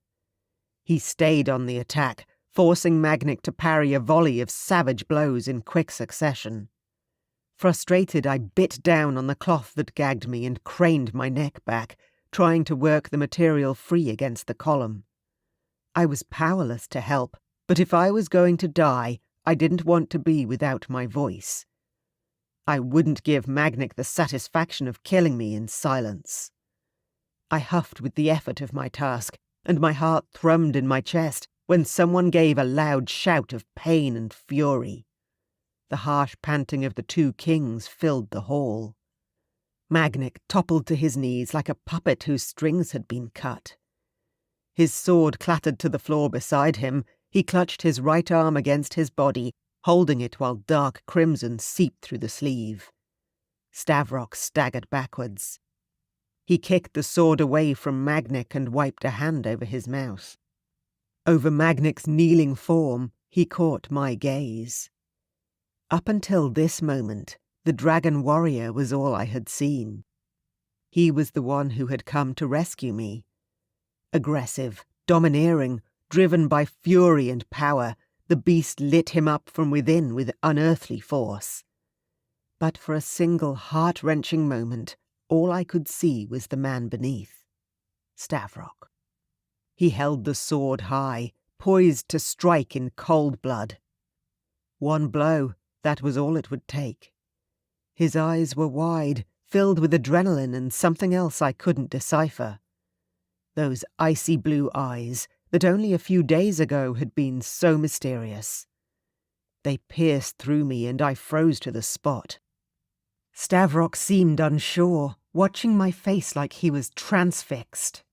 He stayed on the attack, forcing Magnik to parry a volley of savage blows in quick succession. Frustrated, I bit down on the cloth that gagged me and craned my neck back, trying to work the material free against the column. I was powerless to help, but if I was going to die, I didn't want to be without my voice. I wouldn't give Magnik the satisfaction of killing me in silence. I huffed with the effort of my task, and my heart thrummed in my chest when someone gave a loud shout of pain and fury. The harsh panting of the two kings filled the hall. Magnik toppled to his knees like a puppet whose strings had been cut. His sword clattered to the floor beside him. He clutched his right arm against his body, holding it while dark crimson seeped through the sleeve. Stavrok staggered backwards. He kicked the sword away from Magnic and wiped a hand over his mouth. Over Magnic's kneeling form, he caught my gaze. Up until this moment, the dragon warrior was all I had seen. He was the one who had come to rescue me. Aggressive, domineering, driven by fury and power, the beast lit him up from within with unearthly force. But for a single heart-wrenching moment, all I could see was the man beneath, Stavrok. He held the sword high, poised to strike in cold blood. One blow, that was all it would take. His eyes were wide, filled with adrenaline and something else I couldn't decipher. Those icy blue eyes that only a few days ago had been so mysterious. They pierced through me and I froze to the spot. Stavrok seemed unsure, watching my face like he was transfixed.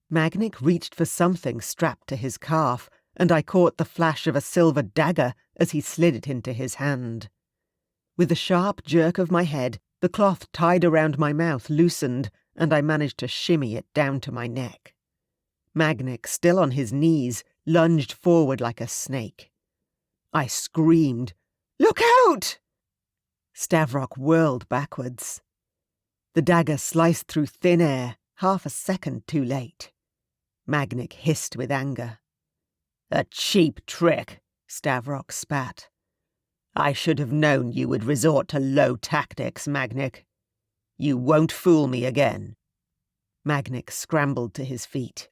Magnic reached for something strapped to his calf, and I caught the flash of a silver dagger as he slid it into his hand. With a sharp jerk of my head, the cloth tied around my mouth loosened, and I managed to shimmy it down to my neck. Magnic, still on his knees, lunged forward like a snake. I screamed, "Look out!" Stavrok whirled backwards. The dagger sliced through thin air, half a second too late. Magnic hissed with anger. "A cheap trick," Stavrok spat. "I should have known you would resort to low tactics, Magnic. You won't fool me again." Magnic scrambled to his feet.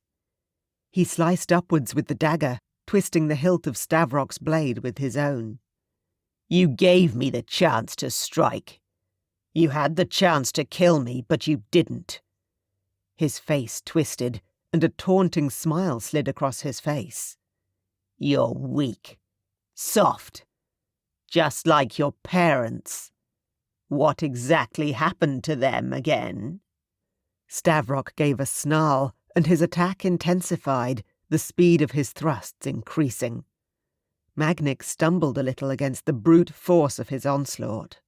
He sliced upwards with the dagger, twisting the hilt of Stavrok's blade with his own. "You gave me the chance to strike. You had the chance to kill me, but you didn't." His face twisted, and a taunting smile slid across his face. "You're weak. Soft. Just like your parents. What exactly happened to them again?" Stavrok gave a snarl, and his attack intensified, the speed of his thrusts increasing. Magnic stumbled a little against the brute force of his onslaught.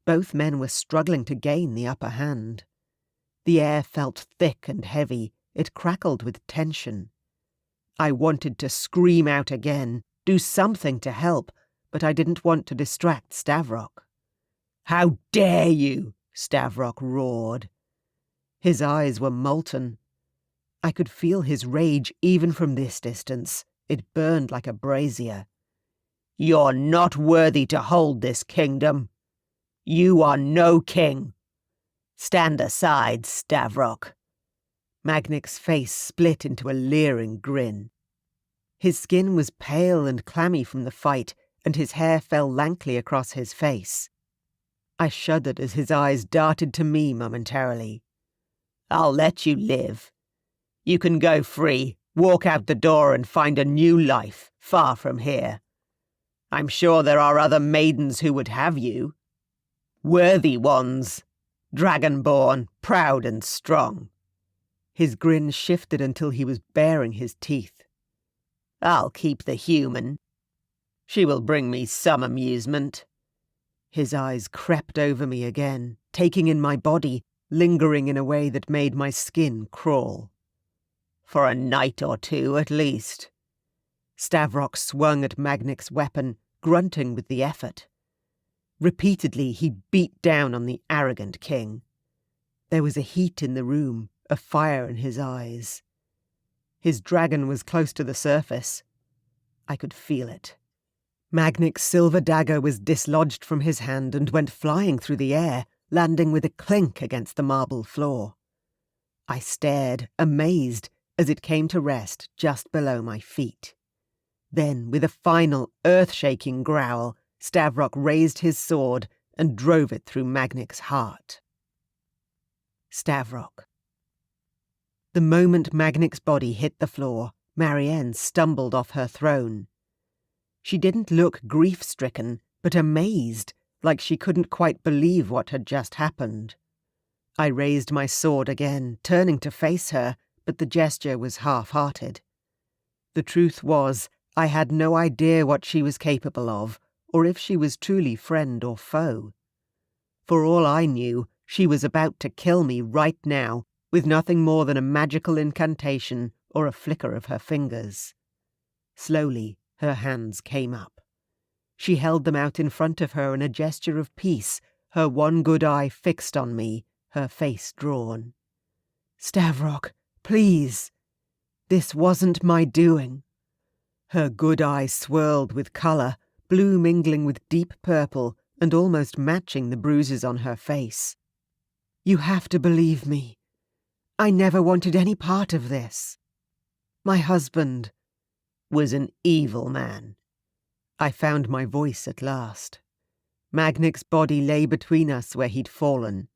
Both men were struggling to gain the upper hand. The air felt thick and heavy, it crackled with tension. I wanted to scream out again, do something to help, but I didn't want to distract Stavrok. "How dare you!" Stavrok roared. His eyes were molten. I could feel his rage even from this distance. It burned like a brazier. "You're not worthy to hold this kingdom. You are no king. Stand aside, Stavrok." Magnic's face split into a leering grin. His skin was pale and clammy from the fight, and his hair fell lankly across his face. I shuddered as his eyes darted to me momentarily. "I'll let you live. You can go free, walk out the door and find a new life, far from here. I'm sure there are other maidens who would have you. Worthy ones, dragonborn, proud and strong." His grin shifted until he was baring his teeth. "I'll keep the human. She will bring me some amusement." His eyes crept over me again, taking in my body, lingering in a way that made my skin crawl. "For a night or two, at least." Stavrok swung at Magnic's weapon, grunting with the effort. Repeatedly he beat down on the arrogant king. There was a heat in the room, a fire in his eyes. His dragon was close to the surface. I could feel it. Magnic's silver dagger was dislodged from his hand and went flying through the air, landing with a clink against the marble floor. I stared, amazed, as it came to rest just below my feet. Then, with a final, earth-shaking growl, Stavrok raised his sword and drove it through Magnic's heart. Stavrok. The moment Magnic's body hit the floor, Marianne stumbled off her throne. She didn't look grief-stricken, but amazed, like she couldn't quite believe what had just happened. I raised my sword again, turning to face her, but the gesture was half-hearted. The truth was, I had no idea what she was capable of, or if she was truly friend or foe. For all I knew, She was about to kill me right now, with nothing more than a magical incantation or a flicker of her fingers. Slowly, her hands came up. She held them out in front of her in a gesture of peace, her one good eye fixed on me, her face drawn. "Stavrok, please. This wasn't my doing." Her good eye swirled with colour, blue mingling with deep purple and almost matching the bruises on her face. "You have to believe me. I never wanted any part of this. My husband was an evil man." I found my voice at last. Magnic's body lay between us where he'd fallen.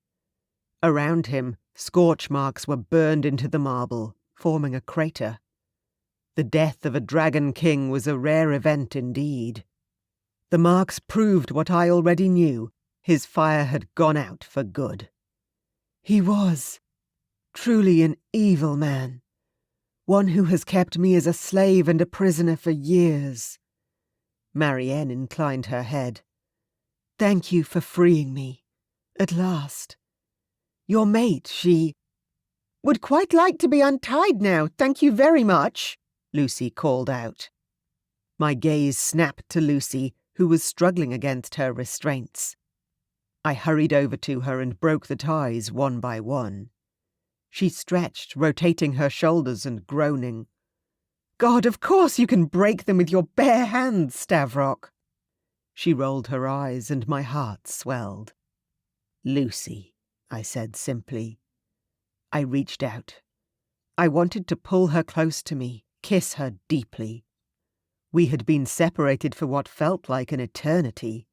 Around him, scorch marks were burned into the marble, forming a crater. The death of a Dragon King was a rare event indeed. The marks proved what I already knew. His fire had gone out for good. He was truly an evil man, one who has kept me as a slave and a prisoner for years. Marianne inclined her head. "Thank you for freeing me, at last. Your mate, she would quite like to be untied now, thank you very much," Lucy called out. My gaze snapped to Lucy, who was struggling against her restraints. I hurried over to her and broke the ties one by one. She stretched, rotating her shoulders and groaning. "God, of course you can break them with your bare hands, Stavrok." She rolled her eyes and my heart swelled. "Lucy," I said simply. I reached out. I wanted to pull her close to me, kiss her deeply. We had been separated for what felt like an eternity.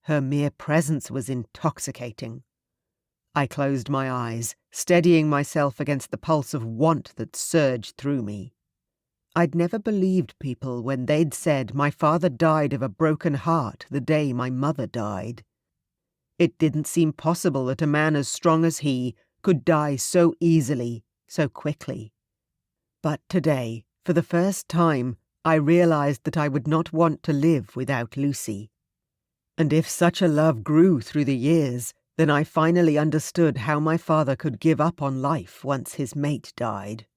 Her mere presence was intoxicating. I closed my eyes, steadying myself against the pulse of want that surged through me. I'd never believed people when they'd said my father died of a broken heart the day my mother died. It didn't seem possible that a man as strong as he could die so easily, so quickly. But today, for the first time, I realized that I would not want to live without Lucy. And if such a love grew through the years, then I finally understood how my father could give up on life once his mate died.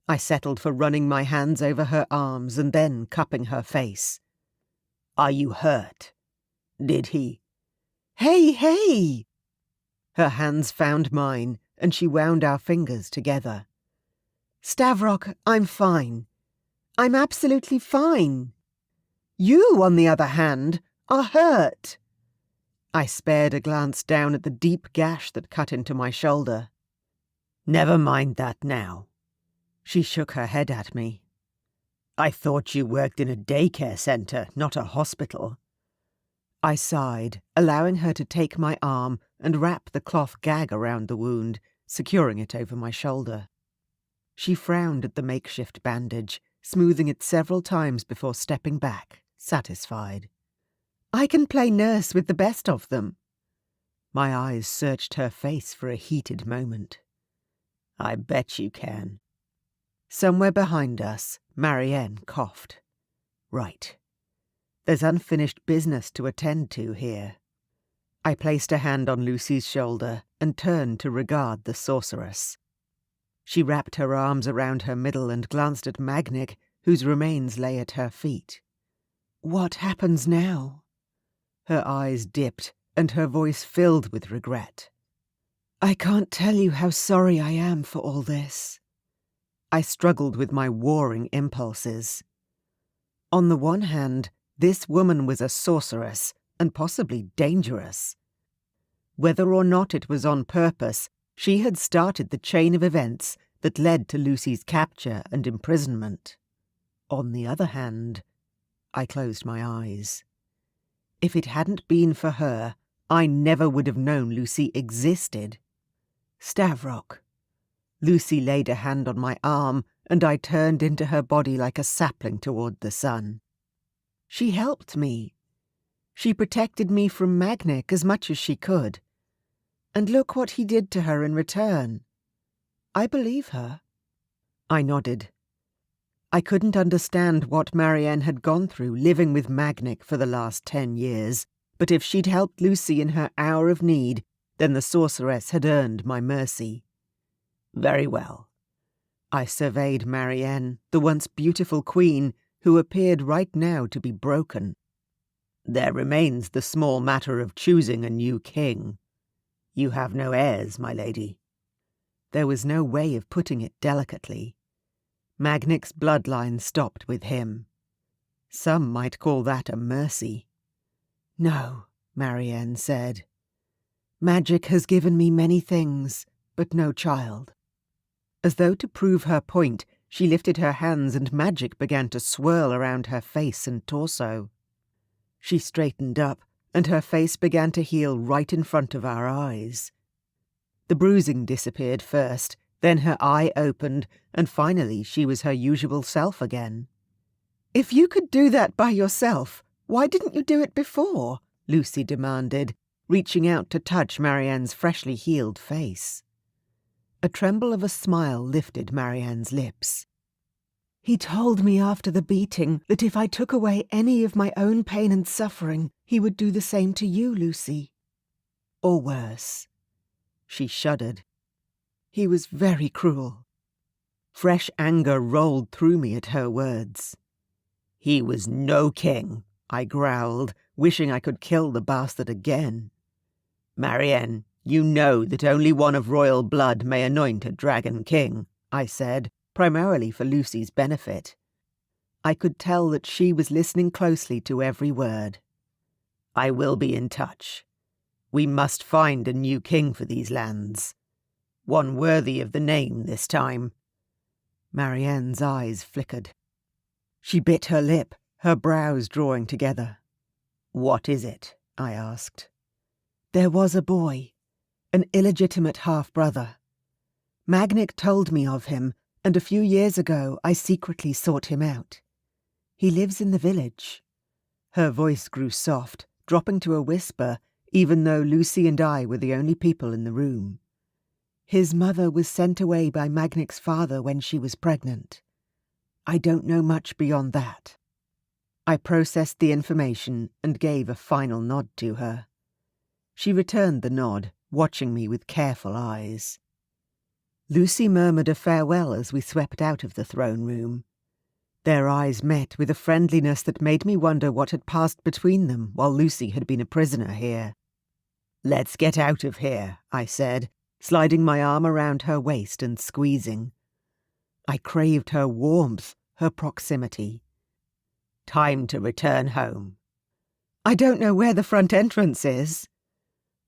I settled for running my hands over her arms and then cupping her face. "Are you hurt? Did he—" "Hey, hey!" Her hands found mine, and she wound our fingers together. "Stavrok, I'm fine. I'm absolutely fine. You, on the other hand, are hurt." I spared a glance down at the deep gash that cut into my shoulder. "Never mind that now." She shook her head at me. "I thought you worked in a daycare centre, not a hospital." I sighed, allowing her to take my arm and wrap the cloth gag around the wound, securing it over my shoulder. She frowned at the makeshift bandage, smoothing it several times before stepping back, satisfied. "I can play nurse with the best of them." My eyes searched her face for a heated moment. "I bet you can." Somewhere behind us, Marianne coughed. "Right. There's unfinished business to attend to here." I placed a hand on Lucy's shoulder and turned to regard the sorceress. She wrapped her arms around her middle and glanced at Magnic, whose remains lay at her feet. "What happens now?" Her eyes dipped, and her voice filled with regret. "I can't tell you how sorry I am for all this." I struggled with my warring impulses. On the one hand, this woman was a sorceress, and possibly dangerous. Whether or not it was on purpose, she had started the chain of events that led to Lucy's capture and imprisonment. On the other hand, I closed my eyes. If it hadn't been for her, I never would have known Lucy existed. "Stavrok." Lucy laid a hand on my arm, and I turned into her body like a sapling toward the sun. She helped me. She protected me from Magnic as much as she could. And look what he did to her in return. I believe her. I nodded. I couldn't understand what Marianne had gone through living with Magnic for the last 10 years, but if she'd helped Lucy in her hour of need, then the sorceress had earned my mercy. Very well. I surveyed Marianne, the once beautiful queen, who appeared right now to be broken. There remains the small matter of choosing a new king. You have no heirs, my lady. There was no way of putting it delicately. Magnic's bloodline stopped with him. Some might call that a mercy. No, Marianne said. Magic has given me many things, but no child. As though to prove her point, she lifted her hands and magic began to swirl around her face and torso. She straightened up, and her face began to heal right in front of our eyes. The bruising disappeared first, then her eye opened, and finally she was her usual self again. "If you could do that by yourself, why didn't you do it before?" Lucy demanded, reaching out to touch Marianne's freshly healed face. A tremble of a smile lifted Marianne's lips. "He told me after the beating that if I took away any of my own pain and suffering, he would do the same to you, Lucy. Or worse." She shuddered. "He was very cruel." Fresh anger rolled through me at her words. "He was no king," I growled, wishing I could kill the bastard again. "Marianne, you know that only one of royal blood may anoint a Dragon King," I said, primarily for Lucy's benefit. I could tell that she was listening closely to every word. "I will be in touch. We must find a new king for these lands. One worthy of the name this time." Marianne's eyes flickered. She bit her lip, her brows drawing together. "What is it?" I asked. "There was a boy, an illegitimate half-brother. Magnic told me of him, and a few years ago I secretly sought him out. He lives in the village." Her voice grew soft, dropping to a whisper, even though Lucy and I were the only people in the room. "His mother was sent away by Magnic's father when she was pregnant. I don't know much beyond that." I processed the information and gave a final nod to her. She returned the nod, watching me with careful eyes. Lucy murmured a farewell as we swept out of the throne room. Their eyes met with a friendliness that made me wonder what had passed between them while Lucy had been a prisoner here. "Let's get out of here," I said, sliding my arm around her waist and squeezing. I craved her warmth, her proximity. "Time to return home." "I don't know where the front entrance is."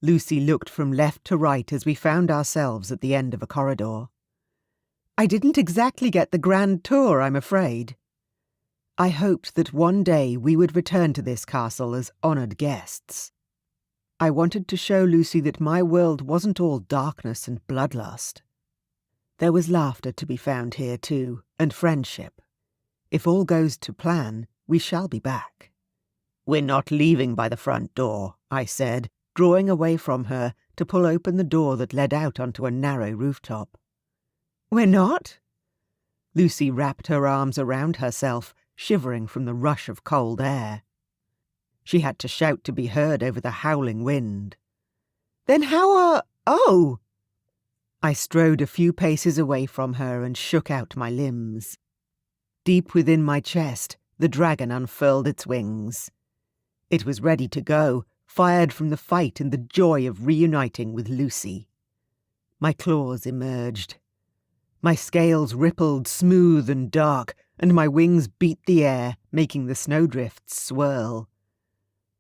Lucy looked from left to right as we found ourselves at the end of a corridor. "I didn't exactly get the grand tour, I'm afraid." I hoped that one day we would return to this castle as honoured guests. I wanted to show Lucy that my world wasn't all darkness and bloodlust. There was laughter to be found here too, and friendship. If all goes to plan, we shall be back. "We're not leaving by the front door," I said, drawing away from her to pull open the door that led out onto a narrow rooftop. "We're not?" Lucy wrapped her arms around herself, shivering from the rush of cold air. She had to shout to be heard over the howling wind. "Then how are— Oh!" I strode a few paces away from her and shook out my limbs. Deep within my chest, the dragon unfurled its wings. It was ready to go, fired from the fight and the joy of reuniting with Lucy. My claws emerged. My scales rippled smooth and dark, and my wings beat the air, making the snowdrifts swirl.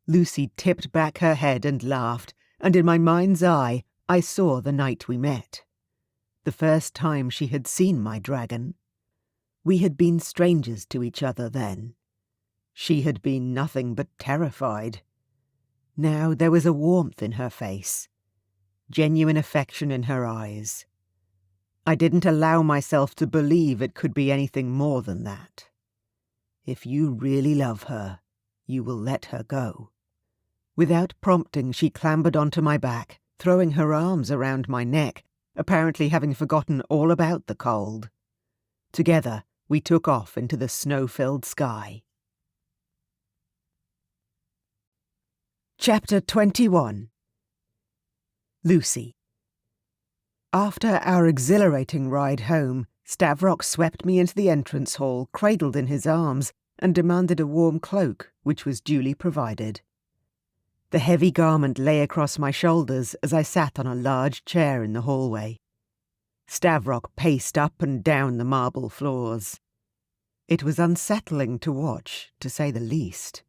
Lucy tipped back her head and laughed, and in my mind's eye I saw the night we met. The first time she had seen my dragon. We had been strangers to each other then. She had been nothing but terrified. Now there was a warmth in her face, genuine affection in her eyes. I didn't allow myself to believe it could be anything more than that. If you really love her, you will let her go. Without prompting, she clambered onto my back, throwing her arms around my neck, apparently having forgotten all about the cold. Together, we took off into the snow-filled sky. Chapter 21. Lucy. After our exhilarating ride home, Stavrok swept me into the entrance hall, cradled in his arms, and demanded a warm cloak, which was duly provided. The heavy garment lay across my shoulders as I sat on a large chair in the hallway. Stavrok paced up and down the marble floors. It was unsettling to watch, to say the least.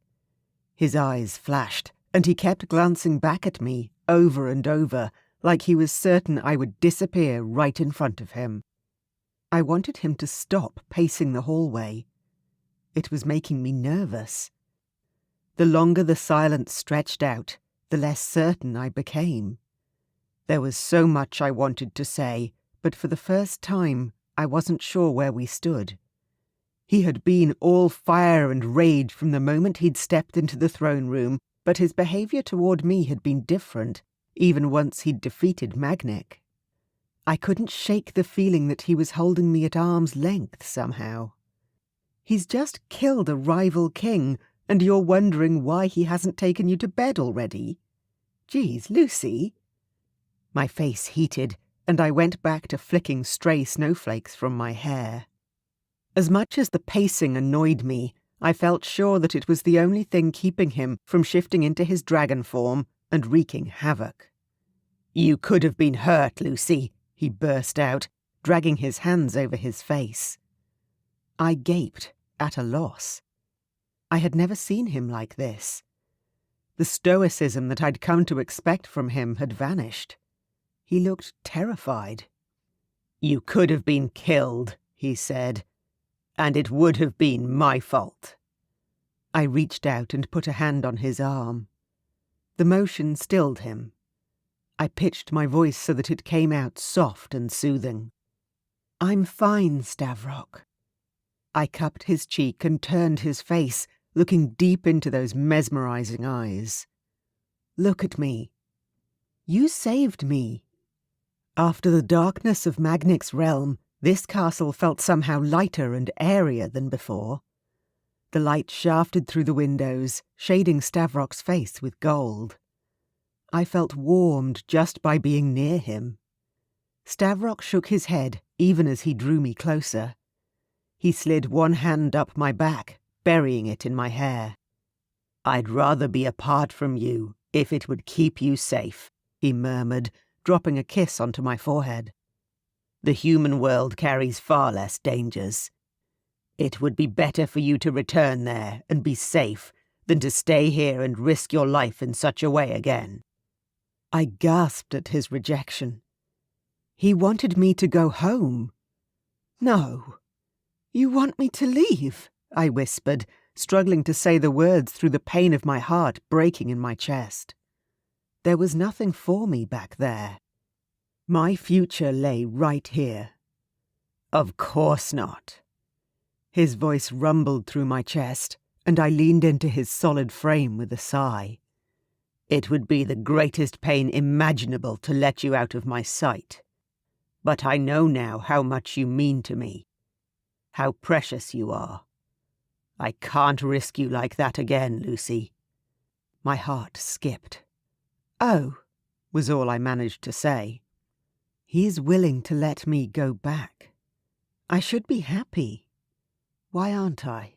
His eyes flashed, and he kept glancing back at me, over and over, like he was certain I would disappear right in front of him. I wanted him to stop pacing the hallway. It was making me nervous. The longer the silence stretched out, the less certain I became. There was so much I wanted to say, but for the first time I wasn't sure where we stood. He had been all fire and rage from the moment he'd stepped into the throne room, but his behaviour toward me had been different, even once he'd defeated Magnic. I couldn't shake the feeling that he was holding me at arm's length somehow. He's just killed a rival king, and you're wondering why he hasn't taken you to bed already? Geez, Lucy. My face heated, and I went back to flicking stray snowflakes from my hair. As much as the pacing annoyed me, I felt sure that it was the only thing keeping him from shifting into his dragon form and wreaking havoc. "You could have been hurt, Lucy," he burst out, dragging his hands over his face. I gaped, at a loss. I had never seen him like this. The stoicism that I'd come to expect from him had vanished. He looked terrified. "You could have been killed," he said, "and it would have been my fault." I reached out and put a hand on his arm. The motion stilled him. I pitched my voice so that it came out soft and soothing. "I'm fine, Stavrok." I cupped his cheek and turned his face, looking deep into those mesmerizing eyes. "Look at me. You saved me." After the darkness of Magnic's realm, this castle felt somehow lighter and airier than before. The light shafted through the windows, shading Stavrok's face with gold. I felt warmed just by being near him. Stavrok shook his head, even as he drew me closer. He slid one hand up my back, burying it in my hair. "I'd rather be apart from you, if it would keep you safe," he murmured, dropping a kiss onto my forehead. "The human world carries far less dangers. It would be better for you to return there and be safe than to stay here and risk your life in such a way again." I gasped at his rejection. He wanted me to go home. "No. You want me to leave?" I whispered, struggling to say the words through the pain of my heart breaking in my chest. There was nothing for me back there. My future lay right here. "Of course not." His voice rumbled through my chest, and I leaned into his solid frame with a sigh. "It would be the greatest pain imaginable to let you out of my sight. But I know now how much you mean to me. How precious you are. I can't risk you like that again, Lucy." My heart skipped. "Oh," was all I managed to say. He's willing to let me go back. I should be happy. Why aren't I?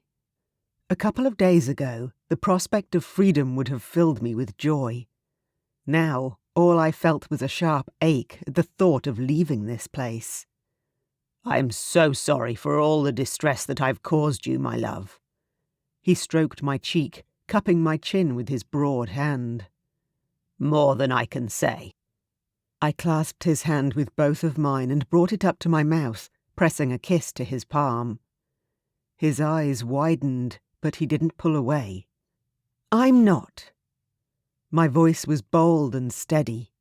A couple of days ago, the prospect of freedom would have filled me with joy. Now, all I felt was a sharp ache at the thought of leaving this place. "I'm so sorry for all the distress that I've caused you, my love." He stroked my cheek, cupping my chin with his broad hand. "More than I can say." I clasped his hand with both of mine and brought it up to my mouth, pressing a kiss to his palm. His eyes widened, but he didn't pull away. "I'm not." My voice was bold and steady.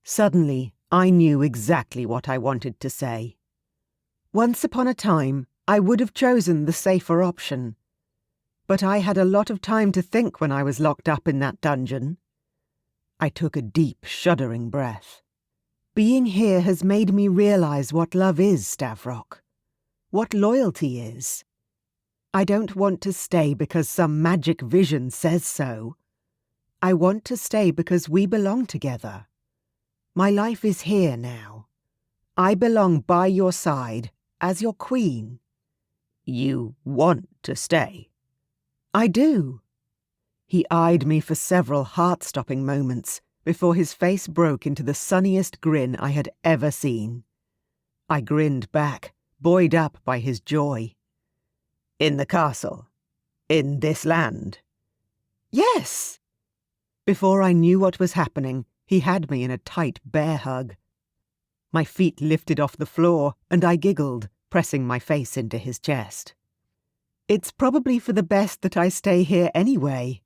Suddenly, I knew exactly what I wanted to say. Once upon a time, I would have chosen the safer option. But I had a lot of time to think when I was locked up in that dungeon. I took a deep, shuddering breath. Being here has made me realize what love is, Stavrok. What loyalty is. I don't want to stay because some magic vision says so. I want to stay because we belong together. My life is here now. I belong by your side as your queen. You want to stay? I do. He eyed me for several heart-stopping moments before his face broke into the sunniest grin I had ever seen. I grinned back, buoyed up by his joy. In the castle? In this land? Yes! Before I knew what was happening, he had me in a tight bear hug. My feet lifted off the floor, and I giggled, pressing my face into his chest. It's probably for the best that I stay here anyway,